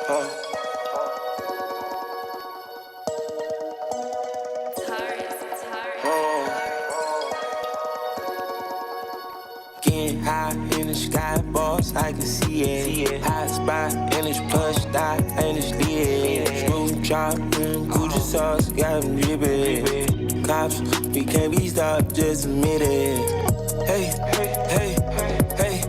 Getting high in the sky, boss, I can see it. High spot in this plush dot, and it's lit. Smooth chop, Gucci sauce, got them drippin'. Cops, we can't be stopped, just admit it. Hey, hey, hey, hey.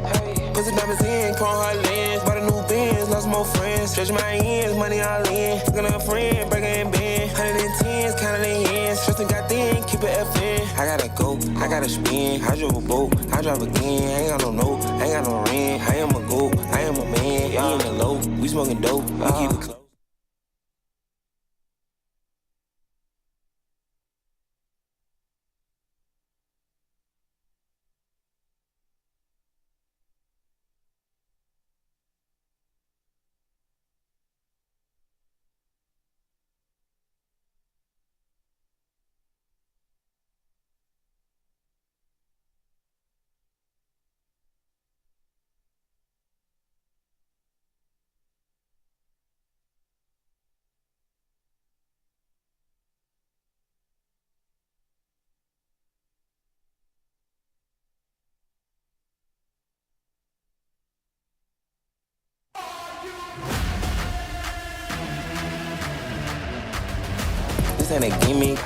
Put the diamonds in, call her lens. Bought a new Benz, lost more friends. Stretch my ends, money all in. Fucking a friend, breaking and bend. 110s, counting the ends. Trustin' got thin, keep it FN. I gotta go, I gotta spin. I drove a boat, I drive again. I ain't got no note, I ain't got no rent. I am a goat, I am a man. We in the low, we smoking dope, we keep it close. This ain't a gimmick.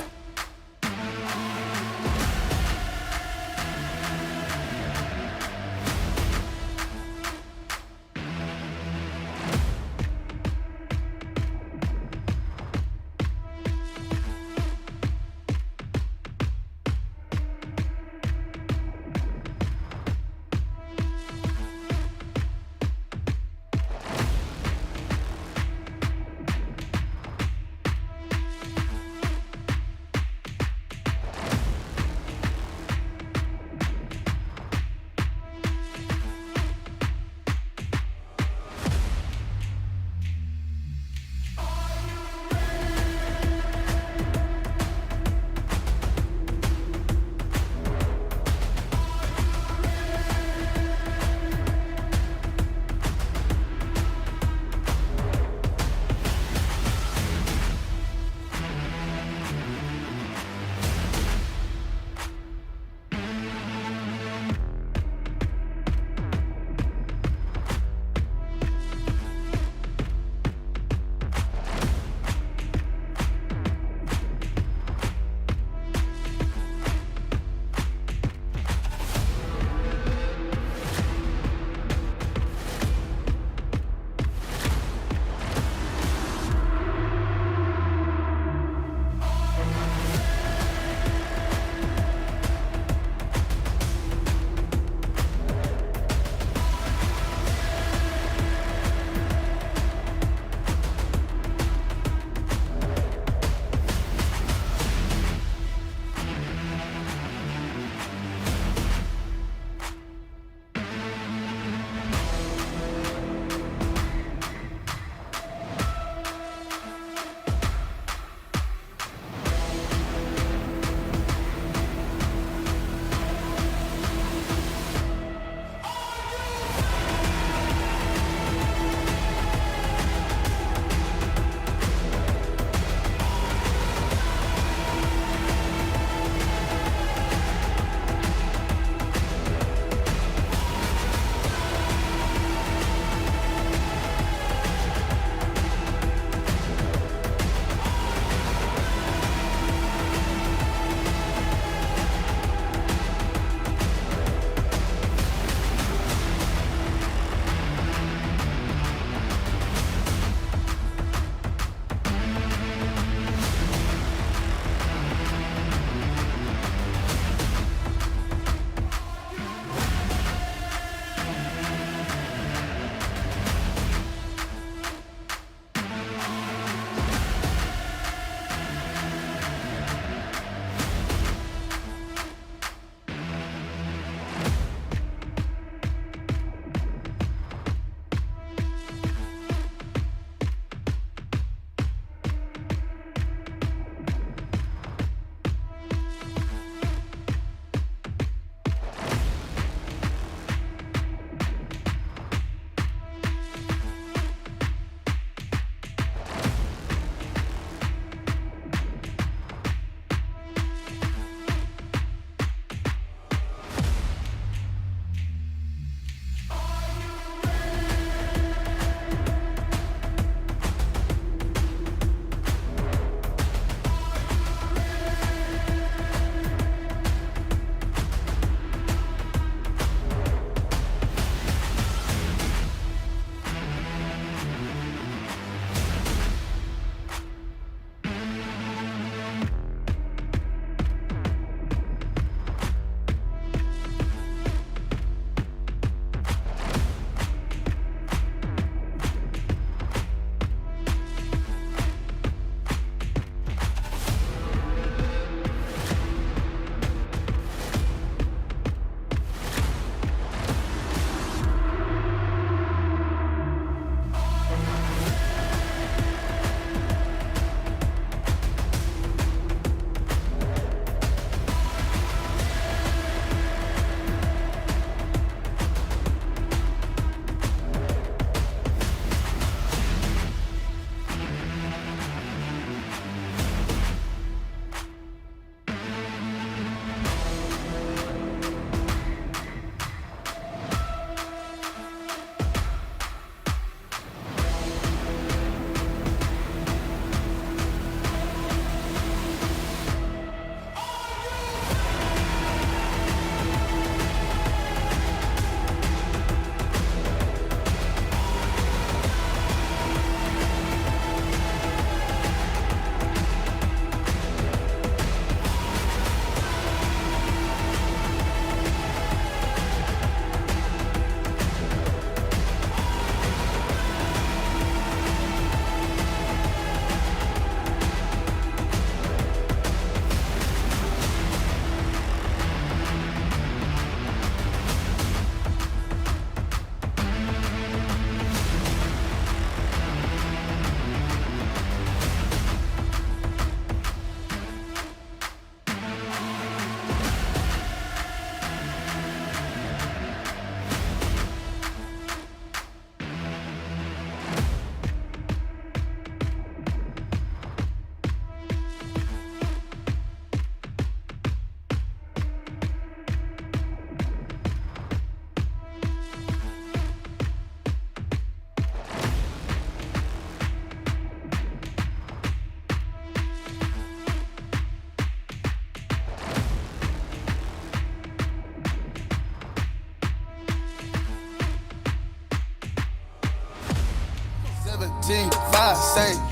17, 5, same.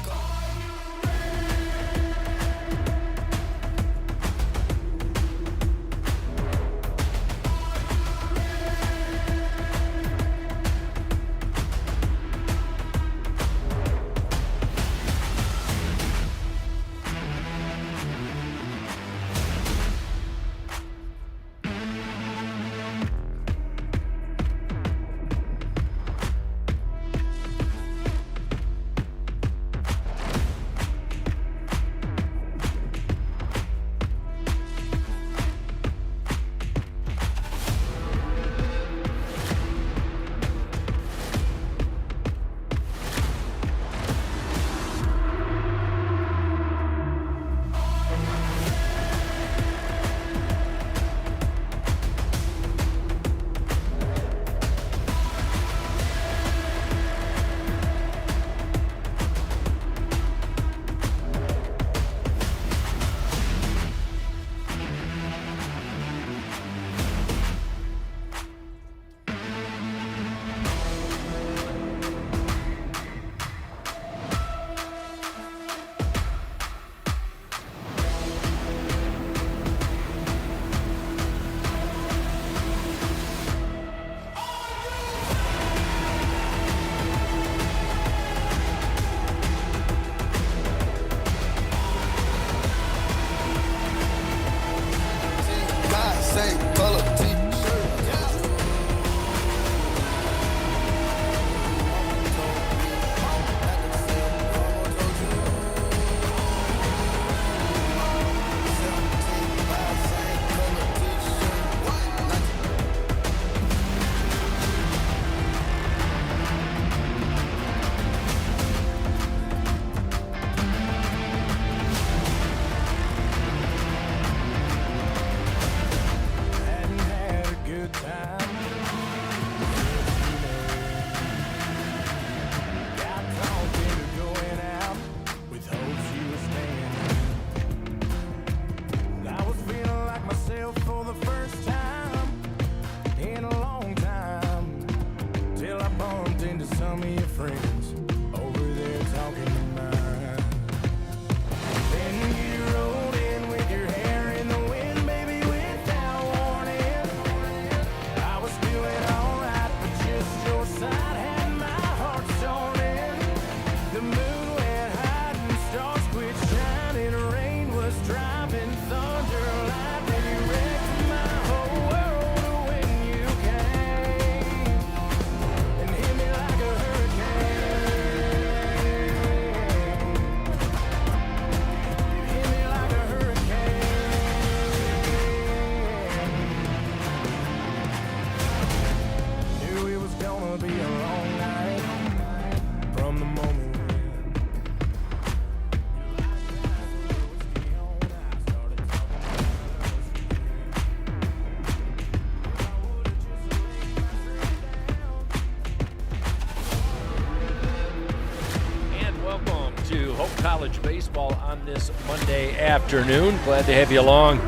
College baseball on this Monday afternoon. Glad to have you along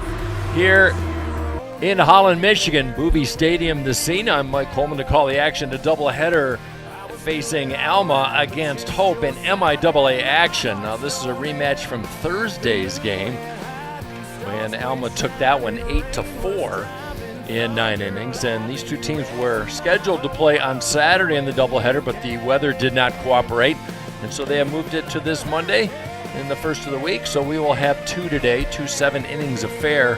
here in Holland, Michigan. Booby Stadium, the scene. I'm Mike Coleman to call the action. A doubleheader facing Alma against Hope in MIAA action. Now, this is a rematch from Thursday's game when Alma took that one 8-4 in 9 innings. And these two teams were scheduled to play on Saturday in the doubleheader, but the weather did not cooperate. And so they have moved it to this Monday in the first of the week. So we will have two today, 2 7-innings affair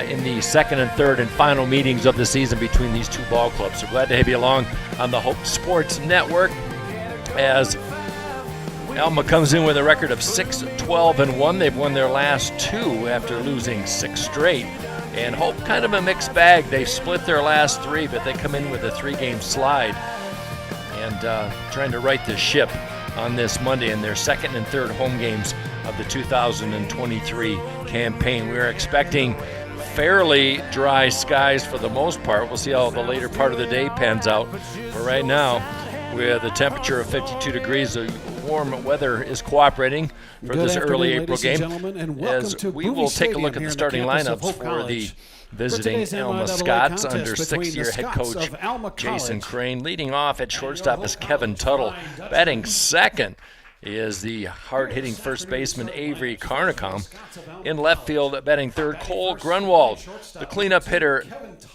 in the second and third and final meetings of the season between these two ball clubs. So glad to have you along on the Hope Sports Network as Alma comes in with a record of 6-12-1. They've won their last 2 after losing 6 straight. And Hope kind of a mixed bag. They split their last 3, but they come in with a 3-game slide and trying to right the ship on this Monday in their second and third home games of the 2023 campaign. We are expecting fairly dry skies for the most part. We'll see how the later part of the day pans out. But right now, with a temperature of 52 degrees. The warm weather is cooperating for this early April game. As we will take a look at the starting lineups for the visiting Alma Scots under sixth-year head coach Jason Crane. Leading off at shortstop is Kevin Tuttle. Batting second is the hard-hitting first baseman Avery Carnicom. In left field, batting third, Cole Grunwald. The cleanup hitter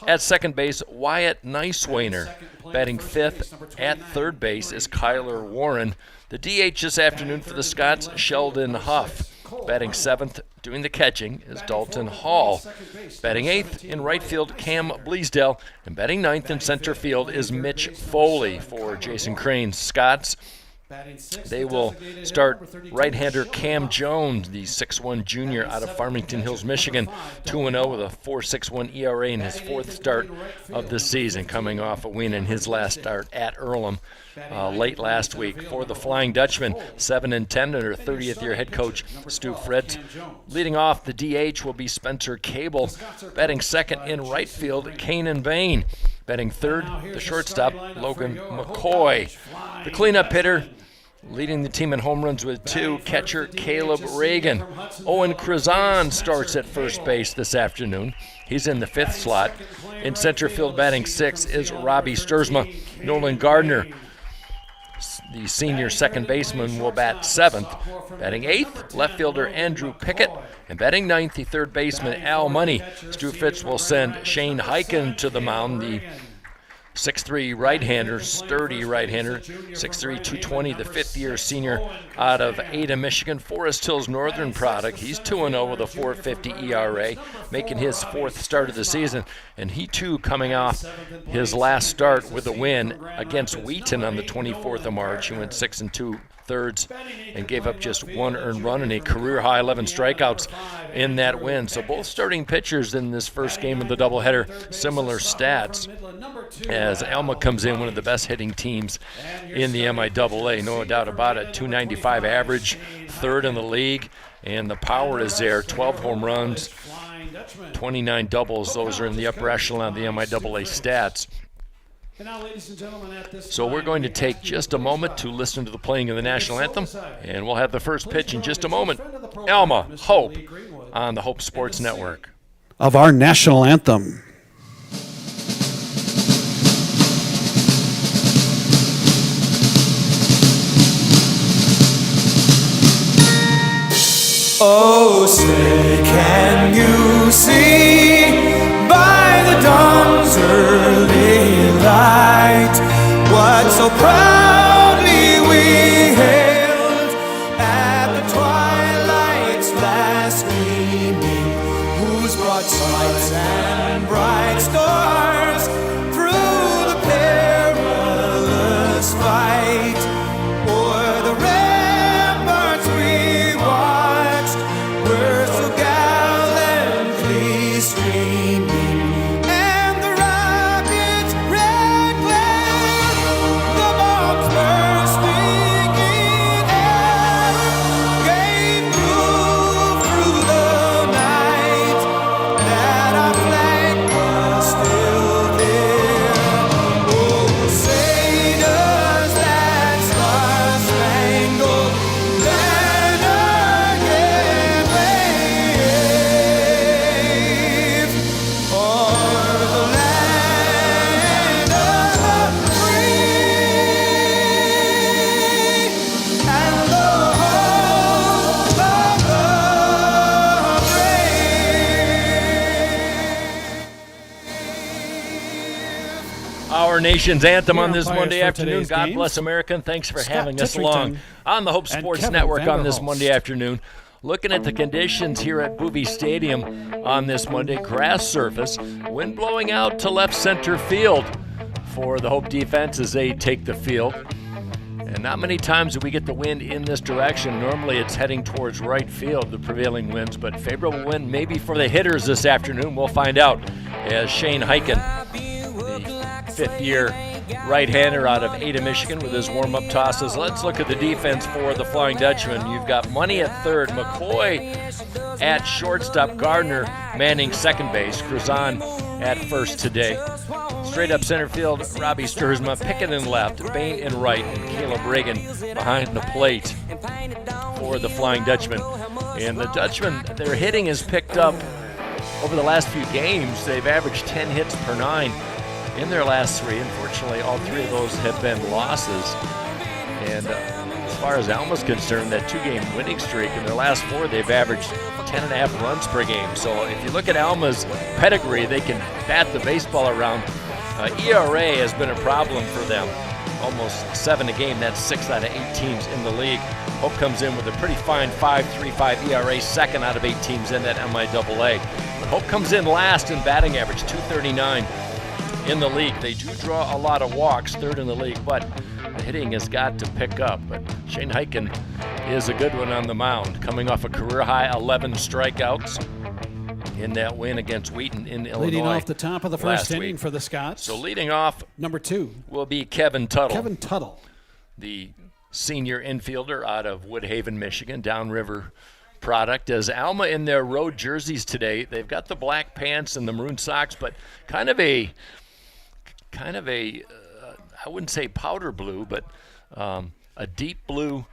at second base, Wyatt Nicewainer. Batting fifth at third base is Kyler Warren. The DH this afternoon for the Scots, Sheldon Huff. Batting seventh, doing the catching, is Dalton Hall. Batting eighth in right field, Cam Bleasdale. And batting ninth in center field is Mitch Foley for Jason Crane's Scots. They will start right-hander Cam Jones, the 6'1 junior out of Farmington Hills, Michigan, 2-0 with a 4.61 ERA in his fourth start of the season, coming off a win in his last start at Earlham late last week. For the Flying Dutchman, 7-10 under 30th-year head coach Stu Fritz. Leading off the DH will be Spencer Cable. Batting second in right field, Kanan Bain. Batting third, the shortstop, Logan McCoy. The cleanup hitter, leading the team in home runs with two, catcher Caleb Reagan. Owen Krazan starts at first base this afternoon. He's in the fifth slot. In center field, batting sixth is Robbie Sturzma. Nolan Gardner, the senior second baseman, will bat seventh. Batting eighth, left fielder Andrew Pickett. And batting ninth, the third baseman Al Money. Stu Fitz will send Shane Hyken to the mound, the 6'3 right-hander, sturdy right-hander, 6'3", 220, the fifth-year senior out of Ada, Michigan, Forest Hills Northern product. He's 2-0 with a 4.50 ERA, making his fourth start of the season. And he, too, coming off his last start with a win against Wheaton on the 24th of March. He went 6 2/3 and gave up just one earned run and a career-high 11 strikeouts in that win. So both starting pitchers in this first game of the doubleheader, similar stats, as Alma comes in one of the best hitting teams in the MIAA, no doubt about it. 295 average, third in the league, and the power is there. 12 home runs, 29 doubles. Those are in the upper echelon of the MIAA stats. So we're going to take just a moment to listen to the playing of the national anthem, and we'll have the first pitch in just a moment. Alma, Hope, on the Hope Sports Network. Of our national anthem. Oh, say, can you see by the dawn's early light what so proudly we hailed at the twilight's last gleaming, whose broad sights and bright stars through the perilous fight o'er the ramparts we watched were so gallantly streaming, and the rocket's red glare, the bombs bursting in air, gave proof through the night that our flag was still there. Oh, say does that star-spangled banner yet wave o'er the land of the free and the hope of the brave. Our nation's anthem on Here this umpires Monday for afternoon. today's God games, bless America, and thanks for Scott having us Titterington along on the Hope and Sports Kevin Network on this Vanderhulst. Monday afternoon. Looking at the conditions here at Boovie Stadium on this Monday, grass surface, wind blowing out to left center field for the Hope defense as they take the field. And not many times do we get the wind in this direction. Normally it's heading towards right field, the prevailing winds, but favorable wind maybe for the hitters this afternoon. We'll find out as Shane Hyken, the fifth-year right-hander out of Ada, Michigan, with his warm-up tosses. Let's look at the defense for the Flying Dutchman. You've got Money at third, McCoy at shortstop, Gardner manning second base, Krazan at first today. Straight up center field, Robbie Sturzma. Pickett in left, Bain in right, and Caleb Reagan behind the plate for the Flying Dutchman. And the Dutchman, their hitting has picked up over the last few games. They've averaged 10 hits per 9 in their last 3. Unfortunately, all 3 of those have been losses. And as far as Alma's concerned, that 2-game winning streak, in their last 4, they've averaged 10.5 runs per game. So if you look at Alma's pedigree, they can bat the baseball around. ERA has been a problem for them. Almost 7 a game. That's 6 out of 8 teams in the league. Hope comes in with a pretty fine 5.35 ERA, second out of 8 teams in that MIAA. But Hope comes in last in batting average, 239 in the league. They do draw a lot of walks, 3rd in the league, but the hitting has got to pick up. But Shane Heiken is a good one on the mound, coming off a career-high 11 strikeouts in that win against Wheaton in Illinois. Leading off the top of the first inning for the Scots. So leading off, number 2 will be Kevin Tuttle. Kevin Tuttle, the senior infielder out of Woodhaven, Michigan, downriver product. As Alma in their road jerseys today, they've got the black pants and the maroon socks, but kind of a I wouldn't say powder blue, but a deep blue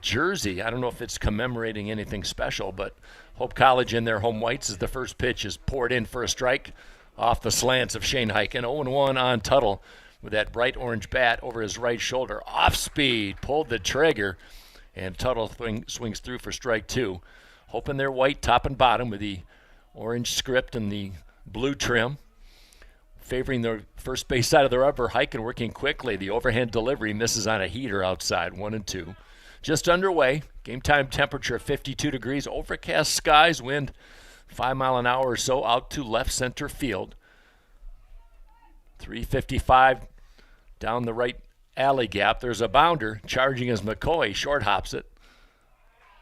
jersey. I don't know if it's commemorating anything special, but Hope College in their home whites as the first pitch is poured in for a strike off the slants of Shane Heiken. 0-1 on Tuttle with that bright orange bat over his right shoulder. Off speed, pulled the trigger, and Tuttle swings through for strike 2. Hope in their white top and bottom with the orange script and the blue trim. Favoring the first base side of the rubber, Heiken working quickly. The overhand delivery misses on a heater outside, 1-2. Just underway, game time temperature 52 degrees, overcast skies, wind 5 mile an hour or so out to left center field. 355 down the right alley gap. There's a bounder charging as McCoy short hops it.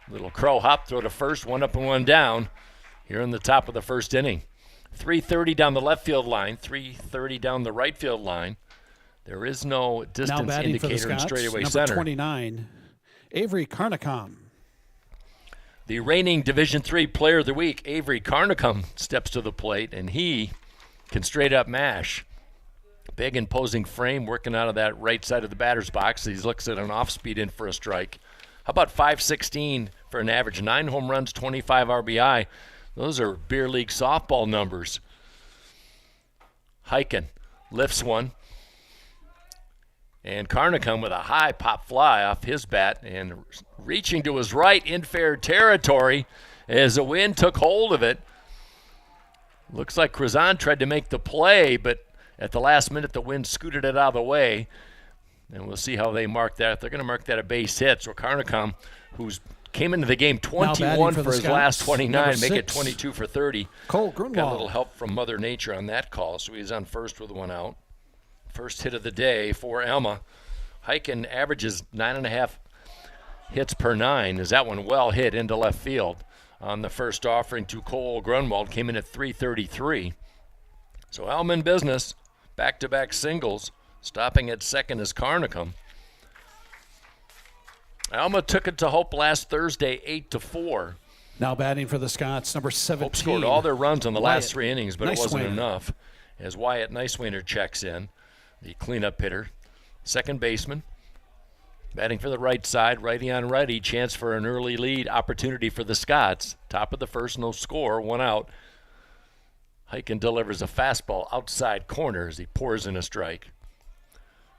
Little crow hop, throw to first, 1 up and 1 down here in the top of the first inning. 330 down the left field line, 330 down the right field line. There is no distance indicator in straightaway number center. 29, Avery Carnicom. The reigning Division III Player of the Week, Avery Carnicom, steps to the plate, and he can straight up mash. Big imposing frame working out of that right side of the batter's box. He looks at an off-speed in for a strike. How about 516 for an average? 9 home runs, 25 RBI. Those are beer league softball numbers. Heiken lifts one. And Carnicom with a high pop fly off his bat and reaching to his right in fair territory as the wind took hold of it. Looks like Krazan tried to make the play, but at the last minute the wind scooted it out of the way. And we'll see how they mark that. They're going to mark that a base hit. So Carnicom, who's came into the game 21 for his last 29, make it 22 for 30. Cole Grunwald. Got a little help from Mother Nature on that call, so he's on first with 1 out. First hit of the day for Alma. Heiken averages 9.5 hits per 9. Is that one well hit into left field on the first offering to Cole Grunwald. Came in at 333. So Alma in business. Back-to-back singles. Stopping at second is Carnicom. Alma took it to Hope last Thursday, 8-4. Now batting for the Scots, number 17. Hope scored all their runs on the last 3 innings, but it wasn't Nicewainer. enough. As Wyatt Nicewainer checks in, the cleanup hitter, second baseman, batting for the right side, righty on righty, chance for an early lead opportunity for the Scots. Top of the first, no score, 1 out. Heiken delivers a fastball outside corner as he pours in a strike.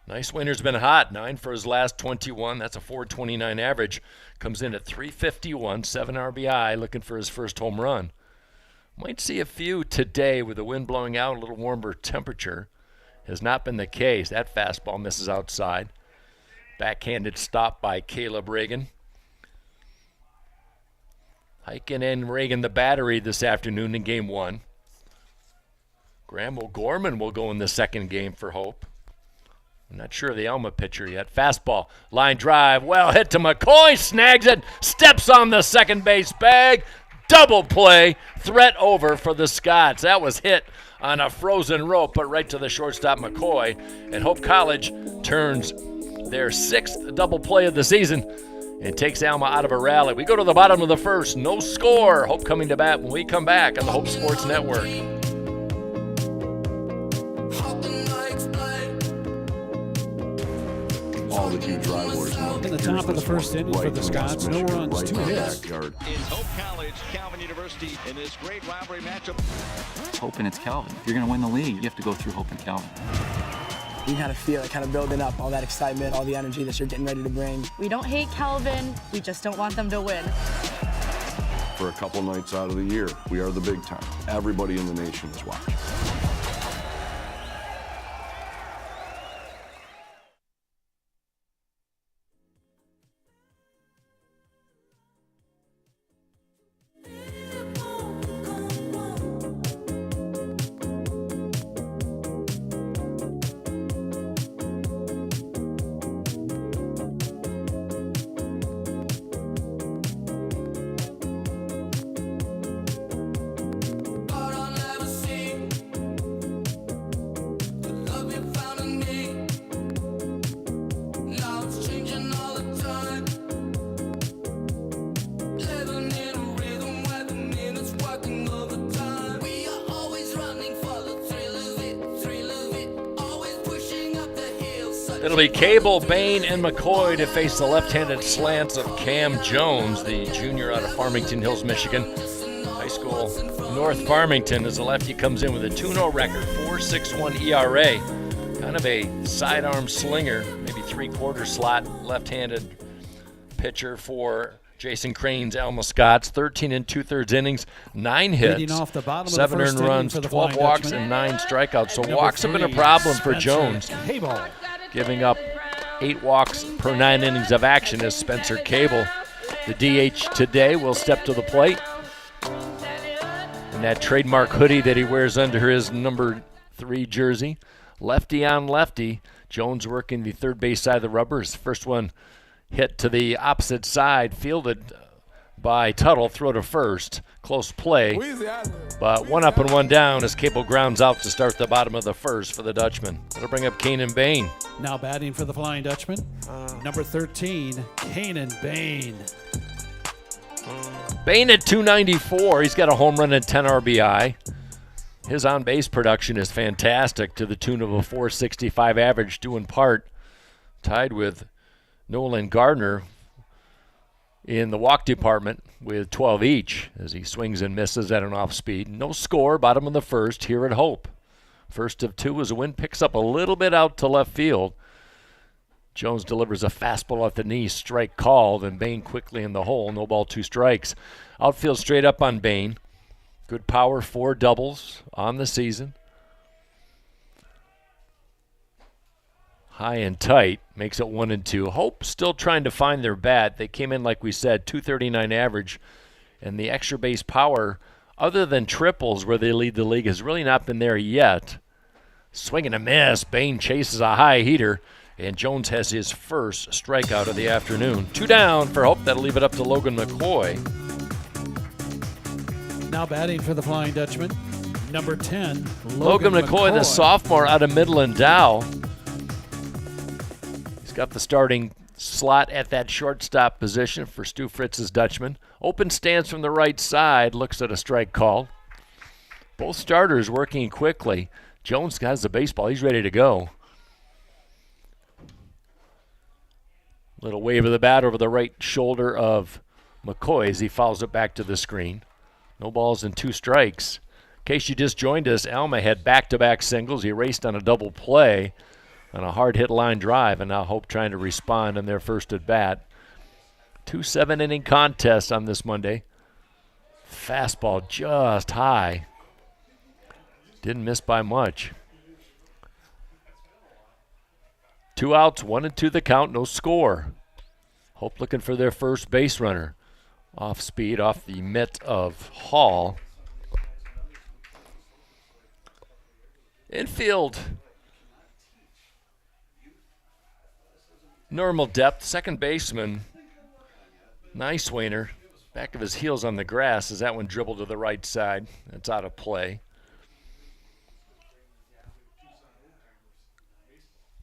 Nicewainer's been hot, 9 for his last 21. That's a .429 average. Comes in at 351, 7 RBI, looking for his first home run. Might see a few today with the wind blowing out, a little warmer temperature. Has not been the case. That fastball misses outside. Backhanded stop by Caleb Reagan. Heiken and Reagan the battery this afternoon in game 1. Graham O'Gorman will go in the second game for Hope. I'm not sure of the Alma pitcher yet. Fastball, line drive, well hit to McCoy, snags it, steps on the second base bag, double play, threat over for the Scots. That was hit on a frozen rope, but right to the shortstop McCoy. And Hope College turns their 6th double play of the season and takes Alma out of a rally. We go to the bottom of the first, no score. Hope coming to bat when we come back on the Hope Sports Network. Hopping the two drivers. In the top of the first inning for the Scots, no runs, 2 hits. In Hope College, Calvin University, in this great rivalry matchup. It's Hope and it's Calvin. If you're going to win the league, you have to go through Hope and Calvin. You kind of feel it, kind of building up, all that excitement, all the energy that you're getting ready to bring. We don't hate Calvin, we just don't want them to win. For a couple nights out of the year, we are the big time. Everybody in the nation is watching. It'll be Cable, Bain, and McCoy to face the left-handed slants of Cam Jones, the junior out of Farmington Hills, Michigan. High school North Farmington as the lefty comes in with a 2-0 record, 4.61 ERA. Kind of a sidearm slinger, maybe three-quarter slot, left-handed pitcher for Jason Crane's Alma Scots. 13 2/3 innings, 9 hits, Off the bottom 7 of the first earned runs, for the 12 Flying walks, Dutchman. and 9 strikeouts. So Number walks have been a 3, problem for Spencer Jones, Cable. giving up 8 walks per 9 innings of action as Spencer Cable, the DH today, will step to the plate. And that trademark hoodie that he wears under his number 3 jersey. Lefty on lefty. Jones working the third base side of the rubber. His first one hit to the opposite side, fielded by Tuttle, throw to first. Close play, but 1 up and 1 down as Cable grounds out to start the bottom of the first for the Dutchman. That'll bring up Kanan Bain. Now batting for the Flying Dutchman, number 13, Kanan Bain. Bain at 294. He's got a home run and 10 RBI. His on-base production is fantastic to the tune of a 465 average, due in part tied with Nolan Gardner in the walk department with 12 each as he swings and misses at an off-speed. No score, bottom of the first here at Hope. First of 2 as the wind picks up a little bit out to left field. Jones delivers a fastball at the knee, strike called, and Bain quickly in the hole. No ball, 2 strikes. Outfield straight up on Bain. Good power, 4 doubles on the season. High and tight, makes it 1 and 2. Hope still trying to find their bat. They came in, like we said, 239 average, and the extra base power, other than triples where they lead the league, has really not been there yet. Swing and a miss. Bain chases a high heater, and Jones has his first strikeout of the afternoon. 2 down for Hope. That'll leave it up to Logan McCoy. Now batting for the Flying Dutchman, number 10, Logan McCoy, the sophomore out of Midland Dow. He's got the starting slot at that shortstop position for Stu Fritz's Dutchman. Open stance from the right side, looks at a strike call. Both starters working quickly. Jones has the baseball. He's ready to go. Little wave of the bat over the right shoulder of McCoy as he fouls it back to the screen. No balls and 2 strikes. In case you just joined us, Alma had back-to-back singles. He raced on a double play on a hard-hit line drive, and now Hope trying to respond on their first at-bat. 2 7-inning contests on this Monday. Fastball just high. Didn't miss by much. 2 outs, 1 and 2 the count, no score. Hope looking for their first base runner. Off speed, off the mitt of Hall. Infield. Normal depth. Second baseman. Nice Wainer. Back of his heels on the grass as that one dribbled to the right side. That's out of play.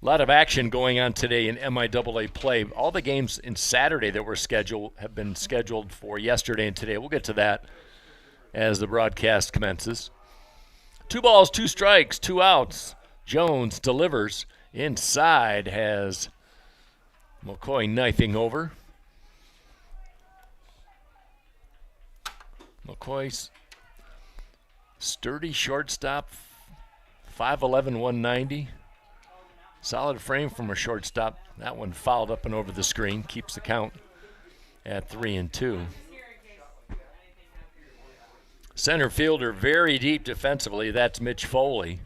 A lot of action going on today in MIAA play. All the games in Saturday that were scheduled have been scheduled for yesterday and today. We'll get to that as the broadcast commences. 2 balls, 2 strikes, 2 outs. Jones delivers inside, has McCoy knifing over. McCoy's sturdy shortstop, 5'11", 190. Solid frame from a shortstop. That one fouled up and over the screen. Keeps the count at 3-2. Center fielder very deep defensively. That's Mitch Foley.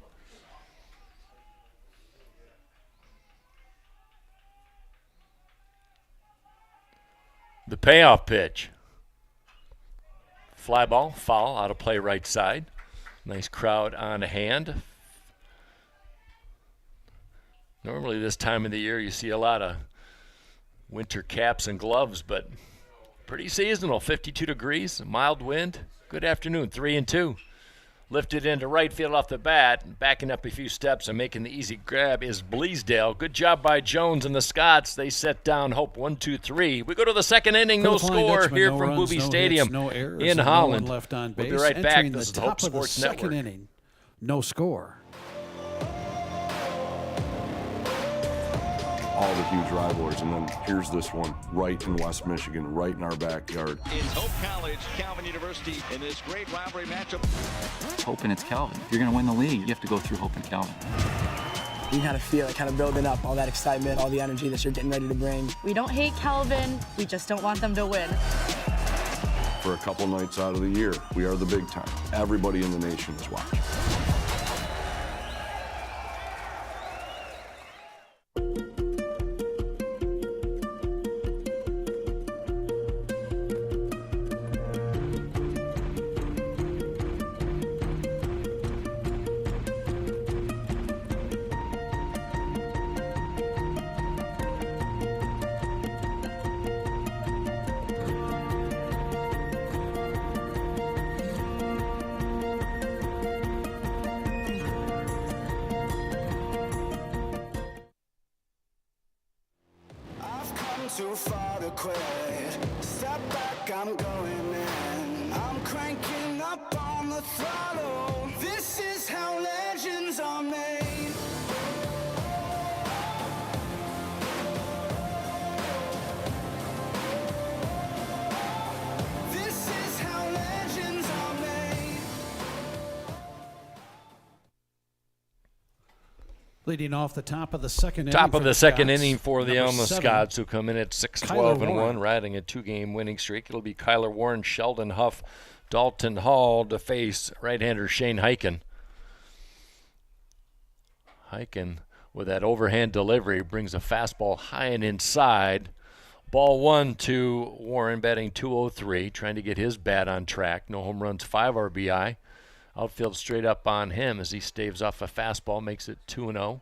The payoff pitch. Fly ball, foul, out of play right side. Nice crowd on hand. Normally this time of the year you see a lot of winter caps and gloves, but pretty seasonal. 52 degrees, mild wind. Good afternoon, 3-2. Lifted into right field off the bat, backing up a few steps and making the easy grab is Bleasdale. Good job by Jones and the Scots. They set down Hope 1-2-3. We go to the second inning, no score here from Boobie Stadium in Holland. Left on base. We'll be right back. Entering This is the the top Hope of the Sports second Network. inning, no score. All the huge rivalries, and then here's this one right in West Michigan, right in our backyard. It's Hope College, Calvin University in this great rivalry matchup. Hope and it's Calvin. If you're going to win the league, you have to go through Hope and Calvin. You kind of feel it kind of building up, all that excitement, all the energy that you're getting ready to bring. We don't hate Calvin, we just don't want them to win. For a couple nights out of the year, we are the big time. Everybody in the nation is watching. Too far to quit. Step back, I'm going in. I'm cranking up on the throttle. This is how legends are made. This is how legends are made. Leading off the top of the second inning. Top of for the second Scots, inning for the number Alma 7, Scots, who come in at 6-12-1, riding a 2-game winning streak. It'll be Kyler Warren, Sheldon Huff, Dalton Hall to face right-hander Shane Hyken. Hyken, with that overhand delivery, brings a fastball high and inside. Ball 1 to Warren, batting .203, trying to get his bat on track. No home runs, 5 RBI. Outfield straight up on him as he staves off a fastball, makes it 2-0.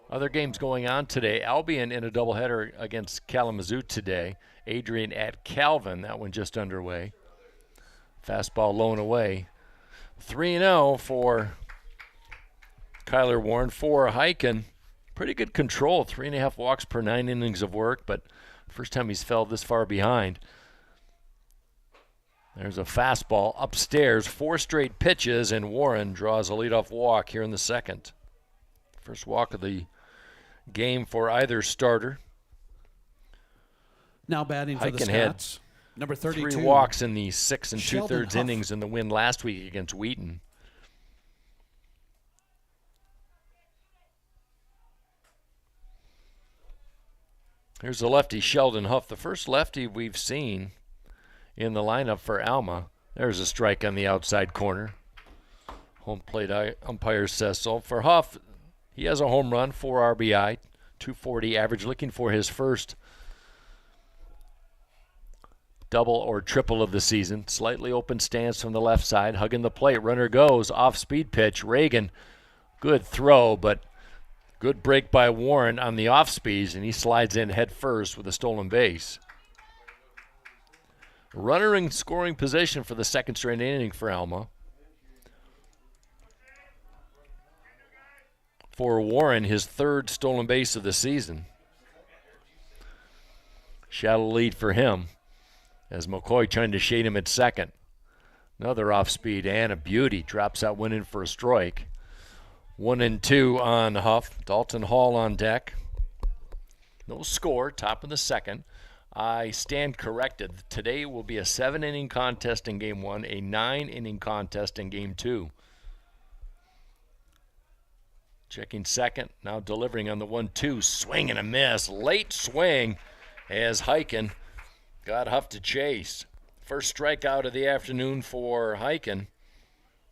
Other games going on today. Albion in a doubleheader against Kalamazoo today. Adrian at Calvin, that one just underway. Fastball low and away. 3-0 for Kyler Warren. For Hyken, pretty good control. 3.5 walks per 9 innings of work, but first time he's fell this far behind. There's a fastball upstairs, 4 straight pitches, and Warren draws a leadoff walk here in the second. First walk of the game for either starter. Now batting for the Hyken had Scots, number 32. 3 walks in the 6 2/3 Huff. innings in the win last week against Wheaton. Here's the lefty, Sheldon Huff, the first lefty we've seen in the lineup for Alma. There's a strike on the outside corner. Home plate umpire says so. For Huff, he has a home run, 4 RBI, 240 average, looking for his first double or triple of the season. Slightly open stance from the left side, hugging the plate. Runner goes, off-speed pitch. Reagan, good throw, but good break by Warren on the off-speeds, and he slides in head first with a stolen base. Runner in scoring position for the second straight inning for Alma. For Warren, his 3rd stolen base of the season. Shallow lead for him as McCoy trying to shade him at second. Another off-speed and a beauty. Drops out, went in for a strike. 1-2 on Huff. Dalton Hall on deck. No score, top of the second. I stand corrected. Today will be a 7-inning contest in Game 1, a 9-inning contest in Game 2. Checking second, now delivering on the 1-2. Swing and a miss. Late swing as Heiken got Huff to chase. First strikeout of the afternoon for Heiken,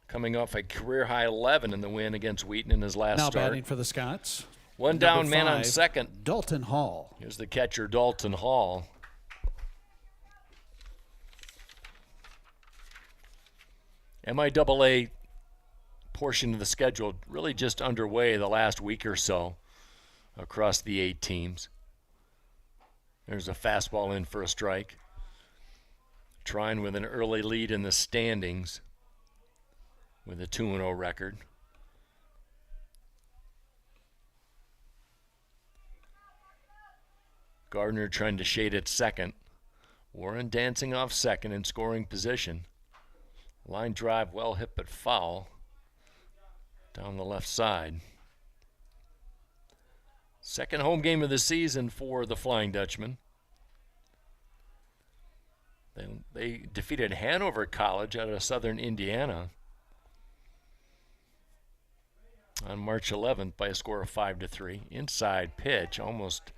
coming off a career-high 11 in the win against Wheaton in his last start. Now batting for the Scots. One down, man on second. Dalton Hall. Here's the catcher, Dalton Hall. MIAA portion of the schedule really just underway the last week or so across the 8 teams. There's a fastball in for a strike. Trying with an early lead in the standings with a 2-0 record. Gardner trying to shade at second. Warren dancing off second in scoring position. Line drive well hit but foul down the left side. Second home game of the season for the Flying Dutchman. They defeated Hanover College out of Southern Indiana on March 11th by a score of 5-3. Inside pitch almost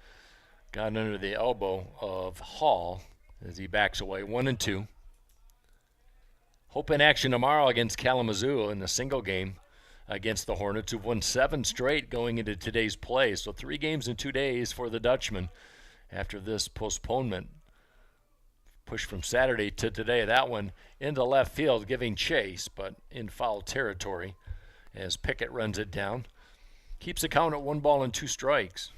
got under the elbow of Hall as he backs away. 1-2. Hope in action tomorrow against Kalamazoo in the single game against the Hornets, who've won 7 straight going into today's play. So 3 games in 2 days for the Dutchmen after this postponement. Push from Saturday to today. That one into left field, giving chase, but in foul territory as Pickett runs it down. Keeps the count at 1 ball and 2 strikes.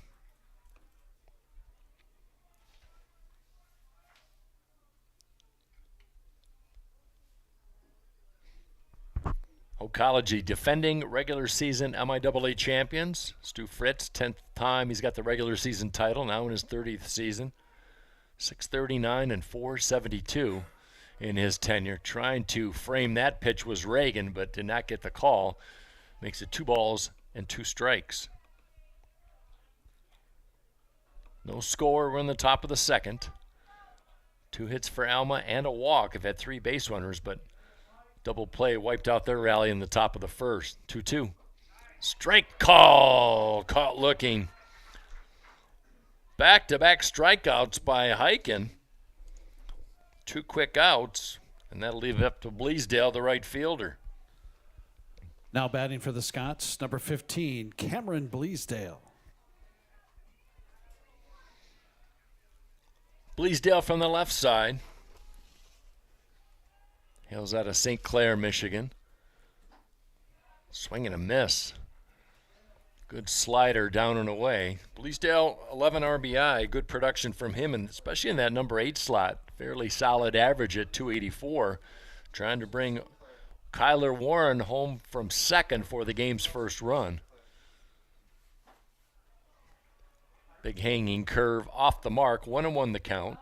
Oncology defending regular season MIAA champions. Stu Fritz, 10th time he's got the regular season title, now in his 30th season. 639 and 472 in his tenure. Trying to frame that pitch was Reagan, but did not get the call. Makes it 2 balls and 2 strikes. No score. We're in the top of the second. 2 hits for Alma and a walk. Have had 3 base runners, but double play wiped out their rally in the top of the first. 2-2. Strike call. Caught looking. Back-to-back strikeouts by Heiken. 2 quick outs, and that'll leave it up to Bleasdale, the right fielder. Now batting for the Scots, number 15, Cameron Bleasdale. Bleasdale from the left side. Hails out of St. Clair, Michigan. Swing and a miss. Good slider down and away. Bleasdale, 11 RBI. Good production from him, and especially in that number 8 slot. Fairly solid average at 284. Trying to bring Kyler Warren home from second for the game's first run. Big hanging curve off the mark. 1-1 the count.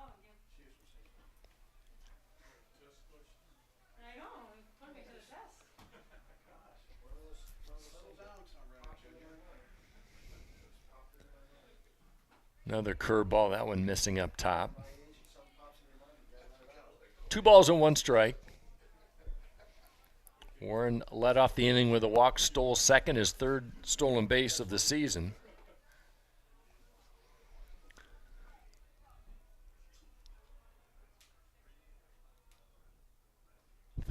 Another curveball, that one missing up top. 2 balls and 1 strike. Warren led off the inning with a walk, stole second, his 3rd stolen base of the season.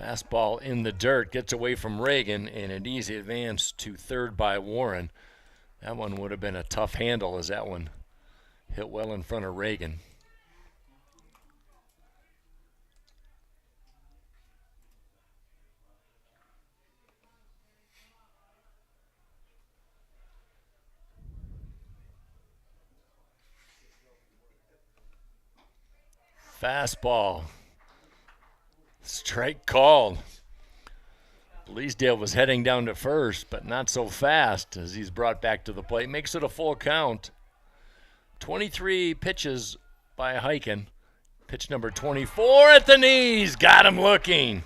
Fastball in the dirt, gets away from Reagan, and an easy advance to third by Warren. That one would have been a tough handle as that one hit well in front of Reagan. Fastball. Strike called. Bleasdale was heading down to first, but not so fast as he's brought back to the plate. Makes it a full count. 23 pitches by Heiken. Pitch number 24 at the knees. Got him looking.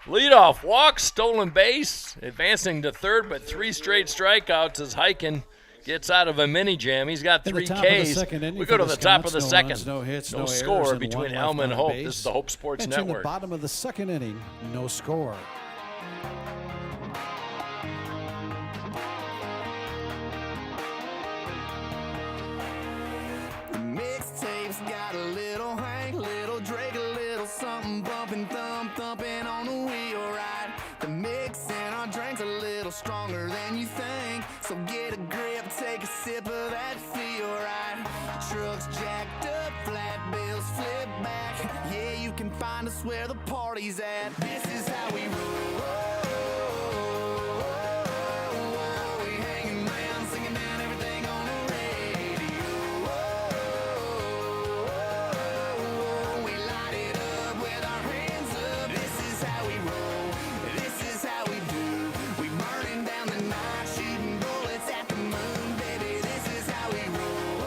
Leadoff walk, stolen base, advancing to third, but 3 straight strikeouts as Heiken gets out of a mini jam. He's got In the 3 top of the Ks. second inning We for go to the the top of Scots, the no second. runs, no hits, no no errors, score and between one Alma and left on Hope. base. This is the Hope Sports Entering Network. the bottom of the second inning, no score. Mixtapes got a little Hank, little Drake, a little something bumping, thumping on the wheel right. The mix in our drinks a little stronger than you think, so get a grip, take a sip of that feel right. Trucks jacked up, flat bills flip back. Yeah, you can find us where the party's at. This is how we roll. We hanging around, singing down everything on the radio. We light it up with our hands up. This is how we roll. This is how we do. We burning down the night, shooting bullets at the moon, baby. This is how we roll.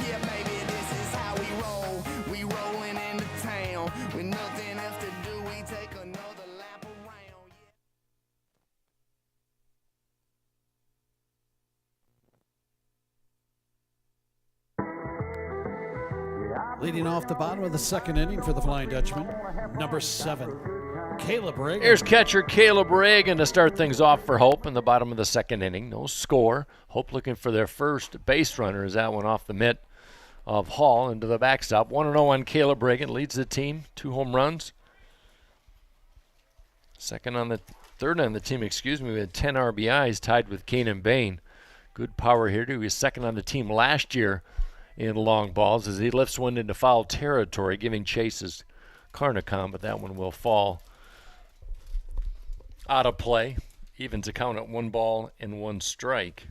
Yeah, baby, this is how we roll. We rolling into town with nothing else to do. We take another lap around. Leading off the bottom of the second inning for the Flying Dutchman, number 7, Caleb Reagan. Here's catcher Caleb Reagan to start things off for Hope in the bottom of the second inning. No score. Hope looking for their first base runner as that one off the mitt of Hall into the backstop. 1-0 on Caleb Reagan. Leads the team. 2 home runs. Third on the team, with 10 RBIs, tied with Keenan Bain. Good power hitter. He was second on the team last year in long balls as he lifts one into foul territory, giving chases Carnicom, but that one will fall out of play. Evens a count at 1 ball and 1 strike.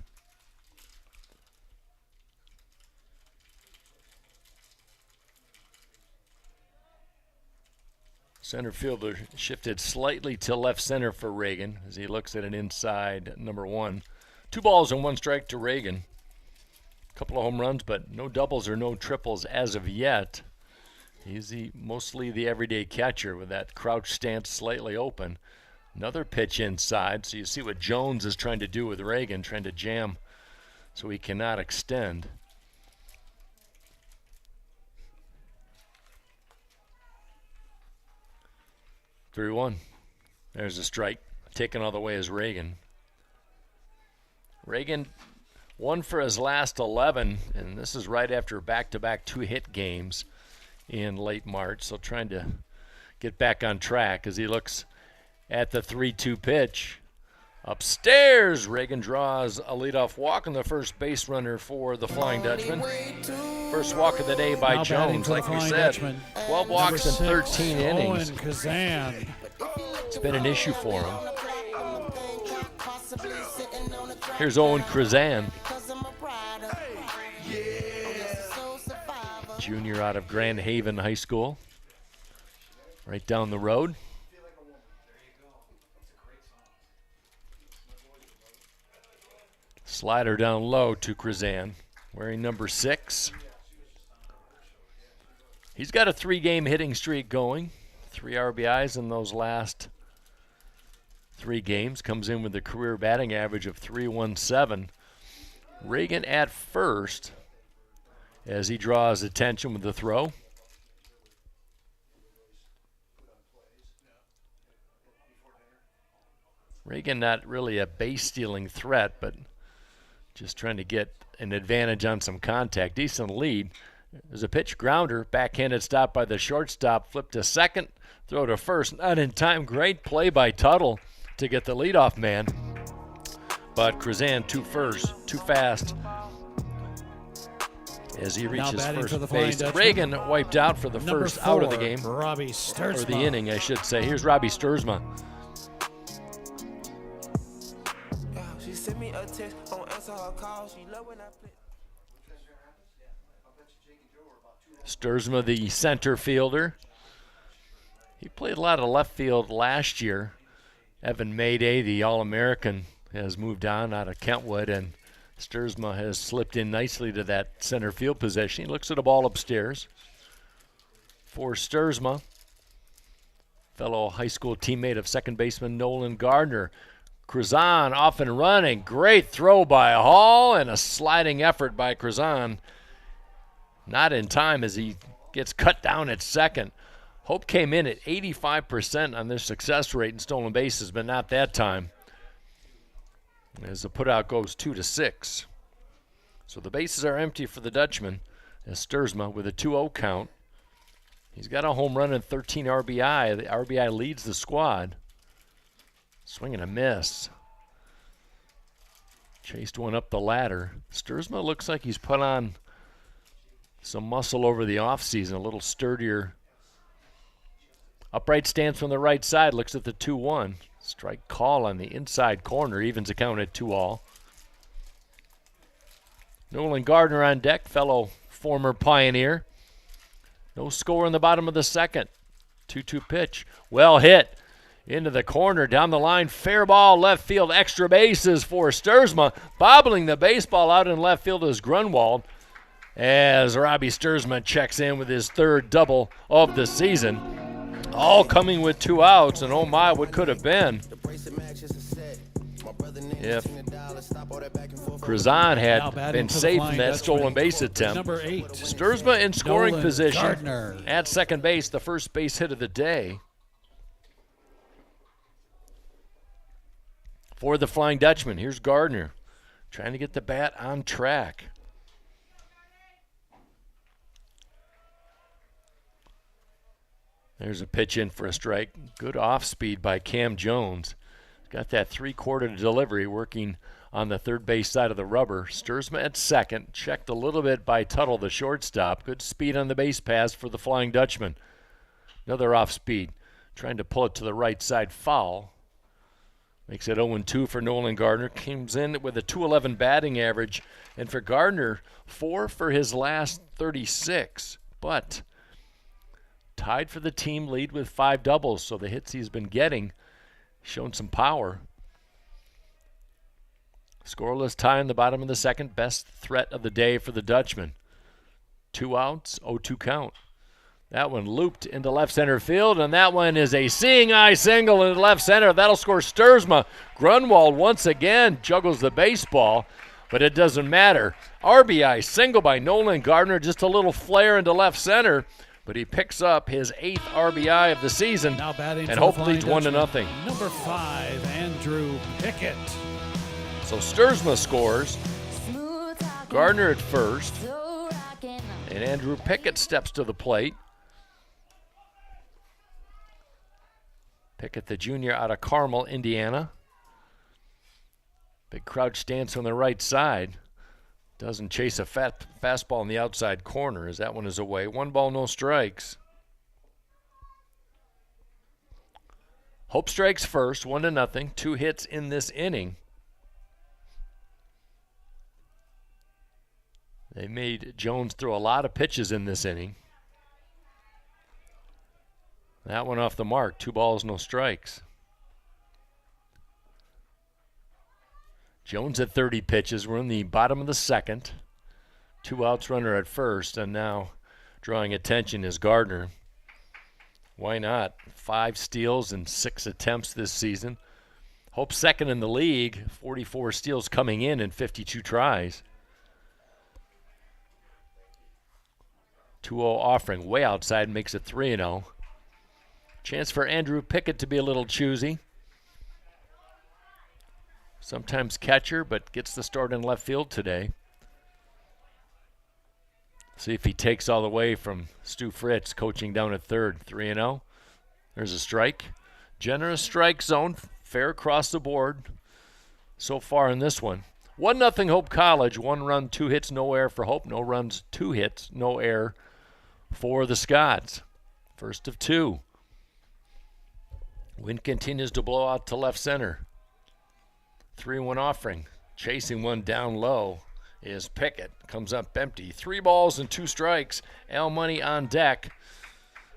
Center fielder shifted slightly to left center for Reagan as he looks at an inside number 1. 2 balls and 1 strike to Reagan. Couple of home runs, but no doubles or no triples as of yet. He's mostly the everyday catcher with that crouch stance slightly open. Another pitch inside, so you see what Jones is trying to do with Reagan, trying to jam so he cannot extend. 3-1. There's a strike. Taken all the way is Reagan. Reagan 1 for his last 11, and this is right after back-to-back 2-hit games in late March, so trying to get back on track as he looks at the 3-2 pitch. Upstairs, Reagan draws a leadoff walk on the first base runner for the Flying Dutchman. First walk of the day by Now Jones, like we said. Dutchman. 12 walks in 13 innings. Owen Kazan. It's been an issue for him. Here's Owen Kazan, junior out of Grand Haven High School, right down the road. Slider down low to Kazan, wearing number 6. He's got a 3-game hitting streak going, 3 RBIs in those last 3 games, comes in with a career batting average of .317. Reagan at first as he draws attention with the throw. Reagan not really a base-stealing threat, but just trying to get an advantage on some contact. Decent lead. There's a pitch grounder, backhanded stop by the shortstop, flip to second, throw to first, not in time. Great play by Tuttle to get the leadoff man, but Kazan too fast as he reaches first base. Reagan wiped out for the first out of the game, Robbie Sturzma. or the inning, I should say. Here's Robbie Sturzma. She sent me a text, don't answer her call. She love when I play. Sturzma, the center fielder. He played a lot of left field last year. Evan Mayday, the All-American, has moved on out of Kentwood, and Sturzma has slipped in nicely to that center field position. He looks at a ball upstairs for Sturzma. fellow high school teammate of second baseman Nolan Gardner. Cruzan off and running. Great throw by Hall and a sliding effort by Cruzan. Not in time as he gets cut down at second. Hope came in at 85% on their success rate in stolen bases, but not that time, as the putout goes 2-6. So the bases are empty for the Dutchman as Stuursma with a 2-0 count. He's got a home run and 13 RBI. The RBI leads the squad. Swing and a miss. Chased one up the ladder. Stuursma looks like he's put on some muscle over the offseason, a little sturdier. Upright stance from the right side, looks at the 2-1. Strike call on the inside corner, evens the count at 2-all. Nolan Gardner on deck, fellow former Pioneer. No score in the bottom of the second. 2-2 pitch. Well hit. Into the corner, down the line, fair ball, left field, extra bases for Stuursma. Bobbling the baseball out in left field is Grunwald as Robbie Stuursma checks in with his third double of the season. All coming with 2 outs, and oh my, what could have been if Cruzan had been safe in that stolen base attempt. Number 8. Stuursma in scoring Nolan position Gardner. at second base, the first base hit of the day for the Flying Dutchman. Here's Gardner trying to get the bat on track. There's a pitch in for a strike. Good off speed by Cam Jones. Got that 3/4 delivery working on the third base side of the rubber. Stuursma at second. Checked a little bit by Tuttle, the shortstop. Good speed on the base pass for the Flying Dutchman. Another off speed. Trying to pull it to the right side, foul. Makes it 0-2 for Nolan Gardner. Comes in with a .211 batting average. And for Gardner, 4 for his last 36. But tied for the team lead with 5 doubles, so the hits he's been getting shown some power. Scoreless tie in the bottom of the second. Best threat of the day for the Dutchman. 2 outs, 0-2 count. That one looped into left center field, and that one is a seeing eye single in left center. That'll score Stuursma. Grunwald once again juggles the baseball, but it doesn't matter. RBI single by Nolan Gardner, just a little flare into left center. But he picks up his 8th RBI of the season, Now batting and for the hopefully it's Flying 1-0. Dutchman. Number 5, Andrew Pickett. So Stuursma scores, Gardner at first, and Andrew Pickett steps to the plate. Pickett, the junior out of Carmel, Indiana. Big crouch stance on the right side. Doesn't chase a fastball in the outside corner as that one is away. 1 ball, no strikes. Hope strikes first, 1-0. 2 hits in this inning. They made Jones throw a lot of pitches in this inning. That one off the mark. 2 balls, no strikes. Jones at 30 pitches. We're in the bottom of the second. 2 outs, runner at first, and now drawing attention is Gardner. Why not? 5 steals and 6 attempts this season. Hope second in the league. 44 steals coming in 52 tries. 2-0 offering way outside, makes it 3-0. Chance for Andrew Pickett to be a little choosy. Sometimes catcher, but gets the start in left field today. See if he takes all the way from Stu Fritz, coaching down at third. 3-0. There's a strike. Generous strike zone, fair across the board so far in this one. 1-0 Hope College. 1 run, 2 hits, no error for Hope. No runs, 2 hits, no error for the Scots. First of 2. Wind continues to blow out to left center. 3-1 offering. Chasing one down low is Pickett. Comes up empty. 3 balls and 2 strikes. Money on deck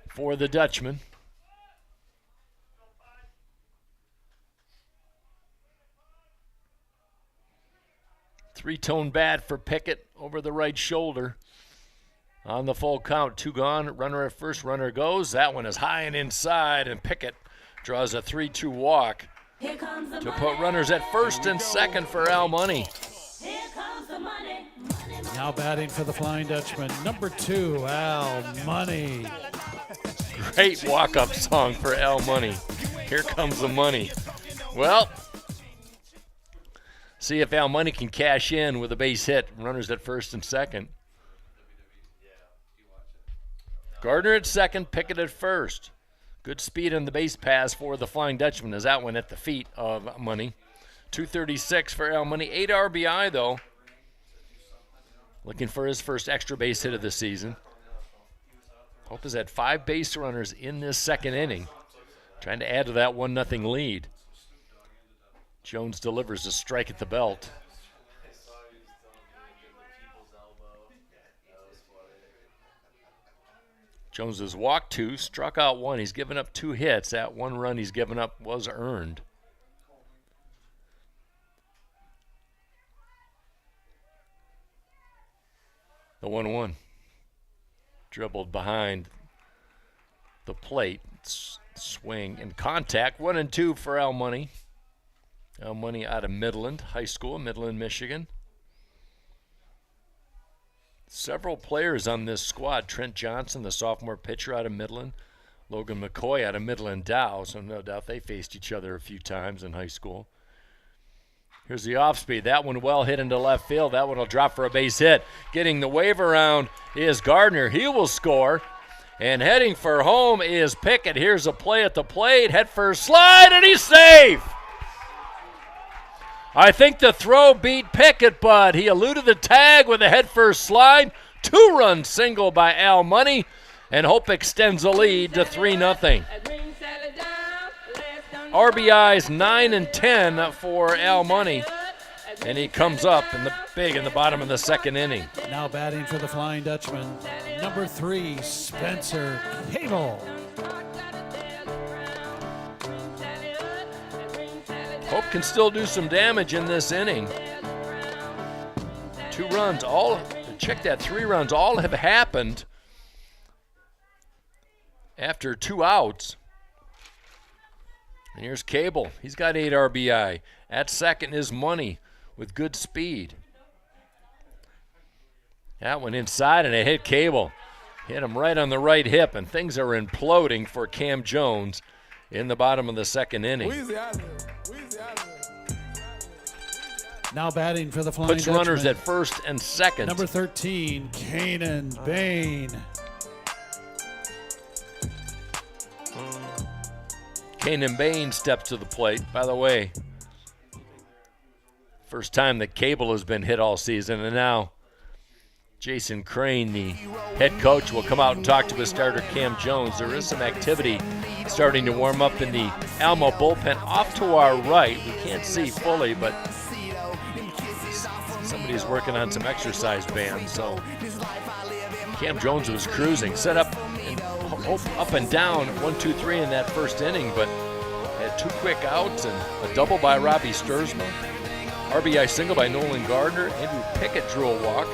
for the Dutchman. Three-tone bat for Pickett over the right shoulder. On the full count, 2 gone, runner at first, runner goes. That one is high and inside, and Pickett draws a 3-2 walk to put runners at first and second for Al Money. Now batting for the Flying Dutchman, number 2, Al Money. Great walk-up song for Al Money. Here comes the money. Well, see if Al Money can cash in with a base hit. Runners at first and second. Gardner at second, Pickett at first. Good speed on the base pass for the Flying Dutchman as that one at the feet of Money. 236 for Al Money. 8 RBI, though. Looking for his first extra base hit of the season. Hope has had 5 base runners in this second inning. Trying to add to that 1-0 lead. Jones delivers a strike at the belt. Jones has walked 2, struck out 1. He's given up 2 hits. That 1 run he's given up was earned. The 1-1. Dribbled behind the plate. Swing and contact. 1-2 for Al Money. Al Money out of Midland High School, Midland, Michigan. Several players on this squad. Trent Johnson, the sophomore pitcher out of Midland. Logan McCoy out of Midland Dow. So no doubt they faced each other a few times in high school. Here's the off speed. That one well hit into left field. That one will drop for a base hit. Getting the wave around is Gardner. He will score. And heading for home is Pickett. Here's a play at the plate. Head first slide, and he's safe. I think the throw beat Pickett, but he eluded the tag with a head first slide. 2-run single by Al Money, and Hope extends the lead to 3-0. RBIs 9 and 10 for Al Money, and he comes up in the bottom of the second inning. Now batting for the Flying Dutchman, number 3, Spencer Cable. Hope can still do some damage in this inning. 2 runs, check that, 3 runs, all have happened after 2 outs. And here's Cable. He's got 8 RBI. At second is Money with good speed. That one inside, and it hit Cable. Hit him right on the right hip, and things are imploding for Cam Jones in the bottom of the second inning. Now batting for the Flying Puts Dutchman, runners at first and second. number 13, Kanan Bain. Kanan Bain steps to the plate. By the way, first time that Cable has been hit all season, and now Jason Crane, the head coach, will come out and talk to his starter Cam Jones. There is some activity starting to warm up in the Alma bullpen off to our right. We can't see fully, but somebody's working on some exercise bands. So Cam Jones was cruising, set up and up and down 1-2-3 in that first inning, but had 2 quick outs and a double by Robbie Sturzma. RBI single by Nolan Gardner. Andrew Pickett drew a walk.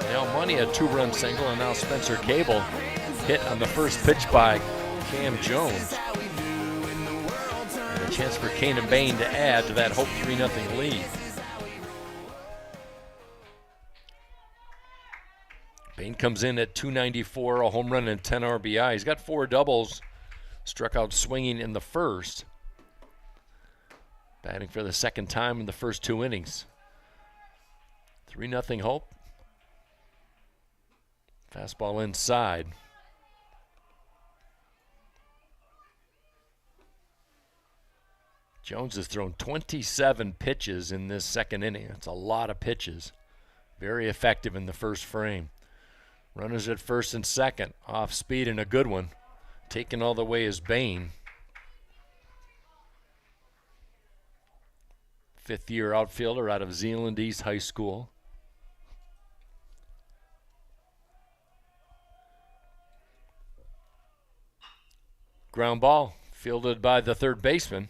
Now Money a 2-run single, and now Spencer Cable hit on the first pitch by Cam Jones. And a chance for Kanan Bain to add to that Hope 3-0 lead. Bain comes in at 294, a home run and 10 RBI. He's got 4 doubles, struck out swinging in the first. Batting for the second time in the first 2 innings. 3-0 Hope. Fastball inside. Jones has thrown 27 pitches in this second inning. That's a lot of pitches. Very effective in the first frame. Runners at first and second. Off speed and a good one. Taken all the way is Bain. 5th-year outfielder out of Zeeland East High School. Ground ball fielded by the third baseman.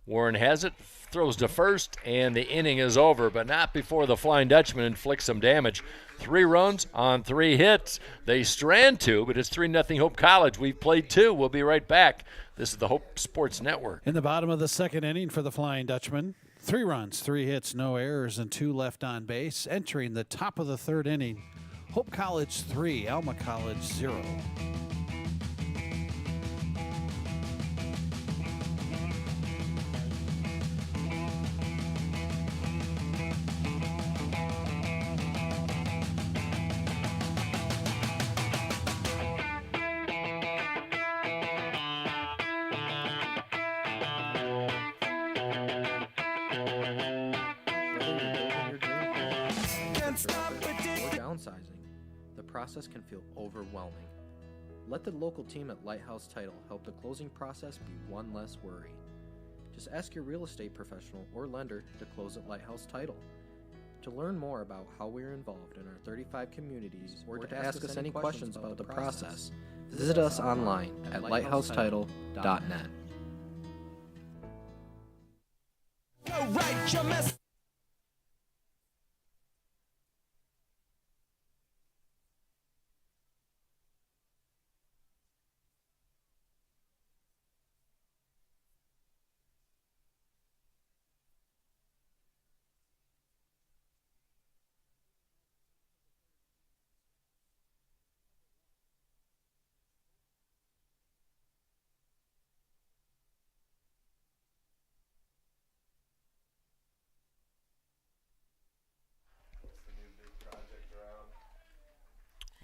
Warren has it, throws to first, and the inning is over, but not before the Flying Dutchman inflicts some damage. 3 runs on 3 hits. They strand 2, but it's 3-0 Hope College. We've played 2. We'll be right back. This is the Hope Sports Network. In the bottom of the second inning for the Flying Dutchman, 3 runs, 3 hits, no errors, and 2 left on base. Entering the top of the third inning, Hope College 3, Alma College 0. The process can feel overwhelming. Let the local team at Lighthouse Title help the closing process be one less worry. Just ask your real estate professional or lender to close at Lighthouse Title. To learn more about how we are involved in our 35 communities or to ask us any questions about the process, visit us online at lighthousetitle.net.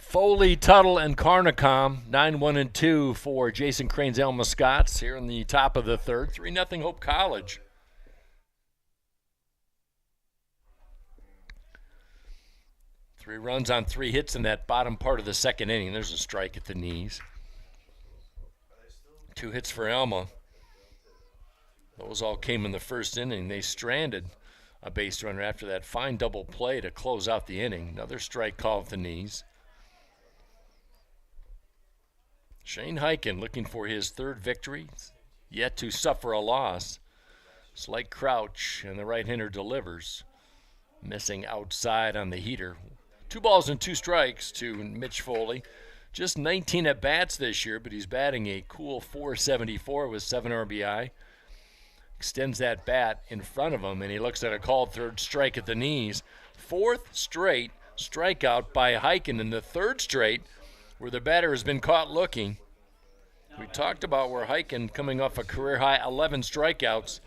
Foley, Tuttle, and Carnicom, 9-1-2 for Jason Crane's Alma Scots here in the top of the third. 3-0 Hope College. Three runs on 3 hits in that bottom part of the second inning. There's a strike at the knees. 2 hits for Alma. Those all came in the first inning. They stranded a base runner after that fine double play to close out the inning. Another strike call at the knees. Shane Hyken looking for his 3rd victory, yet to suffer a loss. Slight crouch, and the right-hander delivers. Missing outside on the heater. 2 balls and 2 strikes to Mitch Foley. Just 19 at-bats this year, but he's batting a cool .474 with 7 RBI. Extends that bat in front of him, and he looks at a called 3rd strike at the knees. 4th straight strikeout by Hyken, and the 3rd straight where the batter has been caught looking. We talked about where Hyken coming off a career-high 11 strikeouts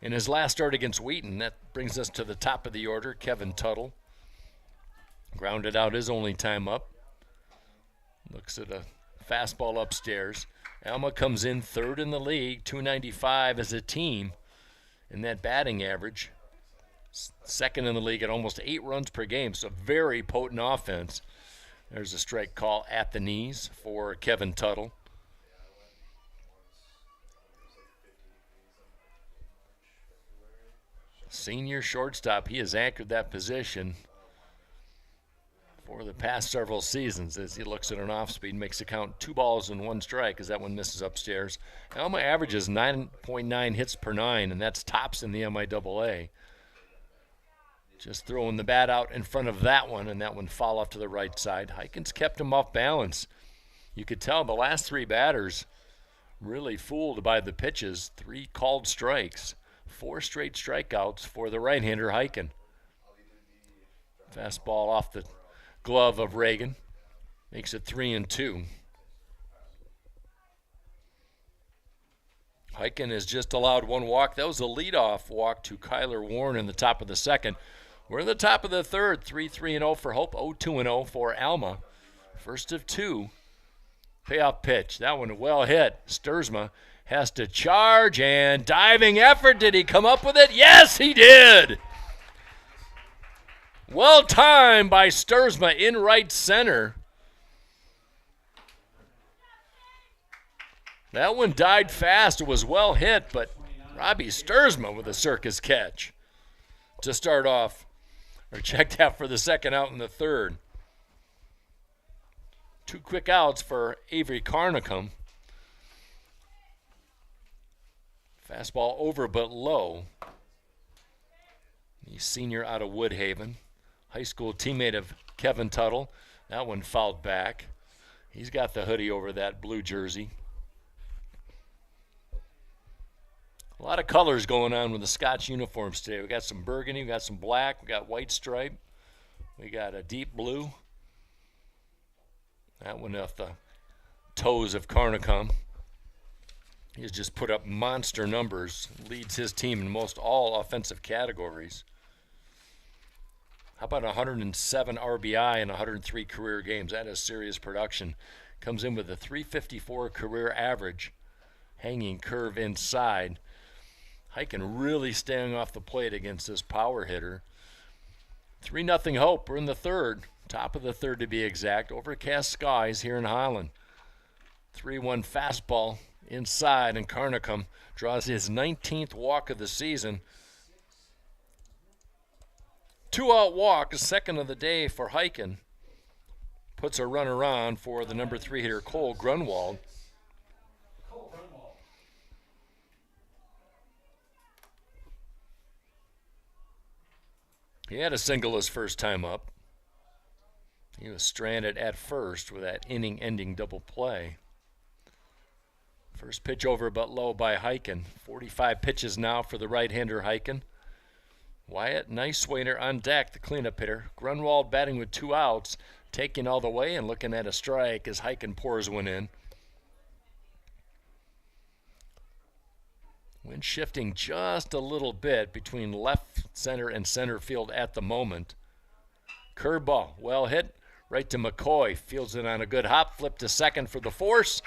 in his last start against Wheaton. That brings us to the top of the order. Kevin Tuttle grounded out his only time up. Looks at a fastball upstairs. Alma comes in 3rd in the league, .295 as a team in that batting average. 2nd in the league at almost 8 runs per game, so very potent offense. There's a strike call at the knees for Kevin Tuttle. Senior shortstop, he has anchored that position for the past several seasons as he looks at an off-speed, makes the count 2 balls and 1 strike as that one misses upstairs. Alma averages 9.9 hits per 9, and that's tops in the MIAA. Just throwing the bat out in front of that one, and that one foul off to the right side. Hyken's kept him off balance. You could tell the last 3 batters really fooled by the pitches. 3 called strikes, 4 straight strikeouts for the right-hander Hyken. Fastball off the glove of Reagan. Makes it 3-2. Hyken has just allowed 1 walk. That was a leadoff walk to Kyler Warren in the top of the 2nd. We're in the top of the 3rd, 3-3-0 for Hope, 0-2-0 for Alma. First of 2. Payoff pitch. That one well hit. Sturzma has to charge, and diving effort. Did he come up with it? Yes, he did. Well timed by Sturzma in right center. That one died fast. It was well hit, but Robbie Sturzma with a circus catch to start off, or checked out for the 2nd out in the 3rd. 2 quick outs for Avery Carnicom. Fastball over but low. The senior out of Woodhaven. High school teammate of Kevin Tuttle. That one fouled back. He's got the hoodie over that blue jersey. A lot of colors going on with the Scotch uniforms today. We got some burgundy, we got some black, we got white stripe, we got a deep blue. That one off the toes of Carnicom. He's just put up monster numbers, leads his team in most all offensive categories. How about 107 RBI in 103 career games? That is serious production. Comes in with a 354 career average, hanging curve inside. Heiken really staying off the plate against this power hitter. 3-0 Hope. We're in the third. Top of the third to be exact. Overcast skies here in Highland. 3-1 fastball inside, and Carnicom draws his 19th walk of the season. 2-out walk, a second of the day for Heiken. Puts a runner on for the number 3 hitter, Cole Grunwald. He had a single his first time up. He was stranded at first with that inning-ending double play. First pitch over but low by Heiken. 45 pitches now for the right-hander Heiken. Wyatt Nicewainer on deck, the cleanup hitter. Grunwald batting with 2 outs, taking all the way and looking at a strike as Heiken pours one in. Wind shifting just a little bit between left center and center field at the moment. Curveball, well hit, right to McCoy. Fields it on a good hop, flip to second for the force.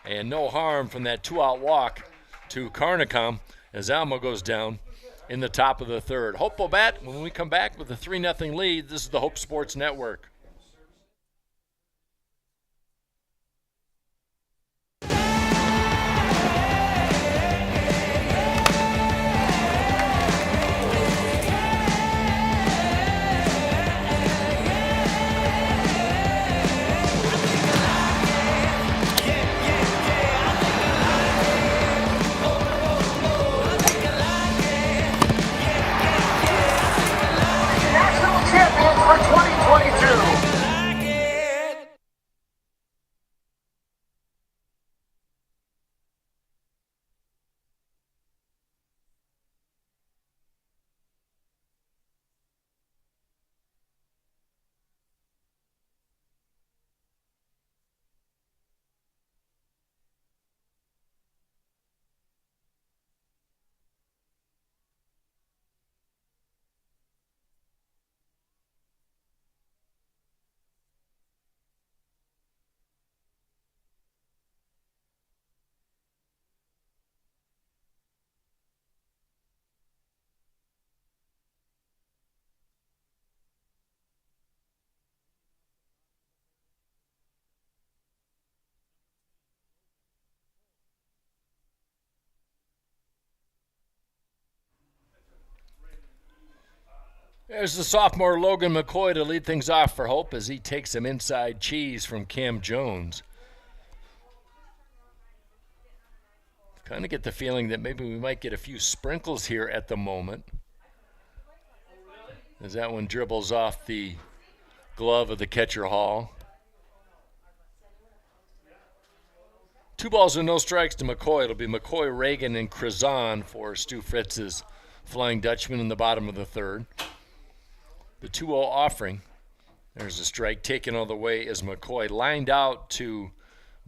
And no harm from that 2-out walk to Carnicom as Alma goes down in the top of the third. Hope will bat when we come back with a 3-0 lead. This is the Hope Sports Network. There's the sophomore Logan McCoy to lead things off for Hope as he takes some inside cheese from Cam Jones. Kind of get the feeling that maybe we might get a few sprinkles here at the moment, as that one dribbles off the glove of the catcher Hall. 2 balls and no strikes to McCoy. It'll be McCoy, Reagan, and Krazan for Stu Fritz's Flying Dutchman in the bottom of the third. The 2-0 offering. There's a strike taken all the way as McCoy lined out to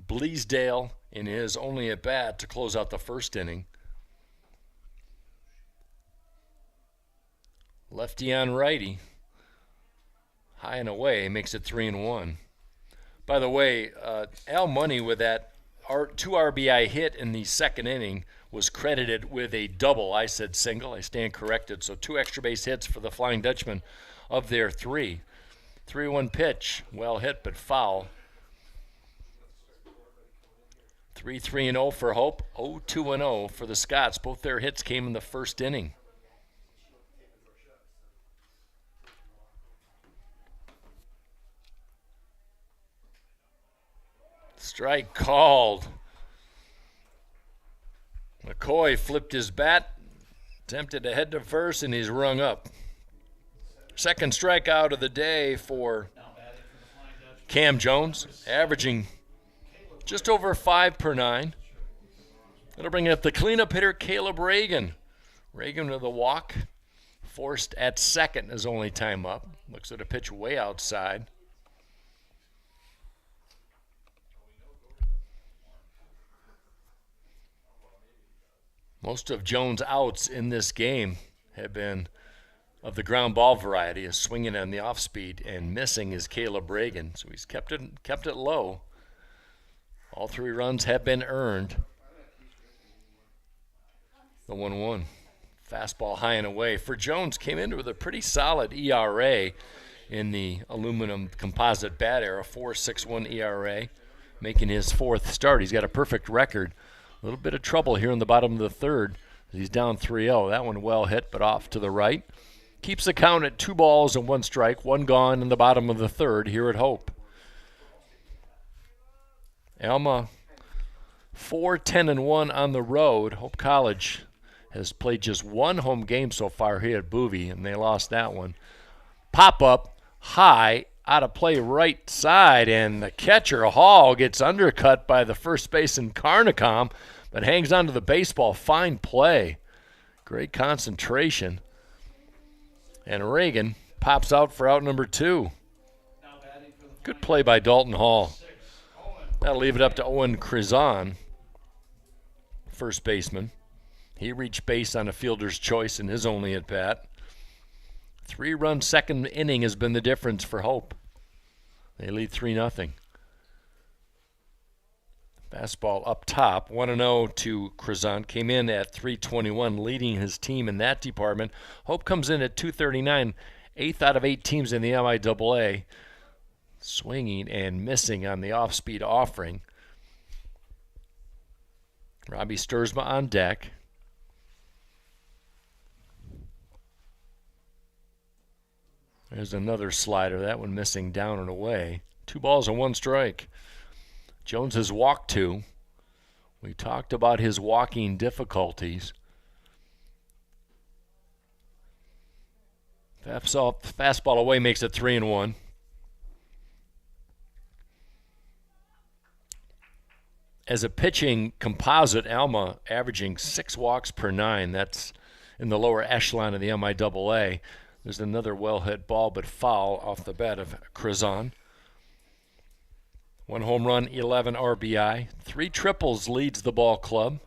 Bleasdale in his only at bat to close out the first inning. Lefty on righty. High and away makes it 3-1. By the way, Al Money with that 2 RBI hit in the second inning was credited with a double. I said single. I stand corrected. So 2 extra base hits for the Flying Dutchman of their 3. 3-1 pitch. Well hit but foul. 3-3-0 for Hope. 0-2-0 for the Scots. Both their hits came in the first inning. Strike called. McCoy flipped his bat, attempted to head to first, and he's rung up. Second strikeout of the day for Cam Jones, averaging just over 5 per 9. That'll bring up the cleanup hitter, Caleb Reagan. Reagan with a walk, forced at second his only time up. Looks at a pitch way outside. Most of Jones' outs in this game have been of the ground ball variety, is swinging on the off speed, and missing is Caleb Reagan. So he's kept it low. All 3 runs have been earned. The 1-1. Fastball high and away. For Jones, came into with a pretty solid ERA in the aluminum composite bat era, 4.61 ERA, making his 4th start. He's got a perfect record. A little bit of trouble here in the bottom of the 3rd. He's down 3-0. That one well hit, but off to the right. Keeps the count at 2 balls and 1 strike, 1 gone in the bottom of the 3rd here at Hope. Alma 4-10-1 on the road. Hope College has played just 1 home game so far here at Bowie, and they lost that one. Pop up high, out of play right side, and the catcher Hall gets undercut by the first baseman Carnicom, but hangs onto the baseball. Fine play. Great concentration. And Reagan pops out for out number 2. Good play by Dalton Hall. That'll leave it up to Owen Crizon, first baseman. He reached base on a fielder's choice in his only at-bat. 3-run second inning has been the difference for Hope. They lead 3-0. Fastball up top, 1-0 to Crizon. Came in at 321, leading his team in that department. Hope comes in at 239, 8th out of 8 teams in the MIAA. Swinging and missing on the off-speed offering. Robbie Sturzma on deck. There's another slider, that one missing down and away. 2 balls and 1 strike. Jones has walked 2. We talked about his walking difficulties. Fastball away makes it 3-1. As a pitching composite, Alma averaging 6 walks per 9. That's in the lower echelon of the MIAA. There's another well-hit ball, but foul off the bat of Crizon. 1 home run, 11 RBI. 3 triples leads the ball club.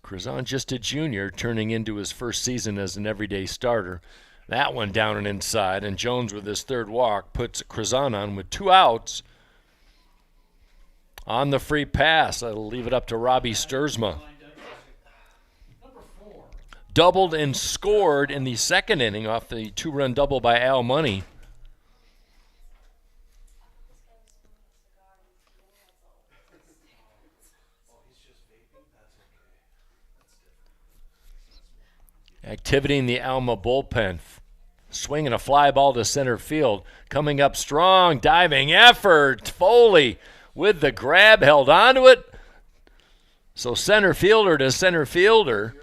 Crizon just a junior, turning into his first season as an everyday starter. That one down and inside, and Jones with his 3rd walk puts Crizon on with 2 outs. On the free pass, that'll leave it up to Robbie Sturzma. Doubled and scored in the 2nd inning off the 2-run double by Al Money. Activity in the Alma bullpen. Swinging a fly ball to center field. Coming up strong, diving effort. Foley with the grab, held onto it. So center fielder to center fielder,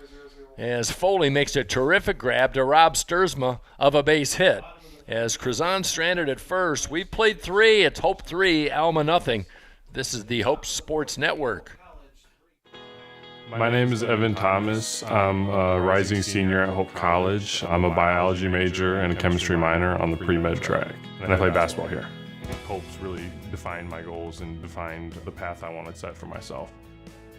as Foley makes a terrific grab to rob Sturzma of a base hit. As Crizon stranded at first, we've played 3. It's Hope 3, Alma nothing. This is the Hope Sports Network. My name is Evan Thomas. I'm a rising senior at Hope College. I'm a biology major and a chemistry minor on the pre-med track, and I play basketball here. Hope's really defined my goals and defined the path I want to set for myself.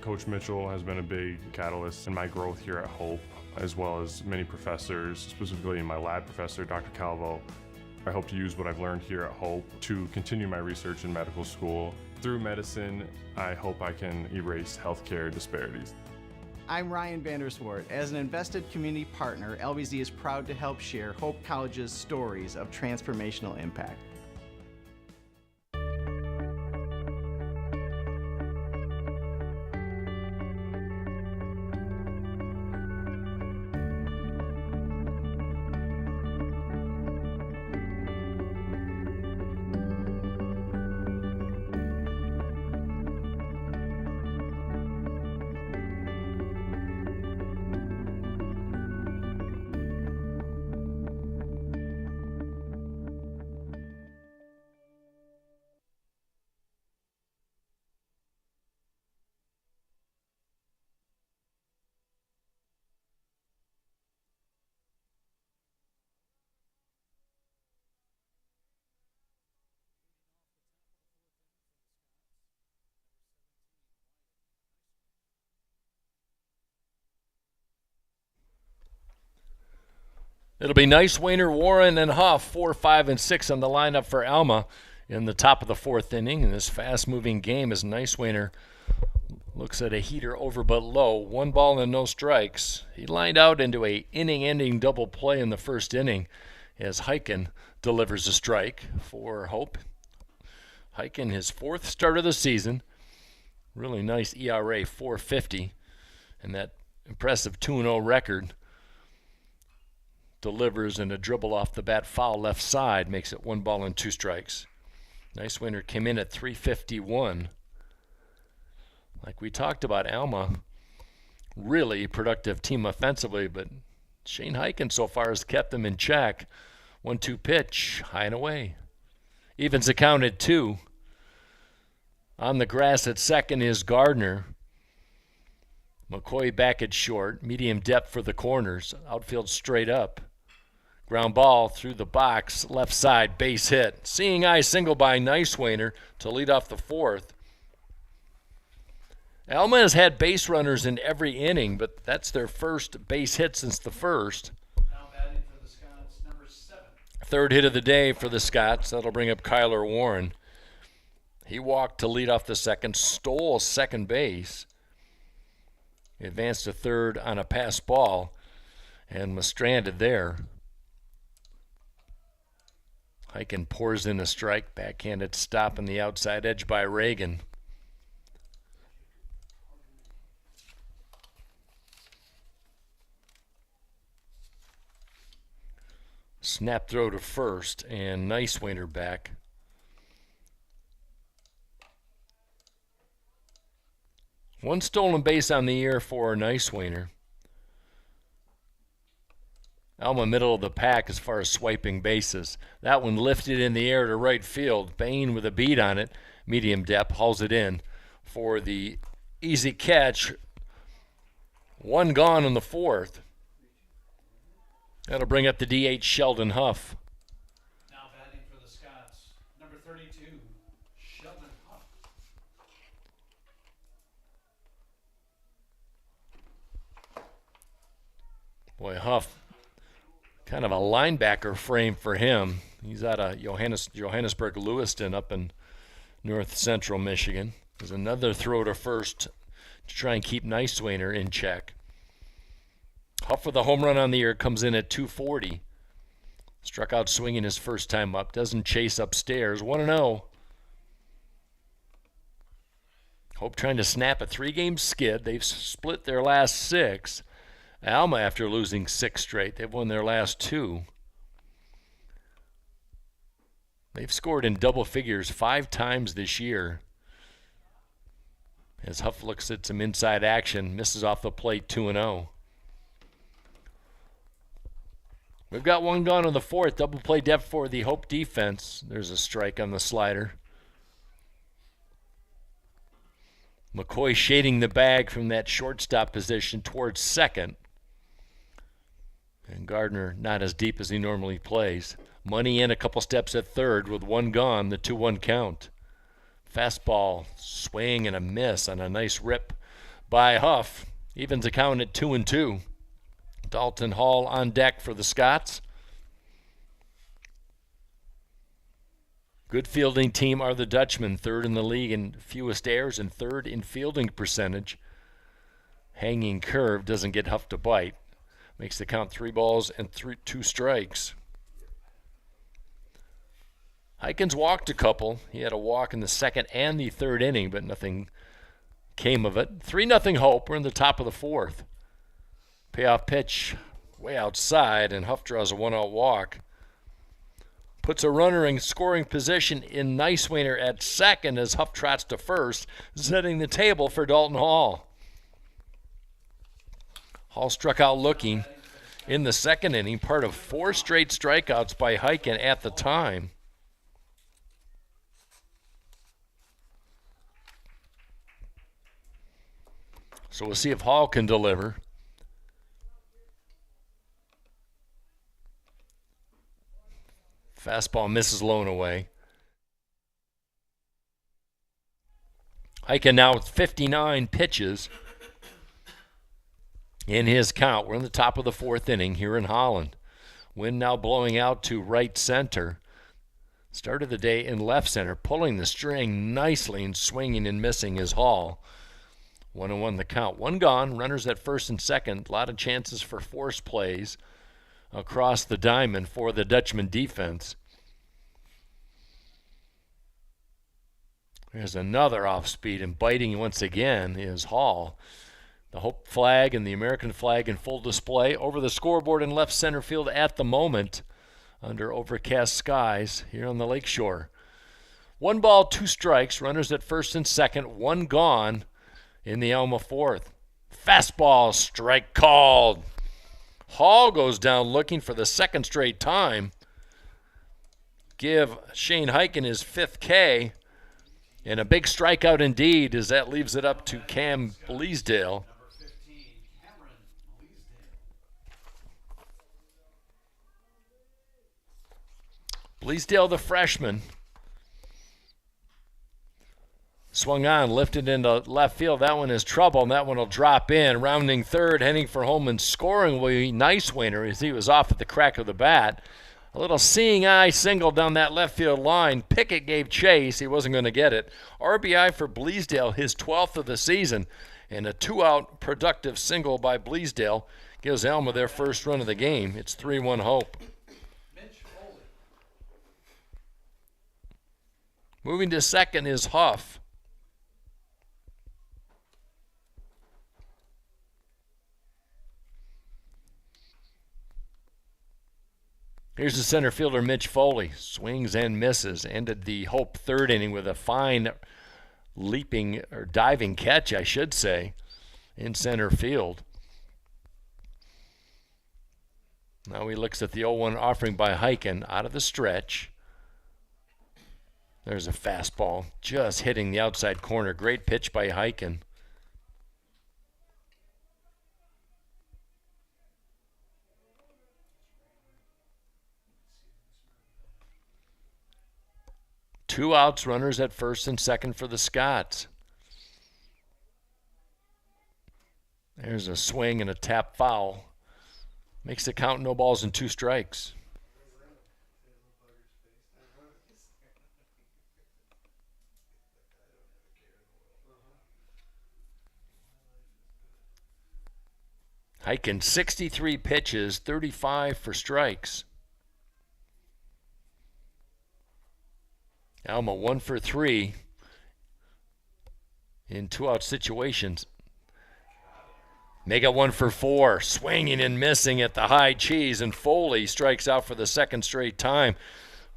Coach Mitchell has been a big catalyst in my growth here at Hope, as well as many professors, specifically my lab professor, Dr. Calvo. I hope to use what I've learned here at Hope to continue my research in medical school. Through medicine, I hope I can erase healthcare disparities. I'm Ryan Vanderswart. As an invested community partner, LBZ is proud to help share Hope College's stories of transformational impact. It'll be Nicewainer, Warren, and Huff, 4, 5, and 6 on the lineup for Alma in the top of the fourth inning. In this fast-moving game as Nicewainer looks at a heater over but low. 1 ball and no strikes. He lined out into a inning-ending double play in the first inning as Heiken delivers a strike for Hope. Heiken, his 4th start of the season. Really nice ERA, 4.50. And that impressive 2-0 record. Delivers and a dribble off the bat foul left side makes it 1 ball and 2 strikes. Nicewainer came in at 351. Like we talked about, Alma, really productive team offensively, but Shane Heiken so far has kept them in check. 1-2 pitch, high and away. Evens the count at 2. On the grass at second is Gardner. McCoy back at short, medium depth for the corners, outfield straight up. Ground ball through the box, left side, base hit. Seeing eye single by Nicewainer to lead off the 4th. Alma has had base runners in every inning, but that's their first base hit since the first. Now batting for the Scots, number 7. 3rd hit of the day for the Scots. That'll bring up Kyler Warren. He walked to lead off the second, stole second base. Advanced to third on a pass ball and was stranded there. Heiken pours in a strike, backhanded stop on the outside edge by Reagan. Snap throw to first, and Nicewainer back. One stolen base on the year for Nicewainer. Alma middle of the pack as far as swiping bases. That one lifted in the air to right field. Bain with a beat on it. Medium depth hauls it in for the easy catch. 1 gone in the 4th. That'll bring up the DH Sheldon Huff. Now batting for the Scots, number 32, Sheldon Huff. Boy, Huff, kind of a linebacker frame for him. He's out of Johannesburg, Lewiston up in north central Michigan. There's another throw to first to try and keep Nicewainer in check. Huff with a home run on the year comes in at 240. Struck out swinging his first time up. Doesn't chase upstairs. 1-0. Hope trying to snap a 3-game skid. They've split their last 6. Alma, after losing 6 straight, they've won their last 2. They've scored in double figures 5 times this year. As Huff looks at some inside action, misses off the plate, 2-0. We've got 1 gone on the 4th. Double play depth for the Hope defense. There's a strike on the slider. McCoy shading the bag from that shortstop position towards second. And Gardner not as deep as he normally plays. Money in a couple steps at third with 1 gone, the 2-1 count. Fastball, swing and a miss on a nice rip by Huff. Evens the count at 2-2. Dalton Hall on deck for the Scots. Good fielding team are the Dutchmen, 3rd in the league in fewest errors and 3rd in fielding percentage. Hanging curve doesn't get Huff to bite. Makes the count 3 balls and 2 strikes. Heiken's walked a couple. He had a walk in the 2nd and the 3rd inning, but nothing came of it. 3-0 Hope. We're in the top of the 4th. Payoff pitch way outside, and Huff draws a 1-out walk. Puts a runner in scoring position in Nicewainer at second as Huff trots to first, setting the table for Dalton Hall. Hall struck out looking in the 2nd inning, part of 4 straight strikeouts by Heiken at the time. So we'll see if Hall can deliver. Fastball misses low and away. Heiken now with 59 pitches in his count. We're in the top of the 4th inning here in Holland. Wind now blowing out to right center. Started the day in left center, pulling the string nicely and swinging and missing is Hall. 1-1 the count. One gone, runners at first and second. A lot of chances for force plays across the diamond for the Dutchman defense. There's another off speed, and biting once again is Hall. The Hope flag and the American flag in full display over the scoreboard in left center field at the moment under overcast skies here on the lakeshore. 1 ball, 2 strikes, runners at first and second, 1 gone in the Alma fourth. Fastball, strike called. Hall goes down looking for the second straight time. Give Shane Heiken his 5th K. And a big strikeout indeed, as that leaves it up to Cam Bleasdale. Bleasdale, the freshman, swung on, lifted into left field. That one is trouble, and that one will drop in. Rounding third, heading for home and scoring will be Nicewainer as he was off at the crack of the bat. A little seeing eye single down that left field line. Pickett gave chase. He wasn't going to get it. RBI for Bleasdale, his 12th of the season. And a 2-out productive single by Bleasdale gives Alma their first run of the game. It's 3-1 Hope. Moving to second is Huff. Here's the center fielder, Mitch Foley. Swings and misses. Ended the Hope third inning with a fine leaping or diving catch, I should say, in center field. Now he looks at the 0-1 offering by Heiken out of the stretch. There's a fastball just hitting the outside corner. Great pitch by Heiken. Two outs, runners at first and second for the Scots. There's a swing and a tap foul. Makes the count 0 balls and 2 strikes. Heiken, 63 pitches, 35 for strikes. Alma 1 for 3 in 2-out situations. Mega 1 for 4, swinging and missing at the high cheese, and Foley strikes out for the second straight time.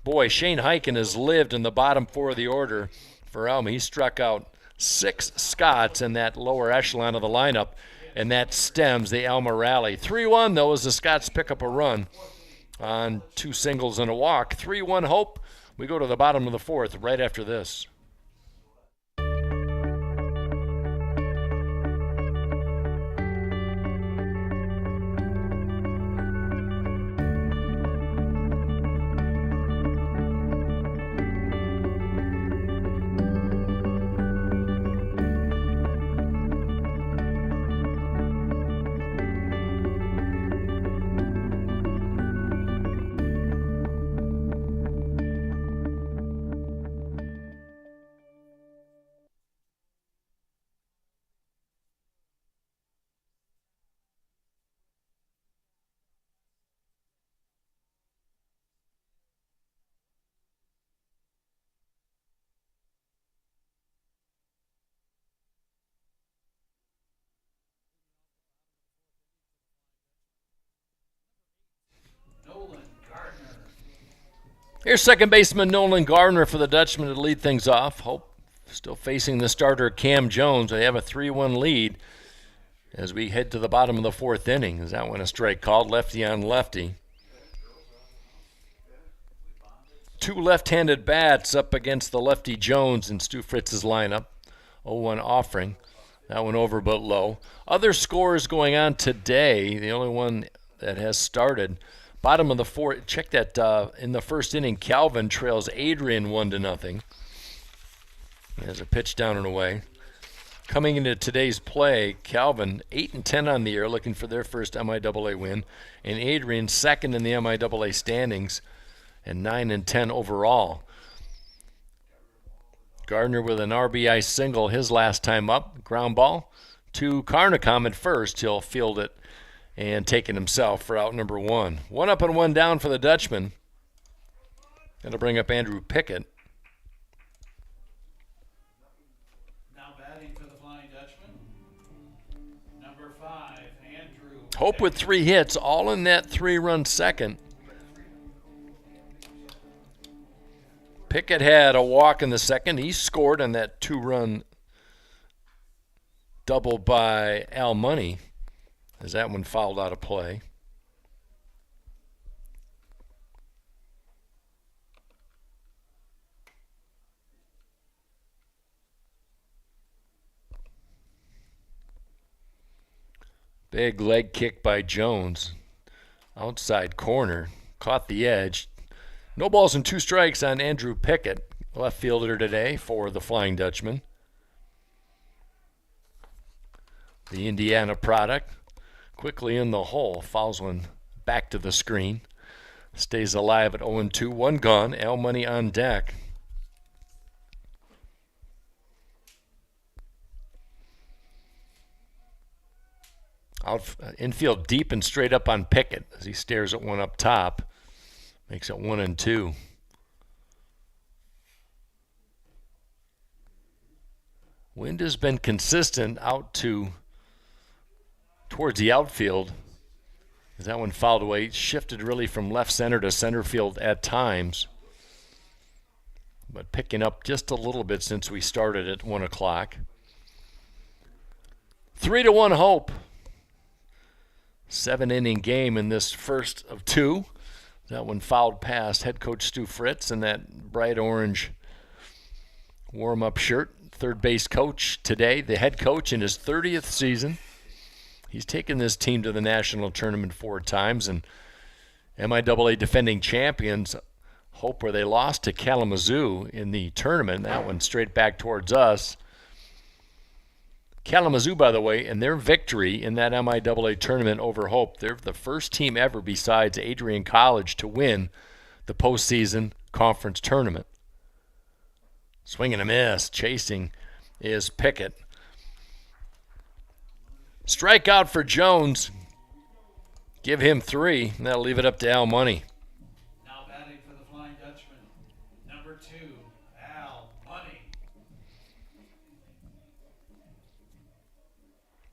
Boy, Shane Heiken has lived in the bottom 4 of the order for Alma. He struck out 6 Scots in that lower echelon of the lineup, and that stems the Alma rally. 3-1, though, as the Scots pick up a run on 2 singles and a walk. 3-1 Hope. We go to the bottom of the 4th right after this. Here's second baseman Nolan Gardner for the Dutchman to lead things off. Hope still facing the starter Cam Jones. They have a 3-1 lead as we head to the bottom of the 4th inning. Is that one a strike called? Lefty on lefty. 2 left-handed bats up against the lefty Jones in Stu Fritz's lineup. 0-1 offering. That one over but low. Other scores going on today. The only one that has started. Bottom of the 4th, check that in the first inning, Calvin trails Adrian 1-0. There's a pitch down and away. Coming into today's play, Calvin 8-10 on the year, looking for their first MIAA win, and Adrian second in the MIAA standings, and 9-10 overall. Gardner with an RBI single his last time up, ground ball to Carnicom at first. He'll field it and take it himself for out number 1. 1 up and 1 down for the Dutchman. That'll bring up Andrew Pickett. Hope with 3 hits, all in that 3-run second. Pickett had a walk in the second. He scored on that 2-run double by Alma, as that one fouled out of play. Big leg kick by Jones. Outside corner. Caught the edge. No balls and 2 strikes on Andrew Pickett, left fielder today for the Flying Dutchman. The Indiana product quickly in the hole. Fouls one back to the screen. Stays alive at 0-2. 1 gone. Alma on deck. Infield deep and straight up on Pickett as he stares at one up top. Makes it 1-2. Wind has been consistent out towards the outfield. As that one fouled away, shifted really from left center to center field at times. But picking up just a little bit since we started at 1 o'clock. 3-1 Hope. 7-inning game in this first of 2. That one fouled past head coach Stu Fritz in that bright orange warm-up shirt. Third base coach today, the head coach in his 30th season. He's taken this team to the national tournament 4 times, and MIAA defending champions Hope, where they lost to Kalamazoo in the tournament. That one straight back towards us. Kalamazoo, by the way, in their victory in that MIAA tournament over Hope, they're the first team ever besides Adrian College to win the postseason conference tournament. Swing and a miss. Chasing is Pickett. Strikeout for Jones. Give him 3, and that'll leave it up to Al Money. Now batting for the Flying Dutchman, number 2, Al Money.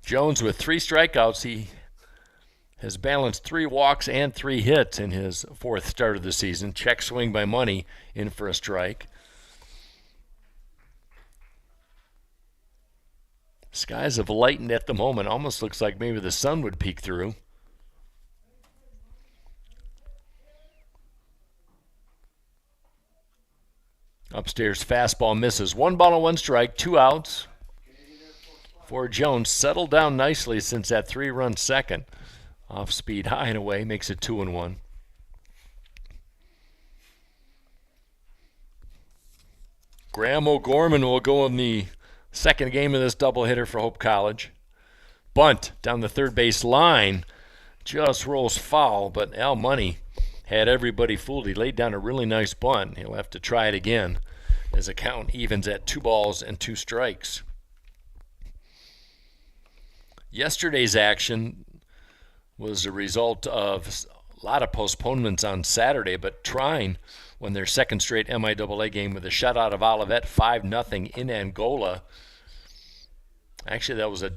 Jones with 3 strikeouts. He has balanced 3 walks and 3 hits in his 4th start of the season. Check swing by Money in for a strike. Skies have lightened at the moment. Almost looks like maybe the sun would peek through. Upstairs fastball misses. 1 ball and 1 strike, 2 outs for Jones. Settled down nicely since that 3-run second. Off speed, high and away, makes it 2-1. Graham O'Gorman will go in the second game of this doubleheader for Hope College. Bunt down the third base line. Just rolls foul, but Al Money had everybody fooled. He laid down a really nice bunt. He'll have to try it again as the count evens at 2 balls and 2 strikes. Yesterday's action was a result of a lot of postponements on Saturday, but Trine won their second straight MIAA game with a shutout of Olivet, 5-0 in Angola. Actually, that was a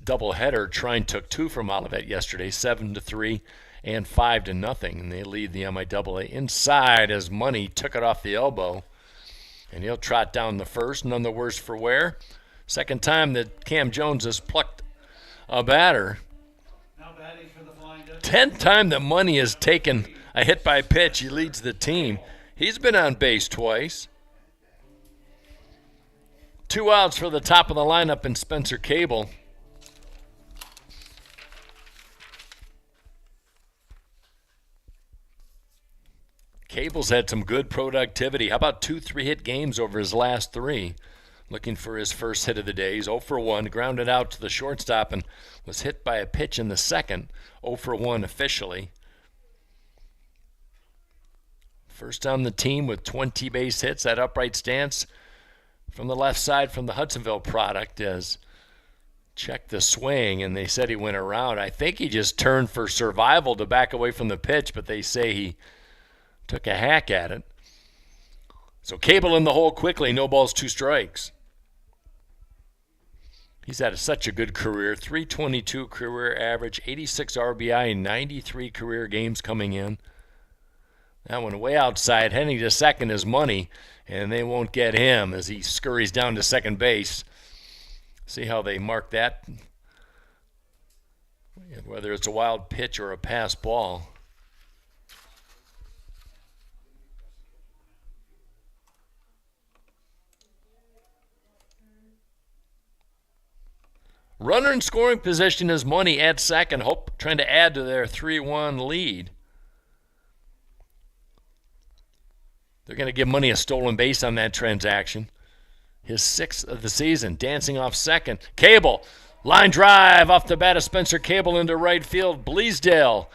doubleheader. Trine took 2 from Olivet yesterday, 7-3 and 5-0, and they lead the MIAA inside as Money took it off the elbow, and he'll trot down the first. None the worse for wear. Second time that Cam Jones has plucked a batter. 10th time that Money has taken a hit by pitch. He leads the team. He's been on base twice. 2 outs for the top of the lineup in Spencer Cable. Cable's had some good productivity. How about 2 3-hit games over his last 3? looking for his first hit of the day. He's 0 for 1, grounded out to the shortstop and was hit by a pitch in the second. 0 for 1 officially. First on the team with 20 base hits. That upright stance from the left side from the Hudsonville product as checked the swing, and they said he went around. I think he just turned for survival to back away from the pitch, but they say he took a hack at it. So Cable in the hole quickly, no balls, 2 strikes. He's had such a good career, 322 career average, 86 RBI in 93 career games coming in. That one way outside, heading to second is money, and they won't get him as he scurries down to second base. See how they mark that, whether it's a wild pitch or a pass ball. Runner in scoring position is money at second. Hope trying to add to their 3-1 lead. They're going to give money a stolen base on that transaction. His 6th of the season, dancing off second. Cable, line drive off the bat of Spencer Cable into right field. Bleasdale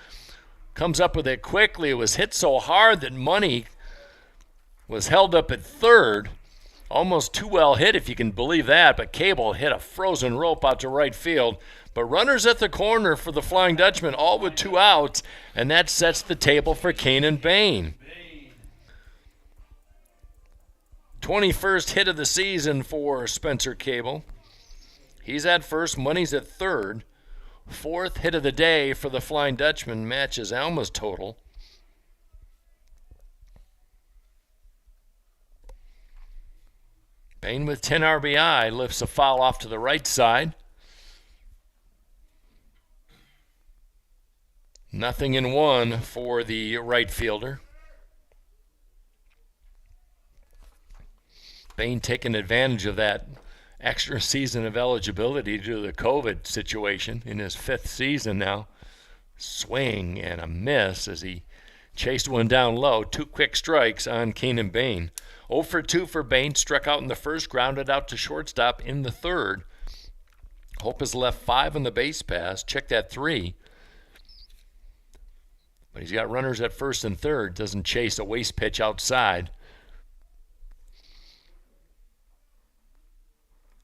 comes up with it quickly. It was hit so hard that money was held up at third. Almost too well hit, if you can believe that, but Cable hit a frozen rope out to right field. But runners at the corner for the Flying Dutchman, all with 2 outs, and that sets the table for Kanan Bain. 21st hit of the season for Spencer Cable. He's at first, money's at third. 4th hit of the day for the Flying Dutchman, matches Alma's total. Bain with 10 RBI lifts a foul off to the right side. 0-1 for the right fielder. Bain taking advantage of that extra season of eligibility due to the COVID situation in his 5th season now. Swing and a miss as he chased one down low. 2 quick strikes on Kanan Bain. 0 for 2 for Bain, struck out in the first, grounded out to shortstop in the third. Hope has left 5 on the base pass. Check that 3. But he's got runners at first and third. Doesn't chase a waste pitch outside.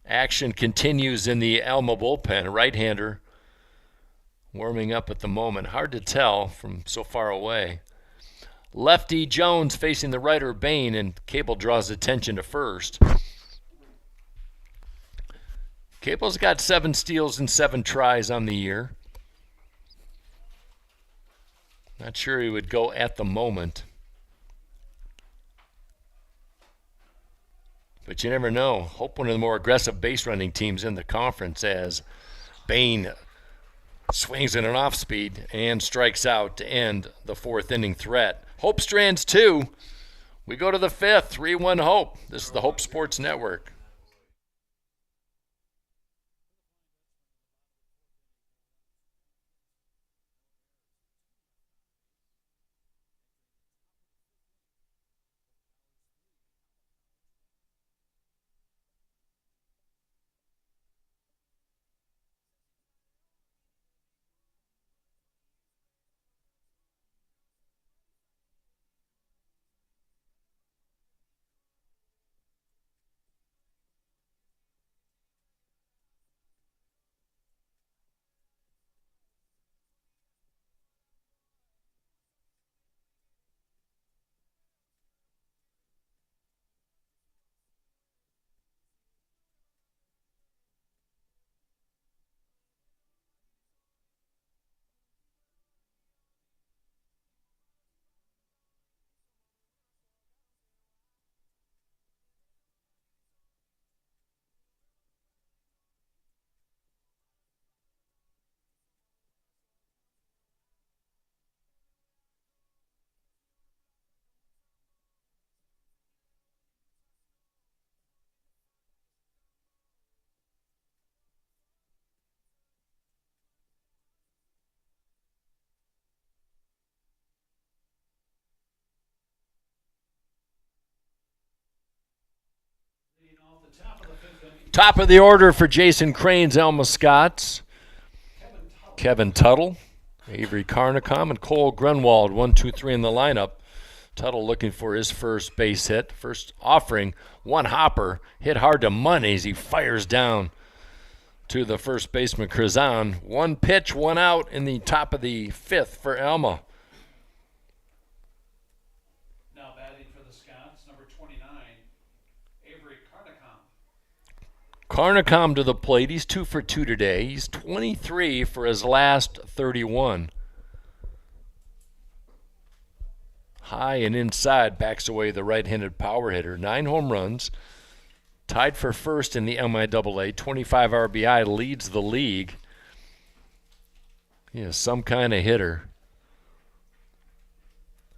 Action continues in the Alma bullpen. Right-hander warming up at the moment. Hard to tell from so far away. Lefty Jones facing the righter Bain, and Cable draws attention to first. Cable's got 7 steals and 7 tries on the year. Not sure he would go at the moment. But you never know. Hope one of the more aggressive base running teams in the conference as Bain swings in an off speed and strikes out to end the 4th inning threat. Hope strands 2. We go to the 5th, 3-1 Hope. This is the Hope Sports Network. Top of the order for Jason Crane's Alma Scots. Kevin Tuttle, Avery Carnicom, and Cole Grunwald, 1, 2, 3 in the lineup. Tuttle looking for his first base hit. First offering, one hopper, hit hard to money as he fires down to the first baseman, Krazan. One pitch, one out in the top of the 5th for Alma. Now batting for the Scots, number 29, Avery Carnicom. Carnicom to the plate. He's 2 for 2 today. He's 23 for his last 31. High and inside, backs away the right-handed power hitter. 9 home runs. Tied for first in the MIAA. 25 RBI, leads the league. He is some kind of hitter.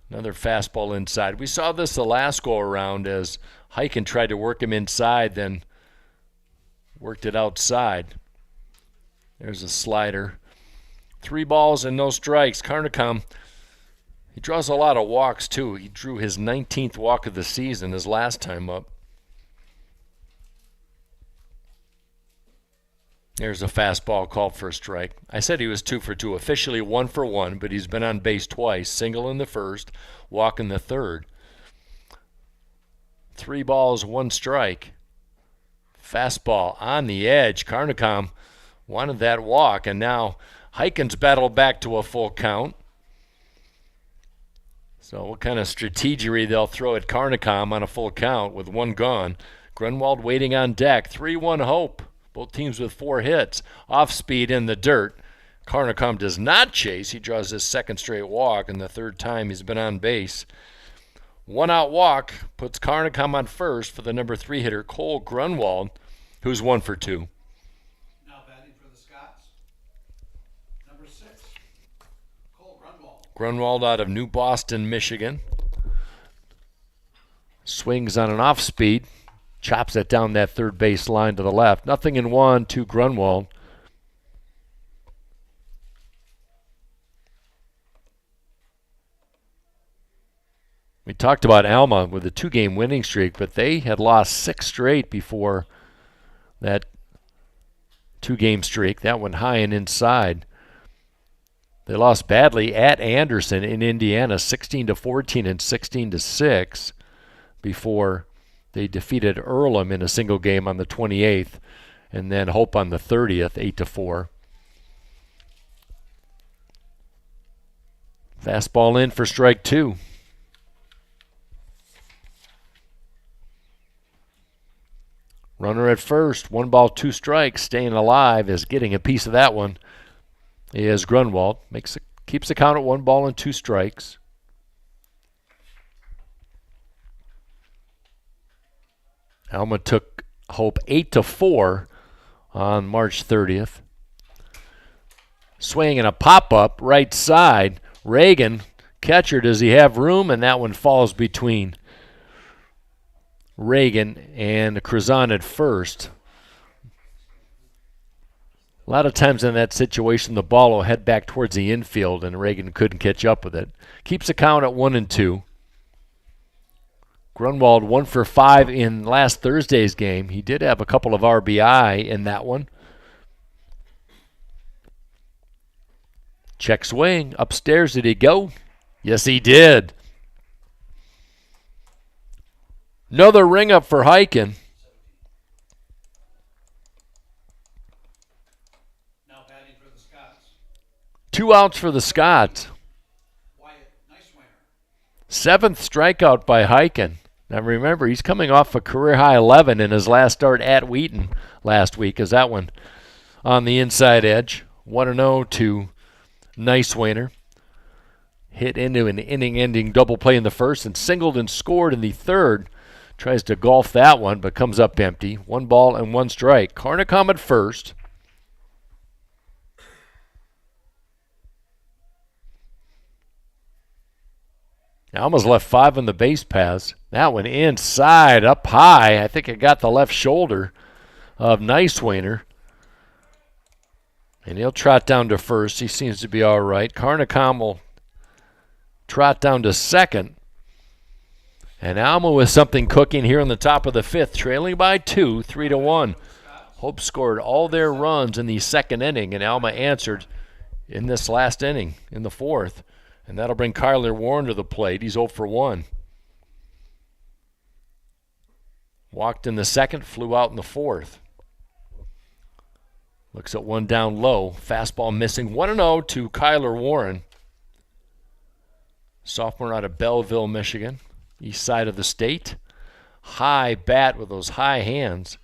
Another fastball inside. We saw this the last go-around as Heiken tried to work him inside, then worked it outside. There's a slider. 3 balls and no strikes. Carnicom, he draws a lot of walks, too. He drew his 19th walk of the season his last time up. There's a fastball called for a strike. I said he was 2 for 2, officially 1 for 1, but he's been on base twice. Single in the first, walk in the third. 3 balls, 1 strike. Fastball on the edge. Carnicom wanted that walk, and now Heiken's battled back to a full count. So what kind of strategery they'll throw at Carnicom on a full count with 1 gone. Grunwald waiting on deck. 3-1 Hope. Both teams with 4 hits. Off speed in the dirt. Carnicom does not chase. He draws his 2nd straight walk and the 3rd time he's been on base. 1 out walk puts Carnicom on first for the number 3 hitter, Cole Grunwald, who's 1 for 2. Now batting for the Scots, number 6, Cole Grunwald. Grunwald out of New Boston, Michigan. Swings on an off speed. Chops it down that third base line to the left. Nothing in 1 to Grunwald. We talked about Alma with a 2-game winning streak, but they had lost 6 straight before that 2-game streak. That went high and inside. They lost badly at Anderson in Indiana, 16-14 and 16-6, before they defeated Earlham in a single game on the 28th, and then Hope on the 30th, 8-4. Fastball in for strike 2. Runner at first, 1 ball, 2 strikes, staying alive, is getting a piece of that one. Is Grunwald. Keeps the count at 1 ball and 2 strikes. Alma took Hope 8-4 on March 30th. Swing and a pop-up right side. Reagan, catcher, does he have room? And that one falls between Reagan and Krazan at first. A lot of times in that situation, the ball will head back towards the infield, and Reagan couldn't catch up with it. Keeps the count at 1-2. Grunwald 1 for 5 in last Thursday's game. He did have a couple of RBI in that one. Check swing. Upstairs, did he go? Yes, he did. Another ring up for Heiken. Now batting for the Scots, 2 outs for the Scots. 7th strikeout by Heiken. Now remember, he's coming off a career-high 11 in his last start at Wheaton last week, as that one on the inside edge. 1-0 to Nicewainer. Hit into an inning-ending double play in the first and singled and scored in the third. Tries to golf that one, but comes up empty. 1 ball and 1 strike. Carnicom at first. Alma's left 5 on the base paths. That one inside, up high. I think it got the left shoulder of Nicewainer. And he'll trot down to first. He seems to be all right. Carnicom will trot down to second. And Alma with something cooking here in the top of the 5th, trailing by 2, 3-1. Hope scored all their runs in the second inning, and Alma answered in this last inning, in the fourth. And that'll bring Kyler Warren to the plate. He's 0 for 1. Walked in the second, flew out in the fourth. Looks at one down low. Fastball missing. 1-0 to Kyler Warren. Sophomore out of Belleville, Michigan. East side of the state. High bat with those high hands.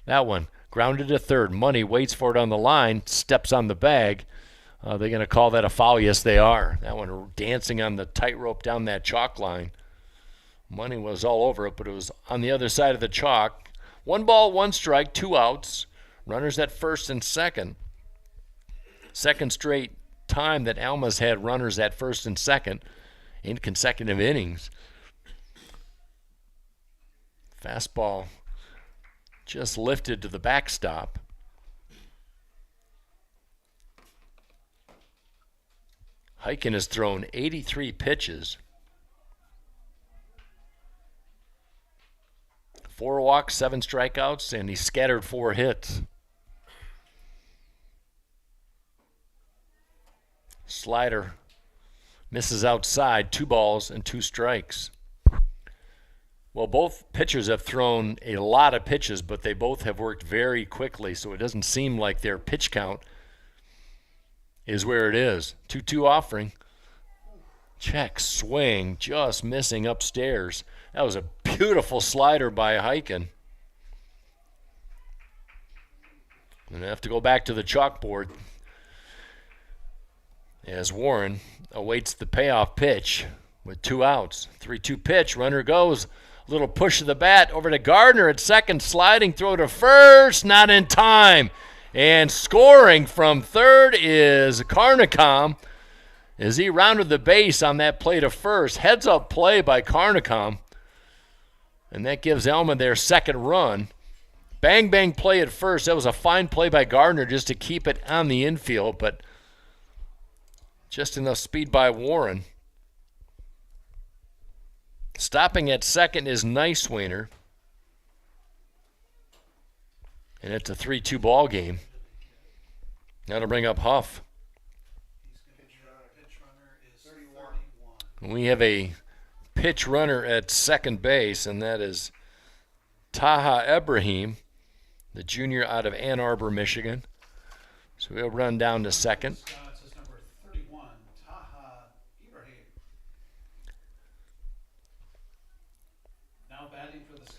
That one grounded to third. Money waits for it on the line. Steps on the bag. They're going to call that a foul? Yes, they are. That one dancing on the tightrope down that chalk line. Money was all over it, but it was on the other side of the chalk. 1 ball, 1 strike, 2 outs. Runners at first and second. Second straight time that Alma's had runners at first and second in consecutive innings. Fastball just lifted to the backstop. Heiken has thrown 83 pitches. 4 walks, 7 strikeouts, and he scattered 4 hits. Slider misses outside, 2 balls and 2 strikes. Well, both pitchers have thrown a lot of pitches, but they both have worked very quickly, so it doesn't seem like their pitch count is where it is. 2-2 offering. Check swing, just missing upstairs. That was a beautiful slider by Heiken. And I have to go back to the chalkboard as Warren awaits the payoff pitch with 2 outs. 3-2 pitch, runner goes. A little push of the bat over to Gardner at second, sliding throw to first, not in time. And scoring from third is Carnicom as he rounded the base on that play to first. Heads up play by Carnicom. And that gives Alma their second run. Bang, bang play at first. That was a fine play by Gardner just to keep it on the infield, but just enough speed by Warren. Stopping at second is Niceweiner. And it's a 3-2 ball game. That'll bring up Huff. We have a pitch runner at second base, and that is Taha Ibrahim, the junior out of Ann Arbor, Michigan. So we'll run down to second.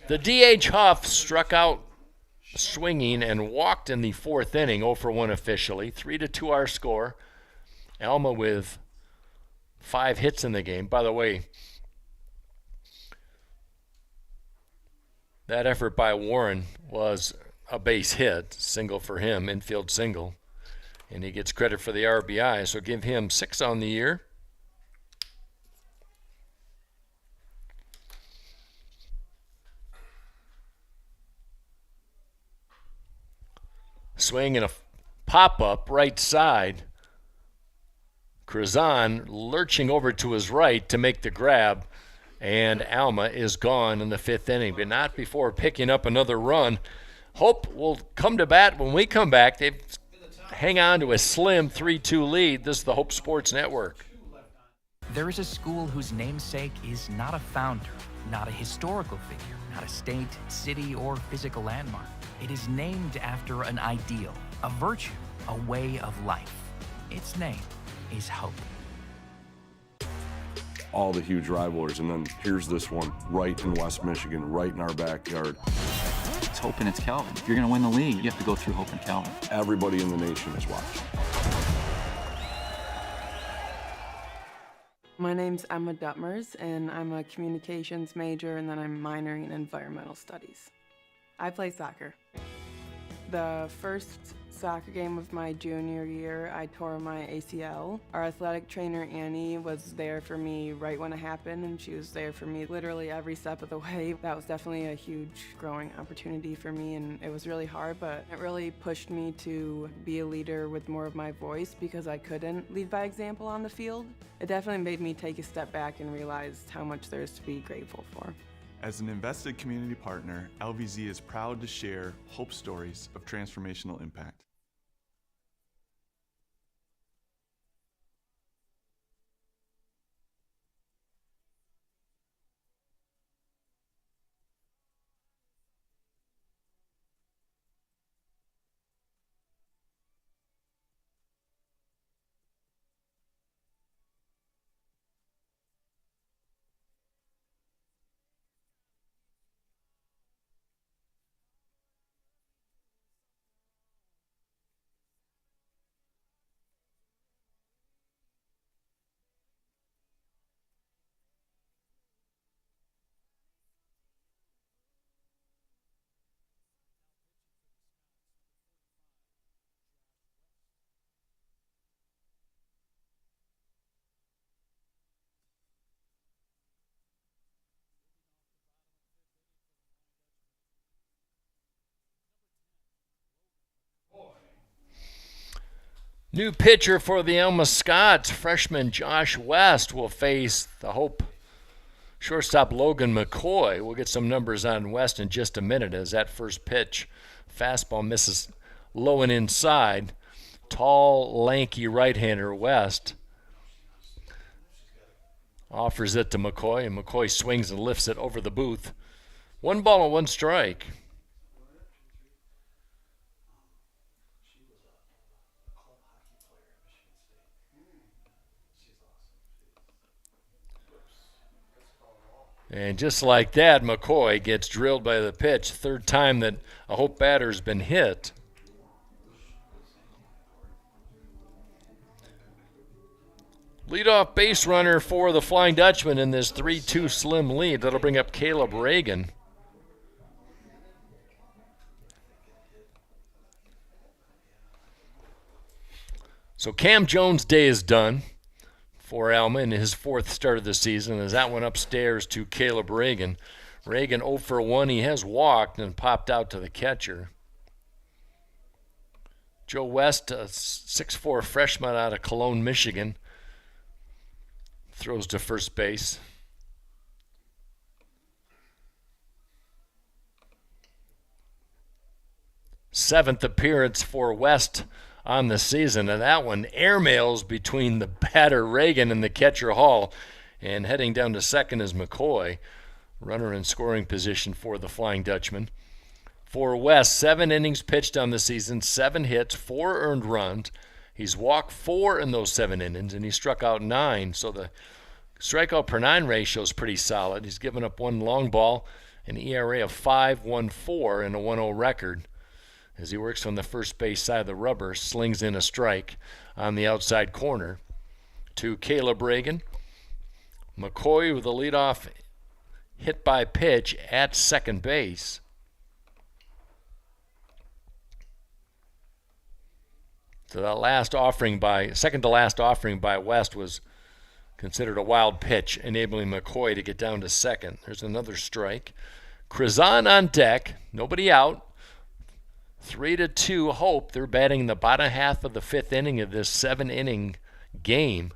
The DH Huff struck out swinging and walked in the fourth inning, 0 for 1 officially. 3-2 our score. Alma with 5 hits in the game. By the way, that effort by Warren was a base hit, single for him, infield single. And he gets credit for the RBI, so give him 6 on the year. Swing and a pop-up right side. Krazan lurching over to his right to make the grab, and Alma is gone in the 5th inning, but not before picking up another run. Hope will come to bat when we come back. They hang on to a slim 3-2 lead. This is the Hope Sports Network. There is a school whose namesake is not a founder, not a historical figure, not a state, city, or physical landmark. It is named after an ideal, a virtue, a way of life. Its name is hope. All the huge rivalries, and then here's this one right in West Michigan, right in our backyard. It's Hope and it's Calvin. If you're going to win the league, you have to go through Hope and Calvin. Everybody in the nation is watching. My name's Emma Duttmers, and I'm a communications major, and then I'm minoring in environmental studies. I play soccer. The first soccer game of my junior year, I tore my ACL. Our athletic trainer, Annie, was there for me right when it happened, and she was there for me literally every step of the way. That was definitely a huge growing opportunity for me, and it was really hard, but it really pushed me to be a leader with more of my voice because I couldn't lead by example on the field. It definitely made me take a step back and realize how much there's to be grateful for. As an invested community partner, LVZ is proud to share hope stories of transformational impact. New pitcher for the Alma Scots, freshman Josh West, will face the Hope shortstop Logan McCoy. We'll get some numbers on West in just a minute as that first pitch. Fastball misses low and inside. Tall, lanky right-hander West offers it to McCoy, and McCoy swings and lifts it over the booth. 1 ball and 1 strike. And just like that, McCoy gets drilled by the pitch. Third time that a Hope batter's been hit. Leadoff base runner for the Flying Dutchman in this 3-2 slim lead. That'll bring up Caleb Reagan. So Cam Jones' day is done for Alma in his 4th start of the season as that went upstairs to Caleb Reagan. Reagan 0 for 1. He has walked and popped out to the catcher. Joe West, a 6'4" freshman out of Cologne, Michigan, throws to first base. Seventh appearance for West on the season, and that one airmails between the batter Reagan and the catcher Hall, and heading down to second is McCoy, runner in scoring position for the Flying Dutchman. For West, 7 innings pitched on the season, 7 hits, 4 earned runs. He's walked 4 in those 7 innings, and he struck out 9, so the strikeout per 9 ratio is pretty solid. He's given up 1 long ball, an ERA of 5.14, and a 1-0 record. As he works on the first base side of the rubber, slings in a strike on the outside corner to Caleb Reagan. McCoy with a leadoff hit by pitch at second base. So that second to last offering by West was considered a wild pitch, enabling McCoy to get down to second. There's another strike. Krizan on deck, nobody out. 3-2 Hope. They're batting the bottom half of the 5th inning of this 7-inning game.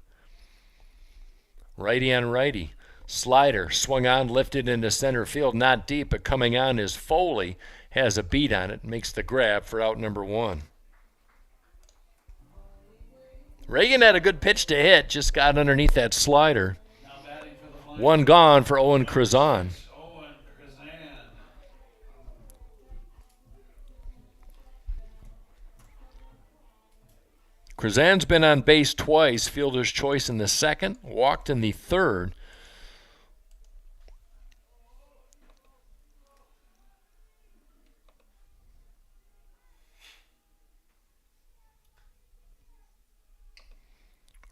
Righty on righty. Slider swung on, lifted into center field. Not deep, but coming on is Foley. Has a beat on it. Makes the grab for out number 1. Reagan had a good pitch to hit. Just got underneath that slider. 1 gone for Owen Krizan. Krizan's been on base twice, fielder's choice in the 2nd, walked in the 3rd.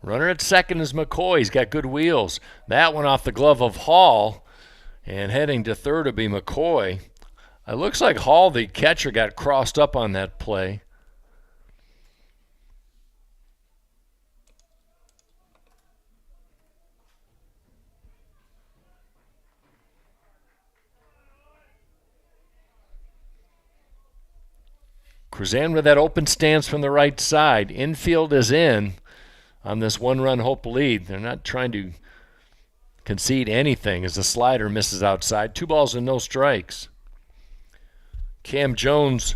Runner at second is McCoy. He's got good wheels. That one off the glove of Hall, and heading to third will be McCoy. It looks like Hall, the catcher, got crossed up on that play. Krizan with that open stance from the right side. Infield is in on this 1-run Hope lead. They're not trying to concede anything as the slider misses outside. 2 balls and no strikes. Cam Jones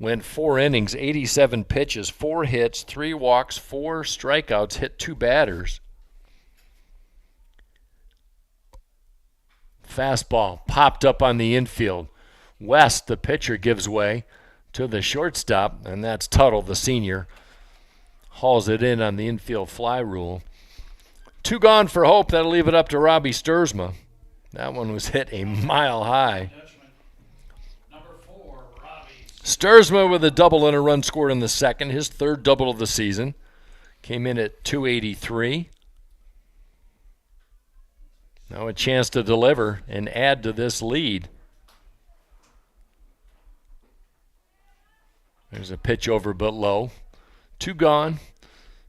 went 4 innings, 87 pitches, 4 hits, 3 walks, 4 strikeouts, hit 2 batters. Fastball popped up on the infield. West, the pitcher, gives way to the shortstop, and that's Tuttle, the senior. Hauls it in on the infield fly rule. 2 gone for Hope. That'll leave it up to Robbie Sturzma. That one was hit a mile high. Sturzma with a double and a run scored in the second, his 3rd double of the season. Came in at 283. Now a chance to deliver and add to this lead. There's a pitch over but low. 2 gone.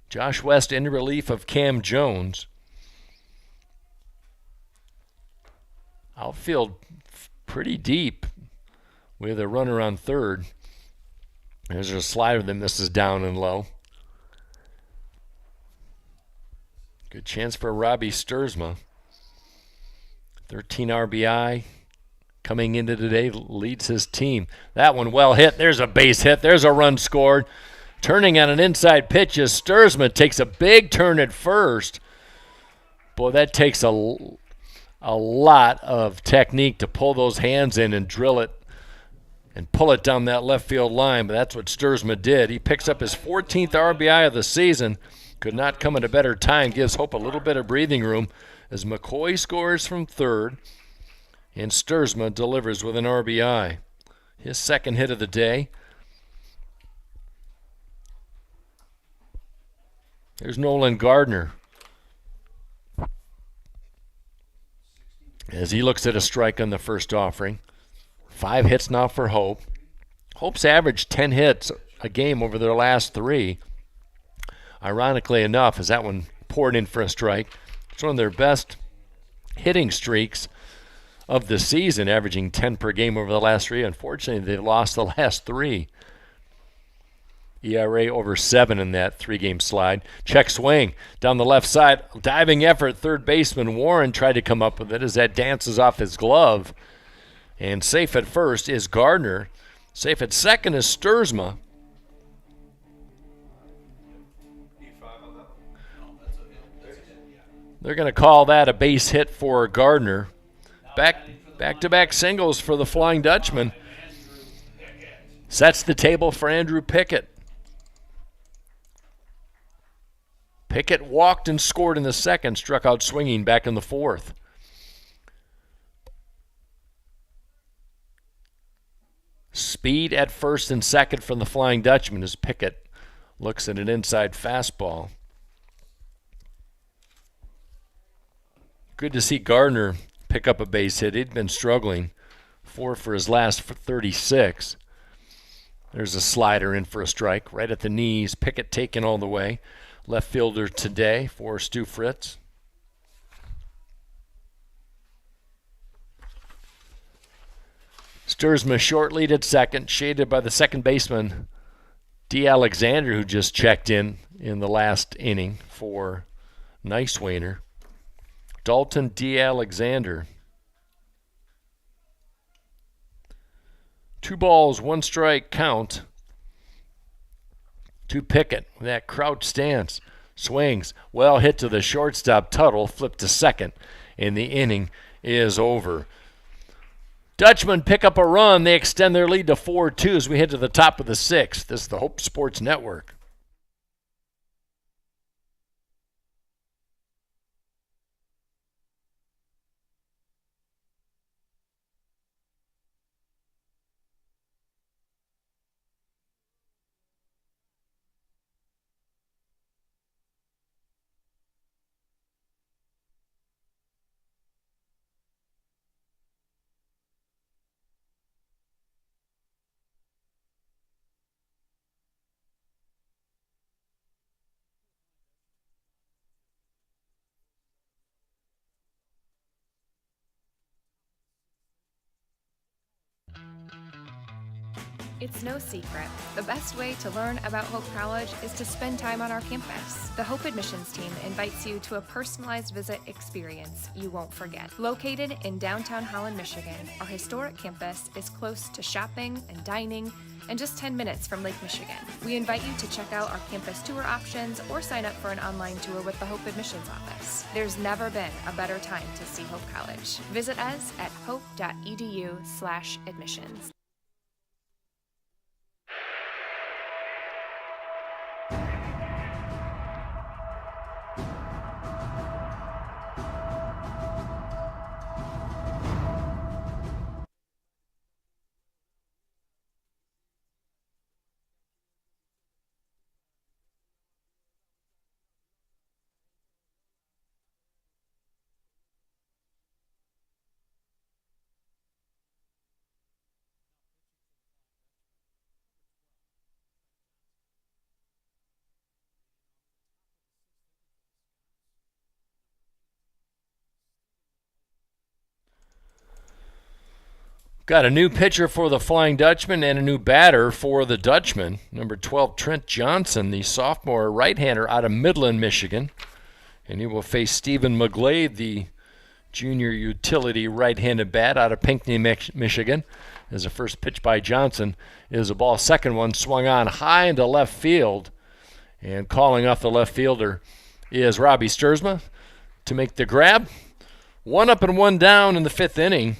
Josh West in relief of Cam Jones. Outfield pretty deep with a runner on third. There's a slider that misses down and low. Good chance for Robbie Sturzma. 13 RBI coming into today, leads his team. That one well hit. There's a base hit. There's a run scored. Turning on an inside pitch as Sturzma takes a big turn at first. Boy, that takes a lot of technique to pull those hands in and drill it and pull it down that left field line, but that's what Sturzma did. He picks up his 14th RBI of the season. Could not come at a better time. Gives Hope a little bit of breathing room as McCoy scores from third and Sturzma delivers with an RBI. His 2nd hit of the day. There's Nolan Gardner as he looks at a strike on the first offering. 5 hits now for Hope. Hope's averaged 10 hits a game over their last 3. Ironically enough, as that one poured in for a strike, it's one of their best hitting streaks of the season, averaging 10 per game over the last 3. Unfortunately, they've lost the last 3. ERA over 7 in that 3-game slide. Check swing down the left side. Diving effort. Third baseman Warren tried to come up with it as that dances off his glove. And safe at first is Gardner. Safe at second is Sturzma. They're going to call that a base hit for Gardner. Back-to-back singles for the Flying Dutchman. Sets the table for Andrew Pickett. Pickett walked and scored in the second, struck out swinging back in the 4th. Speed at first and second from the Flying Dutchman as Pickett looks at an inside fastball. Good to see Gardner pick up a base hit. He'd been struggling. 4 for his last 36. There's a slider in for a strike right at the knees. Pickett taken all the way. Left fielder today for Stu Fritz. Sturzma short lead at second, shaded by the second baseman, D. Alexander, who just checked in the last inning for Nicewainer. Dalton D. Alexander. 2 balls, 1 strike count to Pickett. That crouch stance. Swings. Well hit to the shortstop. Tuttle flipped to second, and the inning is over. Dutchmen pick up a run. They extend their lead to 4-2 as we head to the top of the 6th. This is the Hope Sports Network. It's no secret. The best way to learn about Hope College is to spend time on our campus. The Hope admissions team invites you to a personalized visit experience you won't forget. Located in downtown Holland, Michigan, our historic campus is close to shopping and dining and just 10 minutes from Lake Michigan. We invite you to check out our campus tour options or sign up for an online tour with the Hope admissions office. There's never been a better time to see Hope College. Visit us at hope.edu/admissions. Got a new pitcher for the Flying Dutchman and a new batter for the Dutchman. Number 12, Trent Johnson, the sophomore right-hander out of Midland, Michigan. And he will face Stephen McGlade, the junior utility right-handed bat out of Pinckney, Michigan. As the first pitch by Johnson is a ball. Second one swung on high into left field. And calling off the left fielder is Robbie Sturzma to make the grab. 1 up and 1 down in the 5th inning.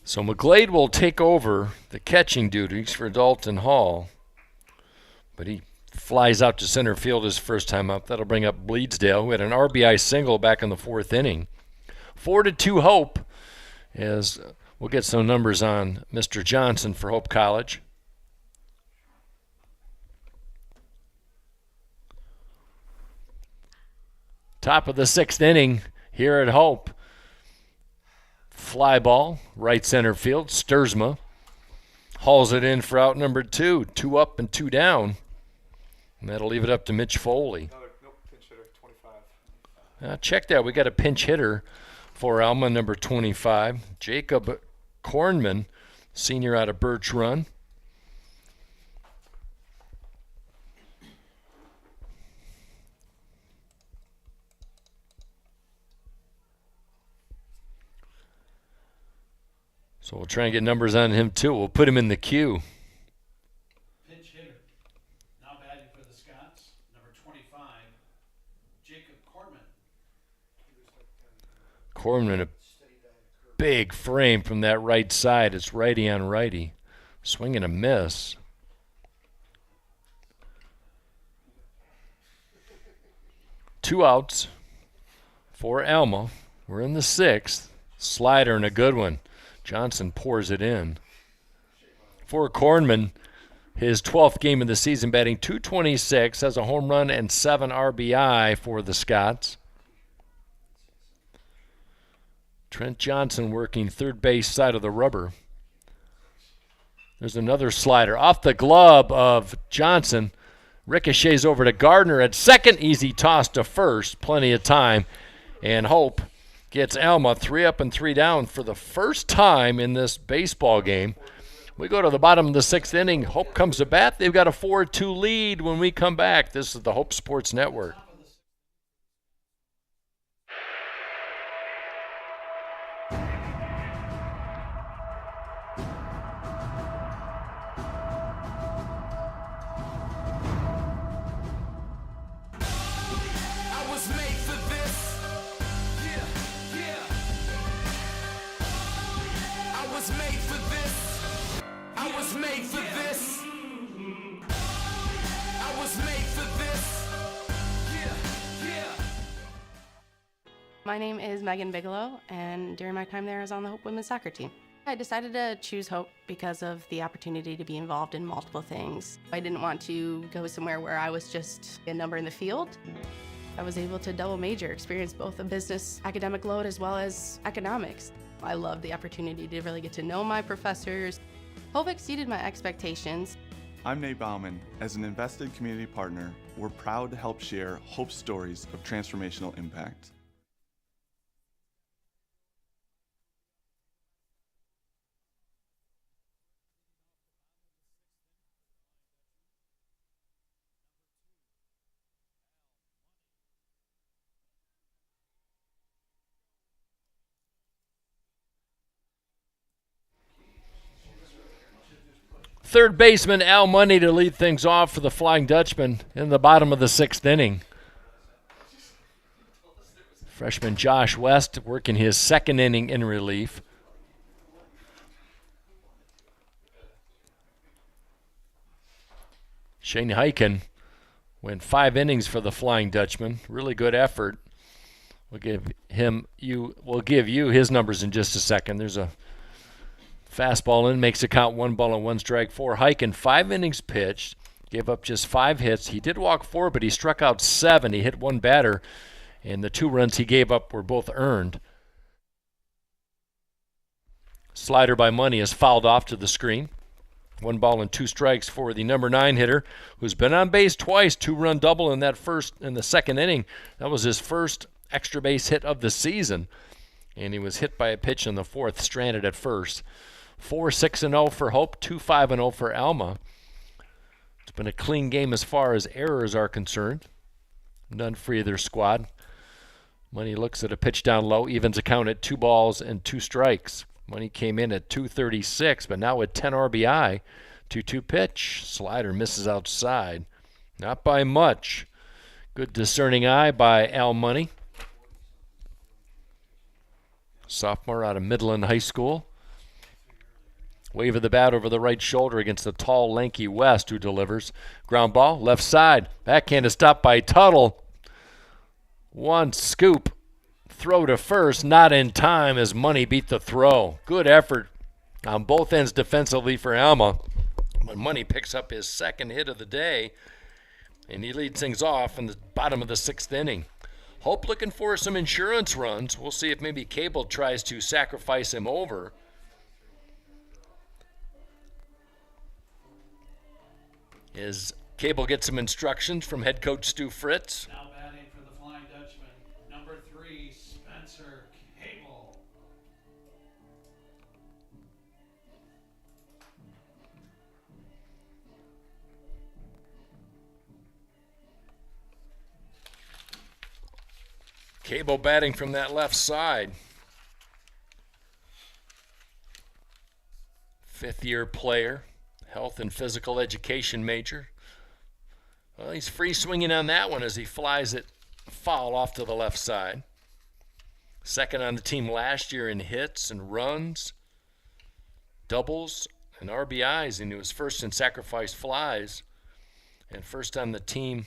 So McGlade will take over the catching duties for Dalton Hall, but he flies out to center field his first time up. That'll bring up Bleedsdale, who had an RBI single back in the 4th inning. 4-2 Hope, as we'll get some numbers on Mr. Johnson for Hope College. Top of the 6th inning here at Hope. Fly ball, right center field. Sturzma hauls it in for out number 2. 2 up and 2 down. And that'll leave it up to Mitch Foley. Pinch hitter, 25. Check that. We got a pinch hitter for Alma, number 25. Jacob Kornman, senior out of Birch Run. So we'll try and get numbers on him too. We'll put him in the queue. Pinch hitter. Now batting for the Scots, number 25, Jacob Kornman. Kornman, a big frame from that right side. It's righty on righty. Swing and a miss. Two outs for Alma. We're in the 6th. Slider and a good one. Johnson pours it in. For Kornman, his 12th game of the season, batting .226, has a home run and 7 RBI for the Scots. Trent Johnson working third base side of the rubber. There's another slider off the glove of Johnson. Ricochets over to Gardner at second. Easy toss to first. Plenty of time. And Hope gets Alma 3 up and 3 down for the first time in this baseball game. We go to the bottom of the 6th inning. Hope comes to bat. They've got a 4-2 lead when we come back. This is the Hope Sports Network. My name is Megan Bigelow, and during my time there, I was on the Hope women's soccer team. I decided to choose Hope because of the opportunity to be involved in multiple things. I didn't want to go somewhere where I was just a number in the field. I was able to double major, experience both a business academic load as well as economics. I loved the opportunity to really get to know my professors. Hope exceeded my expectations. I'm Nate Bauman. As an invested community partner, we're proud to help share hope stories of transformational impact. Third baseman Al Money to lead things off for the Flying Dutchman in the bottom of the 6th inning. Freshman Josh West working his 2nd inning in relief. Shane Hyken went 5 innings for the Flying Dutchman. Really good effort. We'll give you his numbers in just a second. There's a fastball in, makes it count 1 ball and 1 strike for Hyken. 5 innings pitched, gave up just 5 hits. He did walk 4, but he struck out 7. He hit 1 batter, and the 2 runs he gave up were both earned. Slider by Money is fouled off to the screen. 1 ball and 2 strikes for the number 9 hitter, who's been on base twice, 2-run double in the 2nd inning. That was his first extra base hit of the season, and he was hit by a pitch in the 4th, stranded at first. 4-6-0 for Hope, 2-5-0 for Alma. It's been a clean game as far as errors are concerned. None for either squad. Money looks at a pitch down low, evens a count at 2 balls and 2 strikes. Money came in at 236, but now with 10 RBI. 2-2 pitch. Slider misses outside. Not by much. Good discerning eye by Al Money. Sophomore out of Midland High School. Wave of the bat over the right shoulder against the tall, lanky West, who delivers. Ground ball, left side. Backhand is stopped by Tuttle. 1 scoop. Throw to first, not in time as Money beat the throw. Good effort on both ends defensively for Alma. But Money picks up his 2nd hit of the day, and he leads things off in the bottom of the 6th inning. Hope looking for some insurance runs. We'll see if maybe Cable tries to sacrifice him over. As Cable gets some instructions from head coach Stu Fritz. Now batting for the Flying Dutchman, number 3, Spencer Cable. Cable batting from that left side. 5th-year player. Health and physical education major. Well, he's free swinging on that one as he flies it foul off to the left side. 2nd on the team last year in hits and runs, doubles, and RBIs, and he was 1st in sacrifice flies, and 1st on the team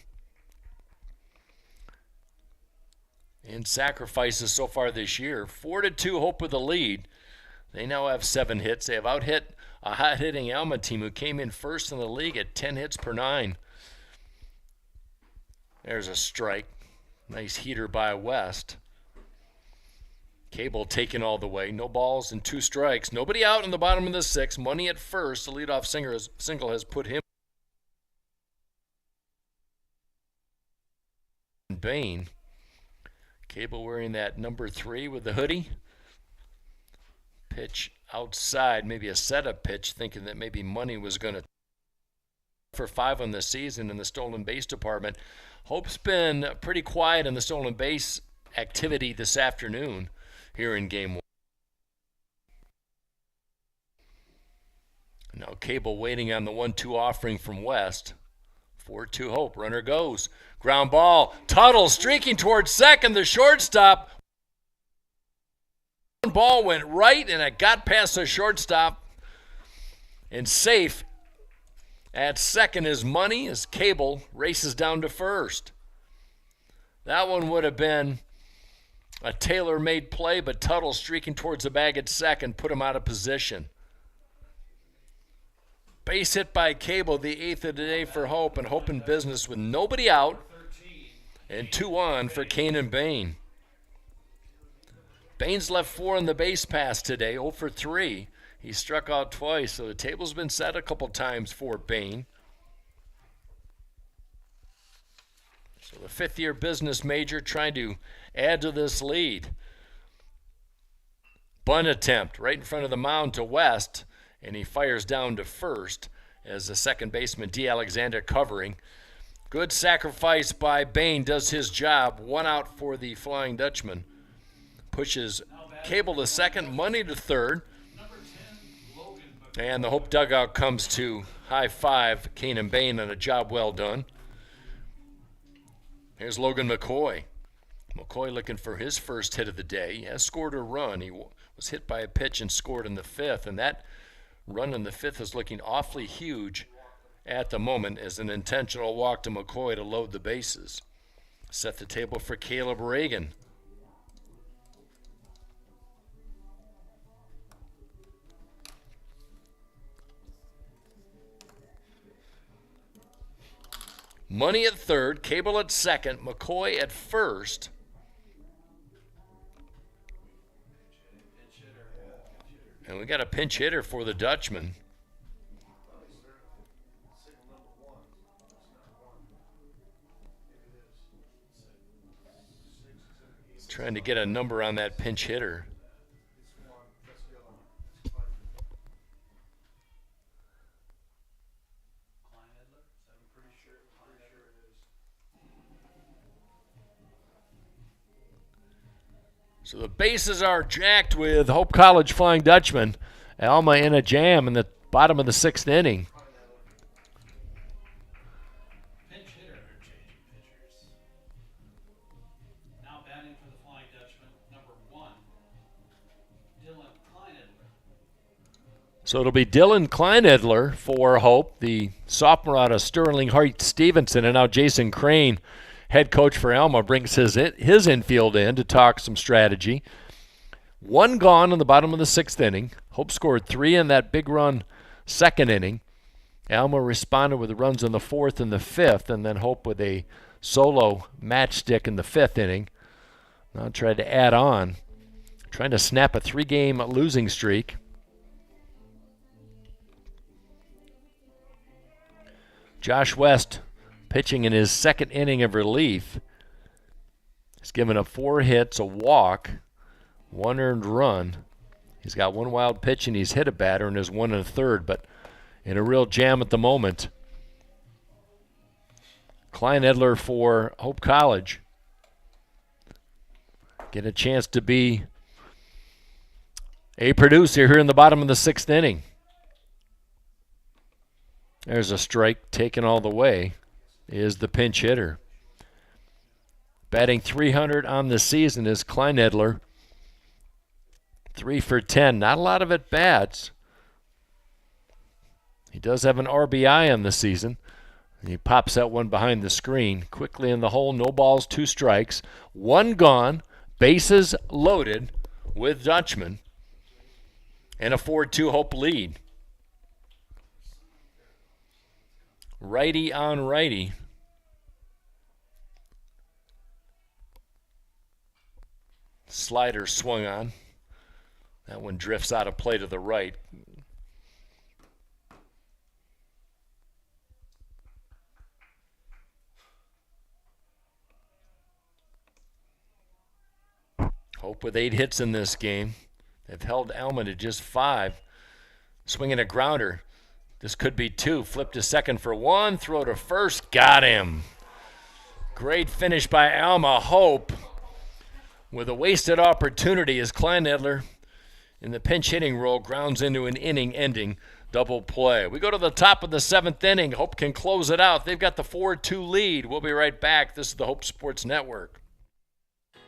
in sacrifices so far this year. 4-2 Hope with the lead. They now have 7 hits. They have out-hit a hot-hitting Alma team who came in 1st in the league at 10 hits per 9. There's a strike. Nice heater by West. Cable taken all the way. No balls and 2 strikes. Nobody out in the bottom of the 6th. Money at first. The leadoff single has put him in Bain. Cable wearing that number 3 with the hoodie. Pitch outside, maybe a setup pitch, thinking that maybe Money was going to for 5 on the season in the stolen base department. Hope's been pretty quiet in the stolen base activity this afternoon here in game 1. Now Cable waiting on the 1-2 offering from West. 4-2 Hope. Runner goes. Ground ball. Tuttle streaking towards second. The shortstop. Ball went right and it got past the shortstop. And safe at second is Money as Cable races down to first. That one would have been a tailor-made play, but Tuttle streaking towards the bag at second put him out of position. Base hit by Cable, the 8th of the day for Hope, and Hope in business with nobody out and 2 on for Kanan Bain. Bain's left 4 on the base pass today, 0 for 3. He struck out twice, so the table's been set a couple times for Bain. So the fifth-year business major trying to add to this lead. Bunt attempt right in front of the mound to West, and he fires down to first as the second baseman D. Alexander covering. Good sacrifice by Bain, does his job. 1 out for the Flying Dutchman. Pushes Cable to second, Money to third. And the Hope dugout comes to high five Keenan Bain on a job well done. Here's Logan McCoy. McCoy looking for his first hit of the day. He has scored a run. He was hit by a pitch and scored in the fifth, and that run in the fifth is looking awfully huge at the moment as an intentional walk to McCoy to load the bases. Set the table for Caleb Reagan. Money at third, Cable at second, McCoy at first. And we got a pinch hitter for the Dutchman. Trying to get a number on that pinch hitter. So the bases are jacked with Hope College Flying Dutchman. Alma in a jam in the bottom of the sixth inning. Pinch hitter are changing pitchers. Now batting for the Flying Dutchman, number 1, Dylan Kleinedler. So it'll be Dylan Kleinedler for Hope, the sophomore out of Sterling Heights Stevenson, and now Jason Crane, head coach for Alma, brings his infield in to talk some strategy. 1 gone in the bottom of the sixth inning. Hope scored 3 in that big run second inning. Alma responded with runs in the fourth and the fifth, and then Hope with a solo matchstick in the fifth inning. Now tried to add on, trying to snap a 3-game losing streak. Josh West pitching in his second inning of relief. He's given up 4 hits, a walk, 1 earned run. He's got 1 wild pitch and he's hit a batter and is 1 1/3, but in a real jam at the moment. Kleinedler for Hope College. Get a chance to be a producer here in the bottom of the sixth inning. There's a strike taken all the way. Is the pinch hitter. Batting .300 on the season is Kleinedler. 3 for 10. Not a lot of at-bats. He does have an RBI on the season. He pops that one behind the screen. Quickly in the hole, no balls, 2 strikes. 1 gone, bases loaded with Dutchman. And a 4-2 Hope lead. Righty on righty. Slider swung on. That one drifts out of play to the right. Hope with 8 hits in this game. They've held Alma to just 5. Swinging a grounder. This could be 2. Flip to second for 1. Throw to first. Got him. Great finish by Alma. Hope with a wasted opportunity as Kleinedler in the pinch hitting role grounds into an inning-ending double play. We go to the top of the 7th inning. Hope can close it out. They've got the 4-2 lead. We'll be right back. This is the Hope Sports Network.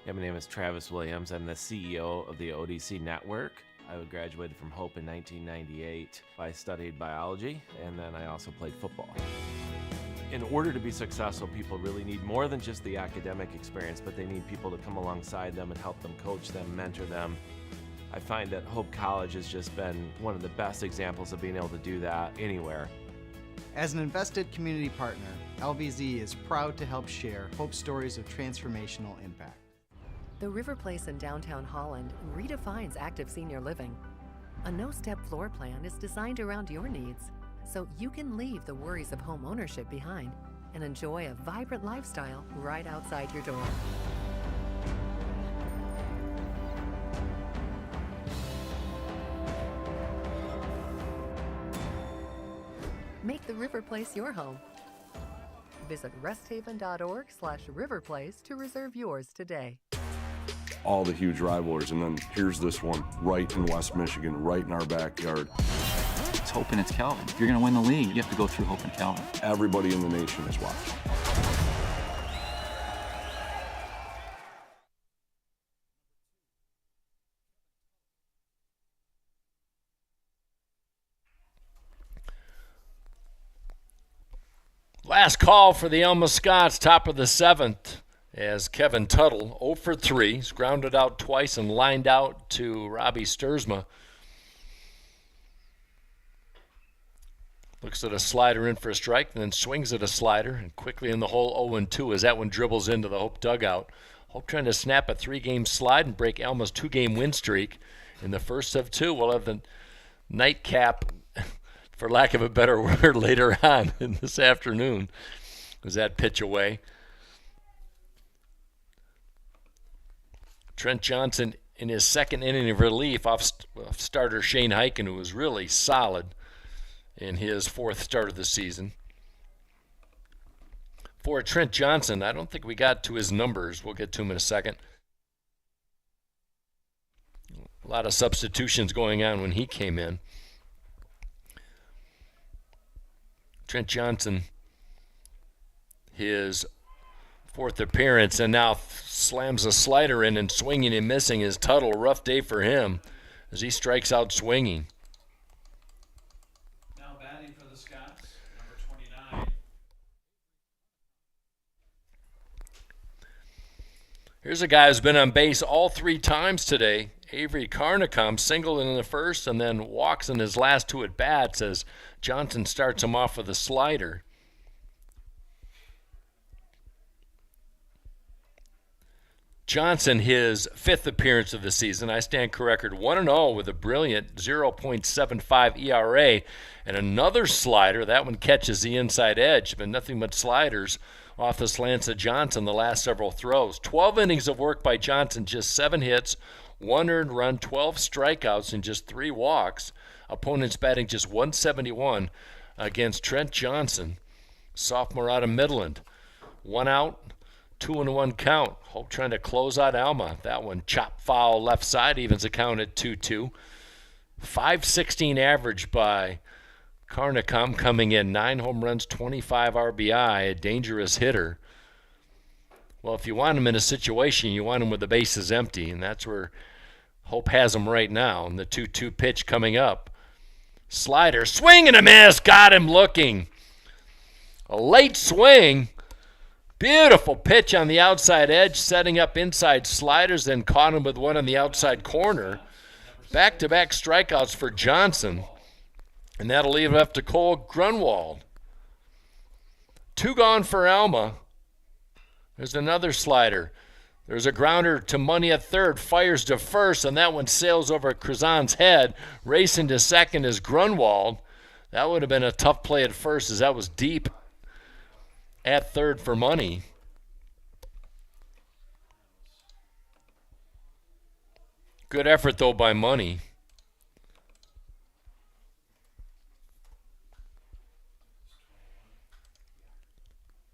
Yeah, my name is Travis Williams. I'm the CEO of the ODC Network. I graduated from Hope in 1998. I studied biology, and then I also played football. In order to be successful, people really need more than just the academic experience, but they need people to come alongside them and help them coach them, mentor them. I find that Hope College has just been one of the best examples of being able to do that anywhere. As an invested community partner, LVZ is proud to help share Hope stories of transformational impact. The River Place in downtown Holland redefines active senior living. A no-step floor plan is designed around your needs, so you can leave the worries of home ownership behind and enjoy a vibrant lifestyle right outside your door. Make the River Place your home. Visit resthaven.org/riverplace to reserve yours today. All the huge rivalries, and then here's this one right in West Michigan, right in our backyard. It's Hope and it's Calvin. If you're going to win the league, you have to go through Hope and Calvin. Everybody in the nation is watching. Last call for the Alma Scots, top of the 7th, as Kevin Tuttle, 0 for 3. He's grounded out twice and lined out to Robbie Sturzma. Looks at a slider in for a strike, and then swings at a slider, and quickly in the hole 0-2 as that one dribbles into the Hope dugout. Hope trying to snap a 3-game slide and break Alma's 2-game win streak. In the first of 2, we'll have the nightcap, for lack of a better word, later on in this afternoon. Was that pitch away? Trent Johnson in his second inning of relief off starter Shane Heiken, who was really solid in his 4th start of the season. For Trent Johnson, I don't think we got to his numbers. We'll get to him in a second. A lot of substitutions going on when he came in. Trent Johnson, his 4th appearance, and now slams a slider in, and swinging and missing is Tuttle. Rough day for him as he strikes out swinging. Now batting for the Scots, number 29. Here's a guy who's been on base all 3 times today. Avery Carnicom singled in the first and then walks in his last 2 at-bats as Johnson starts him off with a slider. Johnson, his 5th appearance of the season. I stand corrected, 1-0 with a brilliant 0.75 ERA and another slider. That one catches the inside edge, but nothing but sliders off the slants of Johnson the last several throws. 12 innings of work by Johnson, just 7 hits, 1 earned run, 12 strikeouts, and just 3 walks. Opponents batting just 171 against Trent Johnson, sophomore out of Midland. 1 out, 2-1 count. Hope trying to close out Alma. That one chop foul left side, evens the count at 2-2. 5.16 average by Carnicom coming in. 9 home runs, 25 RBI, a dangerous hitter. Well, if you want him in a situation, you want him with the bases empty, and that's where Hope has him right now. And the 2-2 pitch coming up. Slider, swing and a miss, got him looking. A late swing. Beautiful pitch on the outside edge, setting up inside sliders, then caught him with one on the outside corner. Back-to-back strikeouts for Johnson, and that'll leave it up to Cole Grunwald. 2 gone for Alma. There's another slider. There's a grounder to Money at third, fires to first, and that one sails over Krazan's head. Racing to second is Grunwald. That would have been a tough play at first, as that was deep at third for Money. Good effort, though, by Money.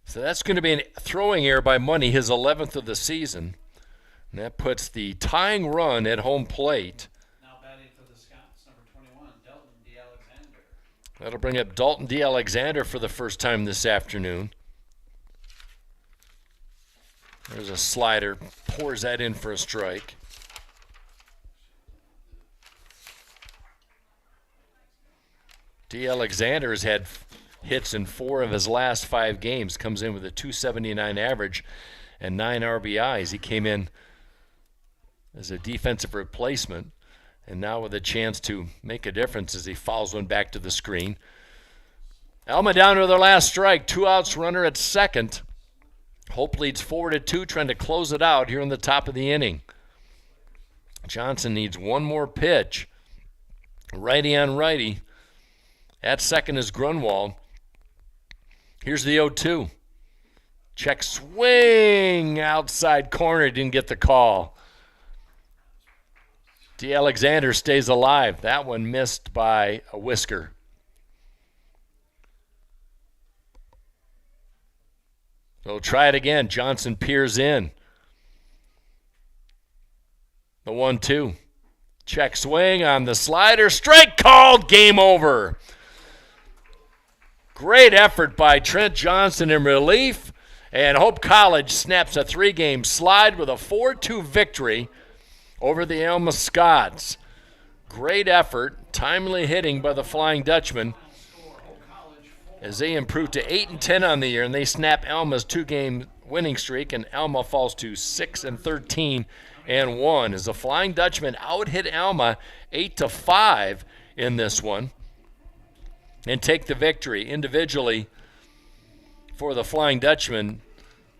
So that's going to be a throwing error by Money, his 11th of the season. And that puts the tying run at home plate. Now batting for the Scots, number 21, Dalton D. Alexander. That'll bring up Dalton D. Alexander for the first time this afternoon. There's a slider, pours that in for a strike. D. Alexander has had hits in 4 of his last 5 games, comes in with a .279 average and 9 RBIs. He came in as a defensive replacement, and now with a chance to make a difference as he fouls one back to the screen. Alma down to their last strike, 2 outs, runner at second. Hope leads 4-2, trying to close it out here in the top of the inning. Johnson needs one more pitch. Righty on righty. At second is Grunwald. Here's the 0-2. Check swing, outside corner, didn't get the call. D. Alexander stays alive. That one missed by a whisker. We'll try it again. Johnson peers in. The 1-2. Check swing on the slider. Strike called. Game over. Great effort by Trent Johnson in relief. And Hope College snaps a 3-game slide with a 4-2 victory over the Alma Scots. Great effort. Timely hitting by the Flying Dutchman as they improve to 8-10 on the year, and they snap Alma's 2-game winning streak, and Alma falls to 6-13-1 as the Flying Dutchman out-hit Alma 8-5 in this one and take the victory. Individually for the Flying Dutchman,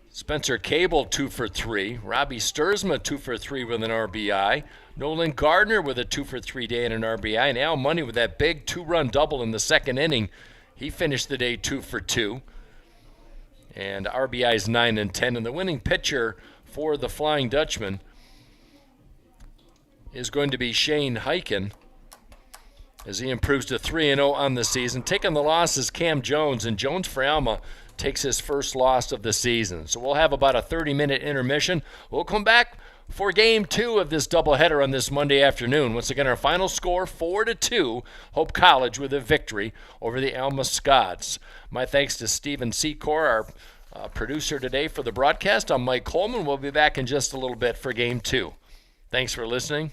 Spencer Cable 2 for 3, Robbie Sturzma 2 for 3 with an RBI, Nolan Gardner with a 2 for 3 day and an RBI, and Al Money with that big 2-run double in the second inning. He finished the day 2 for 2. And RBIs 9 and 10. And the winning pitcher for the Flying Dutchman is going to be Shane Hyken as he improves to 3-0 on the season. Taking the loss is Cam Jones, and Jones for Alma takes his first loss of the season. So we'll have about a 30-minute intermission. We'll come back for Game 2 of this doubleheader on this Monday afternoon. Once again, our final score, 4-2. Hope College with a victory over the Alma Scots. My thanks to Stephen Secor, our producer today for the broadcast. I'm Mike Coleman. We'll be back in just a little bit for Game 2. Thanks for listening.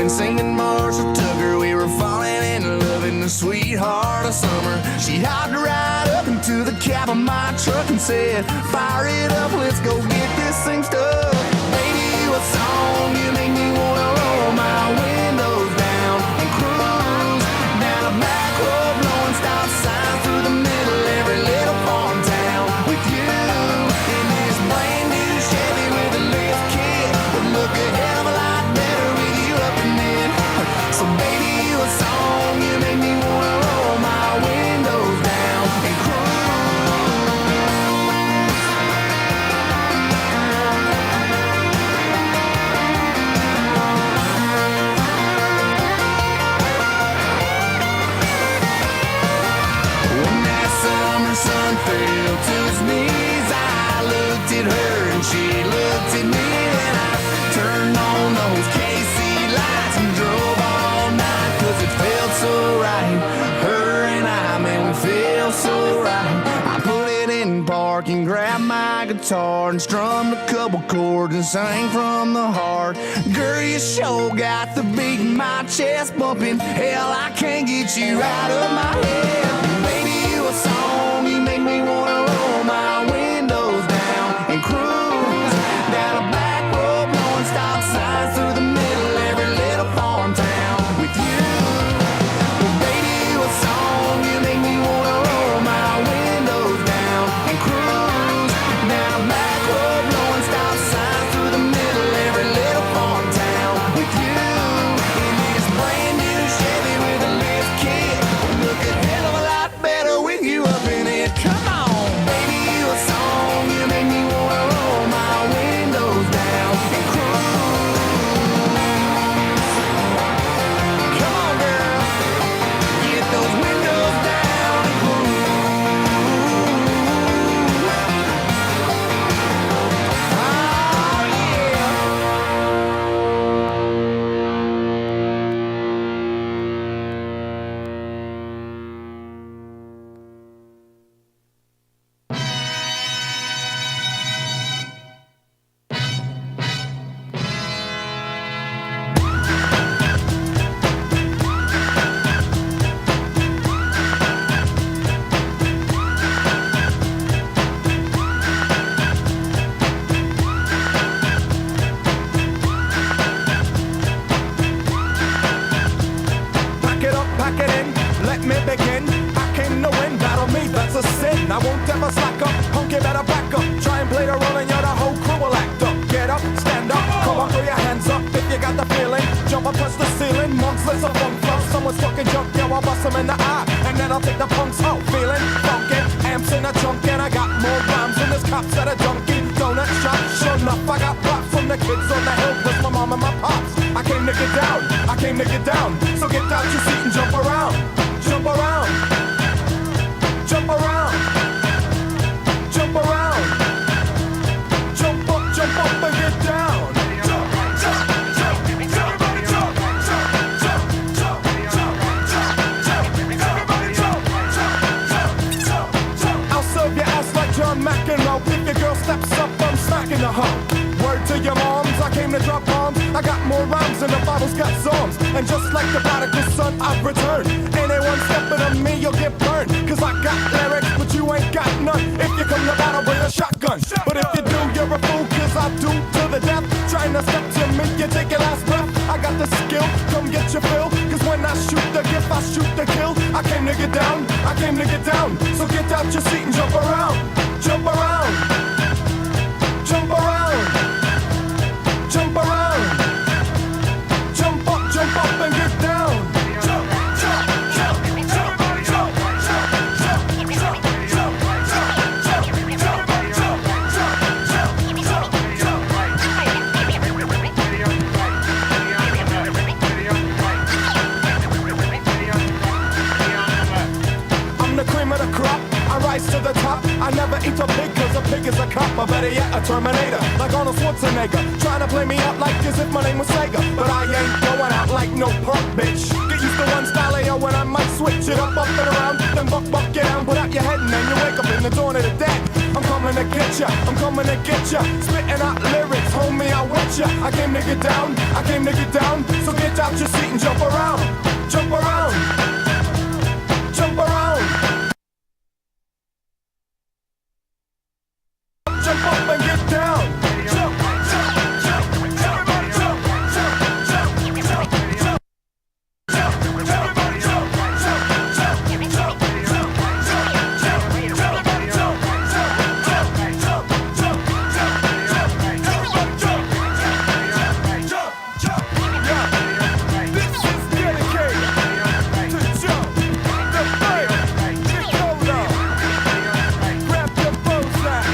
Singing Marshall Tucker, we were falling in love in the sweetheart of summer. She hopped right up into the cab of my truck and said, fire it up, let's go get this thing stuck. Baby, what song you make me wanna roll my windows down and cruise down a back road, blowing stop signs through the middle of every little farm town with you in this brand new Chevy with a lift kit would look a hell of a lot better with you up in it. So baby, what song you make me wanna roll my windows down and when that summer sun fell to his knees, I looked at her and she looked at me, and I turned on those KC lights and drove all night, 'cause it felt so right. Her and I, man, we feel so right. I put it in park and grabbed my guitar and strummed a couple chords and sang from the heart. Girl, you sure got the beat in my chest bumping. Hell, I can't get you out of my head. Baby, what song you make me wanna roll my windows down and cruise down a back road, blowing stop signs through the middle of every little farm town with you. Well, baby, what song you make me wanna roll my windows down and cruise down a back road, blowing stop signs through the middle of every little farm town with you in this brand new Chevy with a lift kit. Look at hell of a me begin. I came to win, battle me, that's a sin. I won't ever slack up, punk, you better back up. Try and play the role and you're the whole crew will act up. Get up, stand up, come on, throw your hands up if you got the feeling. Jump up, touch the ceiling, monks, let's a funk flow. Someone's talking junk, yeah, I'll bust them in the eye. And then I'll take the punks out, feeling funky. Amps in a trunk and I got more rhymes than this cops at a Dunkin' Donut shop. Sure enough, I got props from the kids on the hill, plus my mom and my pops. I came to get down, I came to get down. So get out your seat and jump around, jump around, jump around, jump around, jump up and get down. Jump, jump, jump, everybody jump, jump, jump, jump, jump, jump, everybody jump, jump, jump, jump. I'll serve your ass like John McEnroe. If your girl steps up, I'm smacking the hoe. Word to your moms, I came to drop bombs. I got more rhymes than the Bible's got songs. And just like the prodigal son, I've returned. Anyone stepping on me, you'll get burned. Cause I got lyrics, but you ain't got none. If you come to battle with a shotgun. But if you do, you're a fool, cause I do to the death. Trying to step to me, you take your last breath. I got the skill, come get your fill. Cause when I shoot the gift, I shoot the kill. I came to get down, I came to get down. So get out your seat and jump around, jump around, jump around, jump around, jump up and get down. Jump, jump, jump, everybody jump, jump, jump, jump, jump, jump, jump, everybody jump, jump, jump, jump, I'm the cream of the crop, I rise to the top. I never eat a pig cause a pig is a cop. Or better yet, a Terminator, like Arnold Schwarzenegger. Trying to play me out like as if my name was Sega. But I ain't going out like no punk bitch. Get used to one style of yo when I might switch it up and around. Then buck, get down, put out your head and then you wake up in the dawn of the dead. I'm coming to get ya, I'm coming to get ya. Spitting out lyrics, homie, I'll wet ya. I came to get down, I came to get down. So get out your seat and jump around, jump around, jump around. Jump up and get down. Jump, jump, jump, everybody jump, jump, jump, jump, jump, jump, everybody jump, jump, jump, jump, jump, jump, everybody jump, jump, jump, jump, jump, everybody jump, jump, jump, yeah. This is dedicated to jump, the fire, the cola. Grab your bows out.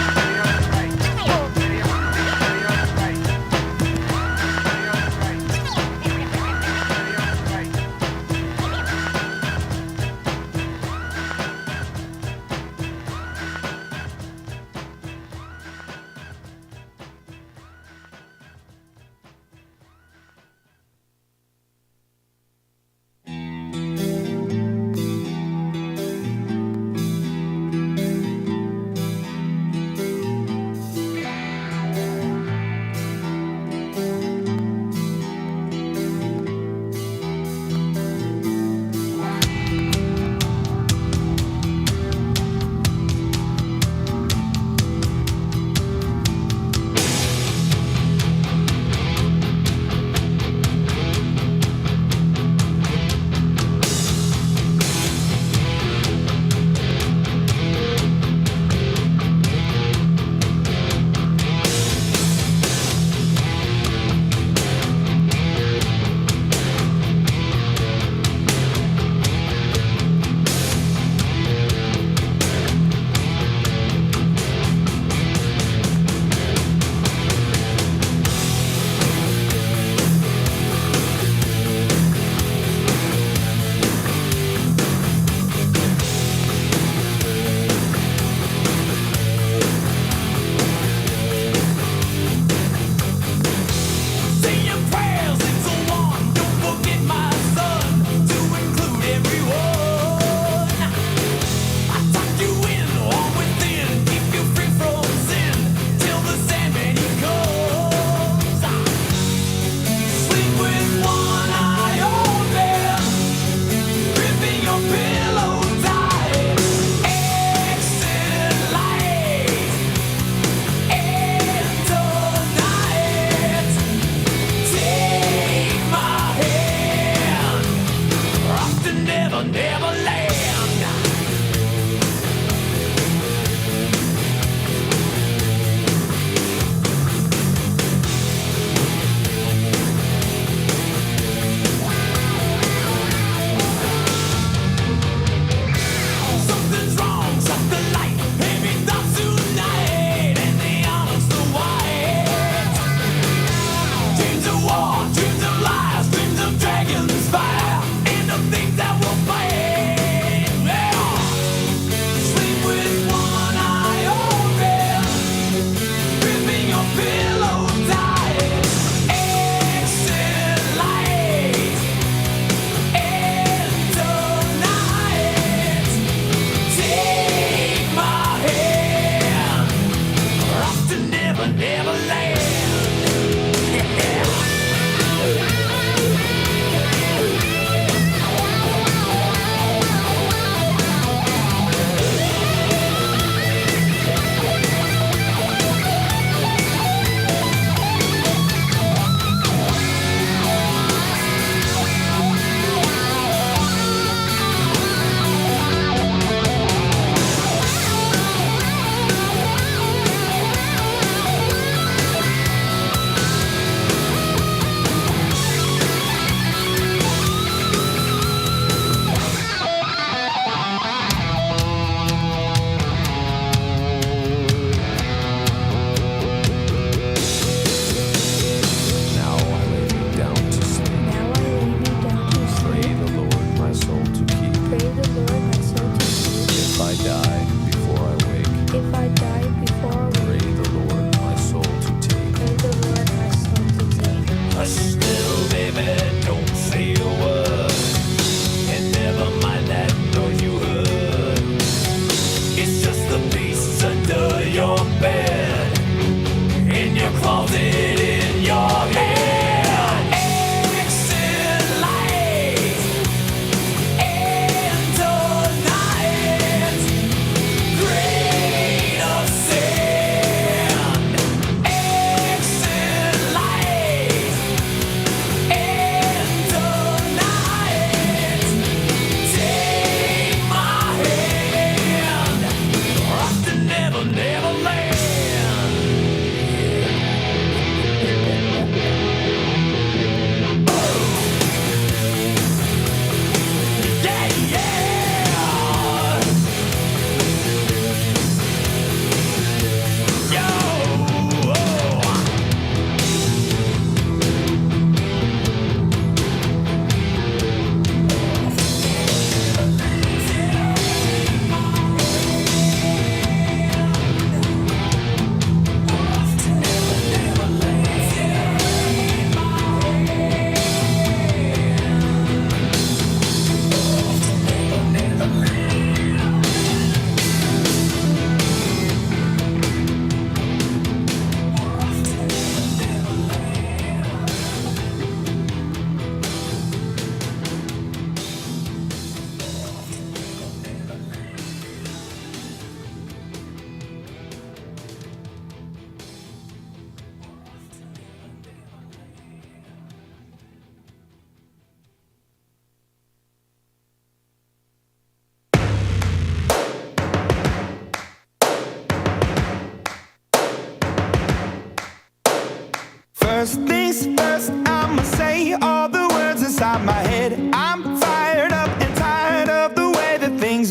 never, never land.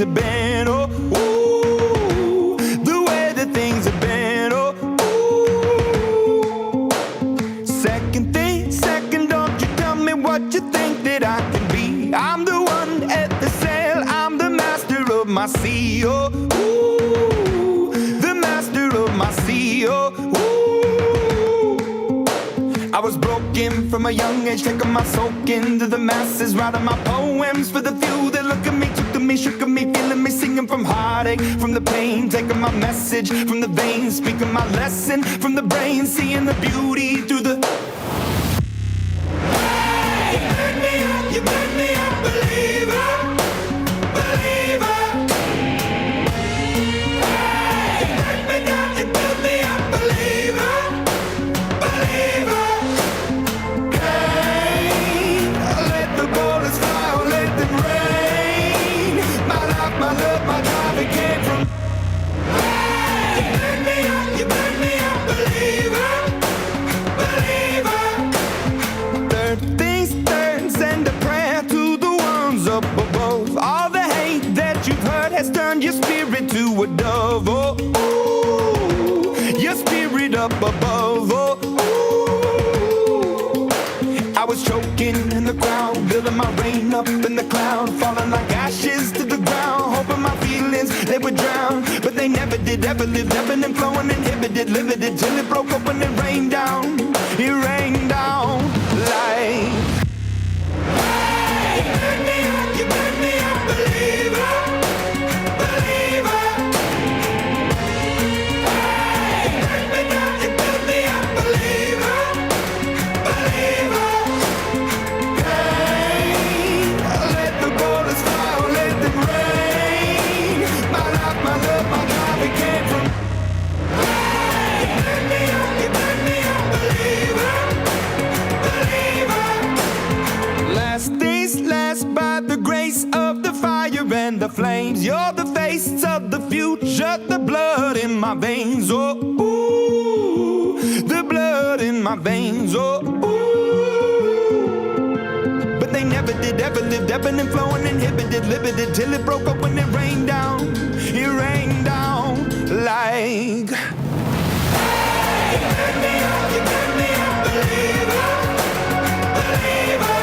have been. Oh, ooh, the way that things have been. Oh, ooh. Second, don't you tell me what you think that I can be. I'm the one at the sail, I'm the master of my sea. Oh, ooh, the master of my sea. Oh, ooh. I was broken from a young age, taking my soak into the masses, writing my poems for the few that look at me, took to me, shook at me, feeling me, singing from heartache, from the pain, taking my message from the veins, speaking my lesson from the brain, seeing the beauty through the. You made me a believer, believer. You break me down, you build me a believer, believer. Hey, let the bullets fly, or let them rain. My life, my love, my drive, it came from. You made me a believer, believer. Third things third, send a prayer to the ones up above. All the hate that you've heard has turned your spirit to a dove. Oh, ooh, your spirit up above. Oh, ooh. I was choking in the crowd, building my rain up in the cloud, falling like ashes to the ground, hoping my feelings they would drown, but they never did. Ever lived, ebbing and flowing, inhibited, limited, till it broke open and rained down. It rained down like. You made me a believer, believer. You break me down, you build me a believer, believer. Hey, let the bullets fly, or let them rain. My life, my love, my drive, it came from. You made me a believer, believer. Last days last by the grace of the fire and the flames. You're the face of the future, the blood in my veins. Oh, ooh, the blood in my veins. Oh, ooh. But they never did, ever lived, ebbing and flowing, inhibited, limited, till it broke up when it rained down. It rained down like. You made me a believer, believer.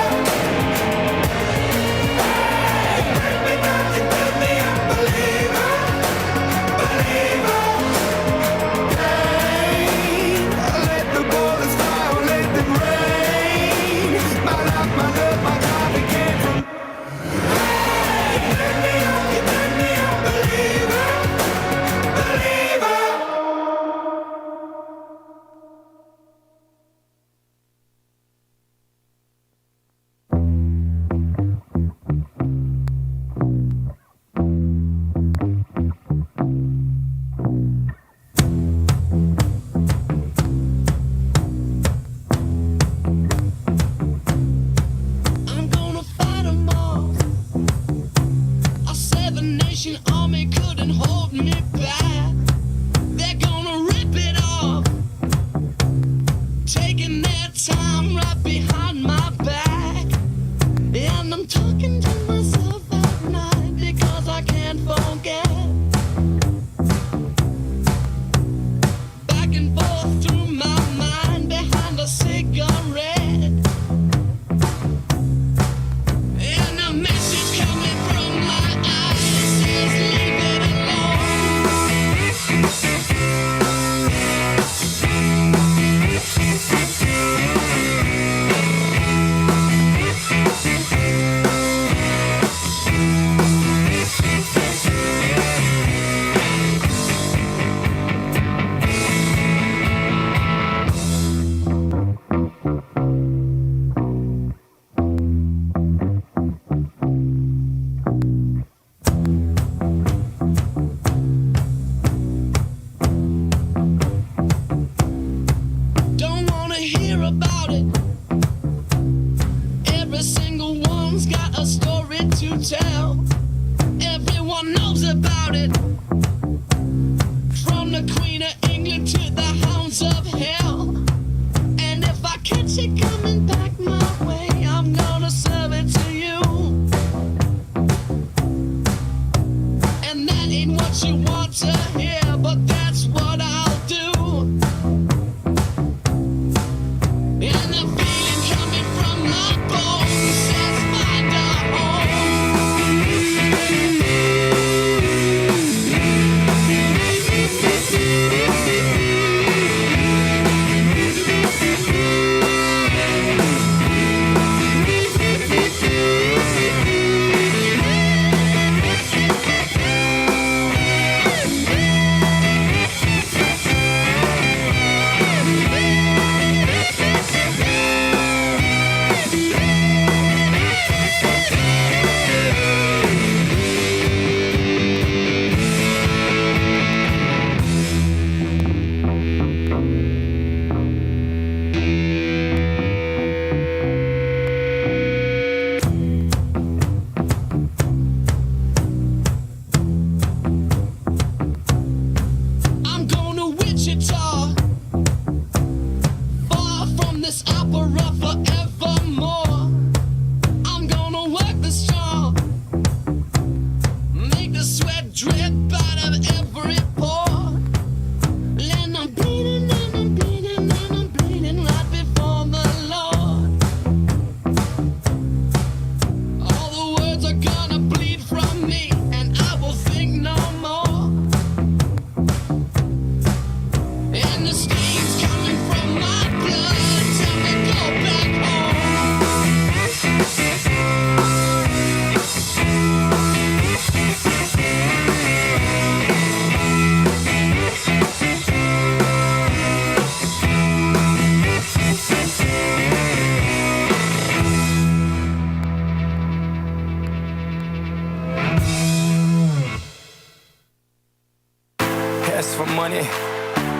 ask for money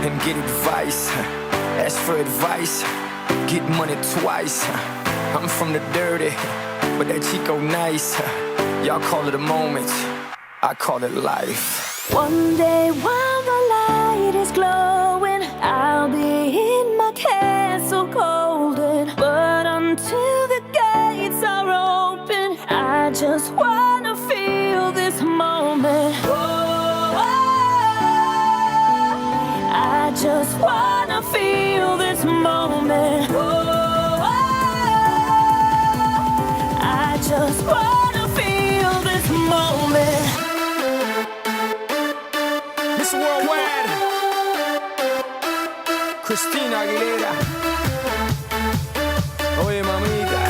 and get advice. Ask for advice, get money twice. I'm from the dirty, but that Chico nice. Y'all call it a moment, I call it life. One day while the light is glowing, I'll be in my castle golden. But until the gates are open, I just wanna feel this moment. Oh, I just wanna feel this moment. Oh, I just wanna feel this moment. Miss Worldwide, Christina Aguilera. Oye, mamita,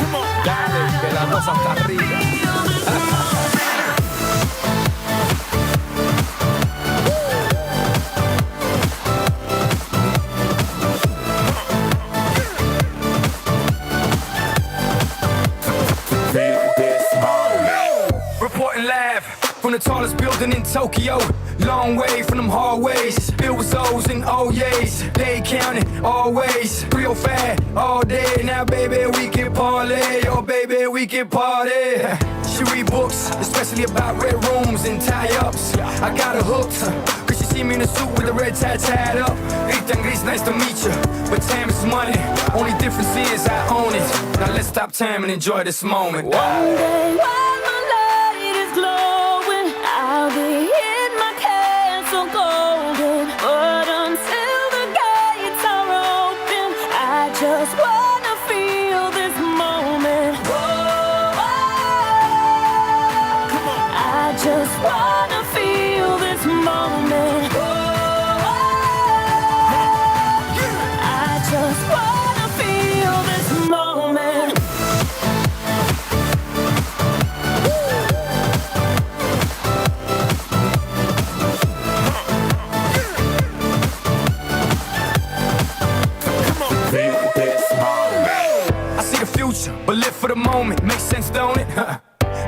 dale, que la cosa está rica. Reporting live from the tallest building in Tokyo. Long way from them hallways, filled with O's and O's. They counting always, real fat all day. Now baby we can parlay, oh baby we can party. She read books, especially about red rooms and tie-ups. I got her hooked, cause she see me in a suit with the red tie tied up. Rita Gris, nice to meet you, but time is money. Only difference is I own it. Now let's stop time and enjoy this moment. One day while the light is glowing, I'll be in my castle golden. But until the gates are open, I just wanna feel this moment. Whoa, I just wanna feel this moment. Whoa, I just wanna feel this moment. I see the future, but live for the moment. Makes sense, don't it?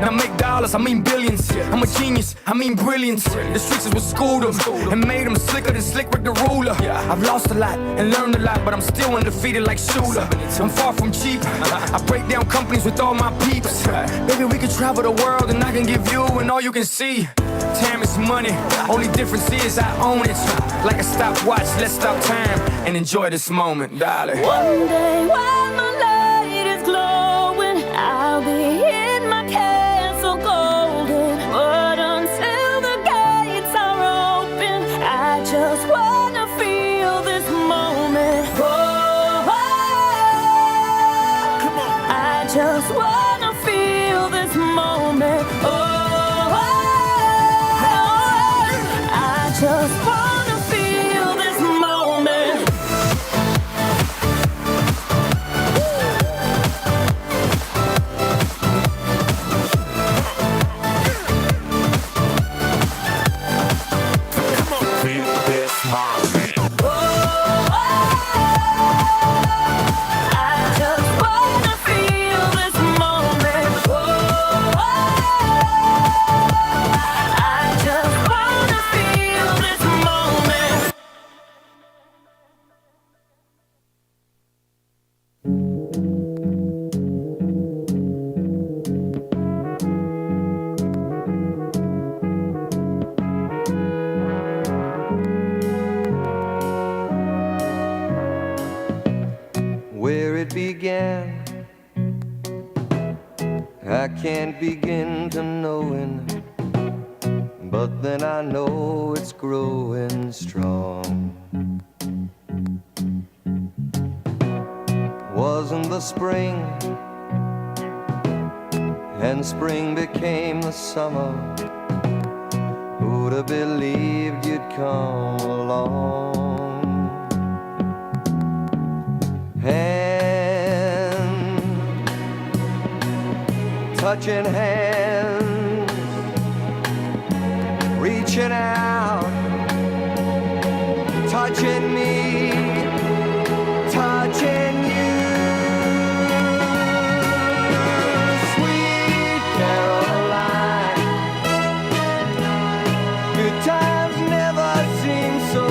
Now make dollars, I mean billions. I'm a genius, I mean brilliance. The streets is what schooled them and made them slicker than Slick Rick the ruler. I've lost a lot and learned a lot, but I'm still undefeated like Shooter. I'm far from cheap, I break down companies with all my peeps. Baby, we can travel the world and I can give you and all you can see. Time is money, only difference is I own it. Like a stopwatch, let's stop time and enjoy this moment, darling. One day while my light is glowing, I'll be in my castle golden. But until the gates are open, I just wanna feel this moment. Oh, I just wanna feel this moment. Oh, I just wanna feel this moment. Where it began, I can't begin to knowing, but then I know it's growing strong. Wasn't the spring, and spring became the summer. Who'd have believed you'd come along? Hand, touching hands, reaching out, touching me, touching you. Sweet Caroline, good times never seem so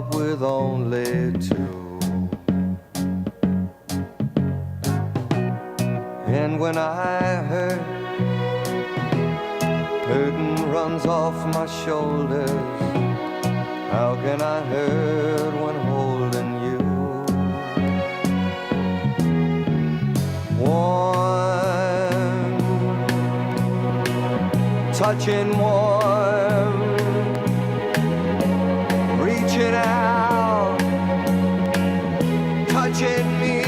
up with only two. And when I hurt, burden runs off my shoulders. How can I hurt when holding you? Warm, touching warm, reaching out, touching me,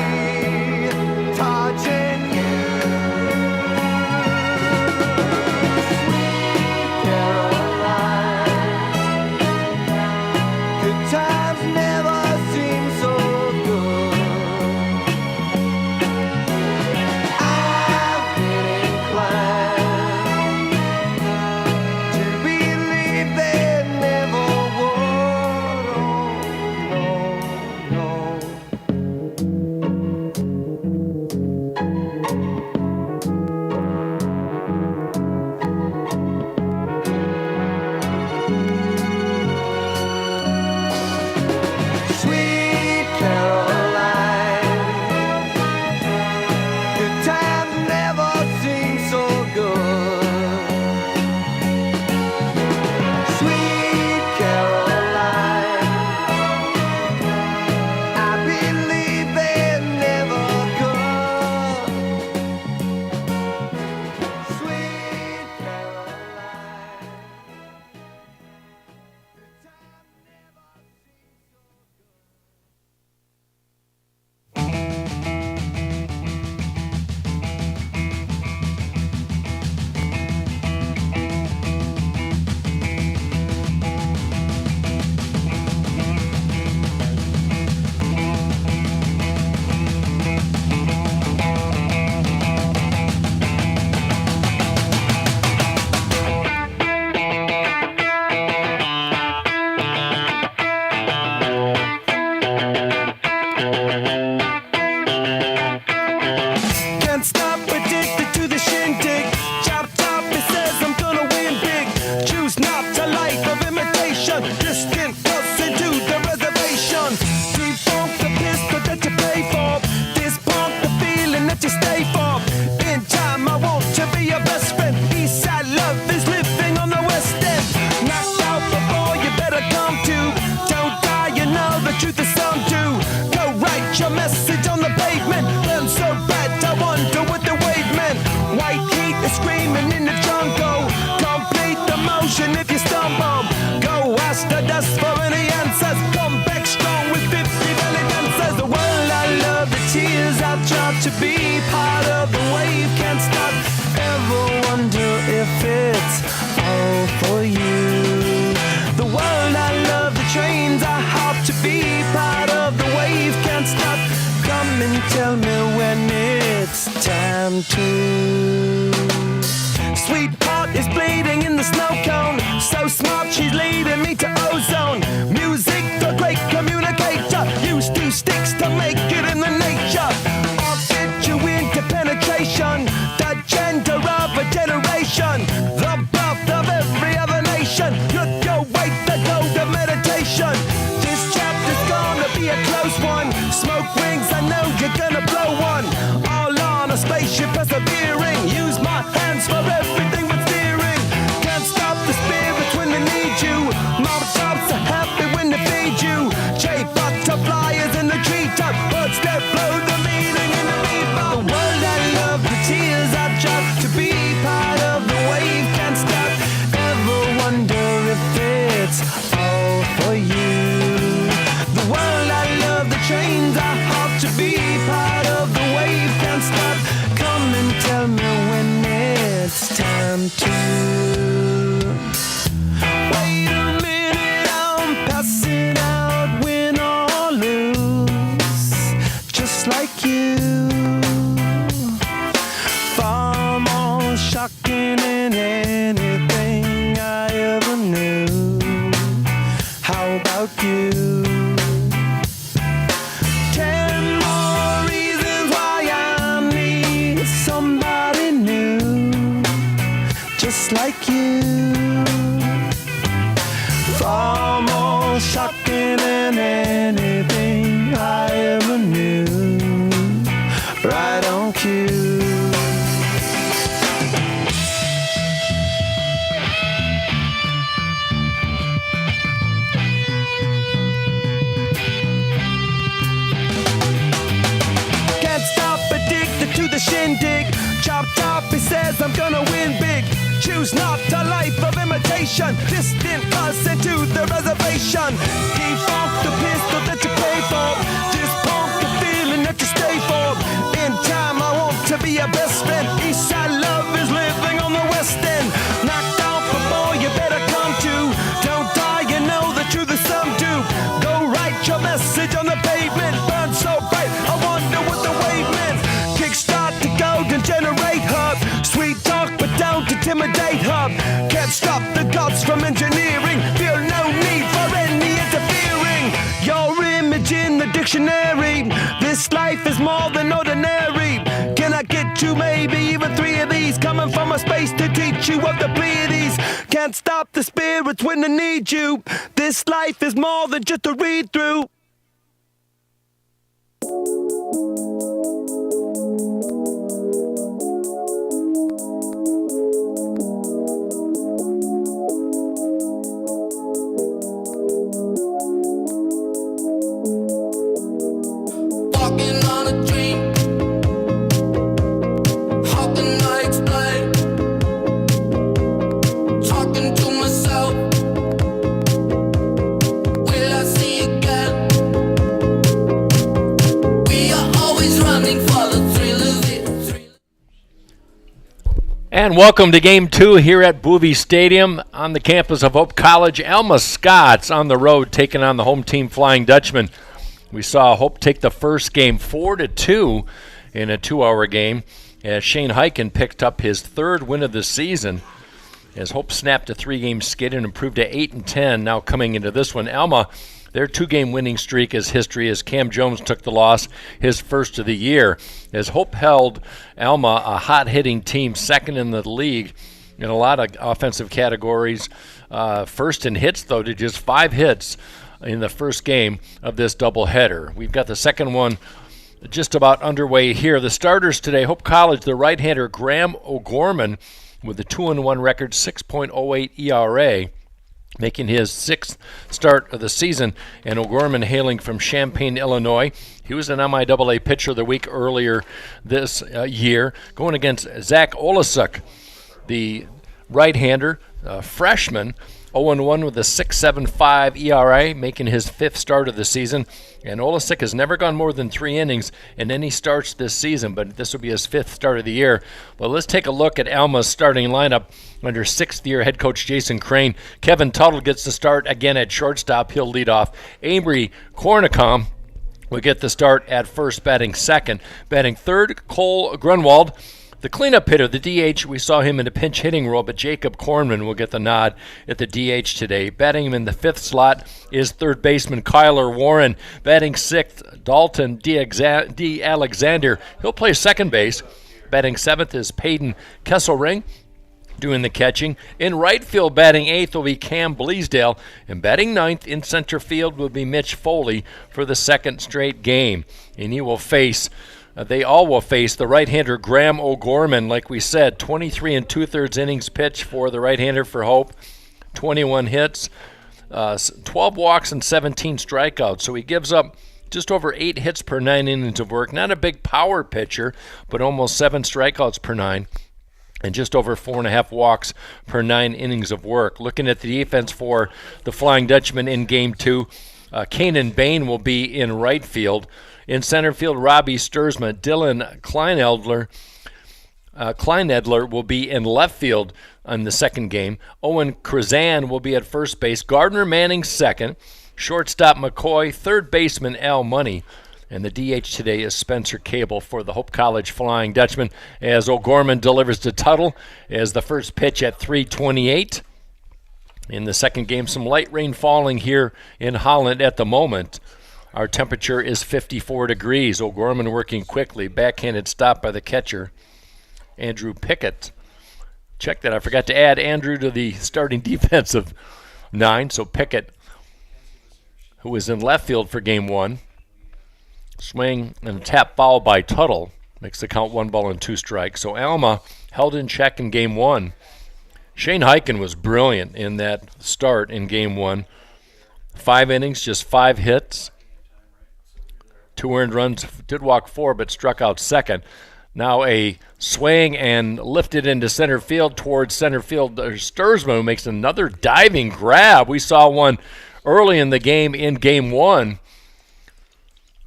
touching you. Times never seem so good. I've been inclined to believe they never would. Oh, no, Sweet Caroline, good times never seem so good. Sweet Caroline, I believe they never could. Sweet Caroline. Can't stop, addicted to the shindig. Chop, chop, it says I'm gonna win big. Choose not a life of imitation. Distant us into the reservation. Defunct the pistol that you pay for. Dispunk the feeling that you stay for. In time, I want to be your best friend. Eastside love is living on the West End. Knocked out before you better come to. Don't die, you know the truth is some do. Go write your message on the pavement. Burn so bad, I wonder what the wave meant. White heat is screaming in the jungle. Complete the motion if you stumble. Go ask the dust for any answers. Come back strong with 50 belly dancers. The world I love, the tears I drop to be part of the wave. Can't stop. Ever wonder if it's all for you? The world I love, the trains I hop to be part of the wave. Can't stop. Come and tell me when it's time to. Sweetheart is bleeding in the snow cone. So smart, she's leading me to ozone. Music, the great communicator. Use 2 sticks to make it in the nature. I'll fit you into penetration. The gender of a generation. The birth of every other nation. Look your way, the code of meditation. This chapter's gonna be a close one. Smoke rings, I know you're gonna blow one. All on a spaceship persevering. Use my hands for everything but steering. Can't stop the spirits when they need you. Mob tops are happy when they feed you. J butterflies in the treetop. Birds that blow the meaning in the bebop. The world I love, the tears I drop to be part of the wave. Can't stop. Ever wonder if it's all for you? The world I love, the trains I hop to be part of the wave. Can't stop. Come and tell me when it's time to. Wait a minute, I'm passing out, win or lose, just like you. Far more shocking than anything I ever knew. How about you? 10 more reasons why I need somebody new, just like you. Far more shocking than says I'm gonna win big. Choose not a life of imitation. Distant us into the reservation. Default the pistol that you pay for. Just pump the feeling that you stay for. In time I want to be your best friend. Eastside love is living on the west end. Knocked off before you better come to. Don't die, you know the truth is some do. Go write your message on the pavement. Burn so bright, I wonder what the wave meant. Kickstart the golden generate hub. Sweet talk but don't intimidate hub. Can't stop the gods from engineering. Feel no need for any interfering. Your image in the dictionary. This life is more than ordinary. Can I get you maybe even 3 of these? Coming from a space to teach you of the Pleiades. Can't stop the spirits when they need you. This life is more than just a read through. Walking on a dream. How can I explain? Talking to myself. Will I see again? We are always running for the thrill of it. And welcome to Game 2 here at Bowie Stadium on the campus of Hope College. Alma Scots on the road taking on the home team Flying Dutchman. We saw Hope take the first game 4-2 in a 2-hour game as Shane Hyken picked up his 3rd win of the season as Hope snapped a 3-game skid and improved to 8-10 now coming into this one. Alma, their 2-game winning streak is history as Cam Jones took the loss, his first of the year, as Hope held Alma, a hot-hitting team, second in the league in a lot of offensive categories. First in hits, though, to just 5 hits in the first game of this doubleheader. We've got the second one just about underway here. The starters today, Hope College, the right-hander Graham O'Gorman with a 2-1 record, 6.08 ERA, making his 6th start of the season. And O'Gorman hailing from Champaign, Illinois. He was an MIAA Pitcher of the Week earlier this year, going against Zach Olasuk, the right-hander, freshman, 0-1 with a 6.75 ERA, making his 5th start of the season. And Olasik has never gone more than 3 innings in any starts this season, but this will be his 5th start of the year. Well, let's take a look at Alma's starting lineup under 6th-year head coach Jason Crane. Kevin Tuttle gets the start again at shortstop. He'll lead off. Avery Cornicom will get the start at first, batting second. Batting third, Cole Grunwald. The cleanup hitter, the DH, we saw him in a pinch hitting role, but Jacob Kornman will get the nod at the DH today. Batting him in the 5th slot is third baseman Kyler Warren. Batting 6th, Dalton D. Alexander. He'll play second base. Batting 7th is Peyton Kesselring, doing the catching. In right field, batting 8th will be Cam Bleasdale. And batting 9th in center field will be Mitch Foley for the 2nd straight game. And he will face... They all will face the right-hander Graham O'Gorman. Like we said, 23 2/3 innings pitched for the right-hander for Hope, 21 hits, 12 walks and 17 strikeouts. So he gives up just over 8 hits per 9 innings of work. Not a big power pitcher, but almost 7 strikeouts per 9. And just over 4.5 walks per 9 innings of work. Looking at the defense for the Flying Dutchman in Game 2, Kanan Bain will be in right field. In center field, Robbie Sturzma. Dylan Kleinedler will be in left field in the second game. Owen Krazan will be at first base. Gardner Manning second. Shortstop McCoy. Third baseman Al Money. And the DH today is Spencer Cable for the Hope College Flying Dutchman as O'Gorman delivers to Tuttle as the first pitch at 3:28. In the second game, some light rain falling here in Holland at the moment. Our temperature is 54 degrees. O'Gorman working quickly. Backhanded stop by the catcher, Andrew Pickett. Check that. I forgot to add Andrew to the starting defensive 9. So Pickett, who was in left field for Game 1. Swing and a tap foul by Tuttle. Makes the count 1-2 strikes. So Alma held in check in Game 1. Shane Hyken was brilliant in that start in Game 1. 5 innings, just 5 hits. 2 earned runs, did walk 4, but struck out second. Now a swing and lifted into center field towards center field. Sturzman, who makes another diving grab. We saw one early in the game in game one.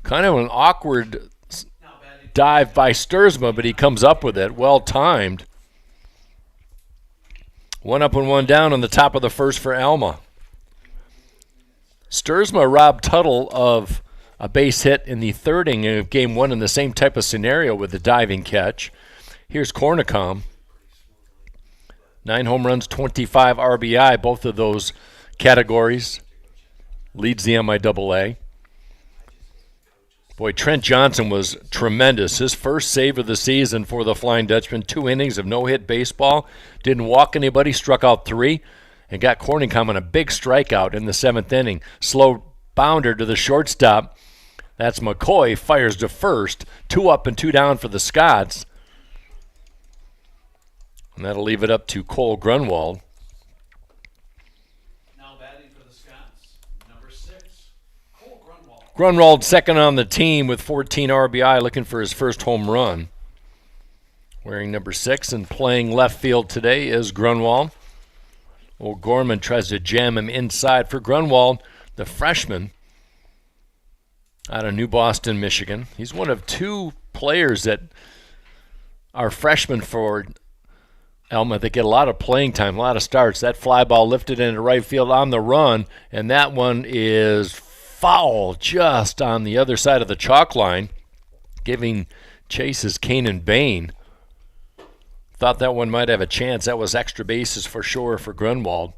Kind of an awkward dive by Sturzman, but he comes up with it. Well timed. One up and one down on the top of the first for Alma. Sturzman robbed Tuttle of a base hit in the third inning of game one in the same type of scenario with the diving catch. Here's Cornicom. 9 home runs, 25 RBI, both of those categories. Leads the MIAA. Boy, Trent Johnson was tremendous. His first save of the season for the Flying Dutchman. 2 innings of no-hit baseball. Didn't walk anybody, struck out 3, and got Cornicom on a big strikeout in the 7th inning. Slow bounder to the shortstop. That's McCoy, fires to first. 2 up and 2 down for the Scots. And that'll leave it up to Cole Grunwald. Now batting for the Scots, number 6, Cole Grunwald. Grunwald second on the team with 14 RBI, looking for his first home run. Wearing number 6 and playing left field today is Grunwald. O'Gorman tries to jam him inside for Grunwald, the freshman out of New Boston, Michigan. He's one of 2 players that are freshmen for Alma that get a lot of playing time, a lot of starts. That fly ball lifted into right field on the run, and that one is foul just on the other side of the chalk line, giving chases Kanan Bain. Thought that one might have a chance. That was extra bases for sure for Grunwald.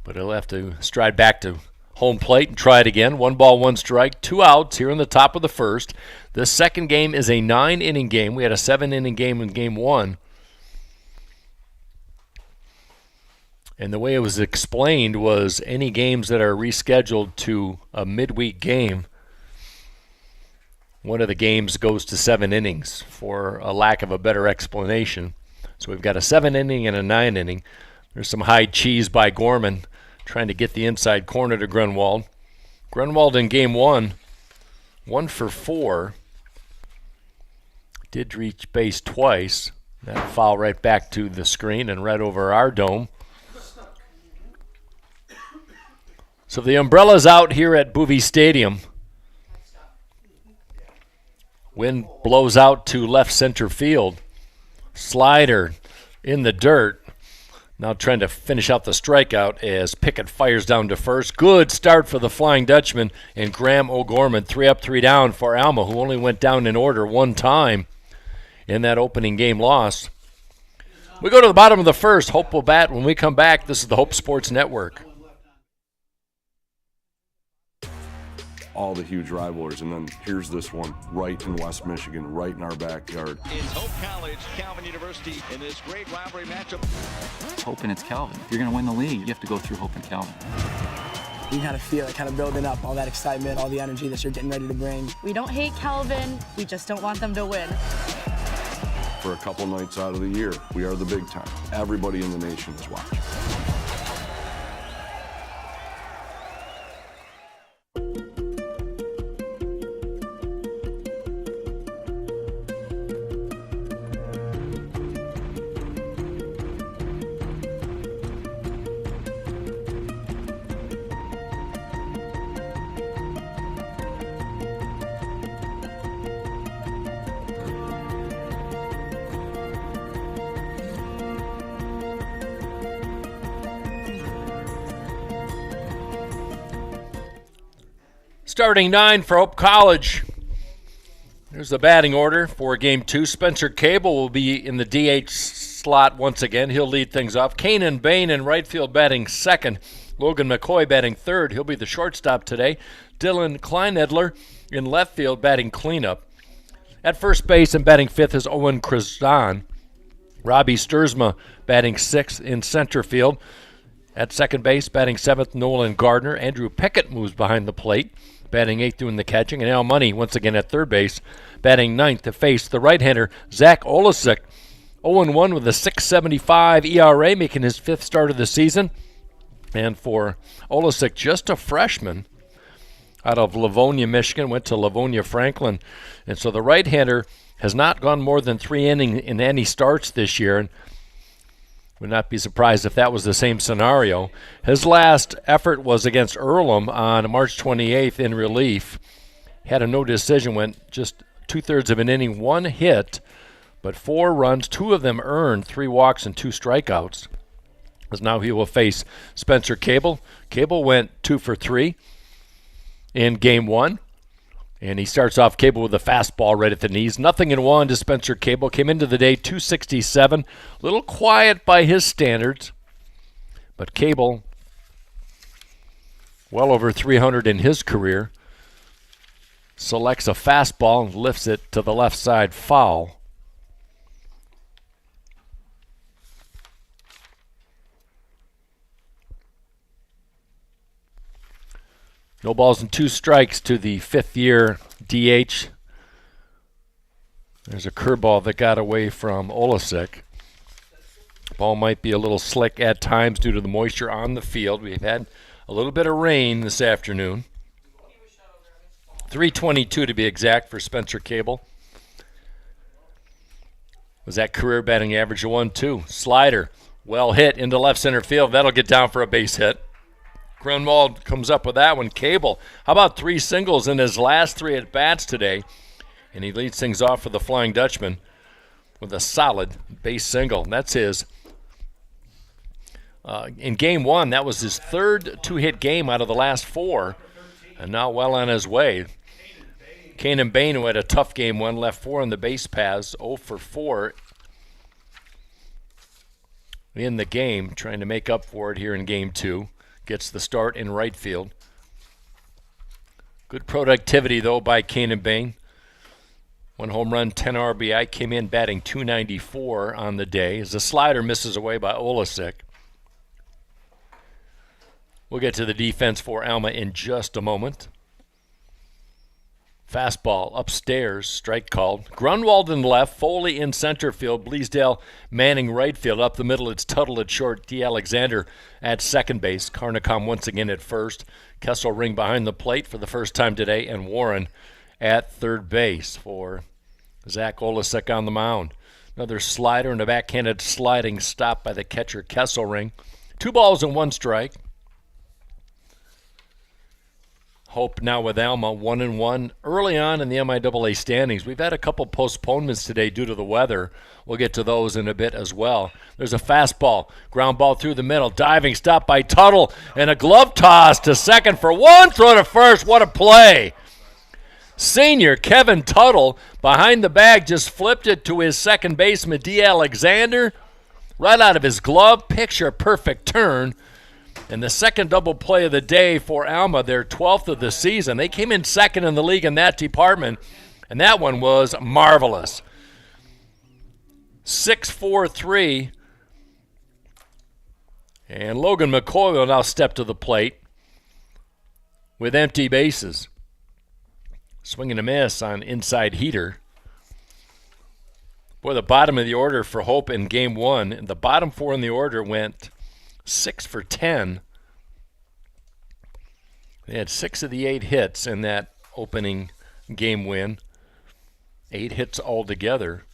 But he'll have to stride back to home plate and try it again. 1 ball, 1 strike, 2 outs here in the top of the first. The second game is a 9-inning game. We had a 7-inning game in game 1. And the way it was explained was any games that are rescheduled to a midweek game, one of the games goes to 7 innings for a lack of a better explanation. So we've got a 7-inning and a 9-inning. There's some high cheese by Gorman trying to get the inside corner to Grunwald. Grunwald in game 1, 1 for 4. Did reach base twice. That foul right back to the screen and right over our dome. So the umbrella's out here at Boovie Stadium. Wind blows out to left center field. Slider in the dirt. Now trying to finish out the strikeout as Pickett fires down to first. Good start for the Flying Dutchman and Graham O'Gorman. 3 up, 3 down for Alma, who only went down in order 1 time in that opening game loss. We go to the bottom of the first. Hope will bat when we come back. This is the Hope Sports Network. All the huge rivalries, and then here's this one right in West Michigan, right in our backyard. It's Hope College, Calvin University in this great rivalry matchup. It's Hope and it's Calvin. If you're going to win the league, you have to go through Hope and Calvin. You kind of feel it, kind of building up, all that excitement, all the energy that you're getting ready to bring. We don't hate Calvin, we just don't want them to win. For a couple nights out of the year, we are the big time. Everybody in the nation is watching. Starting 9 for Hope College. There's the batting order for Game 2. Spencer Cable will be in the DH slot once again. He'll lead things off. Kanan Bain in right field batting second. Logan McCoy batting third. He'll be the shortstop today. Dylan Kleinedler in left field batting cleanup. At first base and batting fifth is Owen Krzan. Robbie Sturzma batting sixth in center field. At second base, batting seventh, Nolan Gardner. Andrew Pickett moves behind the plate, batting eighth doing the catching. And Al Money once again at third base, batting ninth to face the right-hander, Zach Olesic. 0-1 with a 6.75 ERA, making his fifth start of the season. And for Olesic, just a freshman out of Livonia, Michigan, went to Livonia Franklin. And so the right-hander has not gone more than 3 innings in any starts this year, and would not be surprised if that was the same scenario. His last effort was against Earlham on March 28th in relief. Had a no decision, went just 2/3 of an inning, 1 hit, but 4 runs, 2 of them earned, 3 walks and 2 strikeouts. As now he will face Spencer Cable. Cable went 2 for 3 in game 1. And he starts off Cable with a fastball right at the knees. 0-1 to Spencer Cable. Came into the day 267. A little quiet by his standards. But Cable, well over 300 in his career, selects a fastball and lifts it to the left side foul. No balls and 2 strikes to the 5th-year DH. There's a curveball that got away from Olesic. Ball might be a little slick at times due to the moisture on the field. We've had a little bit of rain this afternoon. 322 to be exact for Spencer Cable. Was that career batting average of 1-2. Slider, well hit into left center field. That'll get down for a base hit. Grunwald comes up with that one. Cable, how about 3 singles in his last 3 at-bats today? And he leads things off for the Flying Dutchman with a solid base single. That's his. In game 1, that was his 3rd 2-hit game out of the last 4, and now well on his way. Kanan Bain, who had a tough game 1, left 4 on the base paths, 0 for 4 in the game, trying to make up for it here in game 2. Gets the start in right field. Good productivity, though, by Kanan Bain. 1 home run, 10 RBI. Came in batting .294 on the day as the slider misses away by Olesic. We'll get to the defense for Alma in just a moment. Fastball upstairs, strike called. Grunwald in left, Foley in center field, Bleasdale manning right field. Up the middle, it's Tuttle at short, D. Alexander at second base. Carnicom once again at first. Kesselring behind the plate for the first time today, and Warren at third base for Zach Olesic on the mound. Another slider and a backhanded sliding stop by the catcher Kesselring. 2 balls and 1 strike. Hope now with Alma 1-1 early on in the MIAA standings. We've had a couple postponements today due to the weather. We'll get to those in a bit as well. There's a fastball, ground ball through the middle, diving stop by Tuttle, and a glove toss to second for 1, throw to first. What a play! Senior Kevin Tuttle behind the bag just flipped it to his second baseman D. Alexander right out of his glove. Picture perfect turn. And the second double play of the day for Alma, their 12th of the season. They came in second in the league in that department, and that one was marvelous. 6-4-3. And Logan McCoy will now step to the plate with empty bases. Swing and a miss on inside heater. Boy, the bottom of the order for Hope in game 1. The bottom 4 in the order went 6 for 10. They had 6 of the 8 hits in that opening game win. 8 hits altogether.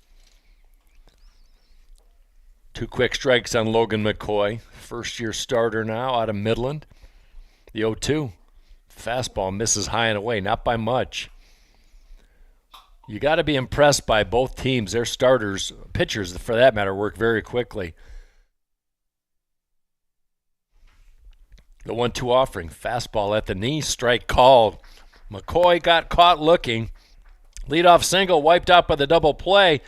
2 quick strikes on Logan McCoy. First-year starter now out of Midland. The 0-2. Fastball misses high and away, not by much. You got to be impressed by both teams. Their starters, pitchers for that matter, work very quickly. The 1-2 offering, fastball at the knee, strike called. McCoy got caught looking. Leadoff single wiped out by the double play.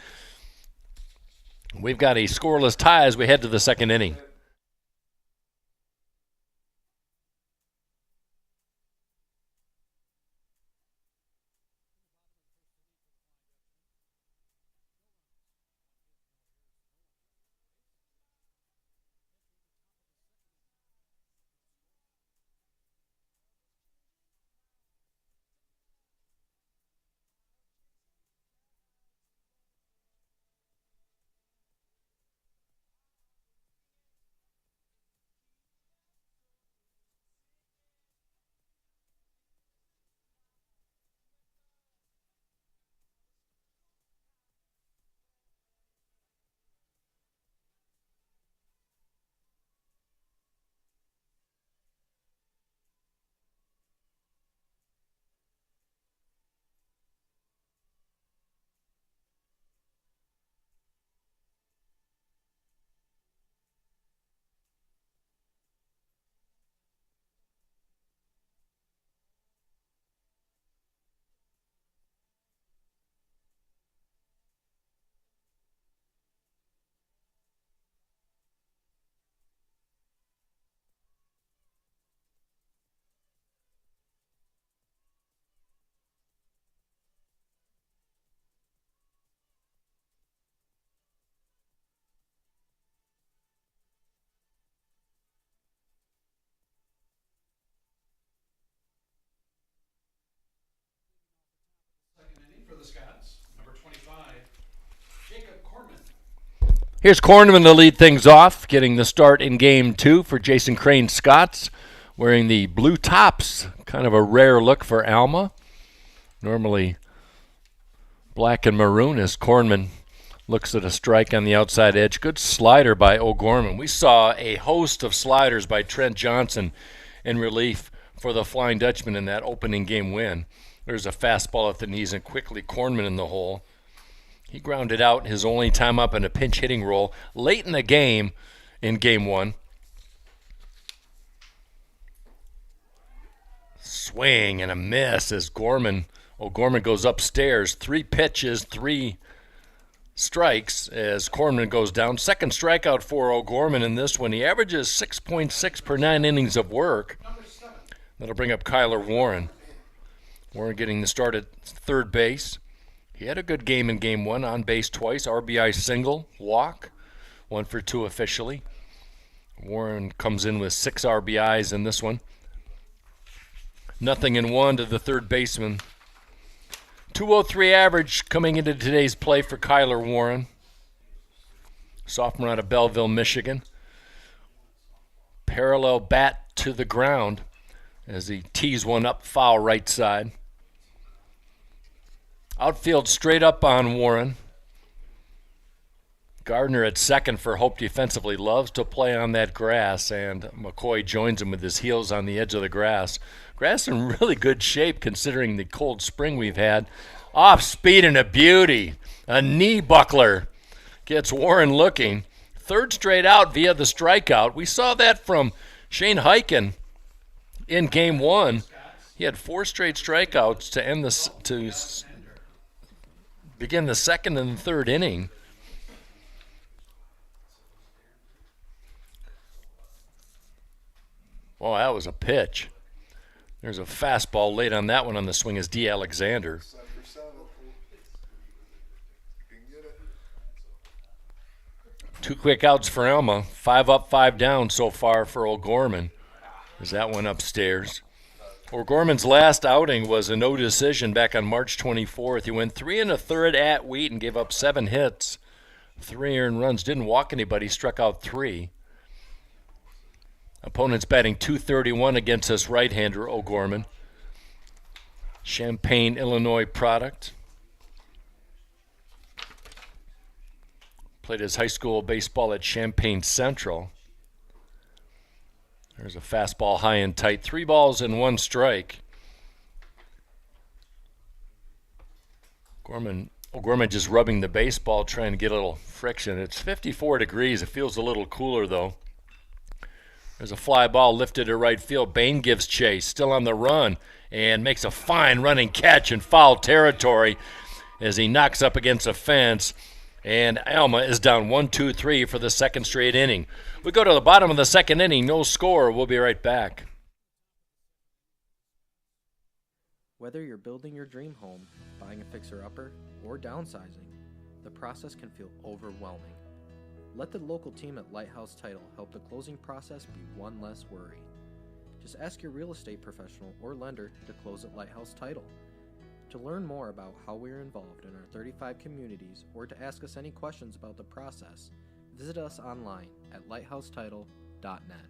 We've got a scoreless tie as we head to the second inning. Here's Cornman to lead things off, getting the start in Game 2 for Jason Crane Scots, wearing the blue tops, kind of a rare look for Alma. Normally black and maroon as Cornman looks at a strike on the outside edge. Good slider by O'Gorman. We saw a host of sliders by Trent Johnson in relief for the Flying Dutchman in that opening game win. There's a fastball at the knees and quickly Cornman in the hole. He grounded out his only time up in a pinch hitting role late in the game in Game 1. Swing and a miss as O'Gorman goes upstairs. 3 pitches, 3 strikes as Cornman goes down. Second strikeout for O'Gorman in this one. He averages 6.6 per 9 innings of work. That'll bring up Kyler Warren. Warren getting the start at third base. He had a good game in Game 1, on base twice, RBI single, walk, 1 for 2 officially. Warren comes in with 6 RBIs in this one. 0-1 to the third baseman. 203 average coming into today's play for Kyler Warren. Sophomore out of Belleville, Michigan. Parallel bat to the ground as he tees one up foul right side. Outfield straight up on Warren. Gardner at second for Hope defensively. Loves to play on that grass, and McCoy joins him with his heels on the edge of the grass. Grass in really good shape considering the cold spring we've had. Off speed and a beauty. A knee buckler gets Warren looking. Third straight out via the strikeout. We saw that from Shane Hyken in Game 1. He had 4 straight strikeouts to end begin the second and third inning. Oh, that was a pitch. There's a fastball late on that one on the swing as D. Alexander. 2 quick outs for Alma. 5 up, 5 down so far for O'Gorman as that went upstairs. O'Gorman's last outing was a no decision back on March 24th. He went 3 1/3 at Wheaton, gave up 7 hits, 3 earned runs, didn't walk anybody, struck out 3. Opponents batting .231 against this right-hander, O'Gorman. Champaign, Illinois product. Played his high school baseball at Champaign Central. There's a fastball high and tight. 3 balls and 1 strike. O'Gorman just rubbing the baseball, trying to get a little friction. It's 54 degrees. It feels a little cooler, though. There's a fly ball lifted to right field. Bain gives chase, still on the run, and makes a fine running catch in foul territory as he knocks up against a fence. And Alma is down 1-2-3 for the second straight inning. We go to the bottom of the second inning, no score. We'll be right back. Whether you're building your dream home, buying a fixer-upper, or downsizing, the process can feel overwhelming. Let the local team at Lighthouse Title help the closing process be one less worry. Just ask your real estate professional or lender to close at Lighthouse Title. To learn more about how we are involved in our 35 communities or to ask us any questions about the process, visit us online at lighthousetitle.net.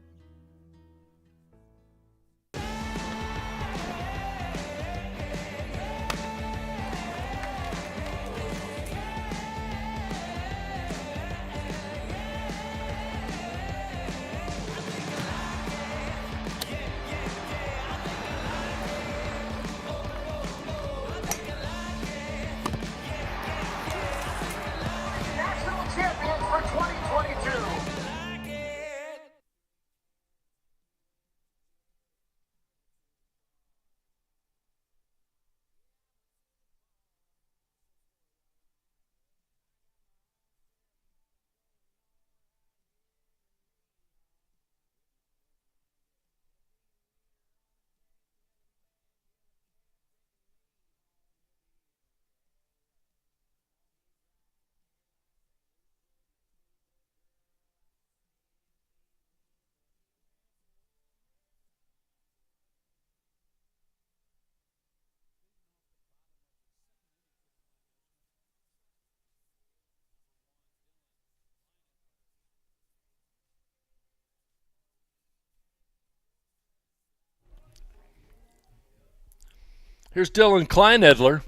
Here's Dylan Kleinedler.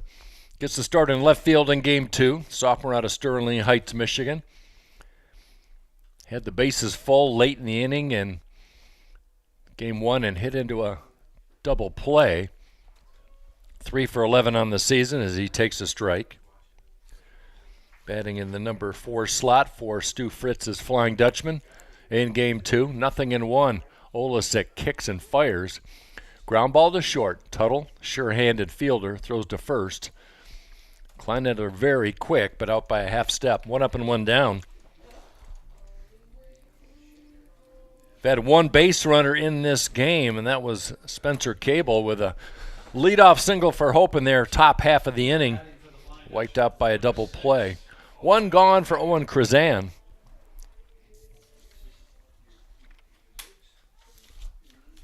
Gets the start in left field in Game 2. Sophomore out of Sterling Heights, Michigan. Had the bases full late in the inning in Game 1 and hit into a double play. 3 for 11 on the season as he takes a strike. Batting in the number 4 slot for Stu Fritz's Flying Dutchman in Game 2. 0-1. Olesic kicks and fires. Ground ball to short. Tuttle, sure-handed fielder, throws to first. Kleinedler very quick, but out by a half step. 1 up and 1 down. We've had one base runner in this game, and that was Spencer Cable with a leadoff single for Hope in their top half of the inning. Wiped out by a double play. 1 gone for Owen Krazan.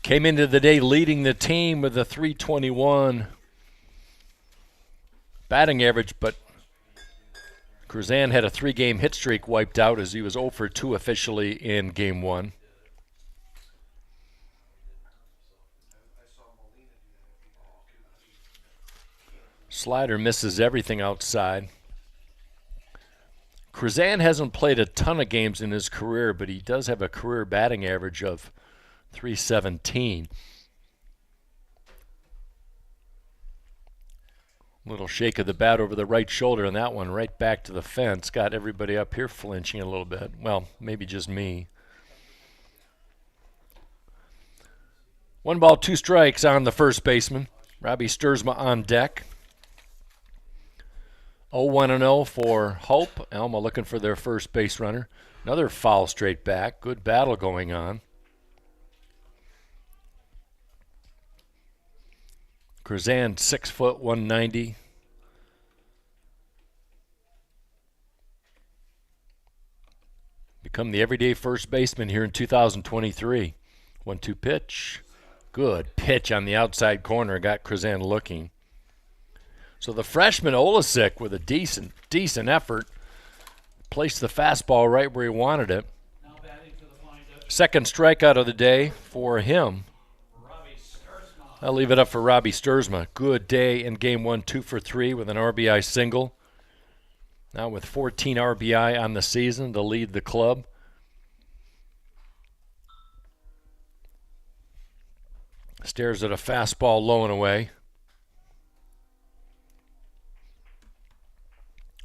Came into the day leading the team with a .321 batting average, but Krazan had a 3-game hit streak wiped out as he was 0 for 2 officially in Game 1. Slider misses everything outside. Krazan hasn't played a ton of games in his career, but he does have a career batting average of .317. Little shake of the bat over the right shoulder, and that one right back to the fence. Got everybody up here flinching a little bit. Well, maybe just me. 1 ball, 2 strikes on the first baseman. Robbie Sturzma on deck. 0-1-0 for Hope. Alma looking for their first base runner. Another foul straight back. Good battle going on. Krazan, 6 foot, 190. Become the everyday first baseman here in 2023. 1-2 pitch. Good pitch on the outside corner. Got Krazan looking. So the freshman Olesic with a decent effort placed the fastball right where he wanted it. Second strikeout of the day for him. I'll leave it up for Robbie Sturzma. Good day in Game 1, 2 for 3 with an RBI single. Now with 14 RBI on the season to lead the club. Stares at a fastball low and away.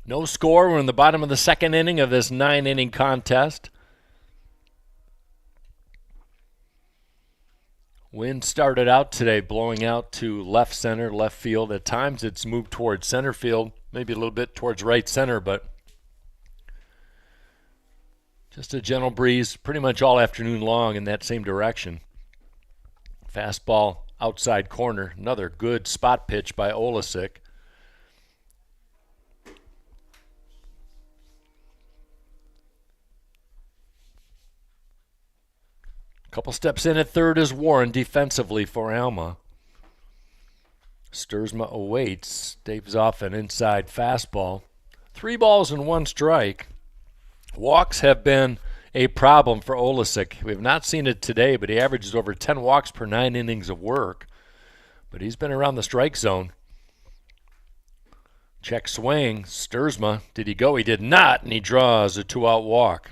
No score. We're in the bottom of the second inning of this 9-inning contest. Wind started out today blowing out to left center, left field. At times it's moved towards center field, maybe a little bit towards right center, but just a gentle breeze pretty much all afternoon long in that same direction. Fastball outside corner. Another good spot pitch by Olesic. Couple steps in at third is Warren defensively for Alma. Sturzma awaits, staves off an inside fastball. 3 balls and 1 strike. Walks have been a problem for Olesic. We have not seen it today, but he averages over 10 walks per 9 innings of work. But he's been around the strike zone. Check swing. Sturzma, did he go? He did not, and he draws a 2-out walk.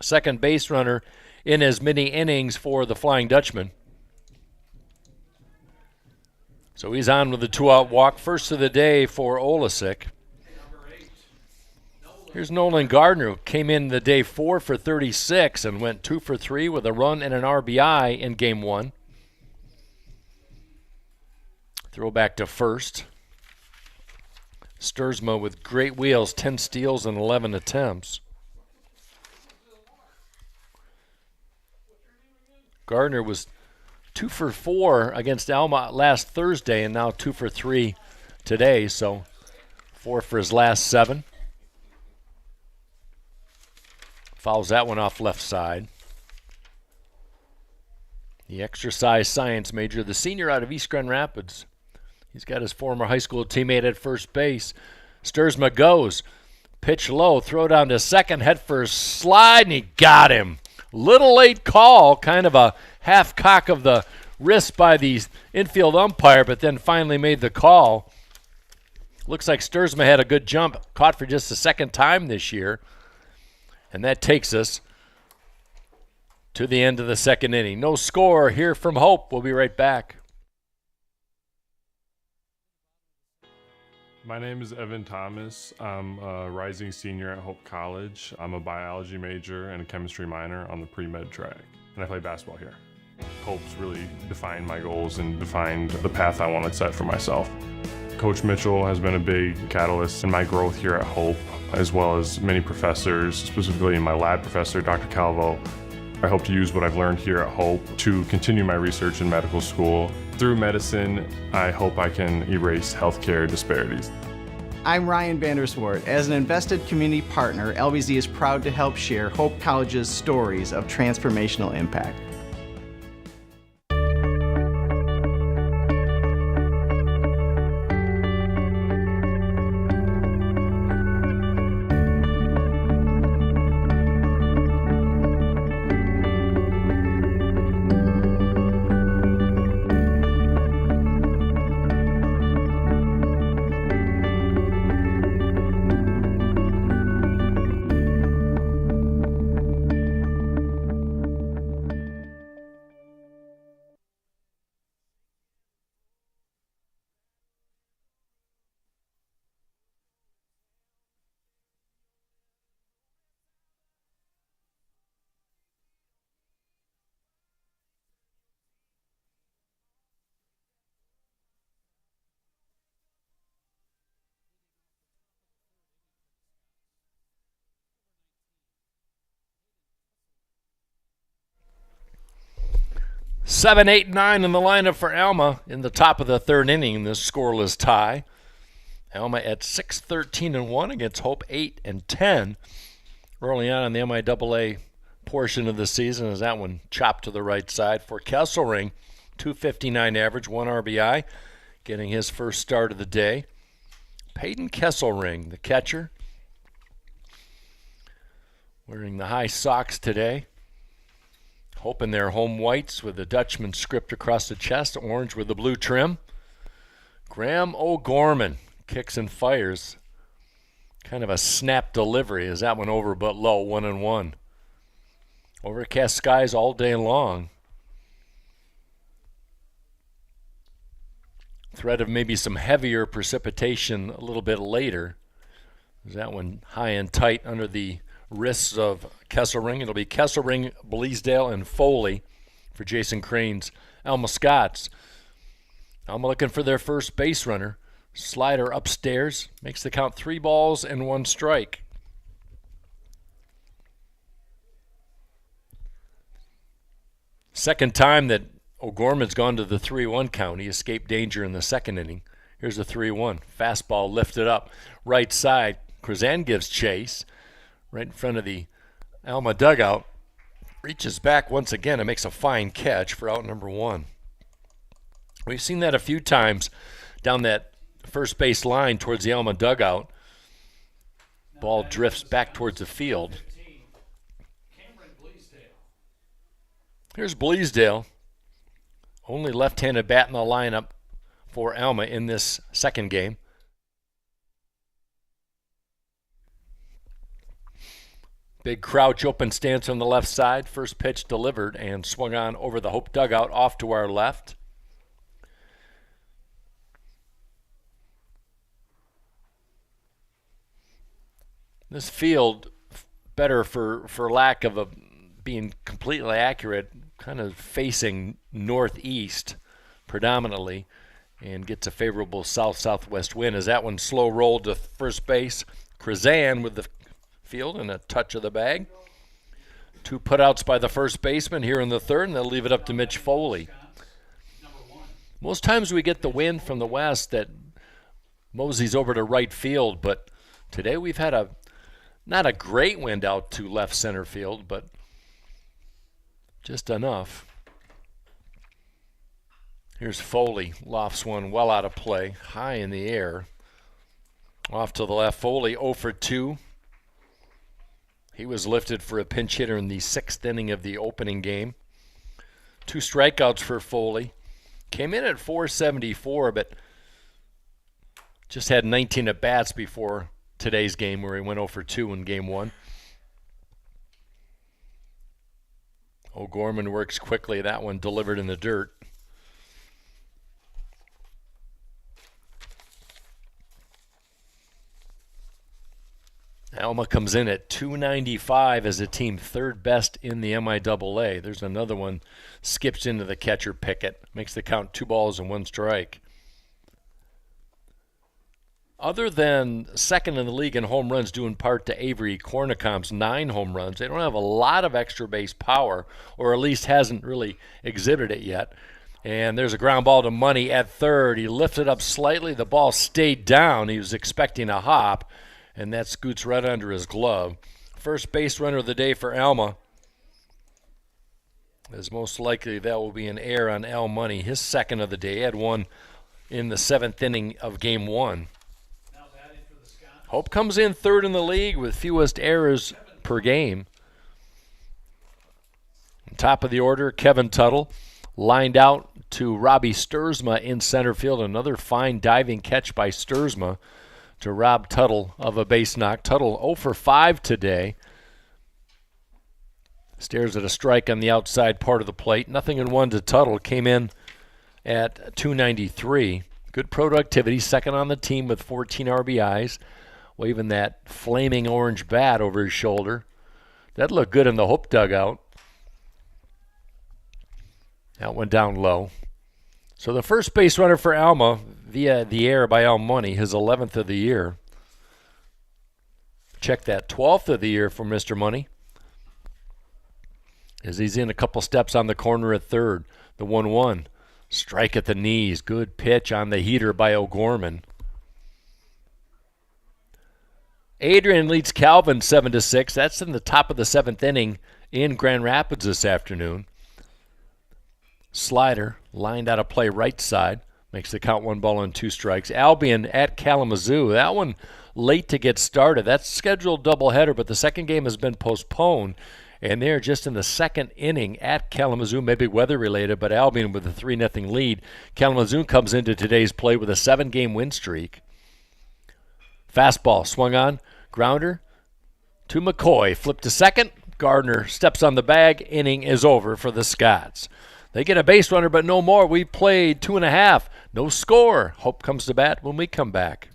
Second base runner in as many innings for the Flying Dutchman. So he's on with the 2-out walk. First of the day for Olesic. Here's Nolan Gardner, who came in the day 4 for 36 and went 2 for 3 with a run and an RBI in Game 1. Throw back to first. Sturzma with great wheels, 10 steals and 11 attempts. Gardner was 2 for 4 against Alma last Thursday and now 2 for 3 today, so 4 for his last 7. Fouls that one off left side. The exercise science major, the senior out of East Grand Rapids. He's got his former high school teammate at first base. Sturzma goes. Pitch low, throw down to second, head for a slide, and he got him. Little late call, kind of a half cock of the wrist by the infield umpire, but then finally made the call. Looks like Sturzma had a good jump, caught for just the second time this year. And that takes us to the end of the second inning. No score here from Hope. We'll be right back. My name is Evan Thomas. I'm a rising senior at Hope College. I'm a biology major and a chemistry minor on the pre-med track, and I play basketball here. Hope's really defined my goals and defined the path I want to set for myself. Coach Mitchell has been a big catalyst in my growth here at Hope, as well as many professors, specifically my lab professor, Dr. Calvo. I hope to use what I've learned here at Hope to continue my research in medical school. Through medicine, I hope I can erase healthcare disparities. I'm Ryan Vanderswart. As an invested community partner, LBZ is proud to help share Hope College's stories of transformational impact. Seven, 8, 9 in the lineup for Alma in the top of the third inning. This scoreless tie. Alma at 6-13-1 against Hope 8-10 early on in the MIAA portion of the season, as that one chopped to the right side for Kesselring. 259 average, 1 RBI, getting his first start of the day. Peyton Kesselring, the catcher, wearing the high socks today. Hope in their home whites with the Dutchman script across the chest, orange with the blue trim. Graham O'Gorman kicks and fires. Kind of a snap delivery. Is that one over but low, 1-1. Overcast skies all day long. Threat of maybe some heavier precipitation a little bit later. Is that one high and tight under the wrists of Kesselring. It'll be Kesselring, Bleasdale, and Foley for Jason Crane's Alma Scots. Alma looking for their first base runner. Slider upstairs. Makes the count 3 balls and 1 strike. Second time that O'Gorman's gone to the 3-1 count. He escaped danger in the second inning. Here's a 3-1. Fastball lifted up. Right side. Krazan gives chase. Right in front of the Alma dugout. Reaches back once again and makes a fine catch for out number 1. We've seen that a few times down that first base line towards the Alma dugout. Ball drifts back towards the field. Here's Bleasdale. Only left-handed bat in the lineup for Alma in this second game. Big crouch open stance on the left side. First pitch delivered and swung on over the Hope dugout off to our left. This field, better for lack of being completely accurate, kind of facing northeast predominantly, and gets a favorable south-southwest wind as that one slow rolled to first base. Krazan with the field and a touch of the bag. 2 putouts by the first baseman here in the third, and they'll leave it up to Mitch Foley. Most times we get the wind from the west that moseys over to right field, but today we've had not a great wind out to left center field, but just enough. Here's Foley, lofts one well out of play, high in the air. Off to the left, Foley 0 for 2. He was lifted for a pinch hitter in the 6th inning of the opening game. 2 strikeouts for Foley. Came in at 474, but just had 19 at-bats before today's game where he went 0 for 2 in game 1. O'Gorman works quickly. That one delivered in the dirt. Alma comes in at 295 as a team, 3rd best in the MIAA. There's another one, skips into the catcher Pickett, makes the count 2 balls and 1 strike. Other than 2nd in the league in home runs, due in part to Avery Cornicom's 9 home runs, they don't have a lot of extra base power, or at least hasn't really exhibited it yet. And there's a ground ball to Money at 3rd. He lifted up slightly. The ball stayed down. He was expecting a hop, and that scoots right under his glove. First base runner of the day for Alma. As most likely that will be an error on Al Money, his 2nd of the day. He had one in the 7th inning of game 1. Hope comes in 3rd in the league with fewest errors per game. Top of the order, Kevin Tuttle lined out to Robbie Sturzma in center field. Another fine diving catch by Sturzma to rob Tuttle of a base knock. Tuttle 0 for 5 today. Stares at a strike on the outside part of the plate. 0-1 to Tuttle. Came in at 293. Good productivity. 2nd on the team with 14 RBIs. Waving that flaming orange bat over his shoulder. That looked good in the Hope dugout. That went down low. So the first base runner for Alma via the error by Al Money, his 11th of the year. Check that, 12th of the year for Mr. Money. As he's in a couple steps on the corner at 3rd. The 1-1. Strike at the knees. Good pitch on the heater by O'Gorman. Adrian leads Calvin 7-6. That's in the top of the 7th inning in Grand Rapids this afternoon. Slider lined out of play right side. Makes the count 1 ball and 2 strikes. Albion at Kalamazoo. That one late to get started. That's scheduled doubleheader, but the second game has been postponed. And they're just in the 2nd inning at Kalamazoo, maybe weather-related, but Albion with a 3-0 lead. Kalamazoo comes into today's play with a 7-game win streak. Fastball swung on, grounder to McCoy. Flip to second. Gardner steps on the bag. Inning is over for the Scots. They get a base runner, but no more. We played 2.5. No score. Hope comes to bat when we come back.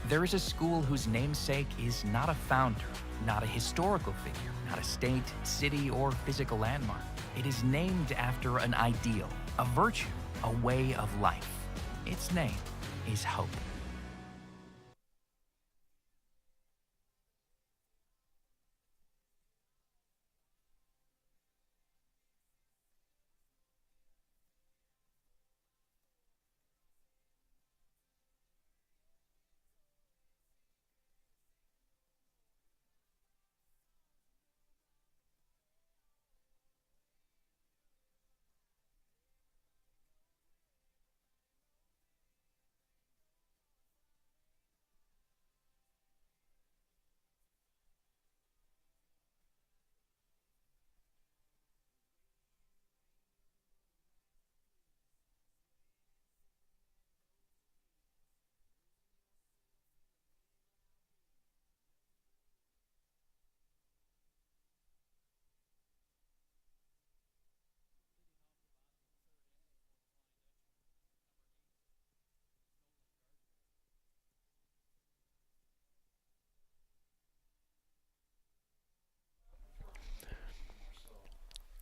There is a school whose namesake is not a founder, not a historical figure, not a state, city, or physical landmark. It is named after an ideal, a virtue, a way of life. Its name is hope.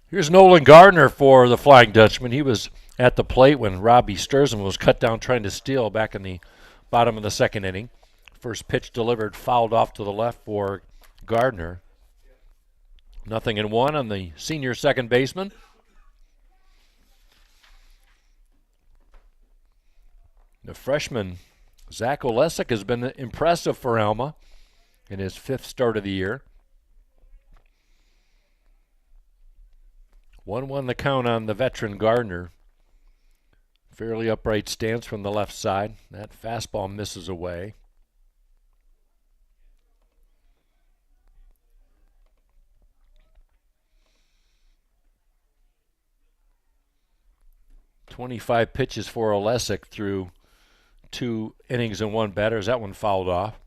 Here's Nolan Gardner for the Flying Dutchman. He was at the plate when Robbie Sturzman was cut down trying to steal back in the bottom of the 2nd inning. First pitch delivered, fouled off to the left for Gardner. 0-1 on the senior second baseman. The freshman, Zach Olesic, has been impressive for Alma in his 5th start of the year. 1-1 the count on the veteran Gardner. Fairly upright stance from the left side. That fastball misses away. .25 pitches for Olesic through 2 innings and 1 batter. That one fouled off.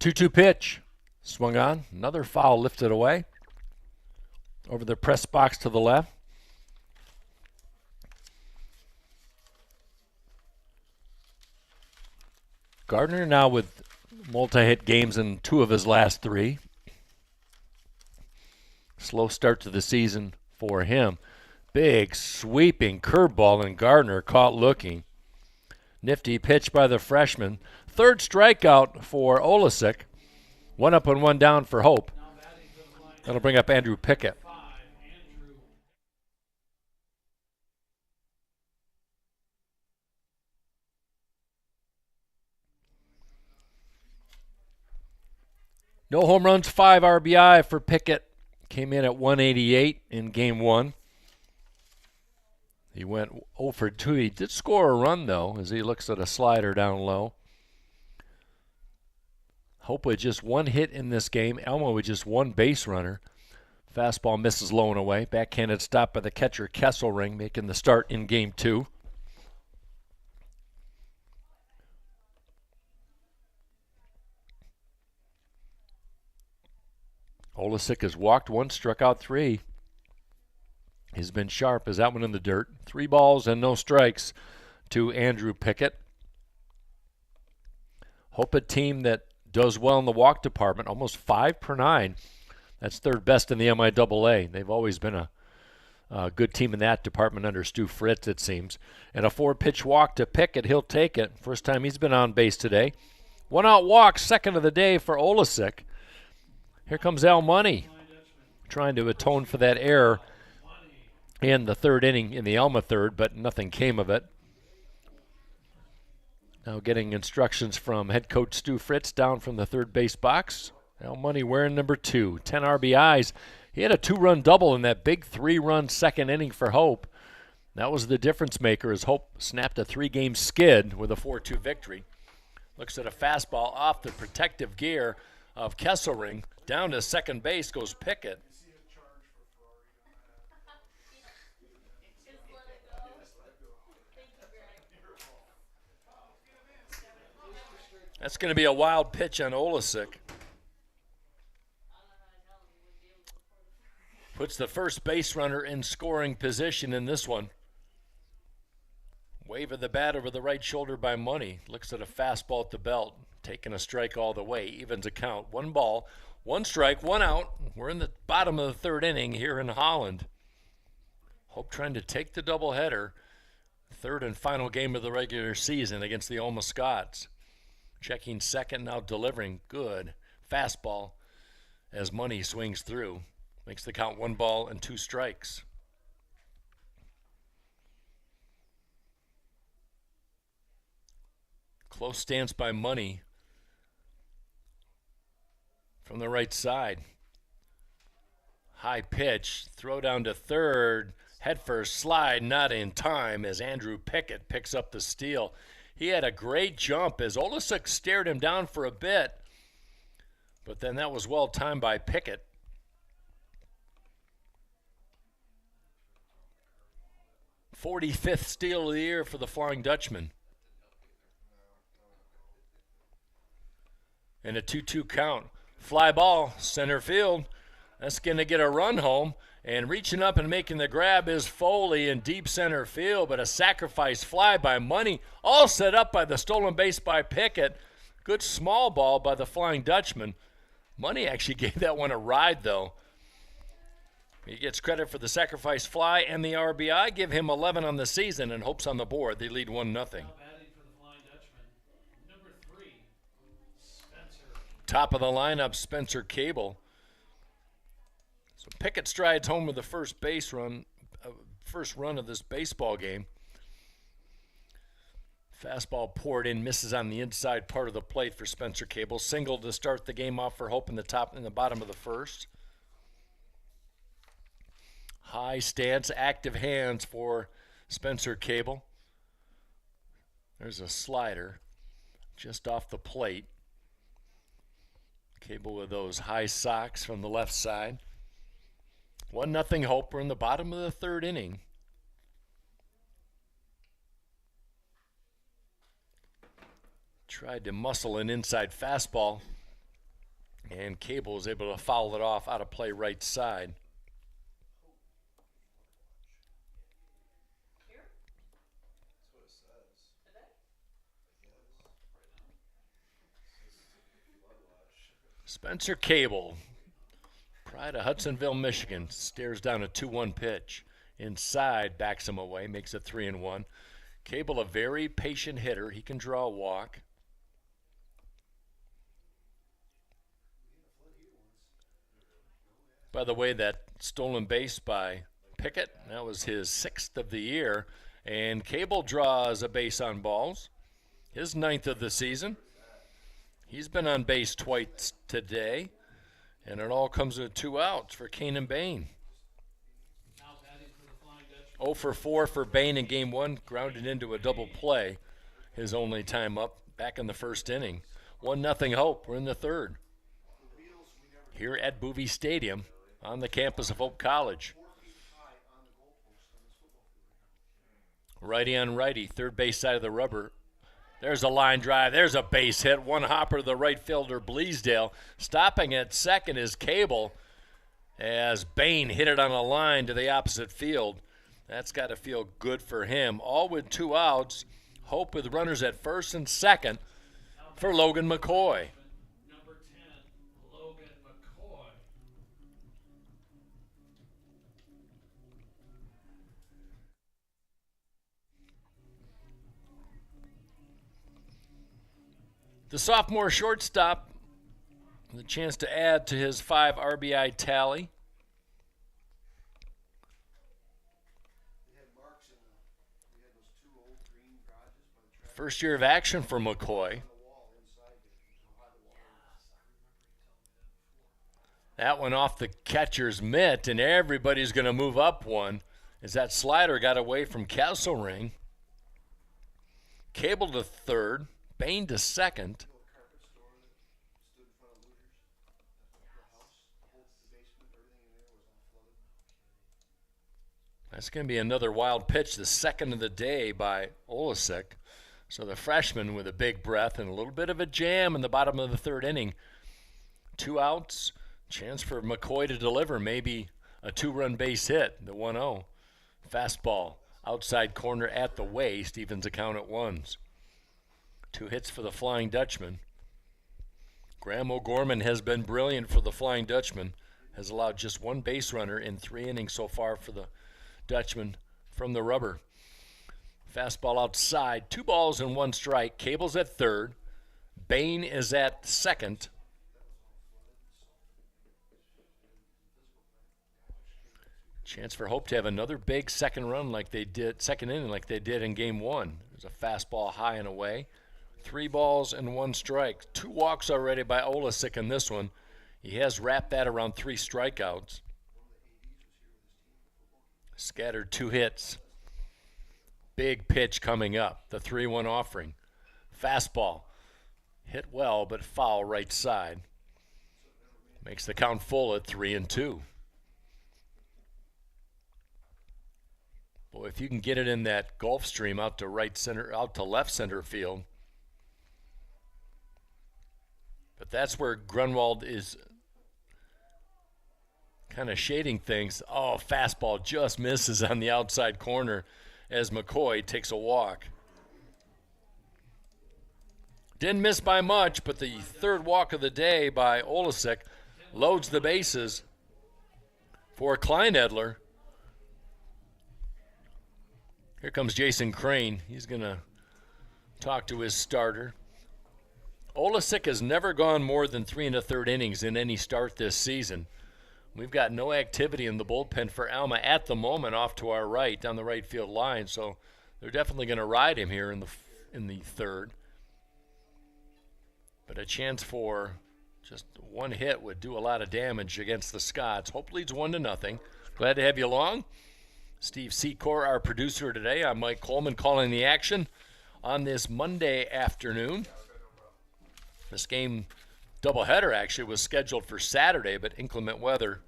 Two-two pitch. Swung on. Another foul lifted away. Over the press box to the left. Gardner now with multi-hit games in 2 of his last 3. Slow start to the season for him. Big sweeping curveball, and Gardner caught looking. Nifty pitch by the freshman. 3rd strikeout for Olesic. 1 up and 1 down for Hope. That'll bring up Andrew Pickett. No home runs, 5 RBI for Pickett. Came in at 188 in game 1. He went 0 for 2. He did score a run, though, as he looks at a slider down low. Hope with just 1 hit in this game. Alma with just 1 base runner. Fastball misses low and away. Backhanded stop by the catcher Kesselring, making the start in game 2. Olesic has walked 1, struck out 3. He's been sharp as that one in the dirt. 3 balls and no strikes to Andrew Pickett. Hope a team that does well in the walk department, almost 5 per 9. That's 3rd best in the MIAA. They've always been a good team in that department under Stu Fritz, it seems. And a 4-pitch walk to Pickett. He'll take it. First time he's been on base today. 1-out walk, 2nd of the day for Olesic. Here comes Al Money, trying to atone for that error in the 3rd inning in the Alma 3rd, but nothing came of it. Now getting instructions from head coach Stu Fritz down from the 3rd base box. Al Money wearing number 2, 10 RBIs. He had a 2-run double in that big 3-run 2nd inning for Hope. That was the difference maker as Hope snapped a 3-game skid with a 4-2 victory. Looks at a fastball off the protective gear of Kesselring. Down to 2nd base goes Pickett. That's going to be a wild pitch on Olesic. Puts the first base runner in scoring position in this one. Wave of the bat over the right shoulder by Money. Looks at a fastball at the belt. Taking a strike all the way. Evens a count. 1 ball, 1 strike, 1 out. We're in the bottom of the 3rd inning here in Holland. Hope trying to take the doubleheader. 3rd and final game of the regular season against the Alma Scots. Checking 2nd, now delivering. Good fastball as Money swings through. Makes the count 1 ball and 2 strikes. Close stance by Money from the right side. High pitch, throw down to 3rd. Head first slide, not in time as Andrew Pickett picks up the steal. He had a great jump as Olesic stared him down for a bit, but then that was well timed by Pickett. '45th steal of the year for the Flying Dutchman. And a 2-2 count. Fly ball, center field. That's going to get a run home. And reaching up and making the grab is Foley in deep center field, but a sacrifice fly by Money, all set up by the stolen base by Pickett. Good small ball by the Flying Dutchman. Money actually gave that one a ride, though. He gets credit for the sacrifice fly and the RBI. Give him 11 on the season and Hope's on the board. They lead 1-0. Top of the lineup, Spencer Cable. So Pickett strides home with the first run of this baseball game. Fastball poured in, misses on the inside part of the plate for Spencer Cable. Single to start the game off for Hope in the bottom of the first. High stance, active hands for Spencer Cable. There's a slider just off the plate. Cable with those high socks from the left side. 1-0 Hope. We're in the bottom of the third inning. Tried to muscle an inside fastball, and Cable was able to foul it off out of play right side. Spencer Cable, pride of Hudsonville, Michigan, stares down a 2-1 pitch. Inside, backs him away, makes it 3-1. Cable, a very patient hitter. He can draw a walk. By the way, that stolen base by Pickett, that was his 6th of the year. And Cable draws a base on balls, his 9th of the season. He's been on base twice today, and it all comes with 2 outs for Kanan Bain. 0 for 4 for Bain in game 1, grounded into a double play, his only time up back in the first inning. 1-0 Hope. We're in the third. Here at Bowie Stadium on the campus of Hope College. Righty on righty, third base side of the rubber. There's a line drive. There's a base hit. One hopper to the right fielder, Bleasdale. Stopping at second is Cable as Bain hit it on a line to the opposite field. That's got to feel good for him. All with 2 outs. Hope with runners at first and second for Logan McCoy. Number 10, Logan McCoy. The sophomore shortstop with a chance to add to his 5 RBI tally. First year of action for McCoy. That one off the catcher's mitt, and everybody's going to move up one as that slider got away from Castlering. Cable to third. Bain to second. That's going to be another wild pitch, the second of the day by Olesic. So the freshman with a big breath and a little bit of a jam in the bottom of the third inning. 2 outs, chance for McCoy to deliver, maybe a 2-run base hit, the 1-0. Fastball, outside corner at the waist, evens the count at 1s. 2 hits for the Flying Dutchman. Graham O'Gorman has been brilliant for the Flying Dutchman. Has allowed just 1 base runner in 3 innings so far for the Dutchman from the rubber. Fastball outside. 2 balls and 1 strike. Cable's at third. Bain is at second. Chance for Hope to have another big second inning like they did in game 1. There's a fastball high and away. 3 balls and 1 strike. 2 walks already by Olesic in this one. He has wrapped that around 3 strikeouts. Scattered 2 hits. Big pitch coming up. The 3-1 offering. Fastball. Hit well, but foul right side. Makes the count full at 3-2. Boy, if you can get it in that Gulf Stream out to right center, out to left center field. But that's where Grunwald is kind of shading things. Oh, fastball just misses on the outside corner as McCoy takes a walk. Didn't miss by much, but the 3rd walk of the day by Olesic loads the bases For Kleinedler, here comes Jason Crane. He's going to talk to his starter. Olesick has never gone more than 3 1/3 innings in any start this season. We've got no activity in the bullpen for Alma at the moment off to our right down the right field line, so they're definitely going to ride him here in the third. But a chance for just one hit would do a lot of damage against the Scots. Hope leads 1-0. Glad to have you along. Steve Secor, our producer today. I'm Mike Coleman calling the action on this Monday afternoon. This game doubleheader actually was scheduled for Saturday, but inclement weather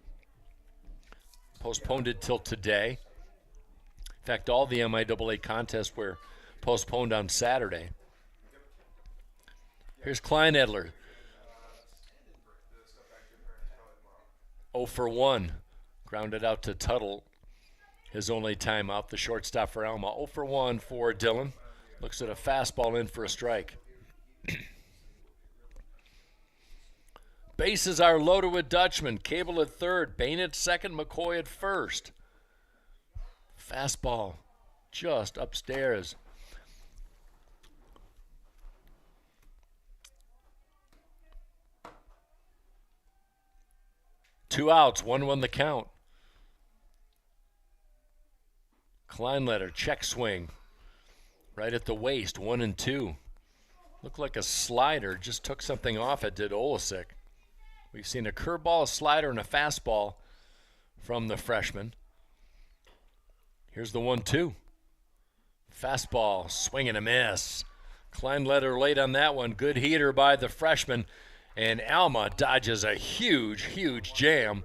postponed it till today. In fact, all the MIAA contests were postponed on Saturday. Here's Kleinedler. 0 for 1. Grounded out to Tuttle. His only time out, the shortstop for Alma. 0 for 1 for Dillon. Looks at a fastball in for a strike. Bases are loaded with Dutchman. Cable at third. Bain at second. McCoy at first. Fastball just upstairs. Two outs, 1-1 the count. Kleinletter, check swing. Right at the waist, 1-2. Looked like a slider, just took something off it, did Olesick. We've seen a curveball, a slider, and a fastball from the freshman. Here's the 1-2. Fastball, swing and a miss. Kleinletter late on that one. Good heater by the freshman. And Alma dodges a huge jam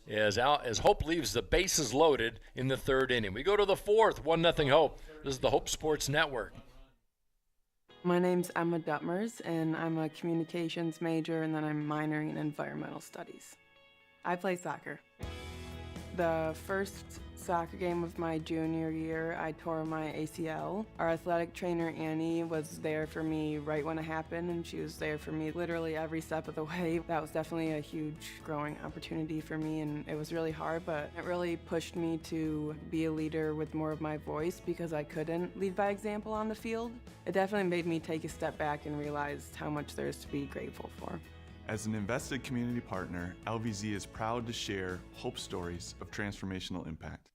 as Hope leaves the bases loaded in the third inning. We go to the fourth, 1-0 Hope. This is the Hope Sports Network. My name's Emma Duttmers, and I'm a communications major, and then I'm minoring in environmental studies. I play soccer. The first soccer game of my junior year, I tore my ACL. Our athletic trainer, Annie, was there for me right when it happened, and she was there for me literally every step of the way. That was definitely a huge growing opportunity for me, and it was really hard, but it really pushed me to be a leader with more of my voice because I couldn't lead by example on the field. It definitely made me take a step back and realize how much there is to be grateful for. As an invested community partner, LVZ is proud to share Hope stories of transformational impact.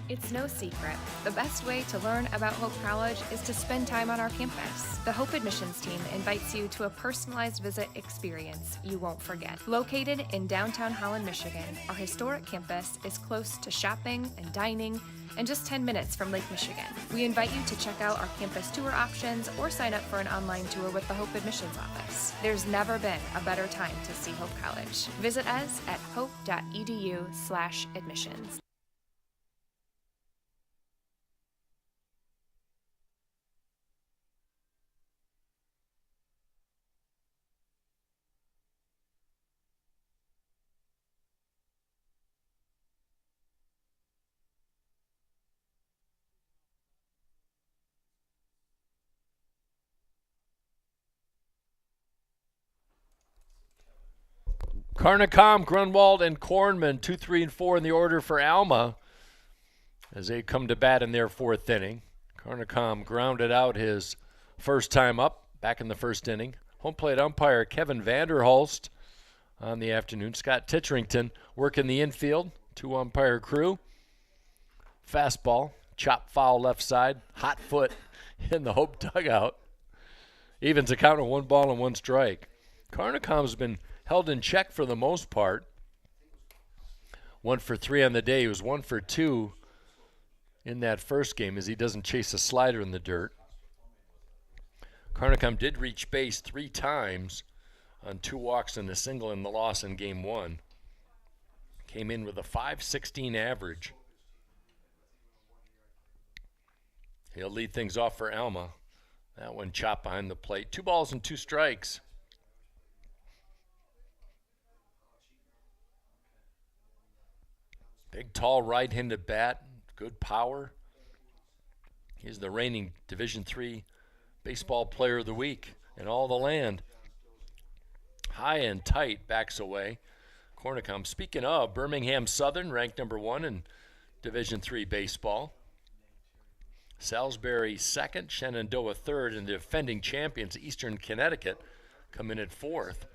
It's no secret. The best way to learn about Hope College is to spend time on our campus. The Hope admissions team invites you to a personalized visit experience you won't forget. Located in downtown Holland, Michigan, our historic campus is close to shopping and dining and just 10 minutes from Lake Michigan. We invite you to check out our campus tour options or sign up for an online tour with the Hope admissions office. There's never been a better time to see Hope College. Visit us at hope.edu/admissions. Carnicom, Grunwald, and Kornman, 2, 3, and 4 in the order for Alma as they come to bat in their fourth inning. Carnicom grounded out his first time up back in the first inning. Home plate umpire Kevin Vanderhulst on the afternoon. Scott Titcherington working the infield. 2-umpire crew. Fastball, chop foul left side, hot foot in the Hope dugout. Evens a count of 1 ball and 1 strike. Carnicom's been held in check for the most part. 1 for 3 on the day. He was 1 for 2 in that first game as he doesn't chase a slider in the dirt. Carnicom did reach base 3 times on 2 walks and a single in the loss in game 1. Came in with a .516 average. He'll lead things off for Alma. That one chopped behind the plate. 2 balls and 2 strikes. Big, tall, right-handed bat, good power. He's the reigning Division III Baseball Player of the Week in all the land. High and tight, backs away. Cornicom. Speaking of, Birmingham Southern ranked number 1 in Division III baseball. Salisbury second, Shenandoah third, and the defending champions Eastern Connecticut come in at 4th.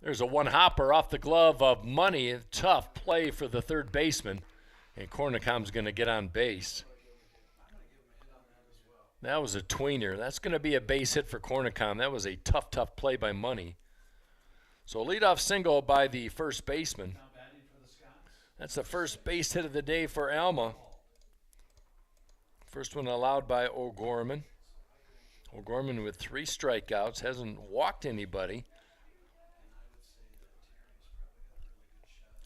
There's a one-hopper off the glove of Money. Tough play for the third baseman, and Cornicom's going to get on base. That was a tweener. That's going to be a base hit for Cornicom. That was a tough play by Money. So a leadoff single by the first baseman. That's the first base hit of the day for Alma. First one allowed by O'Gorman. O'Gorman with 3 strikeouts, hasn't walked anybody.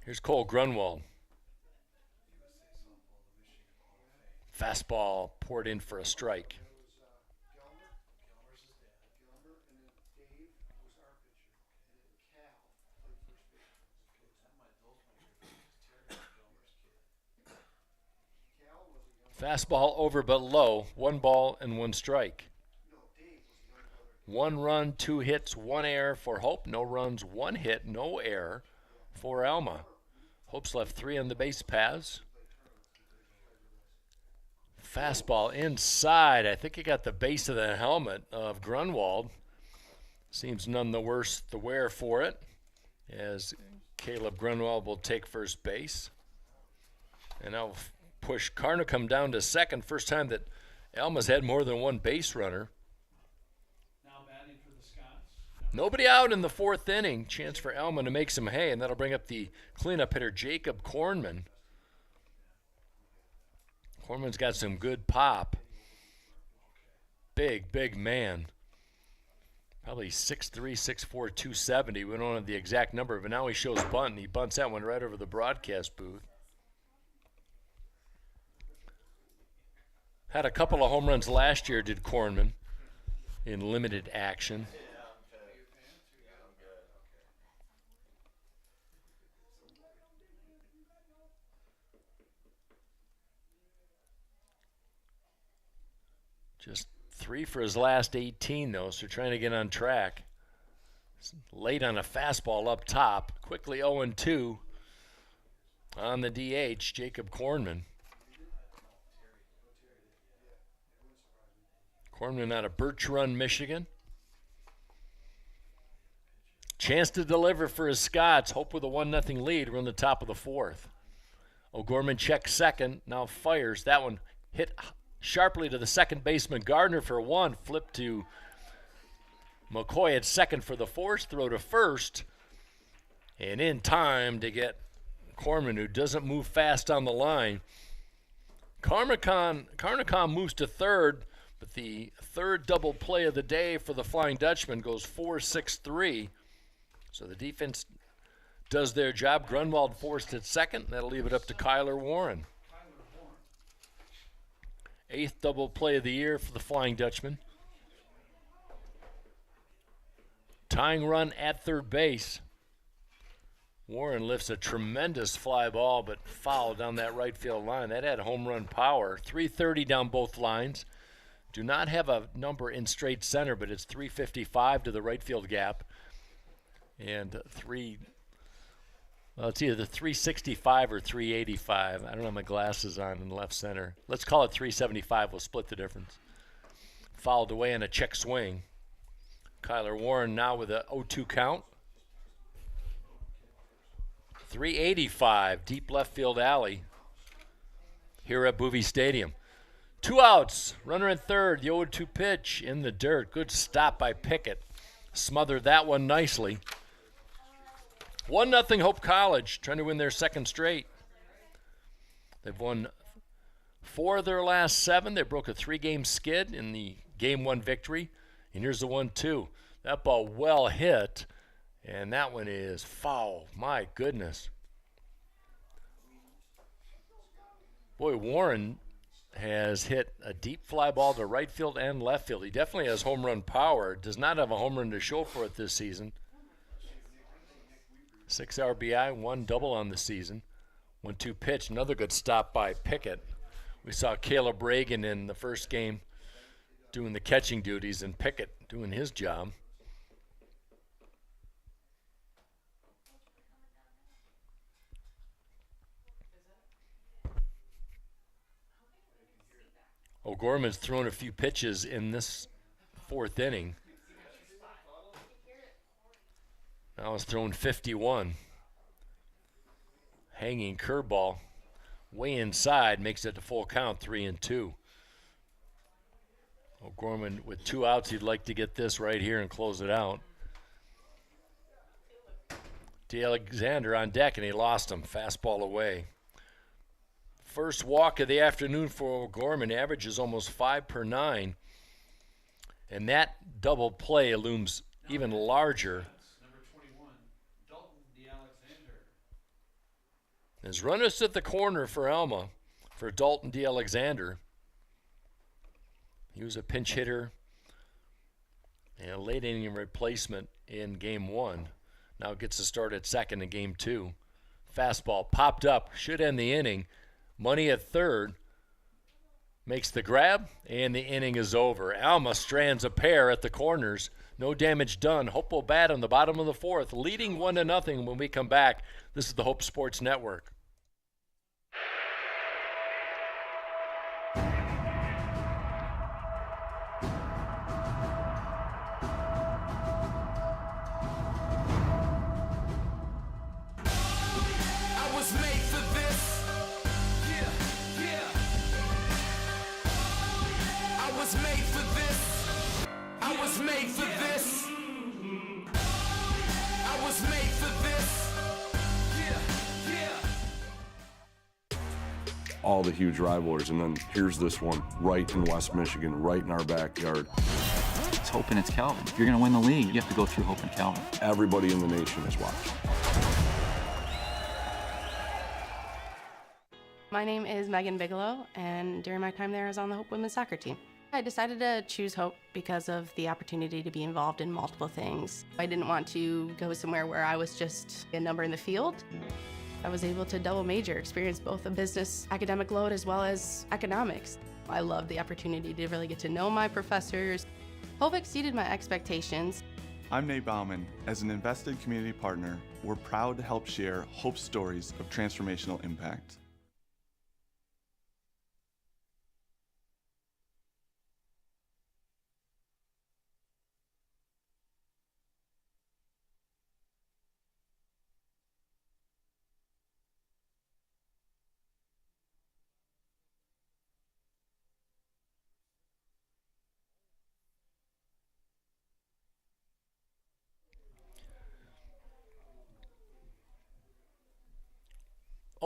Here's Cole Grunwald. Fastball poured in for a strike. Fastball over but low. 1 ball and 1 strike. 1 run, 2 hits, 1 error for Hope. No runs, 1 hit, no error for Alma. Hope's left 3 on the base paths. Fastball inside. I think he got the base of the helmet of Grunwald. Seems none the worse the wear for it, as Caleb Grunwald will take first base. And now push Carnicom down to second. First time that Alma's had more than 1 base runner. Nobody out in the 4th inning. Chance for Alma to make some hay, and that'll bring up the cleanup hitter, Jacob Kornman. Kornman's got some good pop. Big man. Probably 6'3", 6'4", 270. We don't have the exact number, but now he shows bunt, and he bunts that one right over the broadcast booth. Had a couple of home runs last year, did Kornman, in limited action. Just 3 for his last 18, though, so trying to get on track. Late on a fastball up top. Quickly 0-2 on the DH, Jacob Kornman. Kornman out of Birch Run, Michigan. Chance to deliver for his Scots. Hope with a 1-0 lead. We're in the top of the 4th. O'Gorman checks second, now fires. That one hit sharply to the second baseman Gardner for 1. Flip to McCoy at second for the force throw to first. And in time to get Kornman, who doesn't move fast on the line. Carnicom moves to third, but the third double play of the day for the Flying Dutchman goes 4-6-3. So the defense does their job. Grunwald forced at second. That'll leave it up to Kyler Warren. 8th double play of the year for the Flying Dutchman. Tying run at third base. Warren lifts a tremendous fly ball, but foul down that right field line. That had home run power. 330 down both lines. Do not have a number in straight center, but it's 355 to the right field gap. And well, it's either the 365 or 385. I don't have my glasses on in left center. Let's call it 375. We'll split the difference. Fouled away in a check swing. Kyler Warren now with a 0-2 count. 385, deep left field alley here at Bowie Stadium. 2 outs, runner at third, the 0-2 pitch in the dirt. Good stop by Pickett. Smothered that one nicely. 1-0 Hope College, trying to win their second straight. They've won 4 of their last 7. They broke a 3-game skid in the Game 1 victory. And here's the 1-2. That ball well hit, and that one is foul. My goodness. Boy, Warren has hit a deep fly ball to right field and left field. He definitely has home run power. Does not have a home run to show for it this season. 6 RBI, 1 double on the season. 1-2 pitch, another good stop by Pickett. We saw Caleb Reagan in the first game doing the catching duties and Pickett doing his job. O'Gorman's thrown a few pitches in this fourth inning. Now it's thrown 51. Hanging curveball way inside, makes it a full count, 3-2. O'Gorman with 2 outs, he'd like to get this right here and close it out. D'Alexander on deck, and he lost him. Fastball away. First walk of the afternoon for O'Gorman, averages almost 5 per 9. And that double play looms even larger. There's runners at the corner for Alma, for Dalton D'Alexander. He was a pinch hitter and a late inning replacement in game 1. Now gets to start at second in game 2. Fastball popped up, should end the inning. Money at third, makes the grab, and the inning is over. Alma strands a pair at the corners. No damage done. Hope will bat on the bottom of the fourth, leading 1-0 when we come back. This is the Hope Sports Network. All the huge rivalries, and then here's this one right in West Michigan, right in our backyard. It's Hope and it's Calvin. If you're going to win the league, you have to go through Hope and Calvin. Everybody in the nation is watching. My name is Megan Bigelow, and during my time there, I was on the Hope women's soccer team. I decided to choose Hope because of the opportunity to be involved in multiple things. I didn't want to go somewhere where I was just a number in the field. I was able to double major, experience both a business academic load as well as economics. I loved the opportunity to really get to know my professors. Hope exceeded my expectations. I'm Nate Bauman. As an invested community partner, we're proud to help share Hope's stories of transformational impact.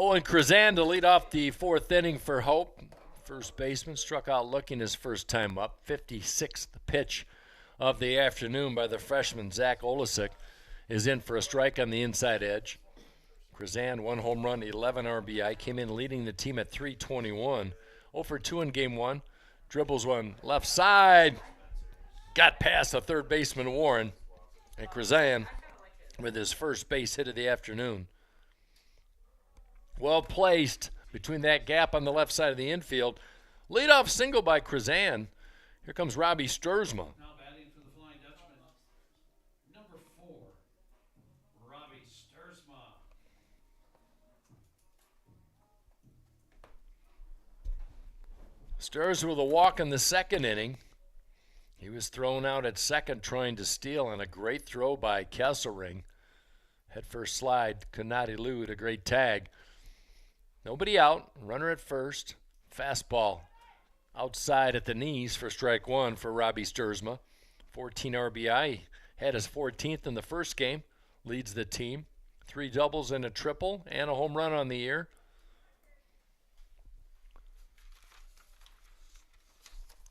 Owen Krazan to lead off the fourth inning for Hope. First baseman struck out looking his first time up. 56th pitch of the afternoon by the freshman Zach Olesick is in for a strike on the inside edge. Krazan, 1 home run, 11 RBI, came in leading the team at .321. 0 for 2 in game 1. Dribbles one left side. Got past the third baseman Warren. And Krazan with his first base hit of the afternoon. Well placed between that gap on the left side of the infield. Leadoff single by Krazan. Here comes Robbie Sturzma. Now batting for the Flying Dutchman, number 4, Robbie Sturzma. Sturzma with a walk in the second inning. He was thrown out at second trying to steal on a great throw by Kesselring. Head first slide, could not elude a great tag. Nobody out, runner at first. Fastball outside at the knees for strike 1 for Robbie Sturzma. 14 RBI, had his 14th in the first game, leads the team. 3 doubles and a triple and a home run on the year.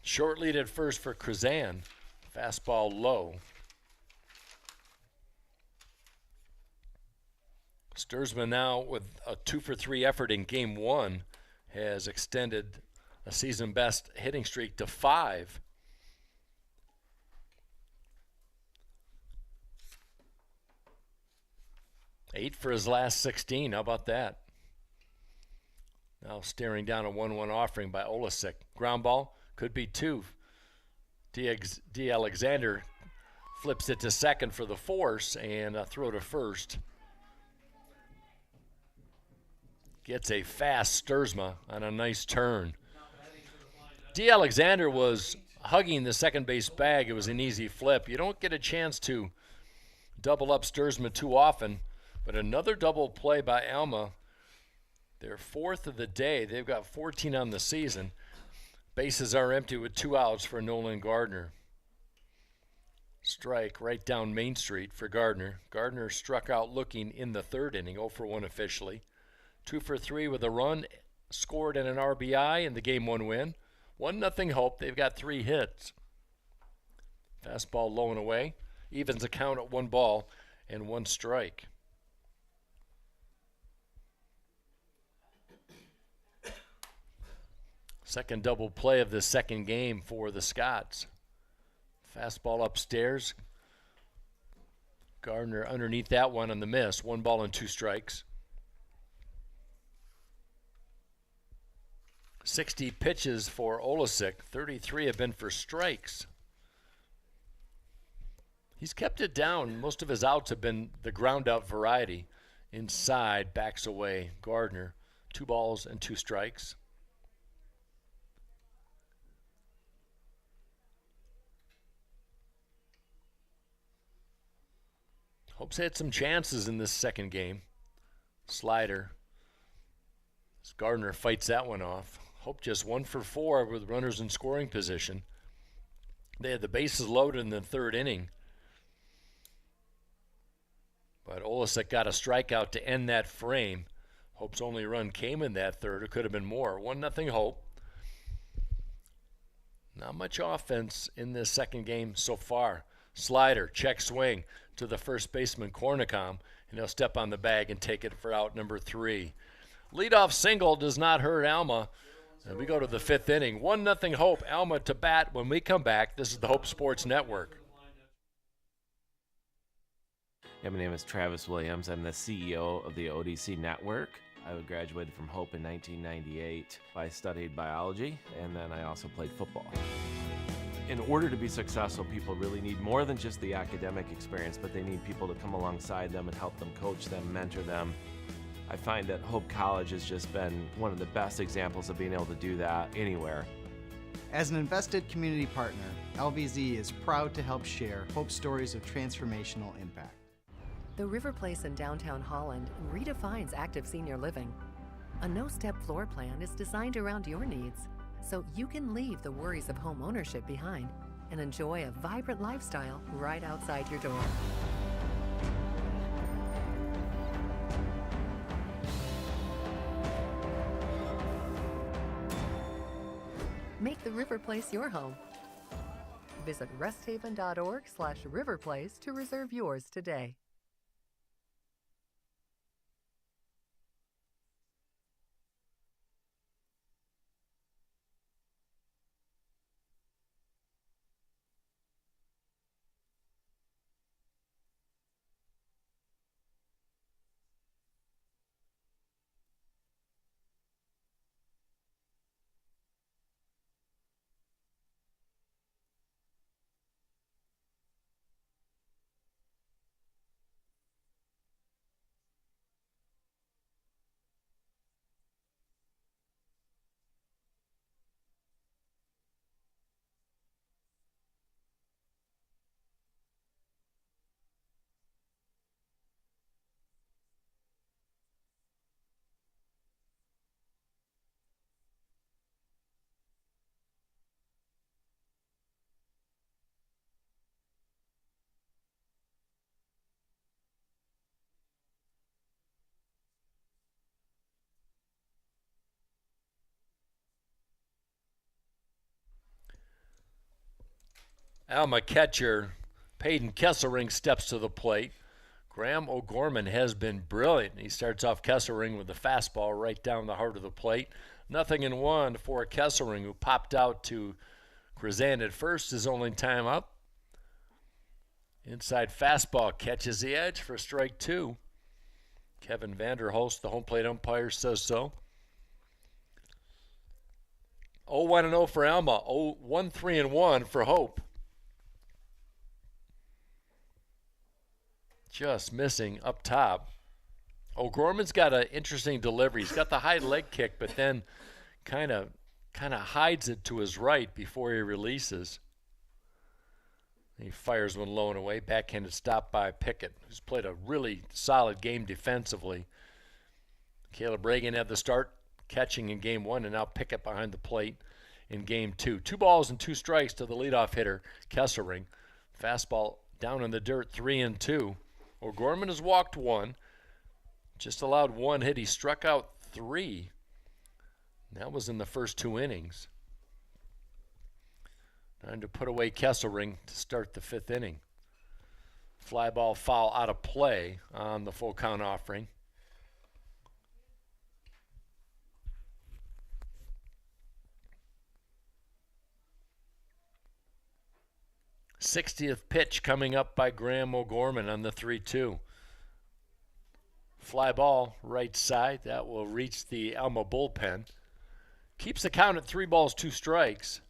Short lead at first for Krazan. Fastball low. Sturzma now with a 2 for 3 effort in game 1 has extended a season best hitting streak to 5. Eight for his last 16. How about that? Now staring down a 1-1 offering by Olesick. Ground ball, could be 2. D'Alexander flips it to second for the force and a throw to first. Gets a fast Sturzma on a nice turn. D. Alexander was hugging the second base bag. It was an easy flip. You don't get a chance to double up Sturzman too often, but another double play by Alma. Their fourth of the day. They've got 14 on the season. Bases are empty with 2 outs for Nolan Gardner. Strike right down Main Street for Gardner. Gardner struck out looking in the third inning, 0 for 1 officially. 2 for 3 with a run, scored and an RBI in the Game 1 win. 1-0 Hope. They've got 3 hits. Fastball low and away. Evens a count at 1 ball and 1 strike. Second double play of the second game for the Scots. Fastball upstairs. Gardner underneath that one on the miss. 1 ball and 2 strikes. 60 pitches for Olesic. 33 have been for strikes. He's kept it down. Most of his outs have been the ground out variety. Inside, backs away. Gardner, 2 balls and 2 strikes. Hope's had some chances in this second game. Slider. As Gardner fights that one off. Hope just 1 for 4 with runners in scoring position. They had the bases loaded in the third inning. But Olesic got a strikeout to end that frame. Hope's only run came in that third. It could have been more. 1-0 Hope. Not much offense in this second game so far. Slider, check swing to the first baseman Cornicom, and he'll step on the bag and take it for out number 3. Leadoff single does not hurt Alma. And we go to the 5th inning. 1-0 Hope. Alma to bat when we come back. This is the Hope Sports Network. Yeah, my name is Travis Williams. I'm the CEO of the ODC Network. I graduated from Hope in 1998. I studied biology, and then I also played football. In order to be successful, people really need more than just the academic experience, but they need people to come alongside them and help them, coach them, mentor them. I find that Hope College has just been one of the best examples of being able to do that anywhere. As an invested community partner, LVZ is proud to help share Hope stories of transformational impact. The River Place in downtown Holland redefines active senior living. A no-step floor plan is designed around your needs, so you can leave the worries of home ownership behind and enjoy a vibrant lifestyle right outside your door. Make the River Place your home. Visit resthaven.org/riverplace to reserve yours today. Alma catcher Peyton Kesselring steps to the plate. Graham O'Gorman has been brilliant. He starts off Kesselring with a fastball right down the heart of the plate. 0-1 for Kesselring, who popped out to Krazan at first, his only time up. Inside fastball catches the edge for strike 2. Kevin Vanderhulst, the home plate umpire, says so. 0-1-0 for Alma. 1-3-1 for Hope. Just missing up top. O'Gorman's got an interesting delivery. He's got the high leg kick, but then kind of kind of hides it to his right before he releases. He fires one low and away. Backhanded stop by Pickett, who's played a really solid game defensively. Caleb Reagan had the start catching in game 1, and now Pickett behind the plate in game 2. 2 balls and 2 strikes to the leadoff hitter, Kesselring. Fastball down in the dirt, 3-2. O'Gorman has walked 1, just allowed 1 hit. He struck out 3. That was in the first 2 innings. Time to put away Kesselring to start the 5th inning. Fly ball foul out of play on the full count offering. '60th pitch coming up by Graham O'Gorman on the 3-2. Fly ball right side. That will reach the Alma bullpen. Keeps the count at 3 balls, 2 strikes.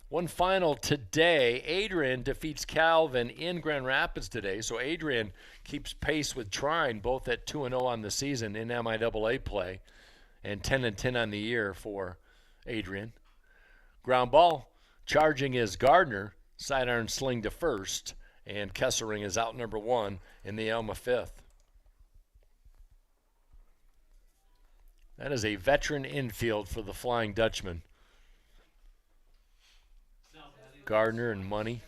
One final today. Adrian defeats Calvin in Grand Rapids today. So Adrian keeps pace with Trine, both at 2-0 on the season in MIAA play, and 10-10 on the year for Adrian. Ground ball charging is Gardner. Sidearm sling to first, and Kesselring is out number 1 in the Alma 5th. That is a veteran infield for the Flying Dutchman. Gardner and Money.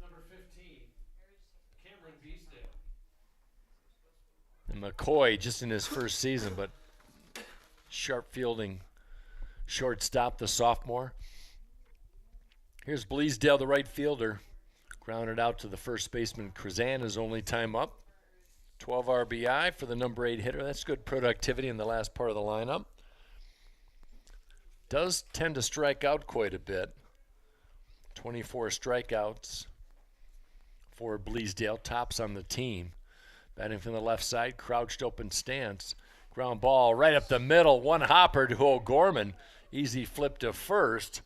Number 15, Cameron Beesdale. And McCoy just in his first season, but sharp fielding shortstop, the sophomore. Here's Bleasdale, the right fielder. Grounded out to the first baseman, Krazan, his only time up. 12 RBI for the number 8 hitter. That's good productivity in the last part of the lineup. Does tend to strike out quite a bit. 24 strikeouts for Bleasdale, tops on the team. Batting from the left side, crouched open stance. Ground ball right up the middle, one hopper to O'Gorman. Easy flip to first.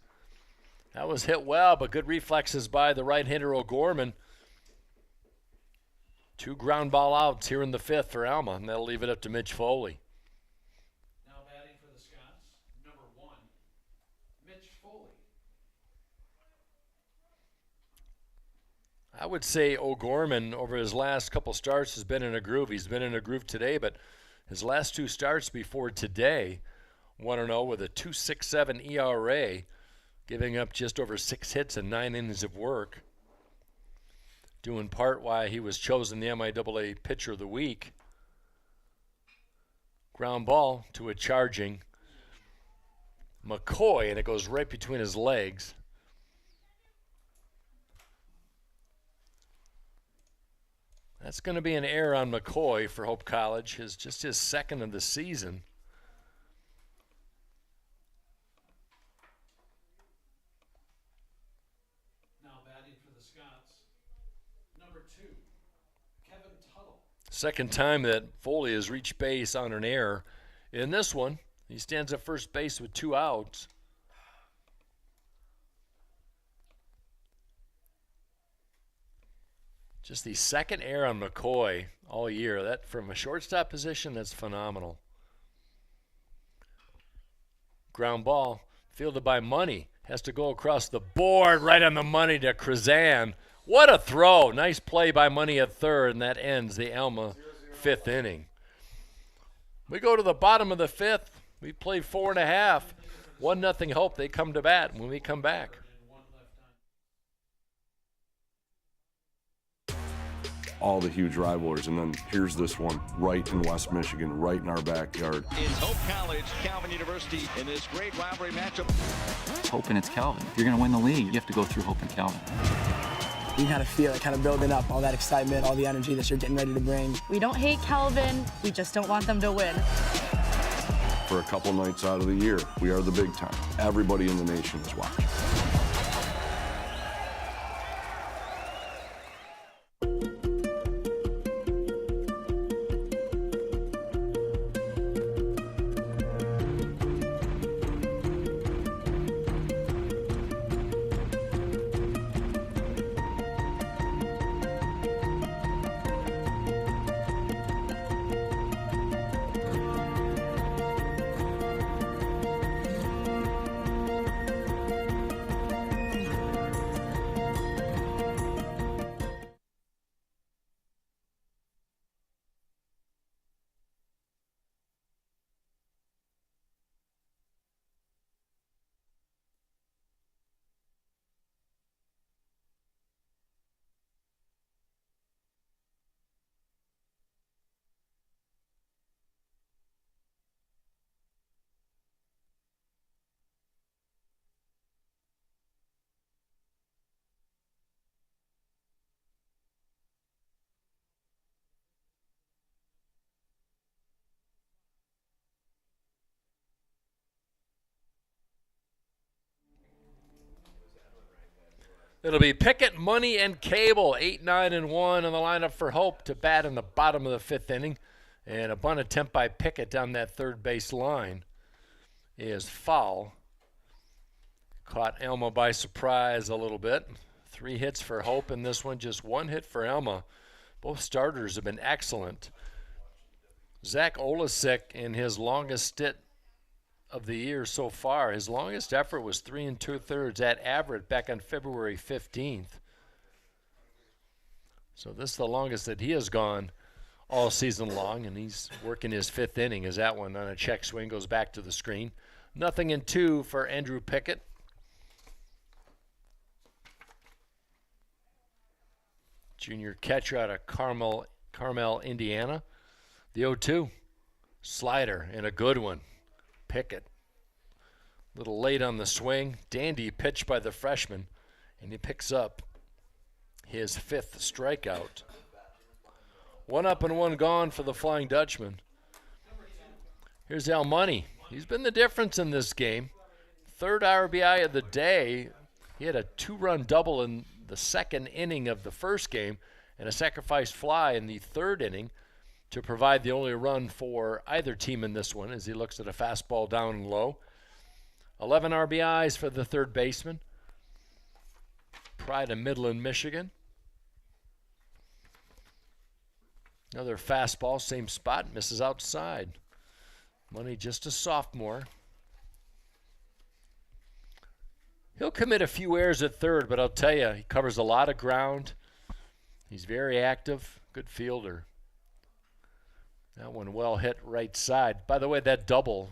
That was hit well, but good reflexes by the right-hander O'Gorman. 2 ground ball outs here in the 5th for Alma, and that'll leave it up to Mitch Foley. Now batting for the Scots, number 1, Mitch Foley. I would say O'Gorman, over his last couple starts, has been in a groove. He's been in a groove today, but his last 2 starts before today, 1-0 with a 2.67 ERA, giving up just over 6 hits and 9 innings of work. Due in part why he was chosen the MIAA Pitcher of the Week. Ground ball to a charging McCoy, and it goes right between his legs. That's going to be an error on McCoy for Hope College, his 2nd of the season. Second time that Foley has reached base on an error. In this one, he stands at first base with 2 outs. Just the 2nd error on McCoy all year. That from a shortstop position, that's phenomenal. Ground ball fielded by Money. Has to go across the board right on the money to Krazan. What a throw. Nice play by Money at 3rd, and that ends the Alma 5th inning. We go to the bottom of the 5th. We played 4.5. 1-0 Hope. They come to bat when we come back. All the huge rivalries, and then here's this one right in West Michigan, right in our backyard. It's Hope College, Calvin University in this great rivalry matchup. It's Hope and it's Calvin. If you're going to win the league, you have to go through Hope and Calvin. You kind of feel it kind of building up, all that excitement, all the energy that you're getting ready to bring. We don't hate Calvin, we just don't want them to win. For a couple nights out of the year, we are the big time. Everybody in the nation is watching. It'll be Pickett, Money, and Cable, 8, 9, and 1 in the lineup for Hope to bat in the bottom of the 5th inning. And a bunt attempt by Pickett down that third base line is foul. Caught Alma by surprise a little bit. 3 hits for Hope in this one, just 1 hit for Alma. Both starters have been excellent. Zach Olesick, in his longest stint of the year so far, his longest effort was 3 2/3 at Everett back on February 15th. So this is the longest that he has gone all season long, and he's working his 5th inning as that one on a check swing goes back to the screen. 0-2 for Andrew Pickett. Junior catcher out of Carmel, Indiana. The 0-2, slider, and a good one. Pickett. A little late on the swing. Dandy pitch by the freshman, and he picks up his 5th strikeout. 1 up and 1 gone for the Flying Dutchman. Here's Al Money. He's been the difference in this game. 3rd RBI of the day. He had a 2-run double in the 2nd inning of the first game and a sacrifice fly in the 3rd inning to provide the only run for either team in this one as he looks at a fastball down and low. 11 RBIs for the 3rd baseman. Pride of Midland, Michigan. Another fastball, same spot, misses outside. Money just a sophomore. He'll commit a few errors at 3rd, but I'll tell you, he covers a lot of ground. He's very active, good fielder. That one well hit right side. By the way, that double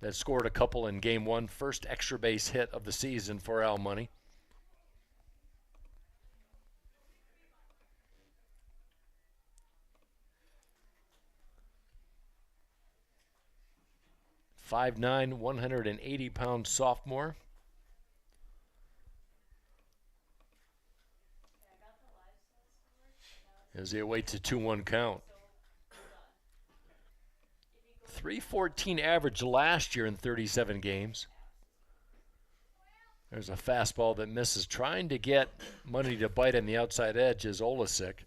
that scored a couple in game 1, first extra base hit of the season for Al Money. .59", 180-pound sophomore. As he awaits a 2-1 count. .314 average last year in 37 games. There's a fastball that misses. Trying to get Money to bite on the outside edge is Olesick.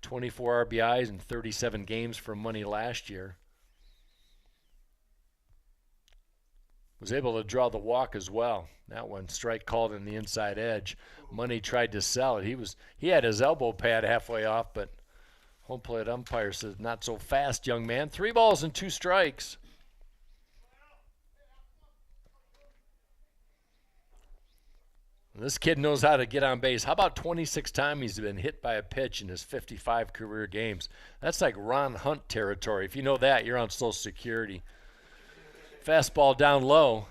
24 RBIs in 37 games for Money last year. Was able to draw the walk as well. That one strike called in the inside edge. Money tried to sell it. He had his elbow pad halfway off, but home plate umpire says, not so fast, young man. 3 balls and 2 strikes. This kid knows how to get on base. How about 26 times he's been hit by a pitch in his 55 career games? That's like Ron Hunt territory. If you know that, you're on Social Security. Fastball down low.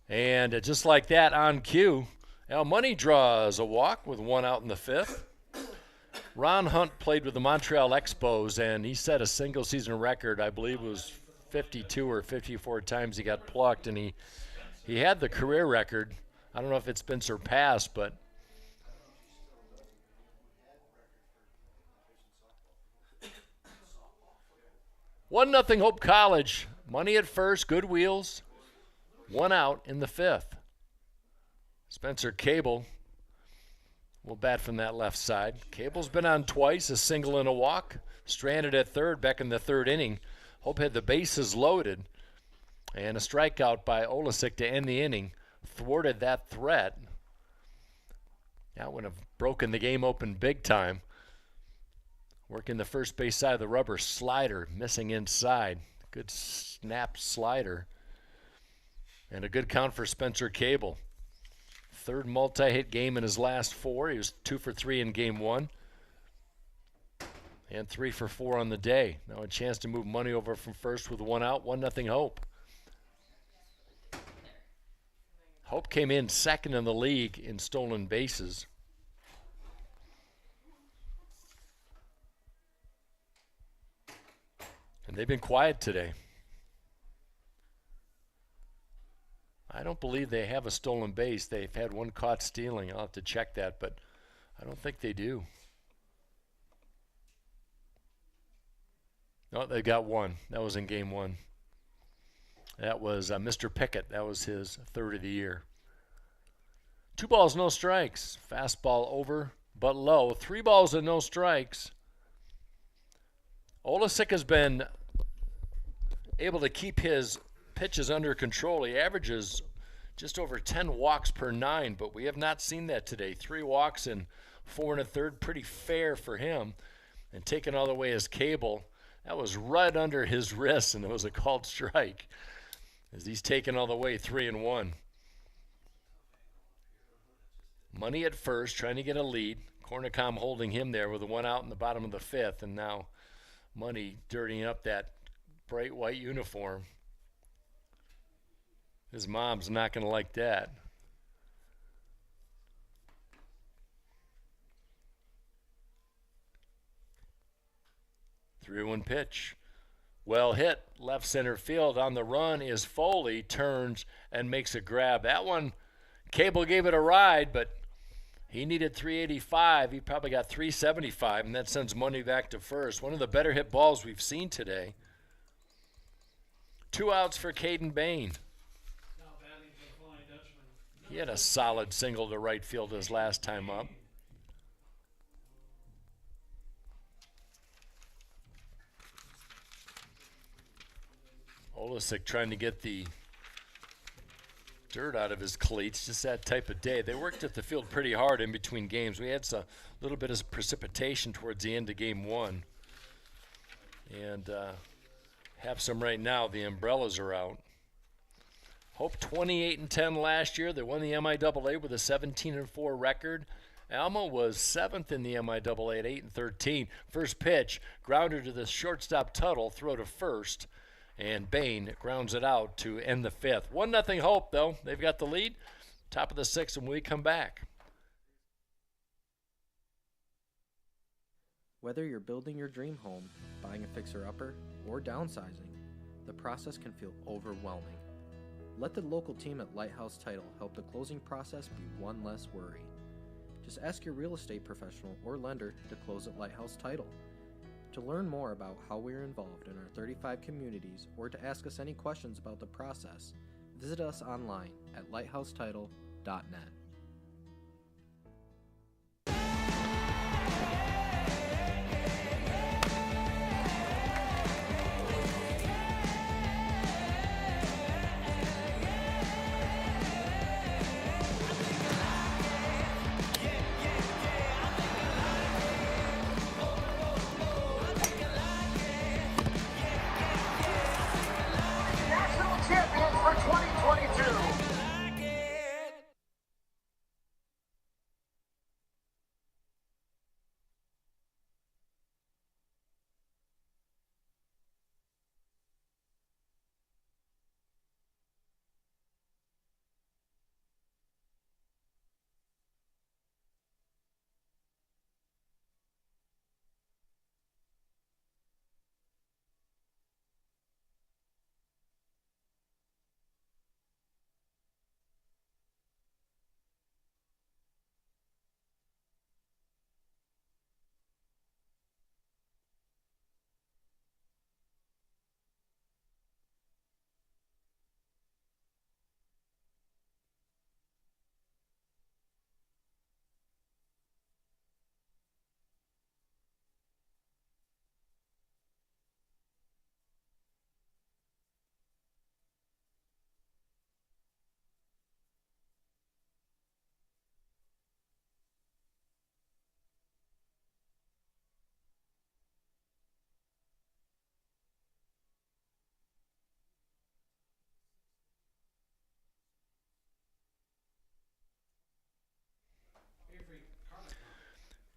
And just like that, on cue, Al Money draws a walk with 1 out in the 5th. Ron Hunt played with the Montreal Expos, and he set a single-season record. I believe it was 52 or 54 times he got plucked, and he had the career record. I don't know if it's been surpassed, but one nothing Hope College. Money at first, good wheels. 1 out in the 5th. Spencer Cable will bat from that left side. Cable's been on twice, a single and a walk. Stranded at 3rd back in the 3rd inning. Hope had the bases loaded. And a strikeout by Olesick to end the inning thwarted that threat. That would have broken the game open big time. Working the first base side of the rubber, slider missing inside. Good snap slider. And a good count for Spencer Cable. 3rd multi-hit game in his last 4. He was 2 for 3 in game 1. And 3 for 4 on the day. Now a chance to move Money over from first with 1 out. 1-0 Hope. Hope came in 2nd in the league in stolen bases. And they've been quiet today. I don't believe they have a stolen base. They've had 1 caught stealing. I'll have to check that, but I don't think they do. No, they got 1. That was in game 1. That was Mr. Pickett. That was his 3rd of the year. 2 balls, no strikes. Fastball over but low. 3 balls and no strikes. Olesic has been able to keep his pitches under control. He averages just over 10 walks per 9, but we have not seen that today. 3 walks and 4 1/3, pretty fair for him. And taking all the way his cable, that was right under his wrist, and it was a called strike as he's taken all the way 3-1. Money at first, trying to get a lead. Cornicom holding him there with a 1 out in the bottom of the 5th, and now Money dirtying up that bright white uniform. His mom's not going to like that. Three-one pitch. Well hit. Left center field. On the run is Foley. Turns and makes a grab. That one, Cable gave it a ride, but he needed 385. He probably got 375, and that sends Money back to first. One of the better hit balls we've seen today. 2 outs for Caden Bain. He had a solid single to right field his last time up. Olesic trying to get the dirt out of his cleats, just that type of day. They worked at the field pretty hard in between games. We had a little bit of precipitation towards the end of game 1. And have some right now. The umbrellas are out. Hope 28-10 last year. They won the MIAA with a 17-4 record. Alma was 7th in the MIAA at 8-13. First pitch, grounder to the shortstop Tuttle, throw to first, and Bain grounds it out to end the 5th. 1-0 Hope, though. They've got the lead. Top of the 6th when we come back. Whether you're building your dream home, buying a fixer-upper, or downsizing, the process can feel overwhelming. Let the local team at Lighthouse Title help the closing process be one less worry. Just ask your real estate professional or lender to close at Lighthouse Title. To learn more about how we are involved in our 35 communities or to ask us any questions about the process, visit us online at lighthousetitle.net.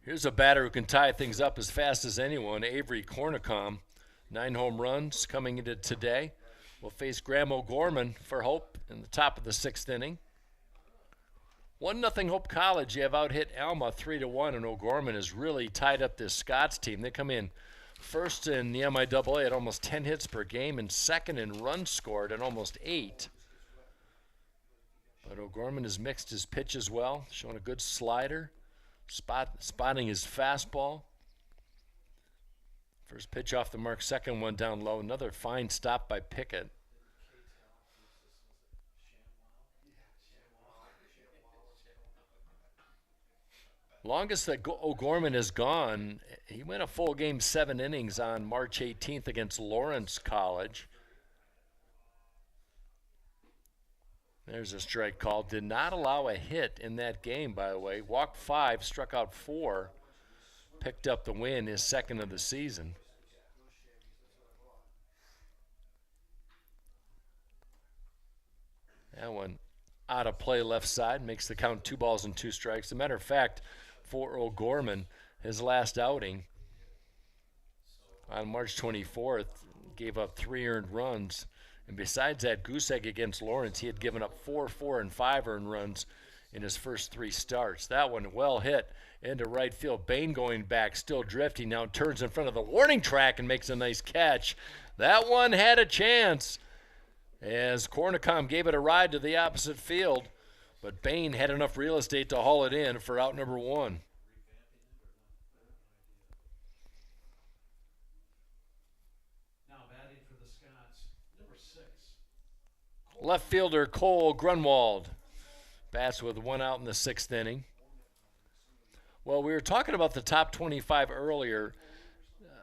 Here's a batter who can tie things up as fast as anyone, Avery Cornicom. 9 home runs coming into today. Will face Graham O'Gorman for Hope in the top of the 6th inning. 1-0 Hope College. You have out-hit Alma 3-1, and O'Gorman has really tied up this Scots team. They come in first in the MIAA at almost 10 hits per game and second in runs scored at almost 8. But O'Gorman has mixed his pitch as well, showing a good slider. Spotting his fastball. First pitch off the mark, second one down low. Another fine stop by Pickett. Longest that O'Gorman has gone, he went a full game, 7 innings on March 18th against Lawrence College. There's a strike call. Did not allow a hit in that game, by the way. Walked 5, struck out 4. Picked up the win, his second of the season. That one out of play left side, makes the count 2 balls and 2 strikes. As a matter of fact, for O'Gorman, his last outing on March 24th, gave up 3 earned runs. And besides that goose egg against Lawrence, he had given up 4, 4, and 5 earned runs in his first 3 starts. That one well hit into right field. Bain going back, still drifting, now turns in front of the warning track and makes a nice catch. That one had a chance as Cornicom gave it a ride to the opposite field, but Bain had enough real estate to haul it in for out number 1. Left fielder Cole Grunwald bats with 1 out in the 6th inning. Well, we were talking about the top 25 earlier.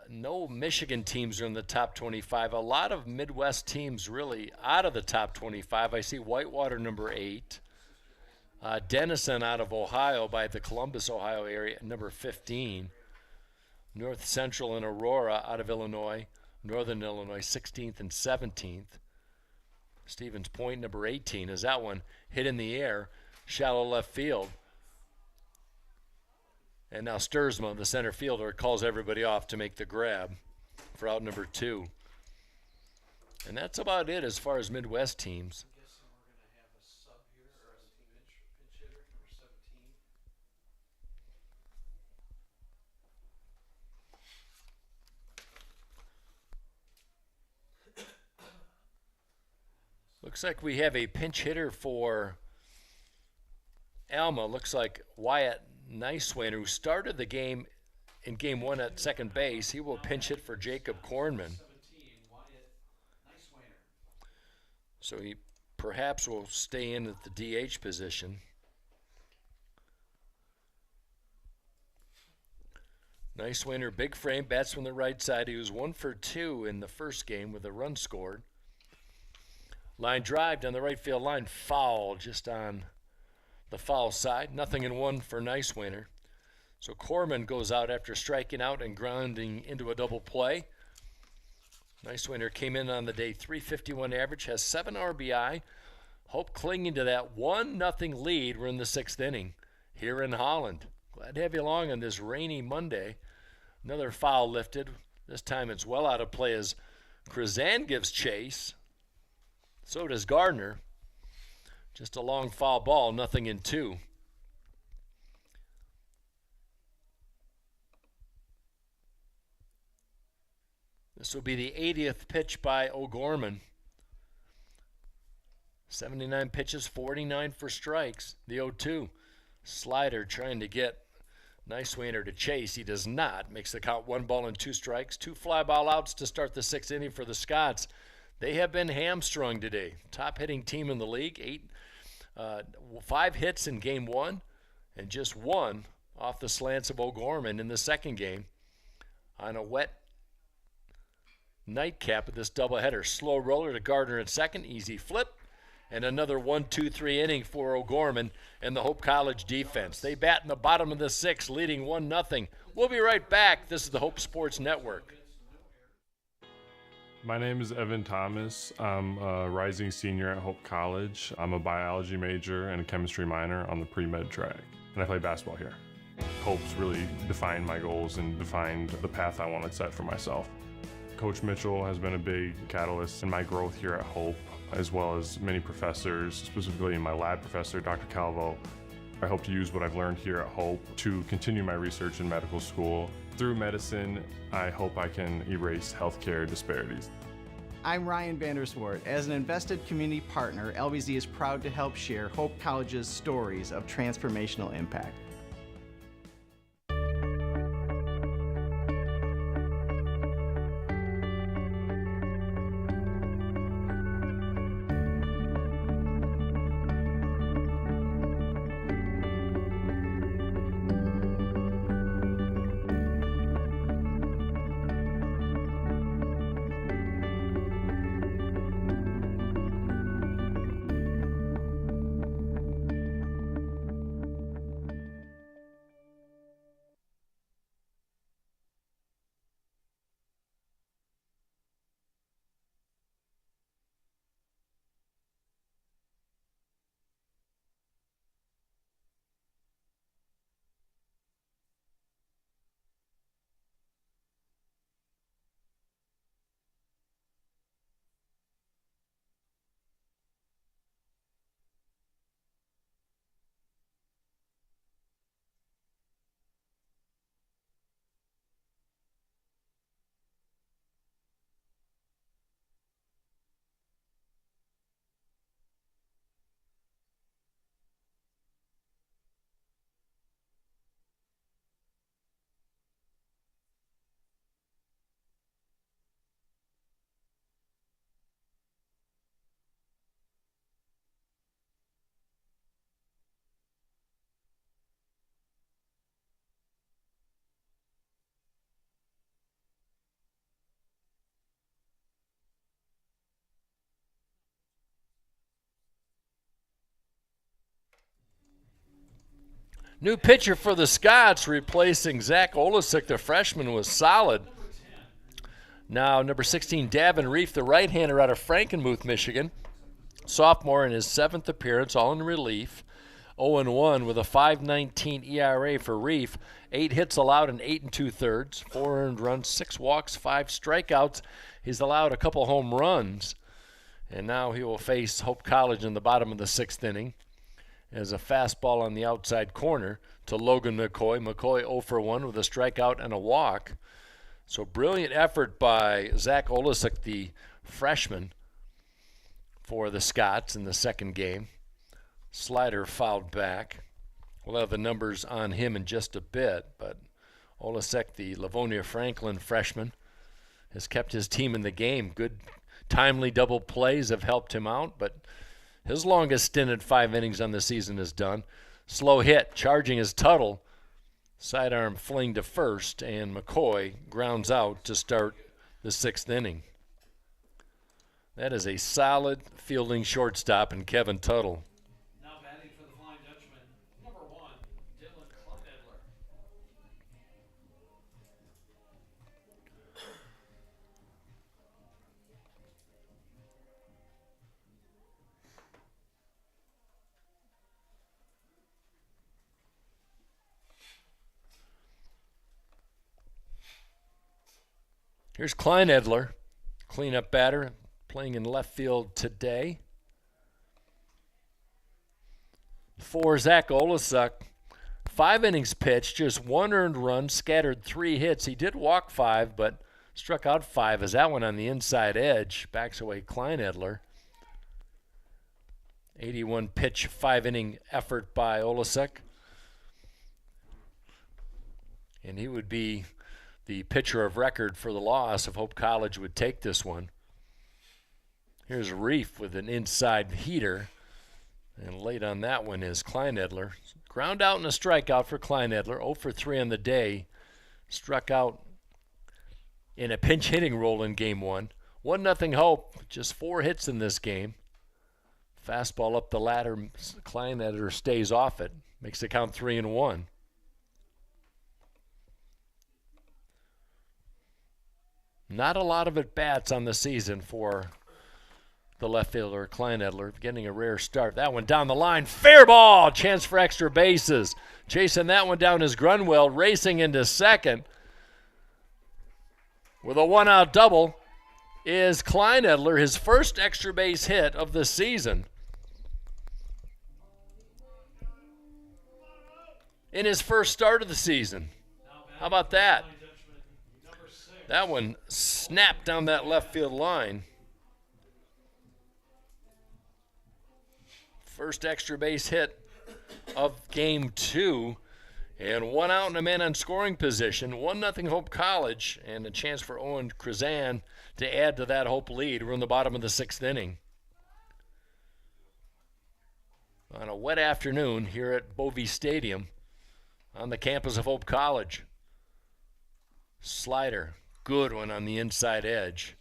No Michigan teams are in the top 25. A lot of Midwest teams really out of the top 25. I see Whitewater number 8. Denison out of Ohio by the Columbus, Ohio area, number 15. North Central and Aurora out of Illinois, Northern Illinois, 16th and 17th. Stevens Point, number 18, as that one hit in the air, shallow left field. And now Sturzma, the center fielder, calls everybody off to make the grab for out number 2. And that's about it as far as Midwest teams. Looks like we have a pinch hitter for Alma. Looks like Wyatt Nicewainer, who started the game in game 1 at second base. He will pinch hit for Jacob Kornman. So he perhaps will stay in at the DH position. Nicewainer, big frame, bats from the right side. He was 1 for 2 in the first game with a run scored. Line drive down the right field line, foul just on the foul side. 0-1 for Nicewainer. So Korman goes out after striking out and grounding into a double play. Nicewainer came in on the day, 351 average, has 7 RBI. Hope clinging to that 1-0 lead. We're in the 6th inning here in Holland. Glad to have you along on this rainy Monday. Another foul lifted. This time it's well out of play as Krazan gives chase. So does Gardner. Just a long foul ball, 0-2. This will be the 80th pitch by O'Gorman. 79 pitches, 49 for strikes. The 0-2. Slider trying to get Nicewainer to chase. He does not. Makes the count 1 ball and 2 strikes. 2 fly ball outs to start the 6th inning for the Scots. They have been hamstrung today. Top hitting team in the league. 5 hits in game 1 and just 1 off the slants of O'Gorman in the second game on a wet nightcap of this doubleheader. Slow roller to Gardner at second. Easy flip. And another 1-2-3 inning for O'Gorman and the Hope College defense. They bat in the bottom of the 6th, leading 1-0. We'll be right back. This is the Hope Sports Network. My name is Evan Thomas. I'm a rising senior at Hope College. I'm a biology major and a chemistry minor on the pre-med track, and I play basketball here. Hope's really defined my goals and defined the path I want to set for myself. Coach Mitchell has been a big catalyst in my growth here at Hope, as well as many professors, specifically my lab professor, Dr. Calvo. I hope to use what I've learned here at Hope to continue my research in medical school. Through medicine, I hope I can erase healthcare disparities. I'm Ryan Vanderswart. As an invested community partner, LBZ is proud to help share Hope College's stories of transformational impact. New pitcher for the Scots, replacing Zach Olesick, the freshman, was solid. Now, number 16, Davin Reef, the right-hander out of Frankenmuth, Michigan. Sophomore in his 7th appearance, all in relief. 0-1 with a 5.19 ERA for Reef. 8 hits allowed in 8 2/3, 4 earned runs, 6 walks, 5 strikeouts. He's allowed a couple home runs. And now he will face Hope College in the bottom of the 6th inning as a fastball on the outside corner to Logan McCoy. McCoy 0 for 1 with a strikeout and a walk. So brilliant effort by Zach Olesick, the freshman, for the Scots in the second game. Slider fouled back. We'll have the numbers on him in just a bit, but Olesick, the Livonia Franklin freshman, has kept his team in the game. Good timely double plays have helped him out, but his longest stint at 5 innings on the season is done. Slow hit, charging his Tuttle. Sidearm fling to first, and McCoy grounds out to start the 6th inning. That is a solid fielding shortstop in Kevin Tuttle. Now batting for the Flying Dutchman, number 1, Dylan Kleinedler. Here's Kleinedler, cleanup batter, playing in left field today. For Zach Olesick, 5 innings pitched, just 1 earned run, scattered 3 hits. He did walk 5, but struck out 5 as that one on the inside edge. Backs away Kleinedler. 81 pitch, 5 inning effort by Olesick. And he would be the pitcher of record for the loss if Hope College would take this one. Here's Reef with an inside heater. And late on that one is Kleinedler. Ground out and a strikeout for Kleinedler. 0 for 3 on the day. Struck out in a pinch hitting role in game 1. 1-0 Hope. Just 4 hits in this game. Fastball up the ladder. Kleinedler stays off it. Makes the count 3-1. Not a lot of at-bats on the season for the left fielder, Kleinedler, getting a rare start. That one down the line. Fair ball! Chance for extra bases. Chasing that one down is Grunwell, racing into second. With a 1-out double is Kleinedler, his first extra base hit of the season. In his first start of the season. How about that? That one snapped down that left field line. First extra base hit of game 2. And 1 out and a man on scoring position. 1-0 Hope College, and a chance for Owen Krazan to add to that Hope lead. We're in the bottom of the 6th inning. On a wet afternoon here at Bovee Stadium on the campus of Hope College. Slider. Good one on the inside edge.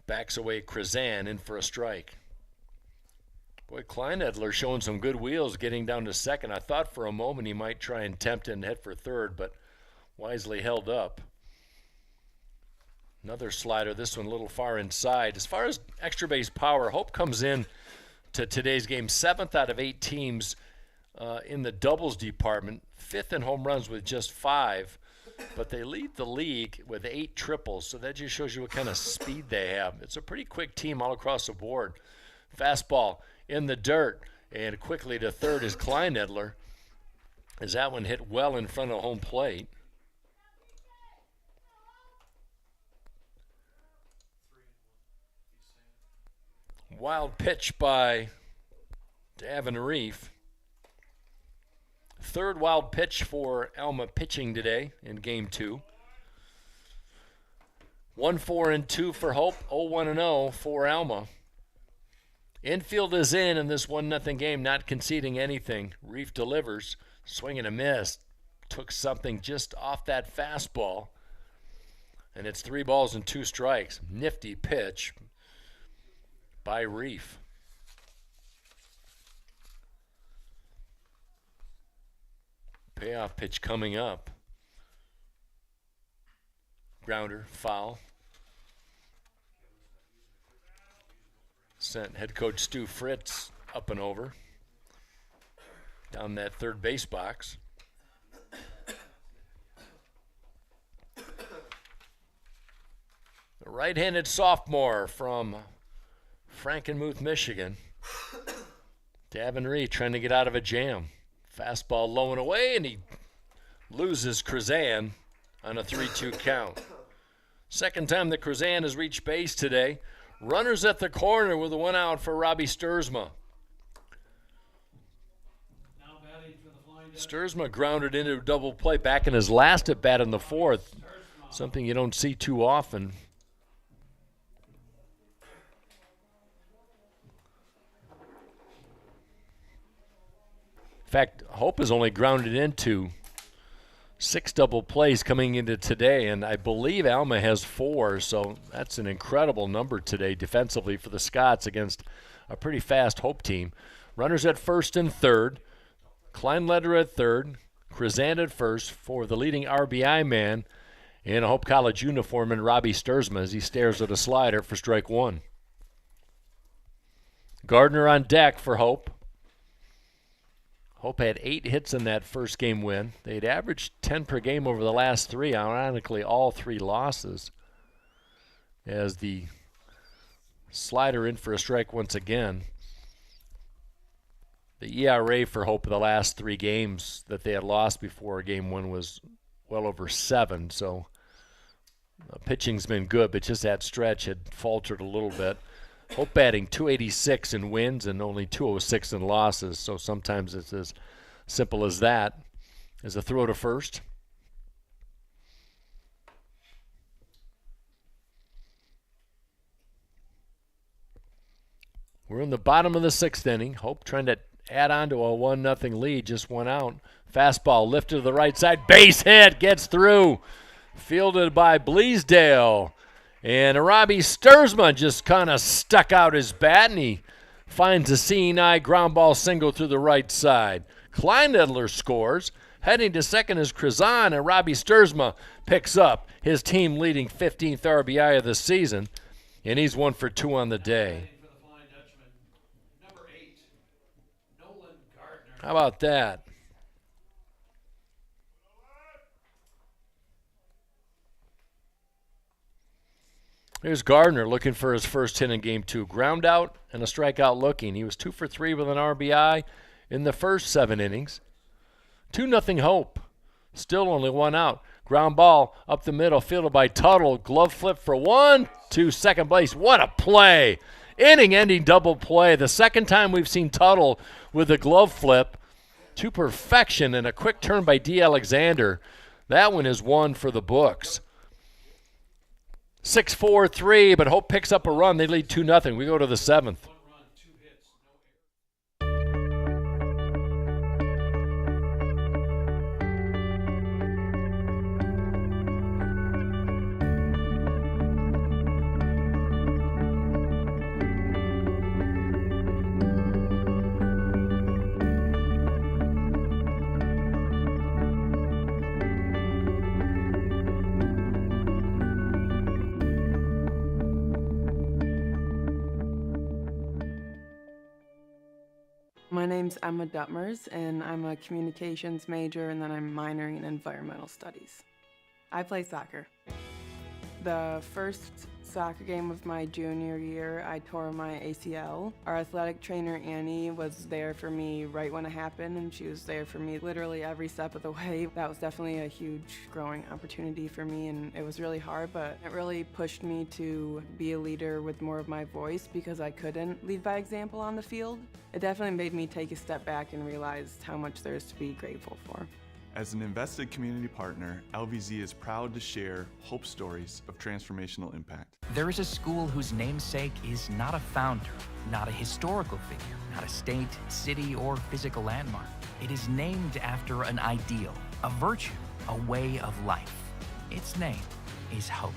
Backs away Krazan in for a strike. Boy, Kleinedler showing some good wheels getting down to second. I thought for a moment he might try and tempt and head for third, but wisely held up. Another slider, this one a little far inside. As far as extra base power, Hope comes in to today's game 7th out of 8 teams in the doubles department, 5th in home runs with just 5. But they lead the league with 8 triples, so that just shows you what kind of speed they have. It's a pretty quick team all across the board. Fastball in the dirt, and quickly to third is Kleinedler, as that one hit well in front of home plate. Wild pitch by Davin Reef. Third wild pitch for Alma pitching today in game 2. 1-4-2 for Hope, 0-1-0 for Alma. Infield is in this 1-0 game, not conceding anything. Reef delivers, swing and a miss. Took something just off that fastball. And it's 3 balls and 2 strikes. Nifty pitch by Reef. Payoff pitch coming up. Grounder, foul. Sent head coach Stu Fritz up and over. Down that third base box. The right-handed sophomore from Frankenmuth, Michigan. Davin trying to get out of a jam. Fastball low and away, and he loses Krazan on a 3-2 count. Second time that Krazan has reached base today. Runners at the corner with a one out for Robbie Sturzma. Sturzma grounded into a double play back in his last at bat in the fourth. Something you don't see too often. In fact, Hope has only grounded into 6 double plays coming into today, and I believe Alma has 4, so that's an incredible number today defensively for the Scots against a pretty fast Hope team. Runners at first and third. Kleinleder at third. Krazan at first for the leading RBI man in a Hope College uniform in Robbie Sturzma as he stares at a slider for strike 1. Gardner on deck for Hope. Hope had 8 hits in that first game win. They'd averaged 10 per game over the last 3, ironically all 3 losses. As the slider in for a strike once again. The ERA for Hope of the last 3 games that they had lost before game 1 was well over 7. So pitching's been good, but just that stretch had faltered a little bit. Hope batting .286 in wins and only .206 in losses, so sometimes it's as simple as that. As a throw to first. We're in the bottom of the 6th inning. Hope trying to add on to a 1-0 lead, just 1 out. Fastball lifted to the right side, base hit, gets through. Fielded by Bleasdale. And Robbie Sturzma just kind of stuck out his bat, and he finds a seeing eye ground ball single through the right side. Kleinedler scores. Heading to second is Krazan, and Robbie Sturzma picks up his team leading 15th RBI of the season, and he's 1 for 2 on the day. How about that? Here's Gardner looking for his first hit in game 2. Ground out and a strikeout looking. He was 2 for 3 with an RBI in the first 7 innings. 2-0 Hope. Still only 1 out. Ground ball up the middle, fielded by Tuttle. Glove flip for 1 to second base. What a play. Inning-ending double play. The second time we've seen Tuttle with a glove flip to perfection and a quick turn by D. Alexander. That one is 1 for the books. 6-4-3, but Hope picks up a run. They lead 2-0. We go to the 7th. My name's Emma Duttmers, and I'm a communications major, and then I'm minoring in environmental studies. I play soccer. The first soccer game of my junior year, I tore my ACL. Our athletic trainer, Annie, was there for me right when it happened, and she was there for me literally every step of the way. That was definitely a huge growing opportunity for me, and it was really hard, but it really pushed me to be a leader with more of my voice because I couldn't lead by example on the field. It definitely made me take a step back and realize how much there is to be grateful for. As an invested community partner, LVZ is proud to share Hope stories of transformational impact. There is a school whose namesake is not a founder, not a historical figure, not a state, city, or physical landmark. It is named after an ideal, a virtue, a way of life. Its name is Hope.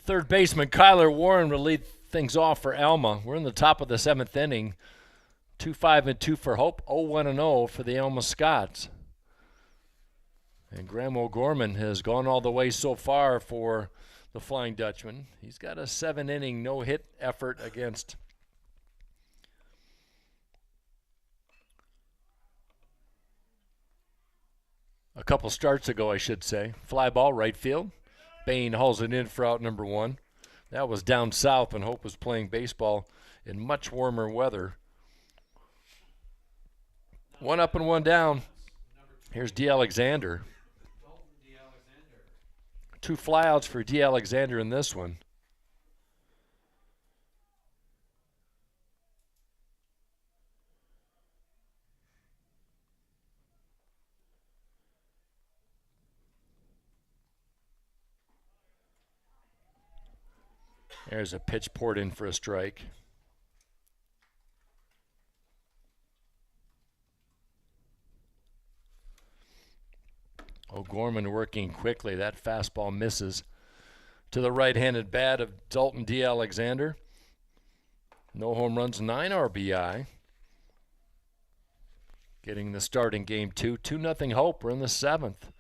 Third baseman Kyler Warren will lead things off for Alma. We're in the top of the 7th inning. 2-5-2 for Hope, 0-1-0 for the Alma Scots. And Graham O'Gorman has gone all the way so far for the Flying Dutchman. He's got a 7-inning no-hit effort against a couple starts ago, I should say. Fly ball, right field. Bain hauls it in for out number 1. That was down south when Hope was playing baseball in much warmer weather. 1 up and 1 down. Here's D. Alexander. 2 flyouts for D. Alexander in this one. There's a pitch poured in for a strike. O'Gorman working quickly. That fastball misses to the right-handed bat of Dalton D. Alexander. No home runs, 9 RBI. Getting the start in game 2. 2-0 Hope. We're in the 7th.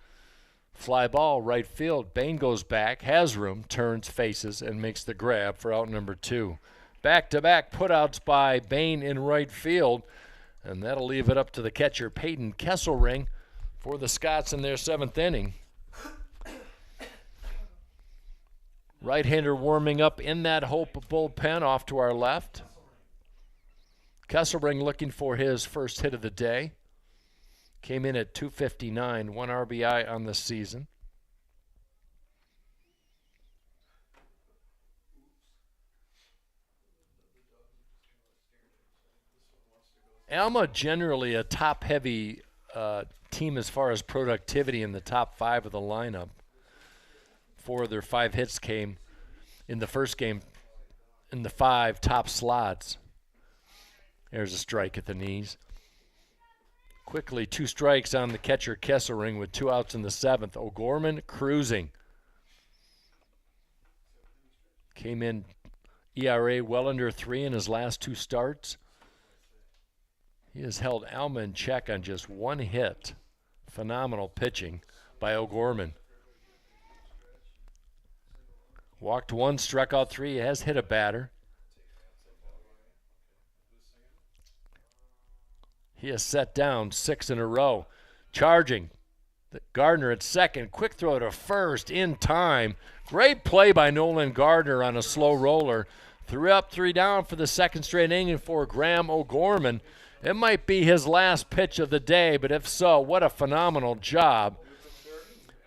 Fly ball, right field. Bain goes back, has room, turns, faces, and makes the grab for out number 2. Back-to-back putouts by Bain in right field, and that'll leave it up to the catcher, Peyton Kesselring, for the Scots in their 7th inning. Right-hander warming up in that Hope bullpen off to our left. Kesselring looking for his first hit of the day. Came in at .259, 1 RBI on the season. Alma generally a top-heavy team as far as productivity in the top 5 of the lineup. 4 of their 5 hits came in the first game in the 5 top slots. There's a strike at the knees. Quickly, 2 strikes on the catcher Kesselring with 2 outs in the 7th. O'Gorman cruising. Came in ERA well under 3 in his last 2 starts. He has held Alma in check on just 1 hit. Phenomenal pitching by O'Gorman. Walked 1, struck out 3. He has hit a batter. He has set down 6 in a row. Charging. Gardner at second. Quick throw to first in time. Great play by Nolan Gardner on a slow roller. 3 up, 3 down for the 2nd straight inning for Graham O'Gorman. It might be his last pitch of the day, but if so, what a phenomenal job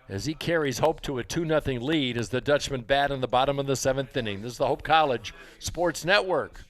as he carries Hope to a 2-0 lead as the Dutchman bat in the bottom of the 7th inning. This is the Hope College Sports Network.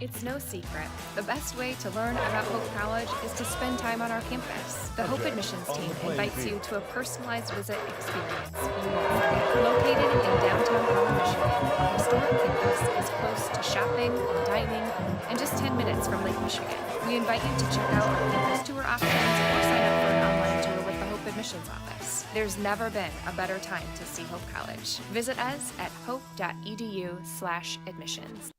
It's no secret. The best way to learn about Hope College is to spend time on our campus. The Hope Admissions team invites you to a personalized visit experience you won't forget. Located in downtown Alma, Michigan, our historic campus is close to shopping, dining, and just 10 minutes from Lake Michigan. We invite you to check out our campus tour options or sign up for an online tour with the Hope Admissions Office. There's never been a better time to see Hope College. Visit us at hope.edu/admissions.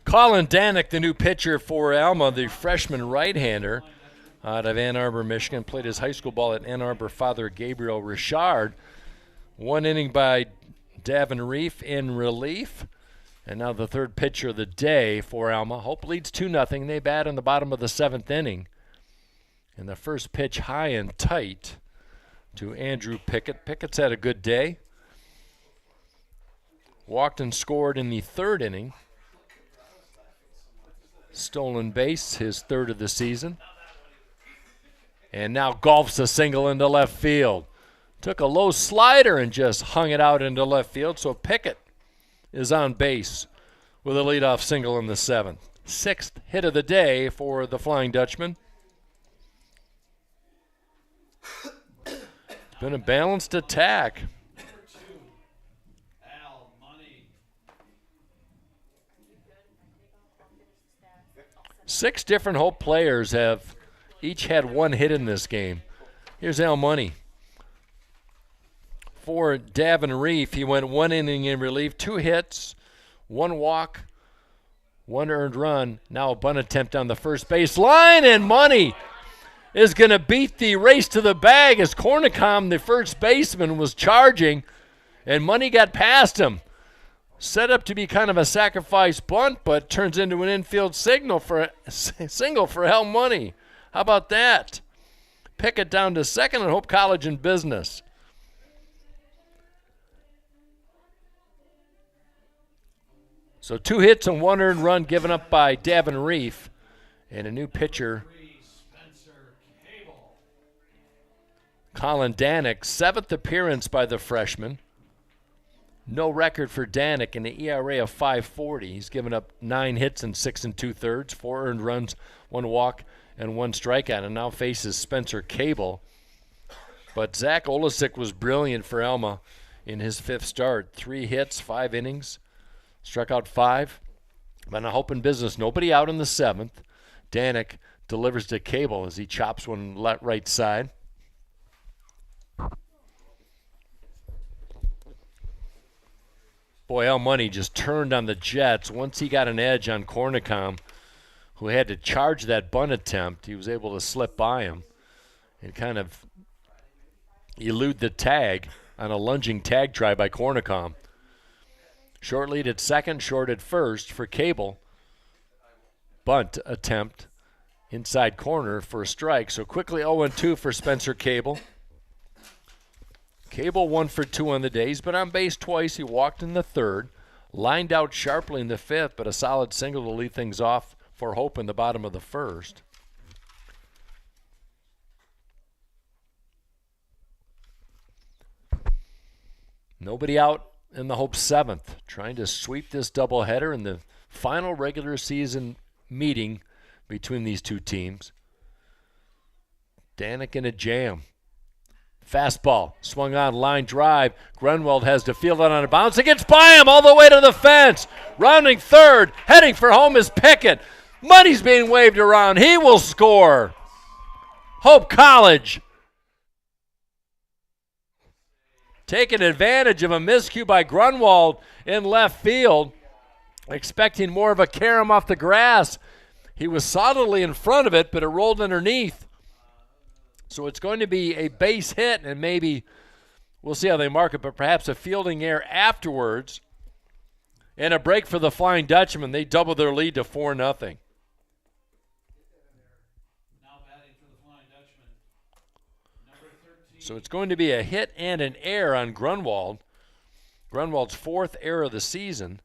Colin Danek, the new pitcher for Alma, the freshman right-hander out of Ann Arbor, Michigan, played his high school ball at Ann Arbor Father Gabriel Richard. 1 inning by Davin Reef in relief. And now the third pitcher of the day for Alma. Hope leads 2-0. They bat in the bottom of the 7th inning. And the first pitch high and tight to Andrew Pickett. Pickett's had a good day. Walked and scored in the 3rd inning. Stolen base, his 3rd of the season. And now golfs a single into left field. Took a low slider and just hung it out into left field. So Pickett is on base with a leadoff single in the 7th. 6th hit of the day for the Flying Dutchman. It's been a balanced attack. 6 different Hope players have each had 1 hit in this game. Here's Al Money. For Davin Reef, he went 1 inning in relief, 2 hits, 1 walk, 1 earned run. Now a bunt attempt on the first base line, and Money is going to beat the race to the bag as Cornicom, the first baseman, was charging, and Money got past him. Set up to be kind of a sacrifice bunt, but turns into an infield single for Al Money. How about that? Pickett down to second and Hope College in business. So 2 hits and 1 earned run given up by Davin Reef, and a new pitcher, Colin Danek, 7th appearance by the freshman. No record for Danek in the ERA of 5.40. He's given up 9 hits and 6 2/3, 4 earned runs, 1 walk, and 1 strikeout, and now faces Spencer Cable. But Zach Olesic was brilliant for Alma in his 5th start. 3 hits, 5 innings, struck out 5. But now Hope in business. Nobody out in the 7th. Danek delivers to Cable as he chops one right side. Boy, Al Money just turned on the Jets. Once he got an edge on Cornicom, who had to charge that bunt attempt, he was able to slip by him and kind of elude the tag on a lunging tag try by Cornicom. Short lead at second, short at first for Cable. Bunt attempt inside corner for a strike. So quickly 0-2 for Spencer Cable. Cable 1 for 2 on the day. He's been on base twice. He walked in the 3rd, lined out sharply in the 5th, but a solid single to lead things off for Hope in the bottom of the 1st. Nobody out in the Hope 7th, trying to sweep this doubleheader in the final regular season meeting between these two teams. Danek in a jam. Fastball, swung on, line drive. Grunwald has to field it on a bounce. It gets by him all the way to the fence. Rounding 3rd, heading for home is Pickett. Money's being waved around. He will score. Hope College taking advantage of a miscue by Grunwald in left field, expecting more of a carom off the grass. He was solidly in front of it, but it rolled underneath. So it's going to be a base hit, and maybe we'll see how they mark it, but perhaps a fielding error afterwards. And a break for the Flying Dutchman. They double their lead to 4-0. So it's going to be a hit and an error on Grunwald. Grunwald's 4th error of the season.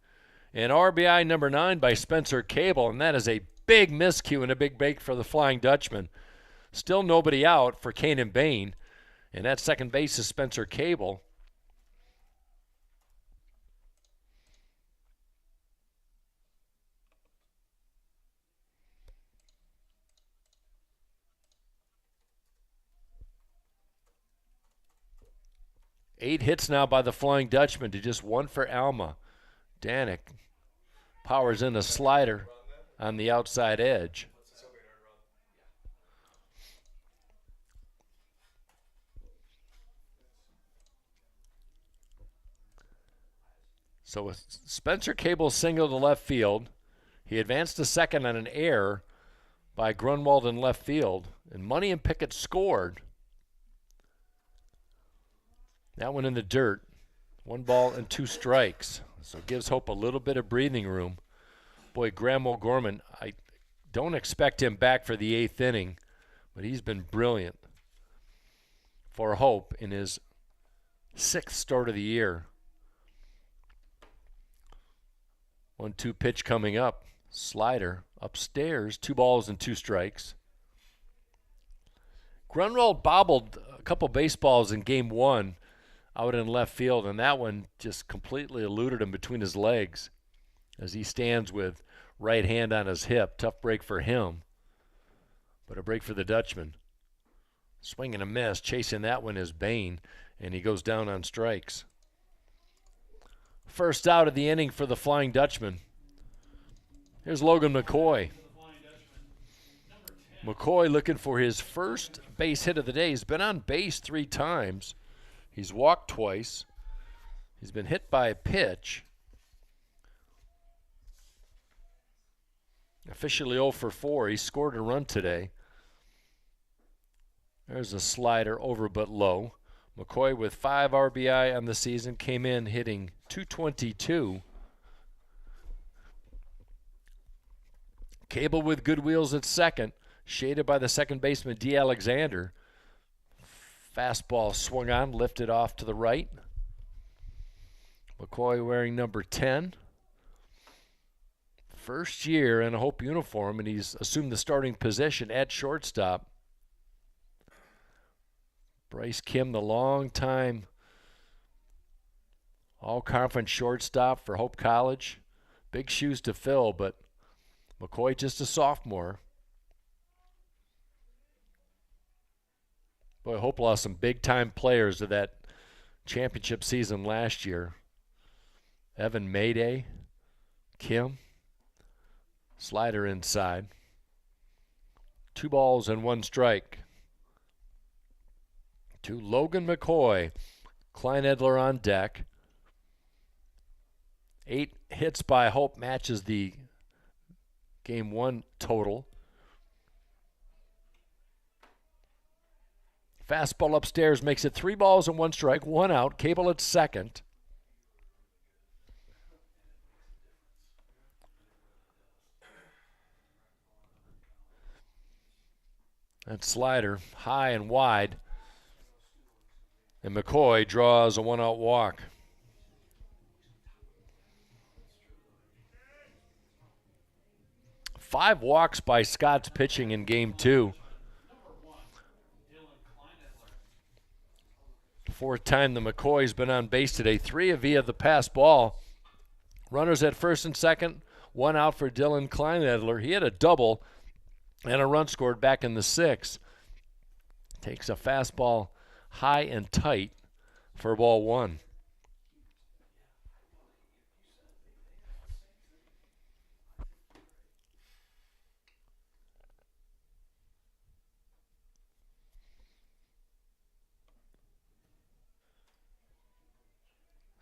And RBI number 9 by Spencer Cable, and that is a big miscue and a big break for the Flying Dutchman. Still nobody out for Kanan Bain, and that second base is Spencer Cable. Eight hits now by the Flying Dutchman to just 1 for Alma. Danek powers in a slider on the outside edge. So with Spencer Cable single to left field, He advanced to second on an error by Grunwald in left field, and Money and Pickett scored. That one in the dirt. 1 ball and 2 strikes. So it gives Hope a little bit of breathing room. Boy, Graham O'Gorman, I don't expect him back for the 8th inning, but he's been brilliant for Hope in his 6th start of the year. 1-2 pitch coming up. Slider upstairs, 2 balls and 2 strikes. Grunwald bobbled a couple baseballs in game 1 out in left field, and that one just completely eluded him between his legs as he stands with right hand on his hip. Tough break for him, but a break for the Dutchman. Swing and a miss. Chasing that one is Bain, and he goes down on strikes. First out of the inning for the Flying Dutchman. Here's Logan McCoy. McCoy looking for his first base hit of the day. He's been on base 3 times. He's walked twice. He's been hit by a pitch. Officially 0 for 4. He scored a run today. There's a slider over but low. McCoy with 5 RBI on the season, came in hitting .222. Cable with good wheels at second, shaded by the second baseman D. Alexander. Fastball swung on, lifted off to the right. McCoy wearing number 10. First year in a Hope uniform, and he's assumed the starting position at shortstop. Bryce Kim, the long-time all-conference shortstop for Hope College. Big shoes to fill, but McCoy just a sophomore. Boy, Hope lost some big-time players to that championship season last year. Evan Mayday, Kim, slider inside. 2 balls and 1 strike to Logan McCoy. Klein Edler on deck. 8 hits by Hope matches the Game 1 total. Fastball upstairs makes it 3 balls and 1 strike, 1 out. Cable at second. That slider high and wide. And McCoy draws a 1-out walk. Five walks by Scott's pitching in game 2. 4th time the McCoy's been on base today. 3 via the pass ball. Runners at first and second. 1 out for Dylan Kleinedler. He had a double and a run scored back in the 6th. Takes a fastball high and tight for ball 1.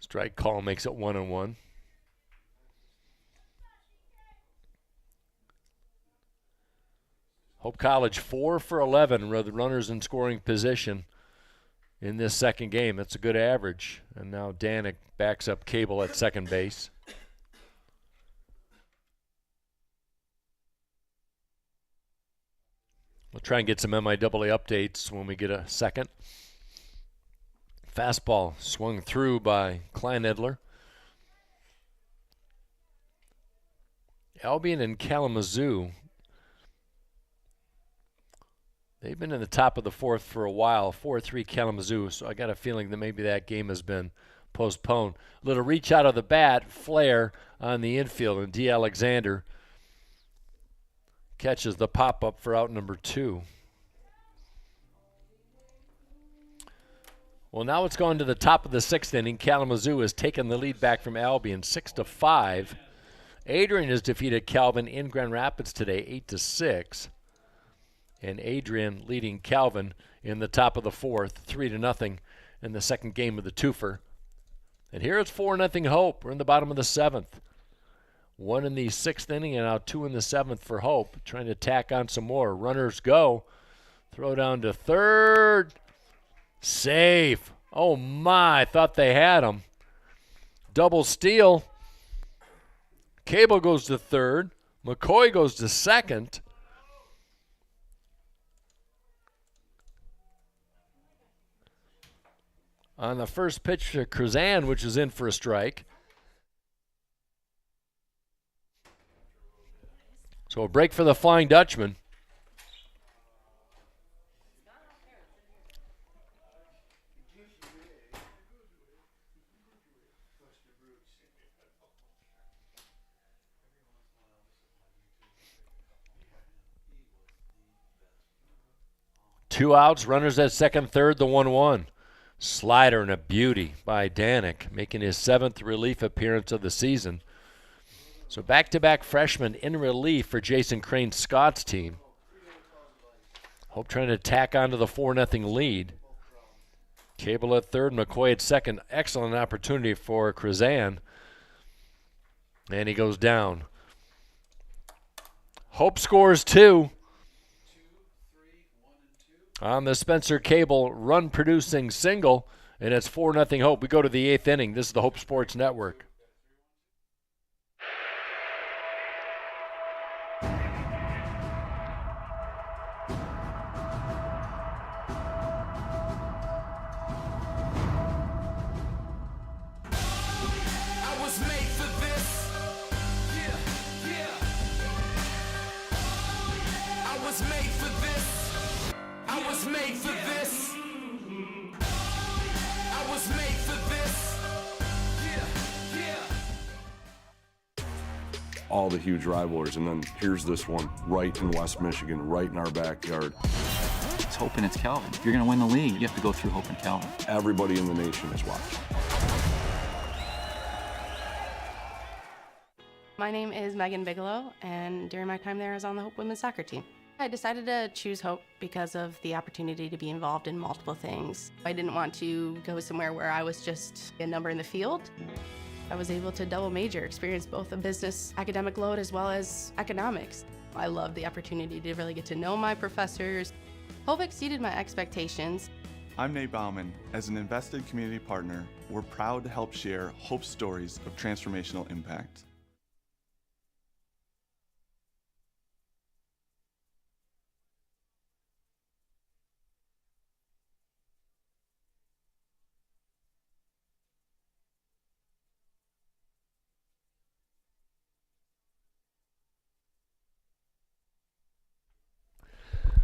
Strike call makes it 1-1. Hope College 4 for 11 with runners in scoring position in this second game. That's a good average. And now Danik backs up Cable at second base. We'll try and get some MIAA updates when we get a second. Fastball swung through by Kleinedler. Albion and Kalamazoo, they've been in the top of the 4th for a while, 4-3 Kalamazoo, so I got a feeling that maybe that game has been postponed. A little reach out of the bat, flare on the infield, and D. Alexander catches the pop-up for out number 2. Well, now it's gone to the top of the 6th inning. Kalamazoo has taken the lead back from Albion, 6-5. Adrian has defeated Calvin in Grand Rapids today, 8-6. And Adrian leading Calvin in the top of the 4th, 3-0 in the second game of the twofer. And here it's 4-0 Hope. We're in the bottom of the 7th. 1 in the 6th inning and now 2 in the 7th for Hope. Trying to tack on some more. Runners go. Throw down to third. Safe. Oh my, I thought they had him. Double steal. Cable goes to third. McCoy goes to second. On the first pitch to Kruzan, which is in for a strike. So a break for the Flying Dutchman. Two outs, runners at second, third, the 1-1. Slider and a beauty by Danik, making his 7th relief appearance of the season. So back-to-back freshmen in relief for Jason Crane's Scott's team. Hope trying to tack onto the 4-0 lead. Cable at third, McCoy at second. Excellent opportunity for Kruzan. And he goes down. Hope scores 2. On the Spencer Cable run-producing single, and it's 4-0 Hope. We go to the 8th inning. This is the Hope Sports Network. All the huge rivalries, and then here's this one right in West Michigan, right in our backyard. It's Hope and it's Calvin. If you're going to win the league, you have to go through Hope and Calvin. Everybody in the nation is watching. My name is Megan Bigelow, and during my time there, I was on the Hope women's soccer team. I decided to choose Hope because of the opportunity to be involved in multiple things. I didn't want to go somewhere where I was just a number in the field. I was able to double major, experience both a business academic load as well as economics. I loved the opportunity to really get to know my professors. Hope exceeded my expectations. I'm Nate Bauman. As an invested community partner, we're proud to help share Hope's stories of transformational impact.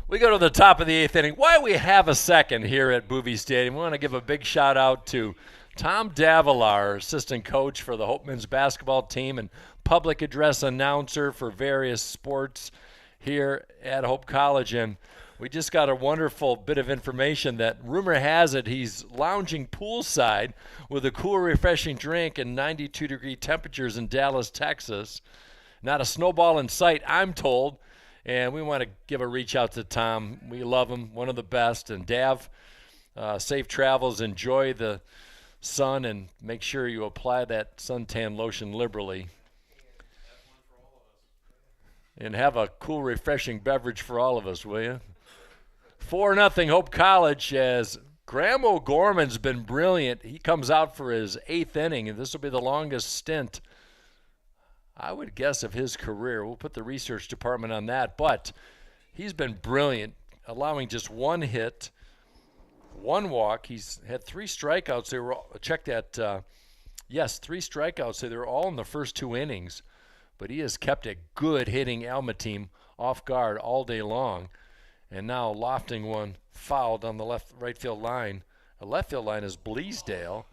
We go to the top of the 8th inning. While we have a second here at Boovie Stadium, we want to give a big shout out to Tom Davilar, assistant coach for the Hope men's basketball team and public address announcer for various sports here at Hope College. And we just got a wonderful bit of information that rumor has it he's lounging poolside with a cool, refreshing drink and 92-degree temperatures in Dallas, Texas. Not a snowball in sight, I'm told. And we want to give a reach out to Tom. We love him, one of the best. And Dav, safe travels. Enjoy the sun and make sure you apply that suntan lotion liberally. And have a cool, refreshing beverage for all of us, will you? 4-0 Hope College as Graham O'Gorman's been brilliant. He comes out for his 8th inning, and this will be the longest stint, I would guess, of his career. We'll put the research department on that, but he's been brilliant, allowing just 1 hit, 1 walk. He's had 3 strikeouts. They were all, check that. Yes, 3 strikeouts. They were all in the first 2 innings, but he has kept a good hitting Alma team off guard all day long, and now lofting one fouled on the right field line. The left field line is Bleasdale.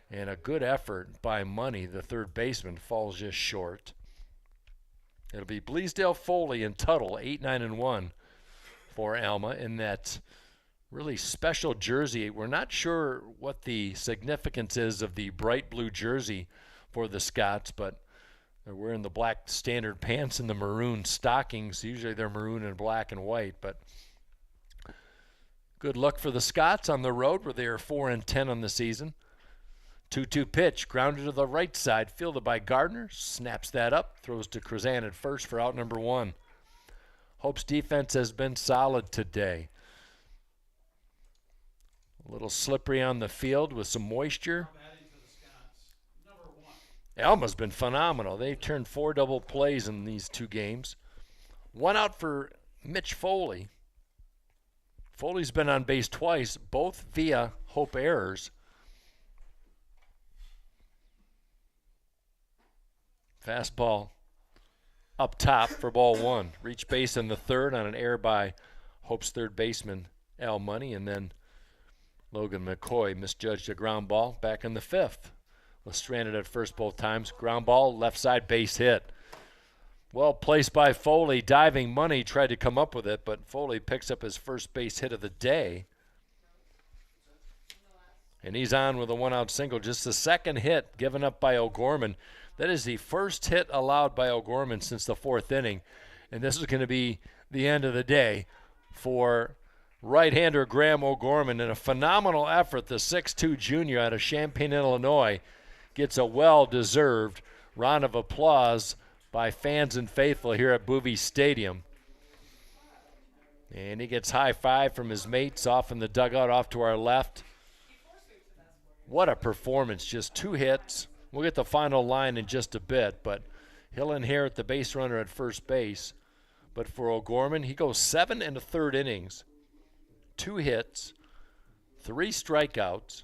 And a good effort by Money, the third baseman, falls just short. It'll be Bleasdale, Foley, and Tuttle, 8-9-1 for Alma in that really special jersey. We're not sure what the significance is of the bright blue jersey for the Scots, but they're wearing the black standard pants and the maroon stockings. Usually they're maroon and black and white, but good luck for the Scots on the road where they are 4-10 on the season. 2-2 pitch, grounded to the right side, fielded by Gardner, snaps that up, throws to Krazan at first for out number 1. Hope's defense has been solid today. A little slippery on the field with some moisture. Alma's been phenomenal. They've turned 4 double plays in these 2 games. 1 out for Mitch Foley. Foley's been on base twice, both via Hope errors. Fastball up top for ball 1. Reach base in the 3rd on an error by Hope's 3rd baseman, Al Money, and then Logan McCoy misjudged a ground ball back in the 5th. Was stranded at first both times. Ground ball, left side base hit. Well placed by Foley. Diving Money tried to come up with it, but Foley picks up his first base hit of the day. And he's on with a 1-out single. Just the 2nd hit given up by O'Gorman. That is the first hit allowed by O'Gorman since the 4th inning. And this is going to be the end of the day for right-hander Graham O'Gorman. In a phenomenal effort, the 6'2 junior out of Champaign, Illinois, gets a well-deserved round of applause by fans and faithful here at Bowie Stadium. And he gets high five from his mates off in the dugout off to our left. What a performance, just 2 hits. We'll get the final line in just a bit, but he'll inherit the base runner at first base. But for O'Gorman, he goes 7 1/3 innings, 2 hits, 3 strikeouts,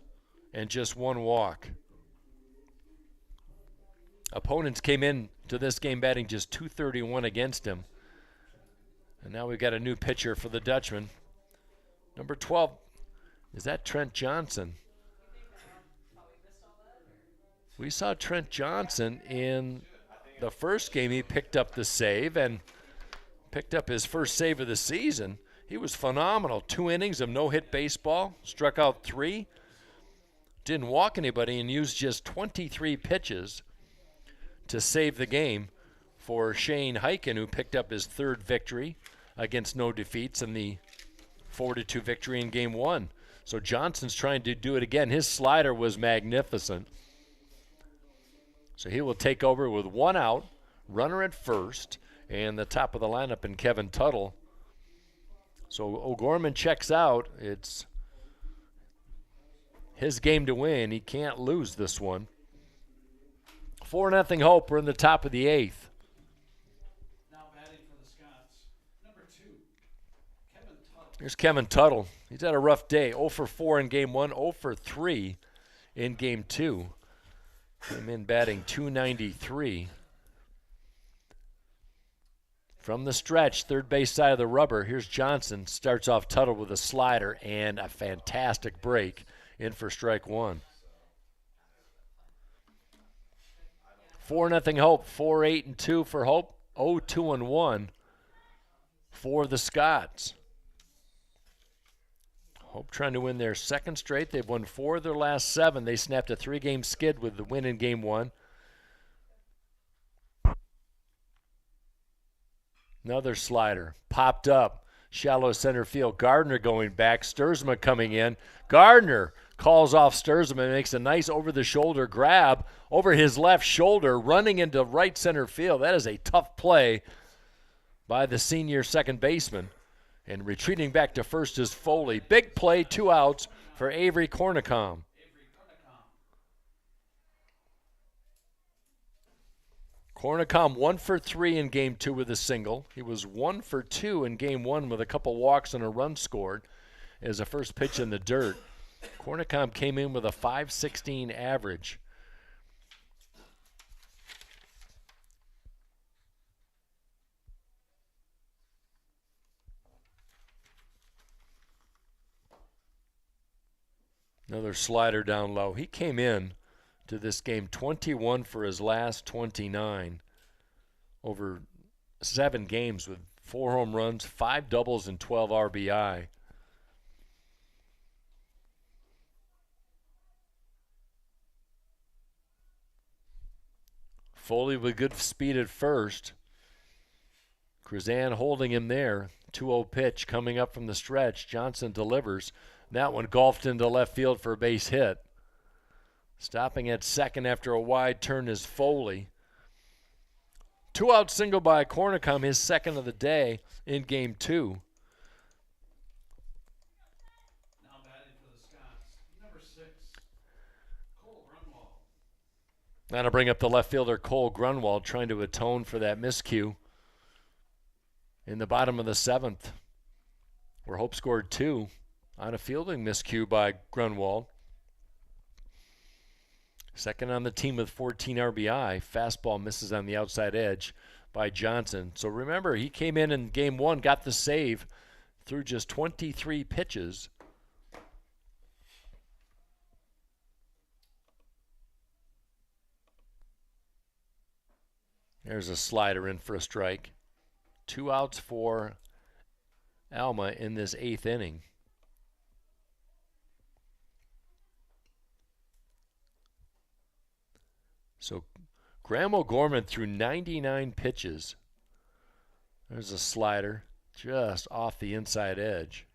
and just 1 walk. Opponents came in to this game batting just .231 against him. And now we've got a new pitcher for the Dutchman. Number 12, is that Trent Johnson? We saw Trent Johnson in the first game. He picked up the save and picked up his first save of the season. He was phenomenal. 2 innings of no-hit baseball, struck out 3, didn't walk anybody, and used just 23 pitches to save the game for Shane Hyken, who picked up his 3rd victory against no defeats in the 4-2 victory in Game 1. So Johnson's trying to do it again. His slider was magnificent. So he will take over with 1 out, runner at first, and the top of the lineup in Kevin Tuttle. So O'Gorman checks out. It's his game to win. He can't lose this one. 4-0 Hope. We're in the top of the 8th. Now batting for the Scots, number 2, Kevin Tuttle. Here's Kevin Tuttle. He's had a rough day. 0 for 4 in Game 1, 0 for 3 in Game 2. Came in batting .293. From the stretch, 3rd base side of the rubber, here's Johnson. Starts off Tuttle with a slider and a fantastic break in for strike 1. 4-0 Hope. 4-8-2 for Hope. 0-2-1 for the Scots. Hope trying to win their 2nd straight. They've won 4 of their last 7. They snapped a 3-game skid with the win in Game 1. Another slider. Popped up. Shallow center field. Gardner going back. Sturzma coming in. Gardner calls off Sturzma and makes a nice over-the-shoulder grab over his left shoulder, running into right center field. That is a tough play by the senior 2nd baseman. And retreating back to first is Foley. Big play, 2 outs for Avery Cornicom. Cornicom 1 for 3 in Game 2 with a single. He was 1 for 2 in Game 1 with a couple walks and a run scored as a first pitch in the dirt. Cornicom came in with a .516 average. Another slider down low. He came in to this game 21 for his last 29 over 7 games with 4 home runs, 5 doubles, and 12 RBI. Foley with good speed at first. Krazan holding him there. 2-0 pitch coming up from the stretch. Johnson delivers. That one golfed into left field for a base hit. Stopping at second after a wide turn is Foley. 2-out single by Cornicom, his second of the day in game 2. Now batting for the Scots, number 6, Cole Grunwald. That'll bring up the left fielder Cole Grunwald, trying to atone for that miscue in the bottom of the 7th, where Hope scored 2 on a fielding miscue by Grunwald. Second on the team with 14 RBI. Fastball misses on the outside edge by Johnson. So remember, he came in game 1, got the save through just 23 pitches. There's a slider in for a strike. 2 outs for Alma in this 8th inning. So Graham O'Gorman threw 99 pitches. There's a slider just off the inside edge.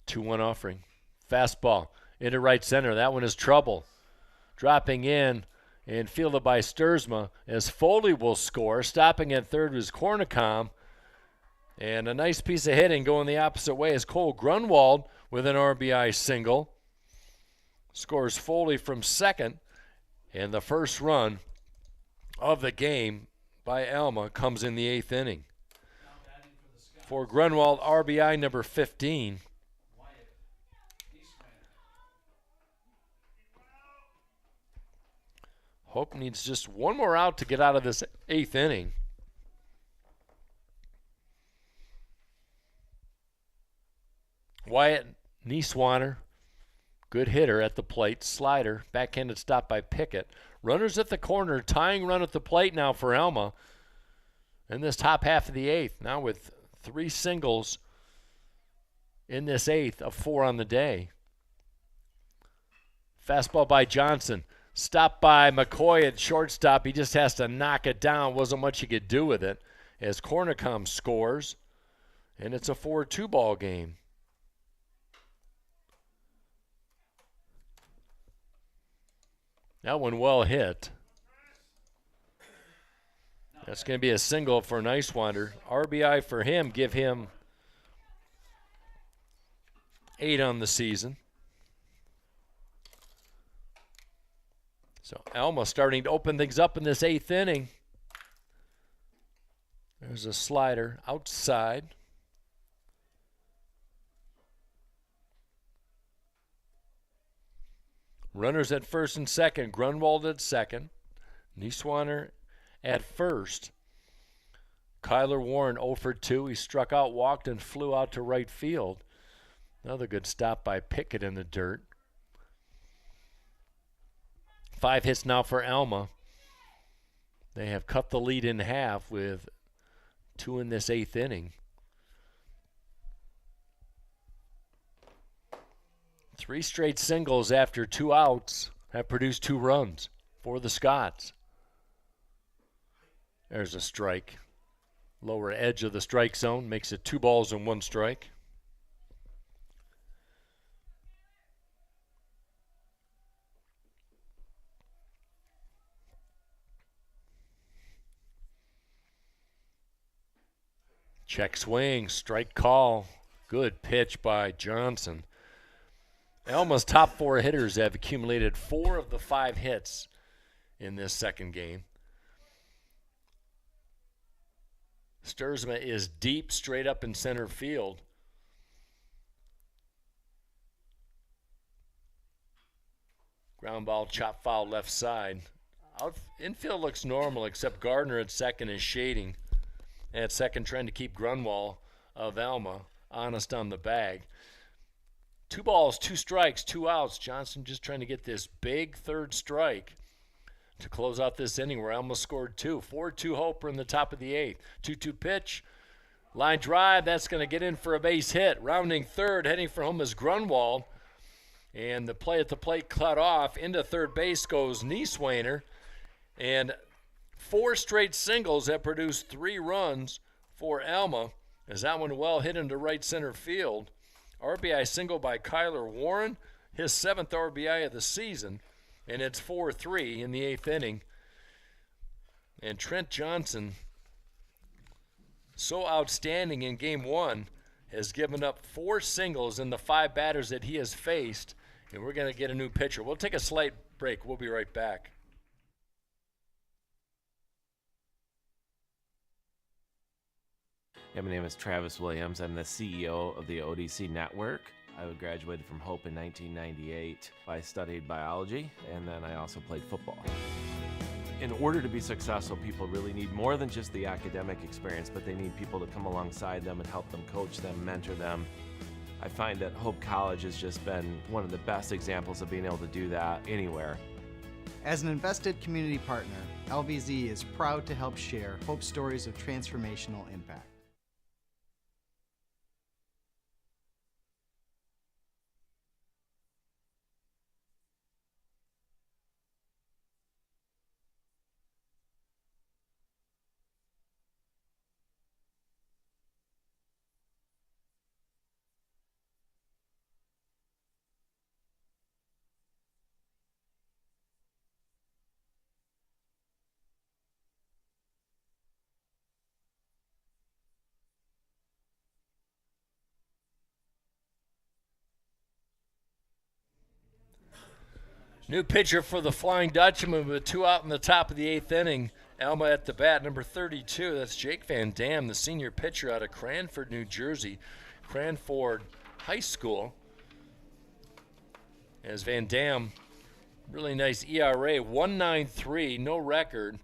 Two-one offering. Fastball into right center. That one is trouble. Dropping in and fielded by Sturzma as Foley will score. Stopping at third was Cornicom. And a nice piece of hitting going the opposite way is Cole Grunwald with an RBI single. Scores Foley from second. And the first run of the game by Alma comes in the 8th inning. For Grunwald, RBI number 15. Hope needs just one more out to get out of this 8th inning. Wyatt Nieswaner, good hitter at the plate. Slider, backhanded stop by Pickett. Runners at the corner, tying run at the plate now for Alma in this top half of the 8th. Now with 3 singles in this 8th of 4 on the day. Fastball by Johnson. Stopped by McCoy at shortstop. He just has to knock it down. Wasn't much he could do with it as Cornicom scores. And it's a 4-2 ball game. That one well hit. That's going to be a single for Nieswander. RBI for him. Give him 8 on the season. So Alma starting to open things up in this 8th inning. There's a slider outside. Runners at first and second. Grunwald at second. Nieswaner at first. Kyler Warren 0 for 2. He struck out, walked, and flew out to right field. Another good stop by Pickett in the dirt. 5 hits now for Alma. They have cut the lead in half with 2 in this 8th inning. 3 straight singles after 2 outs have produced 2 runs for the Scots. There's a strike. Lower edge of the strike zone makes it 2 balls and 1 strike. Check swing, strike call. Good pitch by Johnson. Alma's top 4 hitters have accumulated 4 of the 5 hits in this second game. Sturzma is deep, straight up in center field. Ground ball, chop foul left side. Infield looks normal, except Gardner at second is shading. At second, trying to keep Grunwald of Alma honest on the bag. 2 balls, 2 strikes, 2 outs. Johnson just trying to get this big 3rd strike to close out this inning where Alma scored 2. 4-2 Hope in the top of the 8th. 2-2 pitch. Line drive. That's going to get in for a base hit. Rounding third, heading for home is Grunwald. And the play at the plate cut off. Into third base goes Nieswainer. And 4 straight singles that produced 3 runs for Alma, as that one well hit into right center field. RBI single by Kyler Warren, his 7th RBI of the season, and it's 4-3 in the 8th inning. And Trent Johnson, so outstanding in game 1, has given up 4 singles in the 5 batters that he has faced, and we're going to get a new pitcher. We'll take a slight break. We'll be right back. Yeah, my name is Travis Williams. I'm the CEO of the ODC Network. I graduated from Hope in 1998. I studied biology, and then I also played football. In order to be successful, people really need more than just the academic experience, but they need people to come alongside them and help them coach them, mentor them. I find that Hope College has just been one of the best examples of being able to do that anywhere. As an invested community partner, LVZ is proud to help share Hope stories of transformational impact. New pitcher for the Flying Dutchman with 2 out in the top of the 8th inning. Alma at the bat, number 32. That's Jake Van Dam, the senior pitcher out of Cranford, New Jersey. Cranford High School. As Van Dam, really nice ERA, 1.93, no record.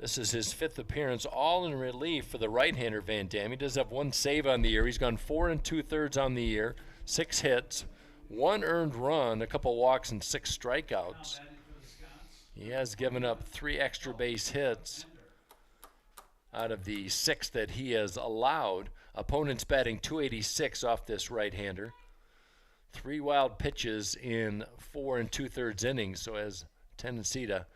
This is his 5th appearance, all in relief for the right-hander Van Dam. He does have 1 save on the year. He's gone 4 2/3 on the year, 6 hits. 1 earned run, a couple walks, and 6 strikeouts. He has given up 3 extra base hits out of the 6 that he has allowed. Opponents batting .286 off this right-hander. 3 wild pitches in 4 2/3 innings, so has a tendency to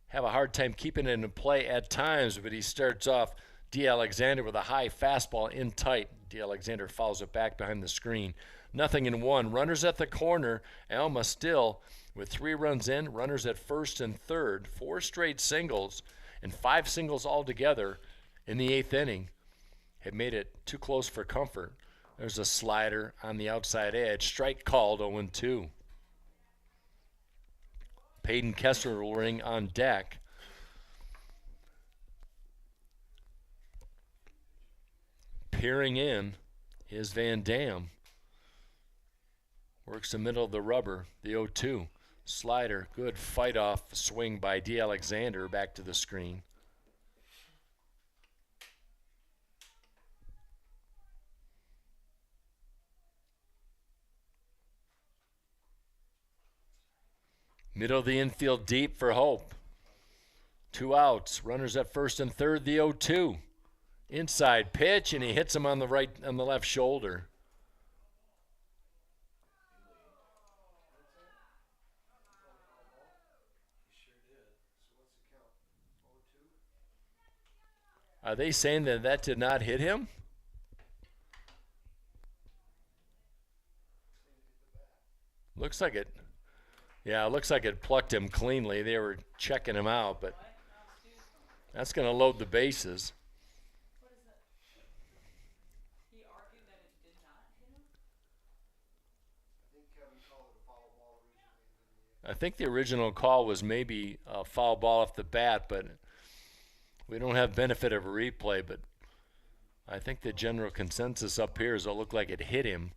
have a hard time keeping it in play at times, but he starts off D. Alexander with a high fastball in tight. D. Alexander fouls it back behind the screen. 0-1. Runners at the corner. Alma still with 3 runs in. Runners at first and third. 4 straight singles and 5 singles altogether in the 8th inning. Have made it too close for comfort. There's a slider on the outside edge. Strike called, 0-2. Peyton Kessler will ring on deck. Peering in is Van Dam. Works the middle of the rubber, the 0-2. Slider, good fight off swing by D. Alexander back to the screen. Middle of the infield deep for Hope. 2 outs, runners at first and third, the 0-2. Inside pitch, and he hits him on the left shoulder. Are they saying that did not hit him? Looks like it. Yeah, it looks like it plucked him cleanly. They were checking him out, but that's going to load the bases. I think the original call was maybe a foul ball off the bat, but we don't have benefit of a replay. But I think the general consensus up here is it looked like it hit him.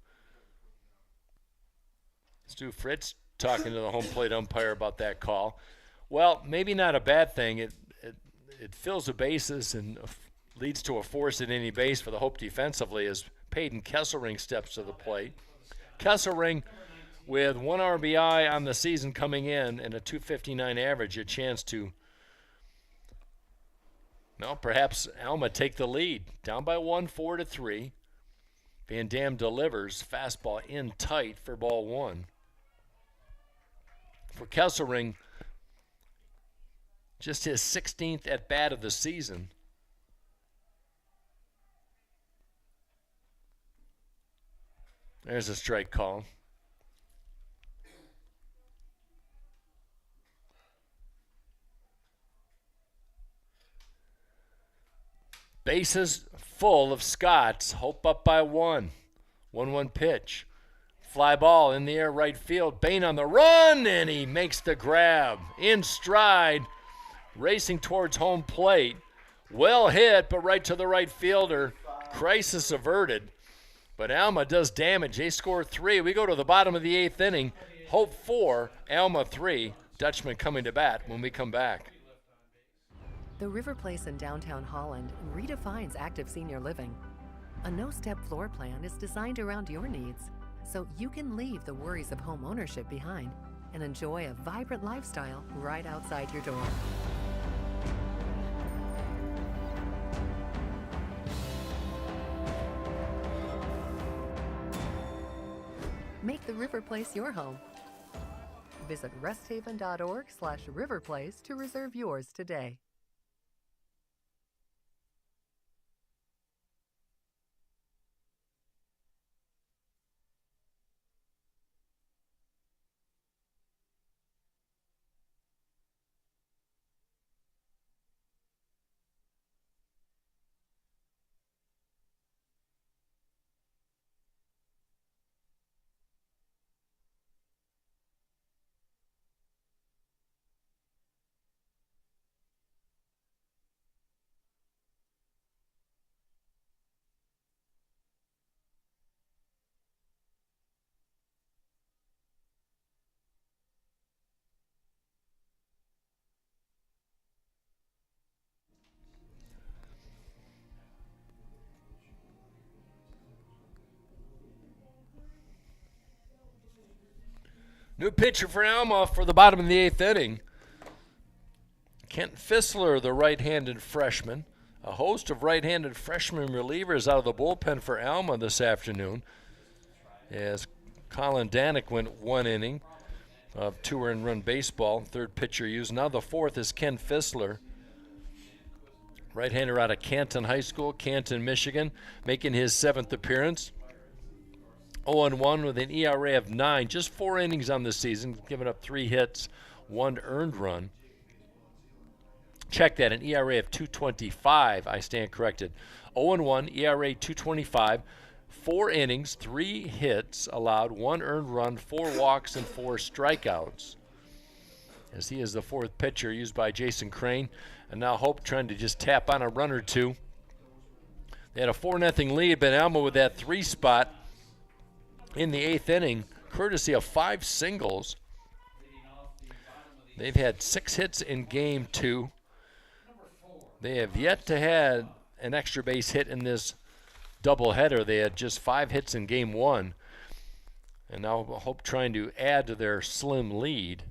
Stu Fritz talking to the home plate umpire about that call. Well, maybe not a bad thing. It fills the bases and leads to a force at any base for the Hope defensively as Peyton Kesselring steps to the plate. Kesselring, with 1 RBI on the season coming in and a .259 average, a chance to, well, perhaps Alma take the lead. Down by 1, 4-3. Van Dam delivers. Fastball in tight for ball one. For Kesselring, just his 16th at bat of the season. There's a strike call. Bases full of Scots. Hope up by one. 1-1 pitch. Fly ball in the air right field. Bain on the run, and he makes the grab. In stride, racing towards home plate. Well hit, but right to the right fielder. Crisis averted. But Alma does damage. They score 3. We go to the bottom of the 8th inning. Hope 4, Alma 3. Dutchman coming to bat when we come back. The River Place in downtown Holland redefines active senior living. A no-step floor plan is designed around your needs, so you can leave the worries of home ownership behind and enjoy a vibrant lifestyle right outside your door. Make the River Place your home. Visit resthaven.org/riverplace to reserve yours today. New pitcher for Alma for the bottom of the 8th inning. Kent Fissler, the right-handed freshman. A host of right-handed freshman relievers out of the bullpen for Alma this afternoon. As Colin Danek went 1 inning of 2-run baseball. Third pitcher used. Now the 4th is Ken Fissler. Right-hander out of Canton High School, Canton, Michigan, making his 7th appearance. 0-1 with an ERA of 9, just 4 innings on the season, giving up 3 hits, 1 earned run. Check that, an ERA of 2.25. I stand corrected. 0-1, ERA 2.25, 4 innings, 3 hits allowed, 1 earned run, 4 walks, and 4 strikeouts. As he is the 4th pitcher used by Jason Crane, and now Hope trying to just tap on a run or two. They had a 4-0 lead, but Alma with that 3 spot in the 8th inning, courtesy of 5 singles. They've had 6 hits in game 2. They have yet to have an extra base hit in this doubleheader. They had just 5 hits in game 1. And now Hope trying to add to their slim lead.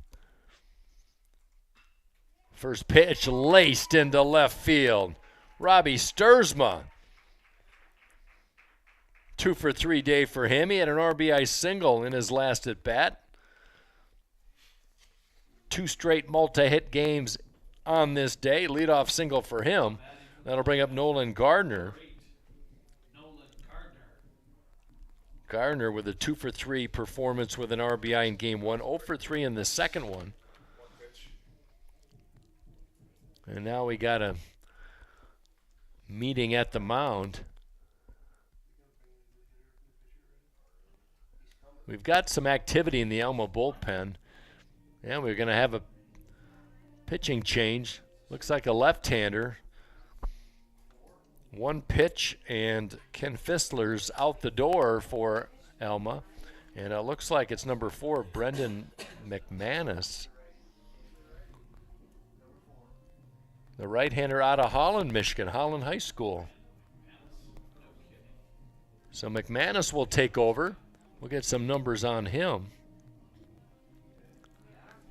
First pitch laced into left field. Robbie Sturzma. 2 for 3 day for him. He had an RBI single in his last at bat. 2 straight multi-hit games on this day. Leadoff single for him. That'll bring up Nolan Gardner. Gardner with a 2 for 3 performance with an RBI in game 1. 0 for 3 in the second one. And now we got a meeting at the mound. We've got some activity in the Alma bullpen. And we're going to have a pitching change. Looks like a left-hander. 1 pitch, and Ken Fissler's out the door for Alma. And it looks like it's number 4, Brendan McManus. The right-hander out of Holland, Michigan, Holland High School. So McManus will take over. We'll get some numbers on him.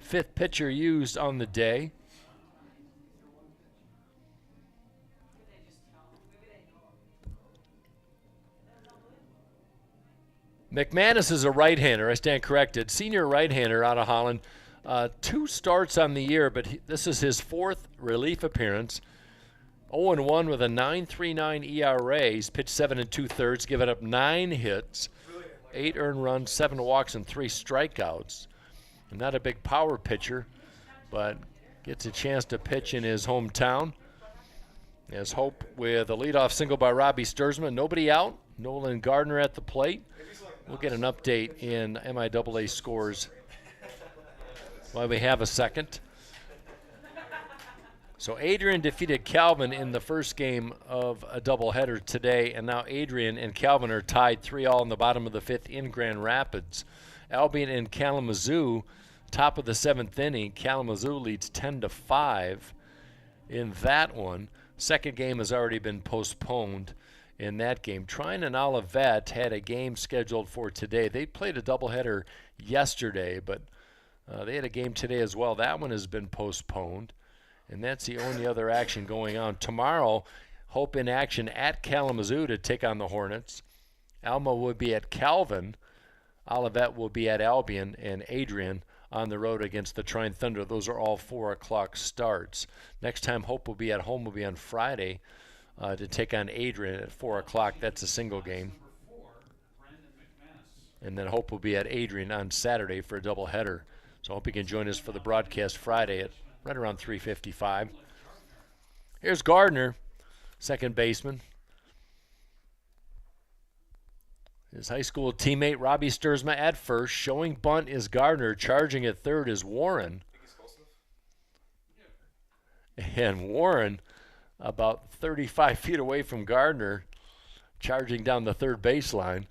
5th pitcher used on the day. McManus is a right-hander. I stand corrected. Senior right-hander out of Holland. 2 starts on the year, but this is his 4th relief appearance. 0-1 with a 9.39 ERA. He's pitched 7 2/3, given up 9 hits, 8 earned runs, 7 walks, and 3 strikeouts. And not a big power pitcher, but gets a chance to pitch in his hometown. As Hope with a leadoff single by Robbie Sturzman. Nobody out. Nolan Gardner at the plate. We'll get an update in MIAA scores while we have a second. So Adrian defeated Calvin in the first game of a doubleheader today, and now Adrian and Calvin are tied 3-3 in the bottom of the 5th in Grand Rapids. Albion and Kalamazoo, top of the 7th inning. Kalamazoo leads 10-5 in that one. Second game has already been postponed in that game. Trine and Olivet had a game scheduled for today. They played a doubleheader yesterday, but they had a game today as well. That one has been postponed. And that's the only other action going on. Tomorrow, Hope in action at Kalamazoo to take on the Hornets. Alma will be at Calvin. Olivet will be at Albion. And Adrian on the road against the Trine Thunder. Those are all 4 o'clock starts. Next time Hope will be at home will be on Friday to take on Adrian at 4 o'clock. That's a single game. And then Hope will be at Adrian on Saturday for a doubleheader. So I hope you can join us for the broadcast Friday at right around 3:55. Here's Gardner, second baseman. His high school teammate Robbie Sturzma at first. Showing bunt is Gardner. Charging at third is Warren. And Warren, about 35 feet away from Gardner, charging down the third baseline.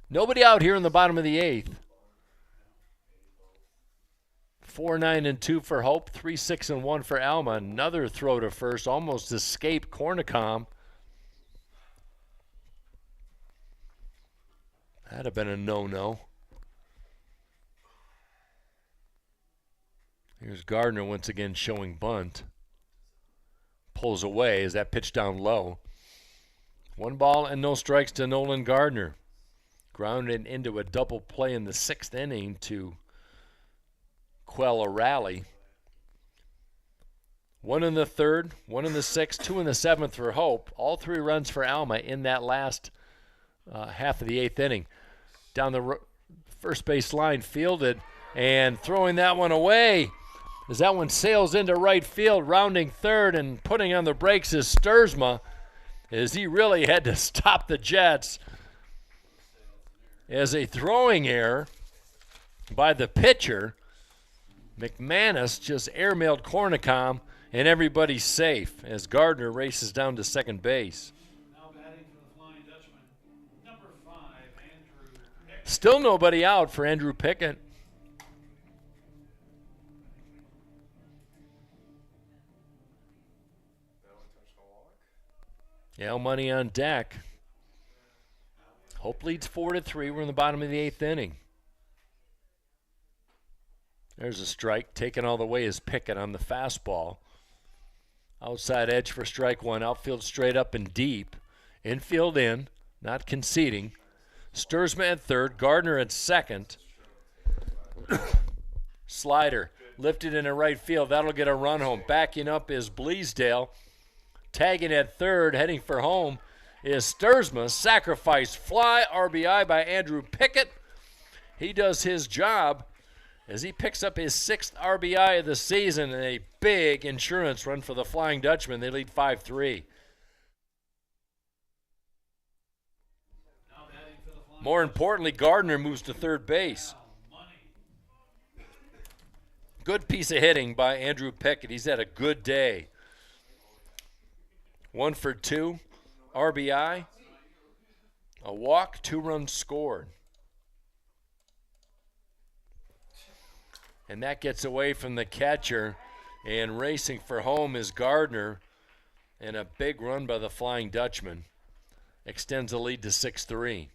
Nobody out here in the bottom of the 8th. 4-9-2 for Hope, 3-6-1 for Alma. Another throw to first, almost escaped Cornicom. That'd have been a no-no. Here's Gardner once again showing bunt. Pulls away as that pitch down low. 1 ball and no strikes to Nolan Gardner. Grounded into a double play in the 6th inning to quell a rally. 1 in the 3rd, 1 in the 6th, 2 in the 7th for Hope. All 3 runs for Alma in that last half of the 8th inning. Down the first base line, fielded and throwing that one away as that one sails into right field, rounding third and putting on the brakes is Sturzma, as he really had to stop the Jets. As a throwing error by the pitcher, McManus just airmailed Cornicom, and everybody's safe as Gardner races down to second base. Now batting for the Flying Dutchman, number 5, Andrew Pickett. Still nobody out for Andrew Pickett. Yeah, money on deck. Hope leads 4-3. We're in the bottom of the 8th inning. There's a strike. Taken all the way is Pickett on the fastball. Outside edge for strike 1. Outfield straight up and deep. Infield in. Not conceding. Sturzma at third. Gardner at second. Slider lifted into right field. That'll get a run home. Backing up is Bleasdale. Tagging at third. Heading for home is Sturzma. Sacrifice fly. RBI by Andrew Pickett. He does his job as he picks up his 6th RBI of the season and a big insurance run for the Flying Dutchman. They lead 5-3. More importantly, Gardner moves to third base. Good piece of hitting by Andrew Pickett. He's had a good day. 1 for 2, RBI, a walk, 2 runs scored. And that gets away from the catcher, and racing for home is Gardner, and a big run by the Flying Dutchman extends the lead to 6-3.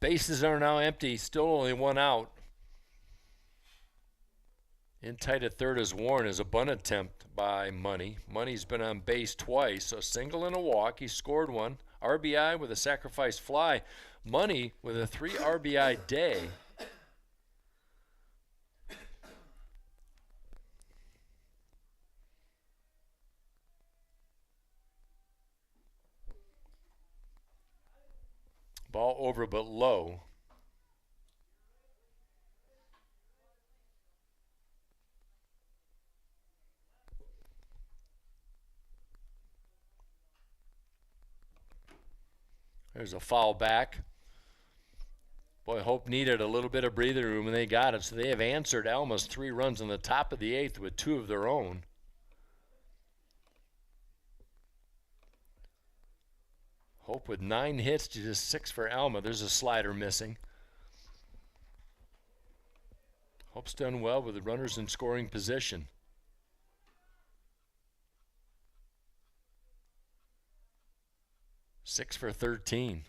Bases are now empty. Still only one out. In tight at third is Warren as a bunt attempt by Money. Money's been on base twice, a single and a walk. He scored one. RBI with a sacrifice fly. Money with a 3 RBI day. Ball over but low. There's a foul back. Boy, Hope needed a little bit of breathing room, and they got it. So they have answered Alma's 3 runs in the top of the 8th with 2 of their own. Hope with 9 hits to just 6 for Alma. There's a slider missing. Hope's done well with the runners in scoring position. Six for 13.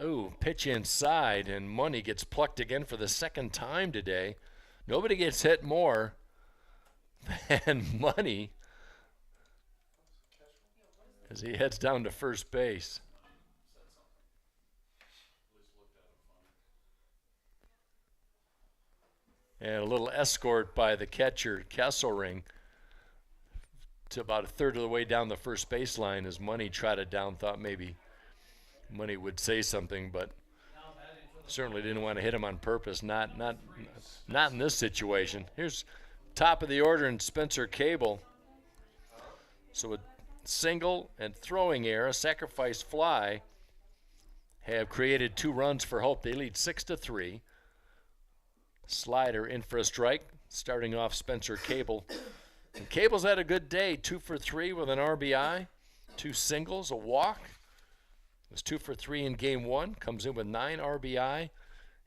Oh, pitch inside, and Money gets plucked again for the second time today. Nobody gets hit more than Money as he heads down to first base. And a little escort by the catcher, Kesselring, to about a third of the way down the first baseline as Money trotted down, thought maybe Money would say something, but certainly didn't want to hit him on purpose. Not in this situation. Here's top of the order in Spencer Cable. So a single and throwing error, a sacrifice fly, have created 2 runs for Hope. They lead 6-3. Slider in for a strike, starting off Spencer Cable. And Cable's had a good day, 2 for 3 with an RBI, 2 singles, a walk. It was 2 for 3 in game 1, comes in with 9 RBI,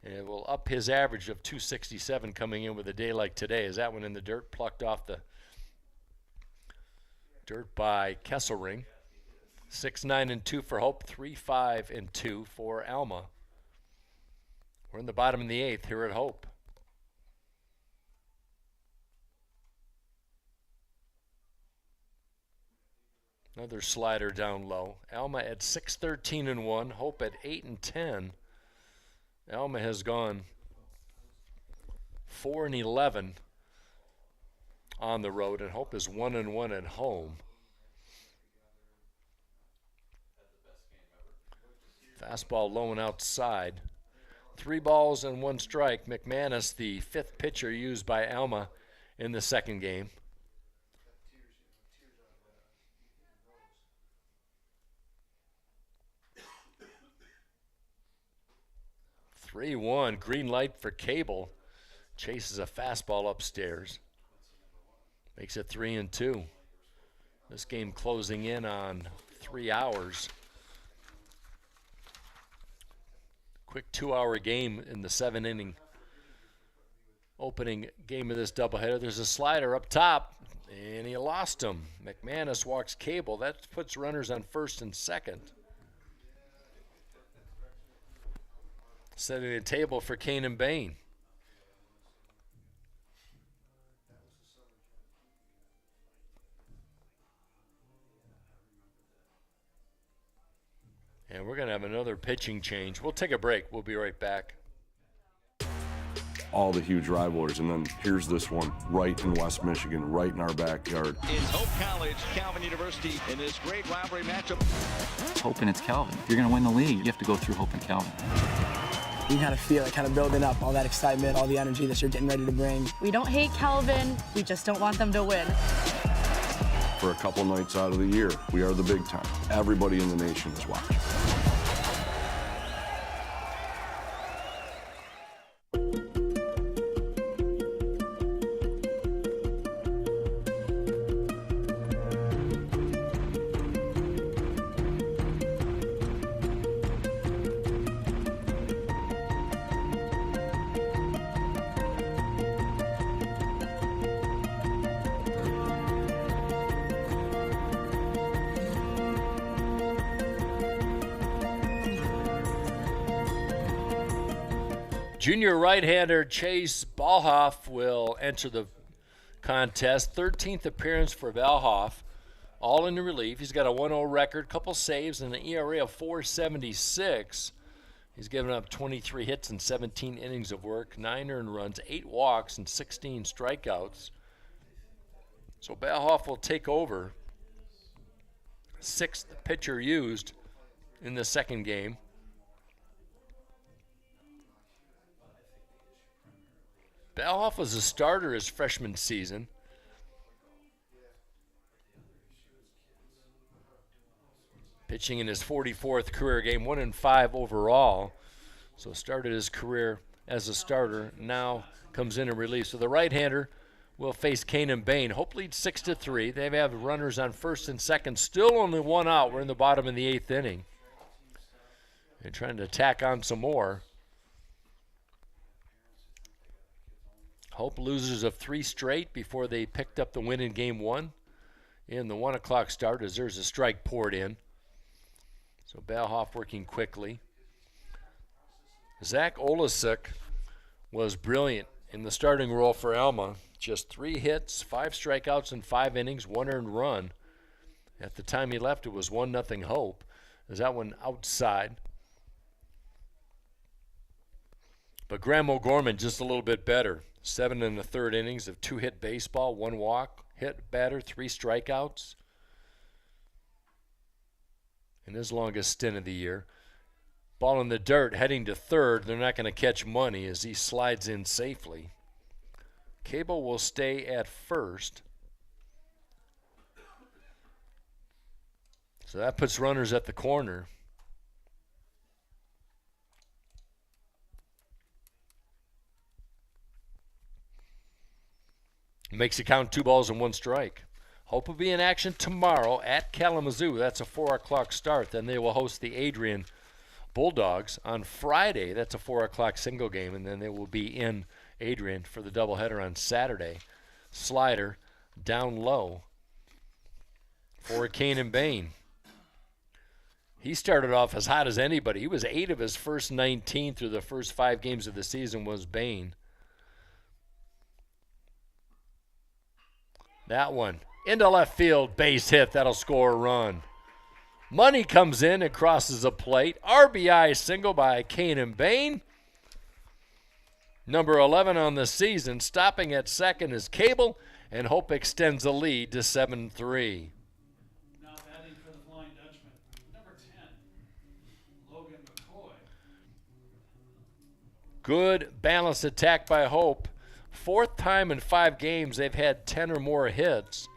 and will up his average of 267 coming in with a day like today. Is that one in the dirt, plucked off the dirt by Kesselring. 6-9-2 for Hope, 3-5-2 for Alma. We're in the bottom of the 8th here at Hope. Another slider down low. Alma at 6-13-1. Hope at 8-10. Alma has gone 4-11 on the road, and Hope is 1-1 at home. Fastball low and outside. 3 balls and 1 strike. McManus, the 5th pitcher used by Alma in the second game. 3-1, green light for Cable. Chases a fastball upstairs. Makes it 3-2. This game closing in on 3 hours. Quick 2-hour game in the 7-inning opening game of this doubleheader. There's a slider up top, and he lost him. McManus walks Cable. That puts runners on first and second. Setting the table for Kane and Bain. And we're going to have another pitching change. We'll take a break. We'll be right back. All the huge rivalries, and then here's this one right in West Michigan, right in our backyard. It's Hope College, Calvin University in this great rivalry matchup. Hope and it's Calvin. If you're going to win the league, you have to go through Hope and Calvin. You kind of feel it kind of building up, all that excitement, all the energy that you're getting ready to bring. We don't hate Calvin, we just don't want them to win. For a couple nights out of the year, we are the big time. Everybody in the nation is watching. Junior right-hander Chase Balhoff will enter the contest. 13th appearance for Balhoff, all in the relief. He's got a 1-0 record, couple saves, and an ERA of 4.76. He's given up 23 hits and 17 innings of work, 9 earned runs, 8 walks, and 16 strikeouts. So Balhoff will take over. 6th pitcher used in the second game. Balhoff was a starter his freshman season. Pitching in his 44th career game, 1-5 overall. So started his career as a starter, now comes in relief. So the right-hander will face Kanan Bain. Hope leads 6-3. They have runners on first and second. Still only 1 out. We're in the bottom of the 8th inning. They're trying to tack on some more. Hope losers of 3 straight before they picked up the win in game 1. In the 1 o'clock start as there's a strike poured in. So Balhoff working quickly. Zach Olesiuk was brilliant in the starting role for Alma. Just 3 hits, 5 strikeouts in 5 innings, 1 earned run. At the time he left, it was 1-0 Hope. As that one outside. But Graham O'Gorman just a little bit better. 7 1/3 innings of 2-hit baseball, 1 walk, hit batter, 3 strikeouts. In his longest stint of the year. Ball in the dirt, heading to third. They're not going to catch money as he slides in safely. Cable will stay at first. So that puts runners at the corner. Makes it count 2 balls and 1 strike. Hope will be in action tomorrow at Kalamazoo. That's a 4 o'clock start. Then they will host the Adrian Bulldogs on Friday. That's a 4 o'clock single game. And then they will be in Adrian for the doubleheader on Saturday. Slider down low for Kanan Bain. He started off as hot as anybody. He was 8 of his first 19 through the first 5 games of the season was Bain. That one into left field, base hit. That'll score a run. Money comes in and crosses a plate. RBI single by Kanan Bain. Number 11 on the season. Stopping at second is Cable, and Hope extends the lead to 7-3. Now batting for the Flying Dutchman, number 10, Logan McCoy. Good balanced attack by Hope. 4th time in 5 games they've had 10 or more hits.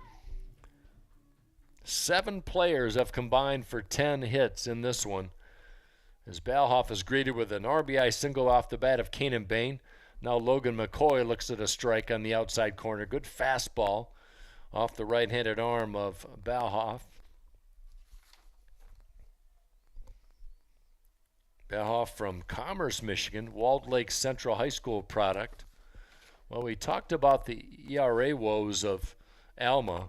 7 players have combined for 10 hits in this one. As Balhoff is greeted with an RBI single off the bat of Kanan Bain. Now Logan McCoy looks at a strike on the outside corner. Good fastball off the right-handed arm of Balhoff. Balhoff from Commerce, Michigan, Walled Lake Central High School product. Well, we talked about the ERA woes of Alma.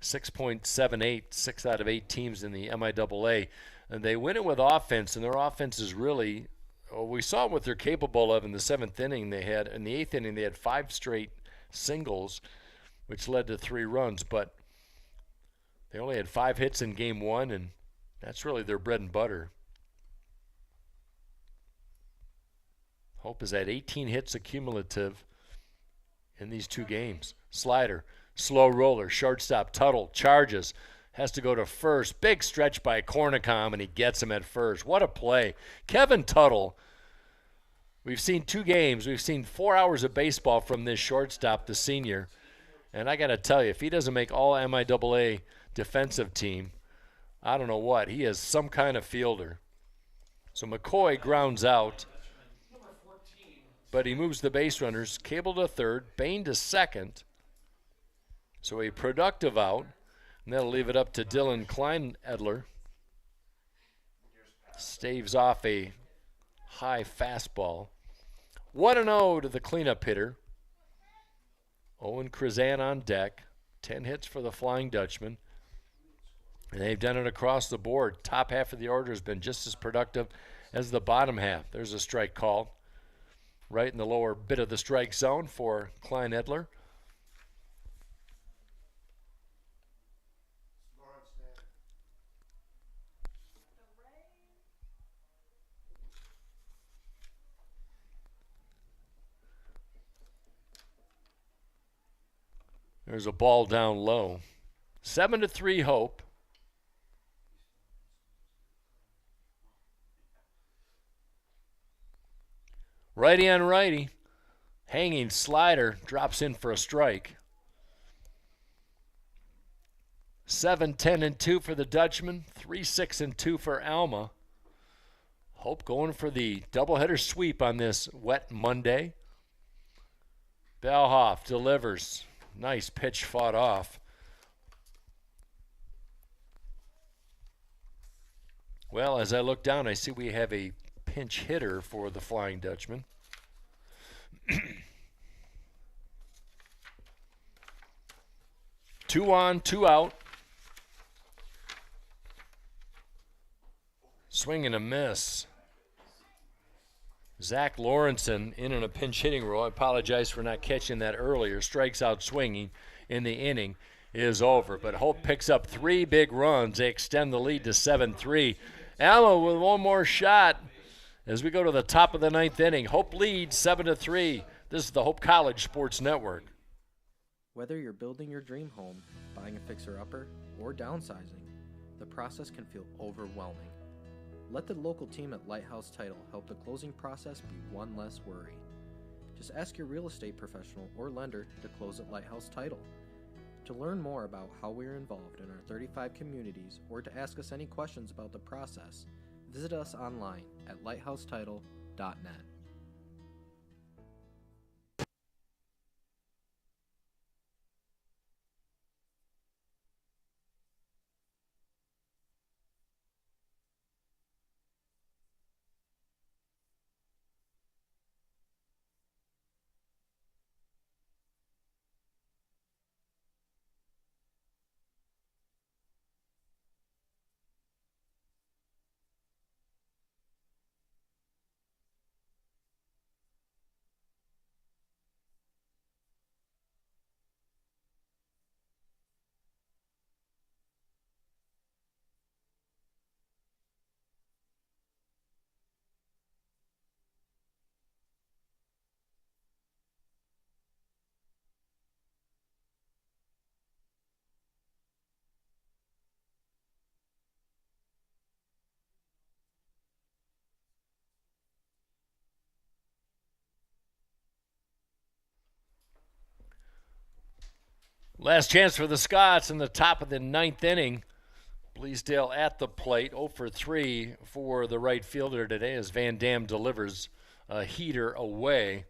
6.78, 6 out of 8 teams in the MIAA. And they win it with offense, and their offense is really, we saw what they're capable of in the 7th inning. They had, in the 8th inning, they had 5 straight singles, which led to 3 runs. But they only had 5 hits in game 1, and that's really their bread and butter. Hope is at 18 hits accumulative in these 2 games. Slider, slow roller, shortstop, Tuttle, charges, has to go to first. Big stretch by Cornicom, and he gets him at first. What a play. Kevin Tuttle, we've seen 2 games. We've seen 4 hours of baseball from this shortstop, the senior. And I got to tell you, if he doesn't make all MIAA defensive team, I don't know what. He is some kind of fielder. So McCoy grounds out. But he moves the base runners. Cable to third, Bain to second. So a productive out. And that'll leave it up to Dylan Kleinedler. Staves off a high fastball. 1-0 to the cleanup hitter. Owen Krizan on deck. 10 hits for the Flying Dutchman. And they've done it across the board. Top half of the order has been just as productive as the bottom half. There's a strike called. right in the lower bit of the strike zone for Klein Edler. There's a ball down low. 7-3 Hope. Righty on righty. Hanging slider drops in for a strike. 7-10-2 for the Dutchman. 3-6-2 for Alma. Hope going for the doubleheader sweep on this wet Monday. Bellhoff delivers. Nice pitch fought off. Well, as I look down, I see we have a pinch hitter for the Flying Dutchman. 2 on, 2 out. Swing and a miss. Zach Lawrenson in a pinch hitting role. I apologize for not catching that earlier. Strikes out swinging in the inning is over. But Hope picks up 3 big runs. They extend the lead to 7-3. Alma with one more shot as we go to the top of the 9th inning. Hope leads 7-3. This is the Hope College Sports Network. Whether you're building your dream home, buying a fixer-upper, or downsizing, the process can feel overwhelming. Let the local team at Lighthouse Title help the closing process be one less worry. Just ask your real estate professional or lender to close at Lighthouse Title. To learn more about how we are involved in our 35 communities or to ask us any questions about the process, visit us online at lighthousetitle.net. Last chance for the Scots in the top of the 9th inning. Bleasdale at the plate, 0 for 3 for the right fielder today as Van Dam delivers a heater away.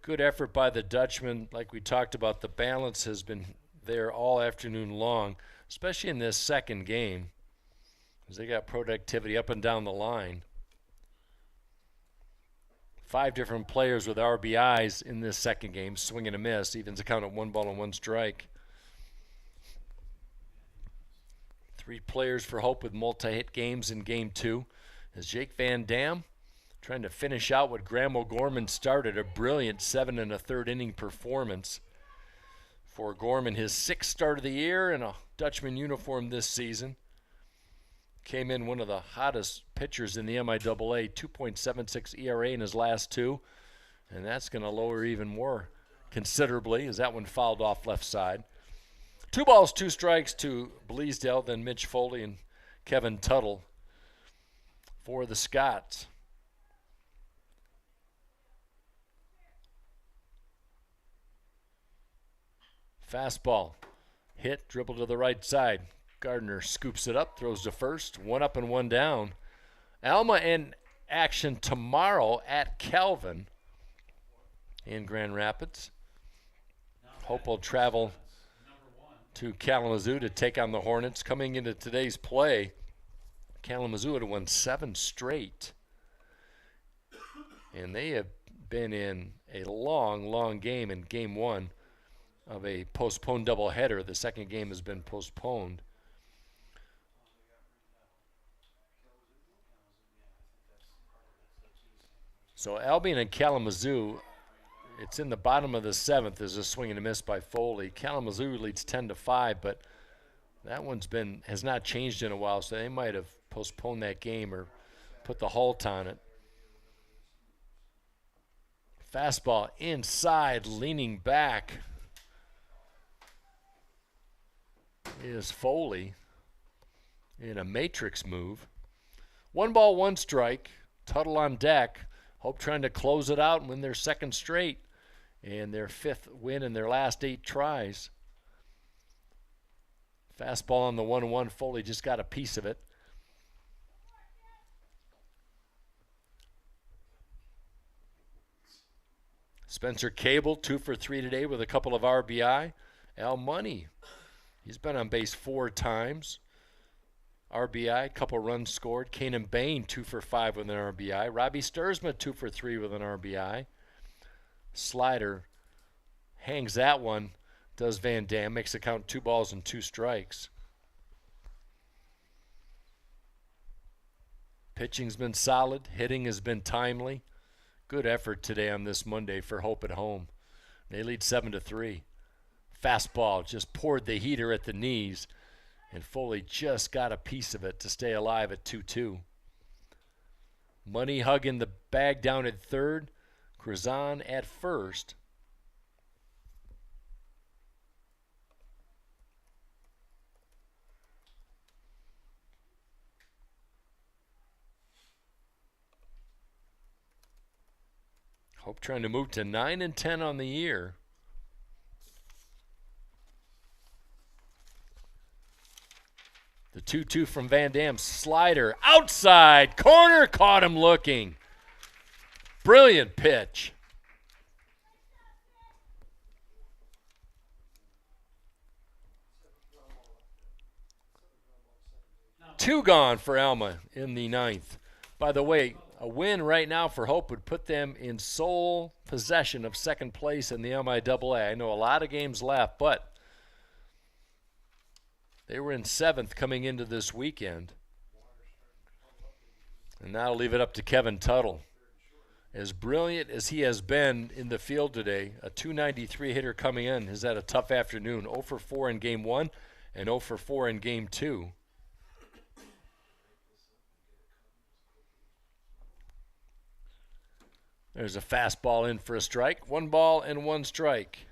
Good effort by the Dutchman. Like we talked about, the balance has been there all afternoon long, especially in this second game, as they got productivity up and down the line. 5 different players with RBIs in this second game. Swing and a miss. Evens the count at 1 ball and 1 strike. 3 players for Hope with multi-hit games in Game 2. As Jake Van Dam trying to finish out what Graham O'Gorman started. A brilliant 7 1/3 inning performance for Gorman. His 6th start of the year in a Dutchman uniform this season. Came in one of the hottest pitchers in the MIAA, 2.76 ERA in his last 2, and that's going to lower even more considerably as that one fouled off left side. 2 balls, 2 strikes to Bleasdale, then Mitch Foley and Kevin Tuttle for the Scots. Fastball, hit, dribble to the right side. Gardner scoops it up, throws to first, 1 up and 1 down. Alma in action tomorrow at Calvin in Grand Rapids. Hope will travel to Kalamazoo to take on the Hornets. Coming into today's play, Kalamazoo had won 7 straight. And they have been in a long game in Game 1 of a postponed doubleheader. The second game has been postponed. So Albion and Kalamazoo, it's in the bottom of the 7th. There's a swing and a miss by Foley. Kalamazoo leads 10-5, but that one's has not changed in a while, so they might have postponed that game or put the halt on it. Fastball inside, leaning back is Foley in a matrix move. 1 ball, 1 strike. Tuttle on deck. Hope trying to close it out and win their 2nd straight and their 5th win in their last 8 tries. Fastball on the 1-1. Foley just got a piece of it. Spencer Cable, 2 for 3 today with a couple of RBI. Al Money, he's been on base 4 times. RBI, couple runs scored. Kanan Bain, 2 for 5 with an RBI. Robbie Sturzma, 2 for 3 with an RBI. Slider hangs that one. Does Van Dam, makes the count 2 balls and 2 strikes. Pitching's been solid. Hitting has been timely. Good effort today on this Monday for Hope at home. They lead 7-3. Fastball just poured the heater at the knees, and Foley just got a piece of it to stay alive at 2-2. Money hugging the bag down at 3rd. Krazan at 1st. Hope trying to move to 9-10 on the year. The 2-2 from Van Dam. Slider outside corner, caught him looking. Brilliant pitch. Two gone for Alma in the 9th. By the way, a win right now for Hope would put them in sole possession of 2nd place in the MIAA. I know a lot of games left, but they were in 7th coming into this weekend. And now I'll leave it up to Kevin Tuttle. As brilliant as he has been in the field today, a .293 hitter coming in has had a tough afternoon. 0 for 4 in Game 1 and 0 for 4 in Game 2. There's a fastball in for a strike. 1 ball and 1 strike.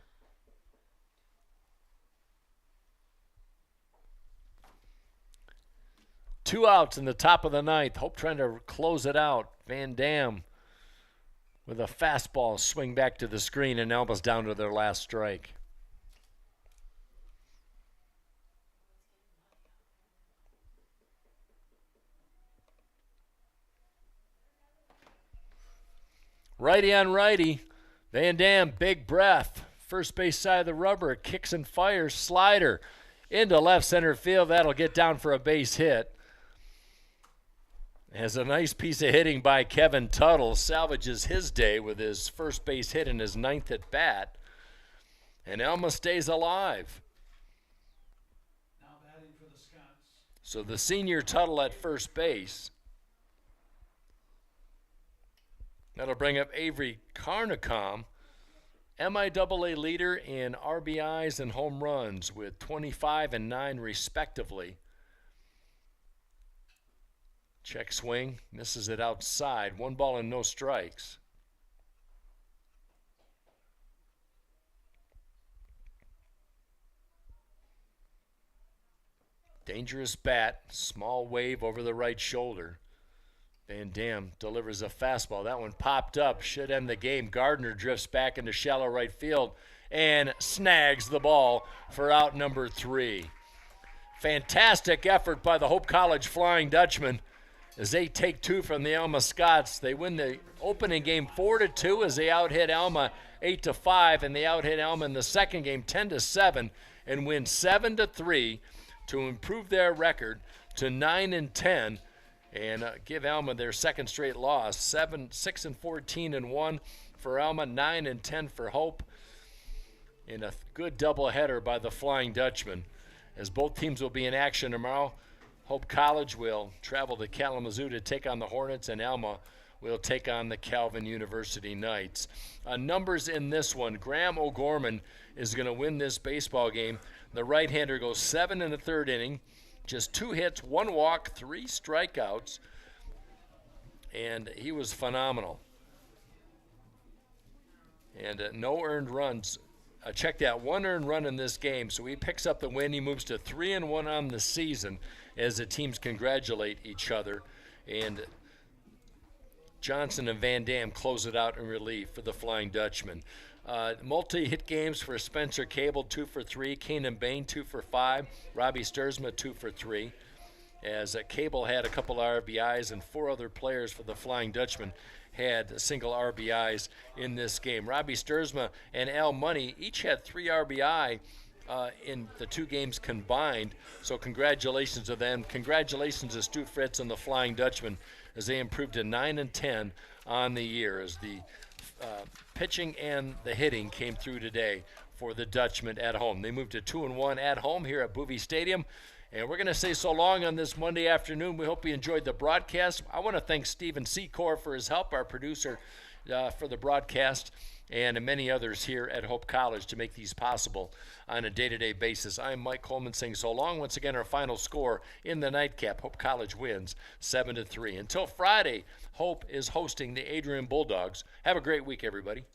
Two outs in the top of the 9th. Hope trying to close it out. Van Dam with a fastball swing back to the screen, and Alma's down to their last strike. Righty on righty. Van Dam, big breath. First base side of the rubber, kicks and fires. Slider into left center field. That'll get down for a base hit. Has a nice piece of hitting by Kevin Tuttle. Salvages his day with his first base hit in his 9th at bat. And Alma stays alive. Now batting for the Scots. So the senior Tuttle at first base. That'll bring up Avery Carnicom, MIAA leader in RBIs and home runs with 25 and 9 respectively. Check swing, misses it outside. 1 ball and no strikes. Dangerous bat, small wave over the right shoulder. Van Dam delivers a fastball. That one popped up, should end the game. Gardner drifts back into shallow right field and snags the ball for out number 3. Fantastic effort by the Hope College Flying Dutchman as they take 2 from the Alma Scots. They win the opening game 4-2 as they out-hit Alma 8-5, and they out-hit Alma in the second game 10-7 and win 7-3 to improve their record to 9-10. And give Alma their 2nd straight loss. 6-14-1 for Alma, 9-10 for Hope. And a good doubleheader by the Flying Dutchman, as both teams will be in action tomorrow. Hope College will travel to Kalamazoo to take on the Hornets, and Alma will take on the Calvin University Knights. Numbers in this one. Graham O'Gorman is going to win this baseball game. The right-hander goes 7 in the third inning, just 2 hits, 1 walk, 3 strikeouts, and he was phenomenal. And no earned runs. Check that, 1 earned run in this game, so he picks up the win. He moves to 3-1 on the season as the teams congratulate each other. And Johnson and Van Dam close it out in relief for the Flying Dutchman. Multi-hit games for Spencer Cable, 2 for 3. Keenan Bain, 2 for 5. Robbie Sturzma, 2 for 3. As Cable had a couple RBIs, and 4 other players for the Flying Dutchman had single RBIs in this game. Robbie Sturzma and Al Money each had 3 RBI in the 2 games combined, so congratulations to them. Congratulations to Stu Fritz and the Flying Dutchman as they improved to 9-10 on the year, as the pitching and the hitting came through today for the Dutchman at home. They moved to 2-1 at home here at Bowie Stadium. And we're going to say so long on this Monday afternoon. We hope you enjoyed the broadcast. I want to thank Stephen Secor for his help, our producer for the broadcast, and many others here at Hope College to make these possible on a day-to-day basis. I'm Mike Coleman saying so long. Once again, our final score in the nightcap, Hope College wins 7-3. Until Friday, Hope is hosting the Adrian Bulldogs. Have a great week, everybody.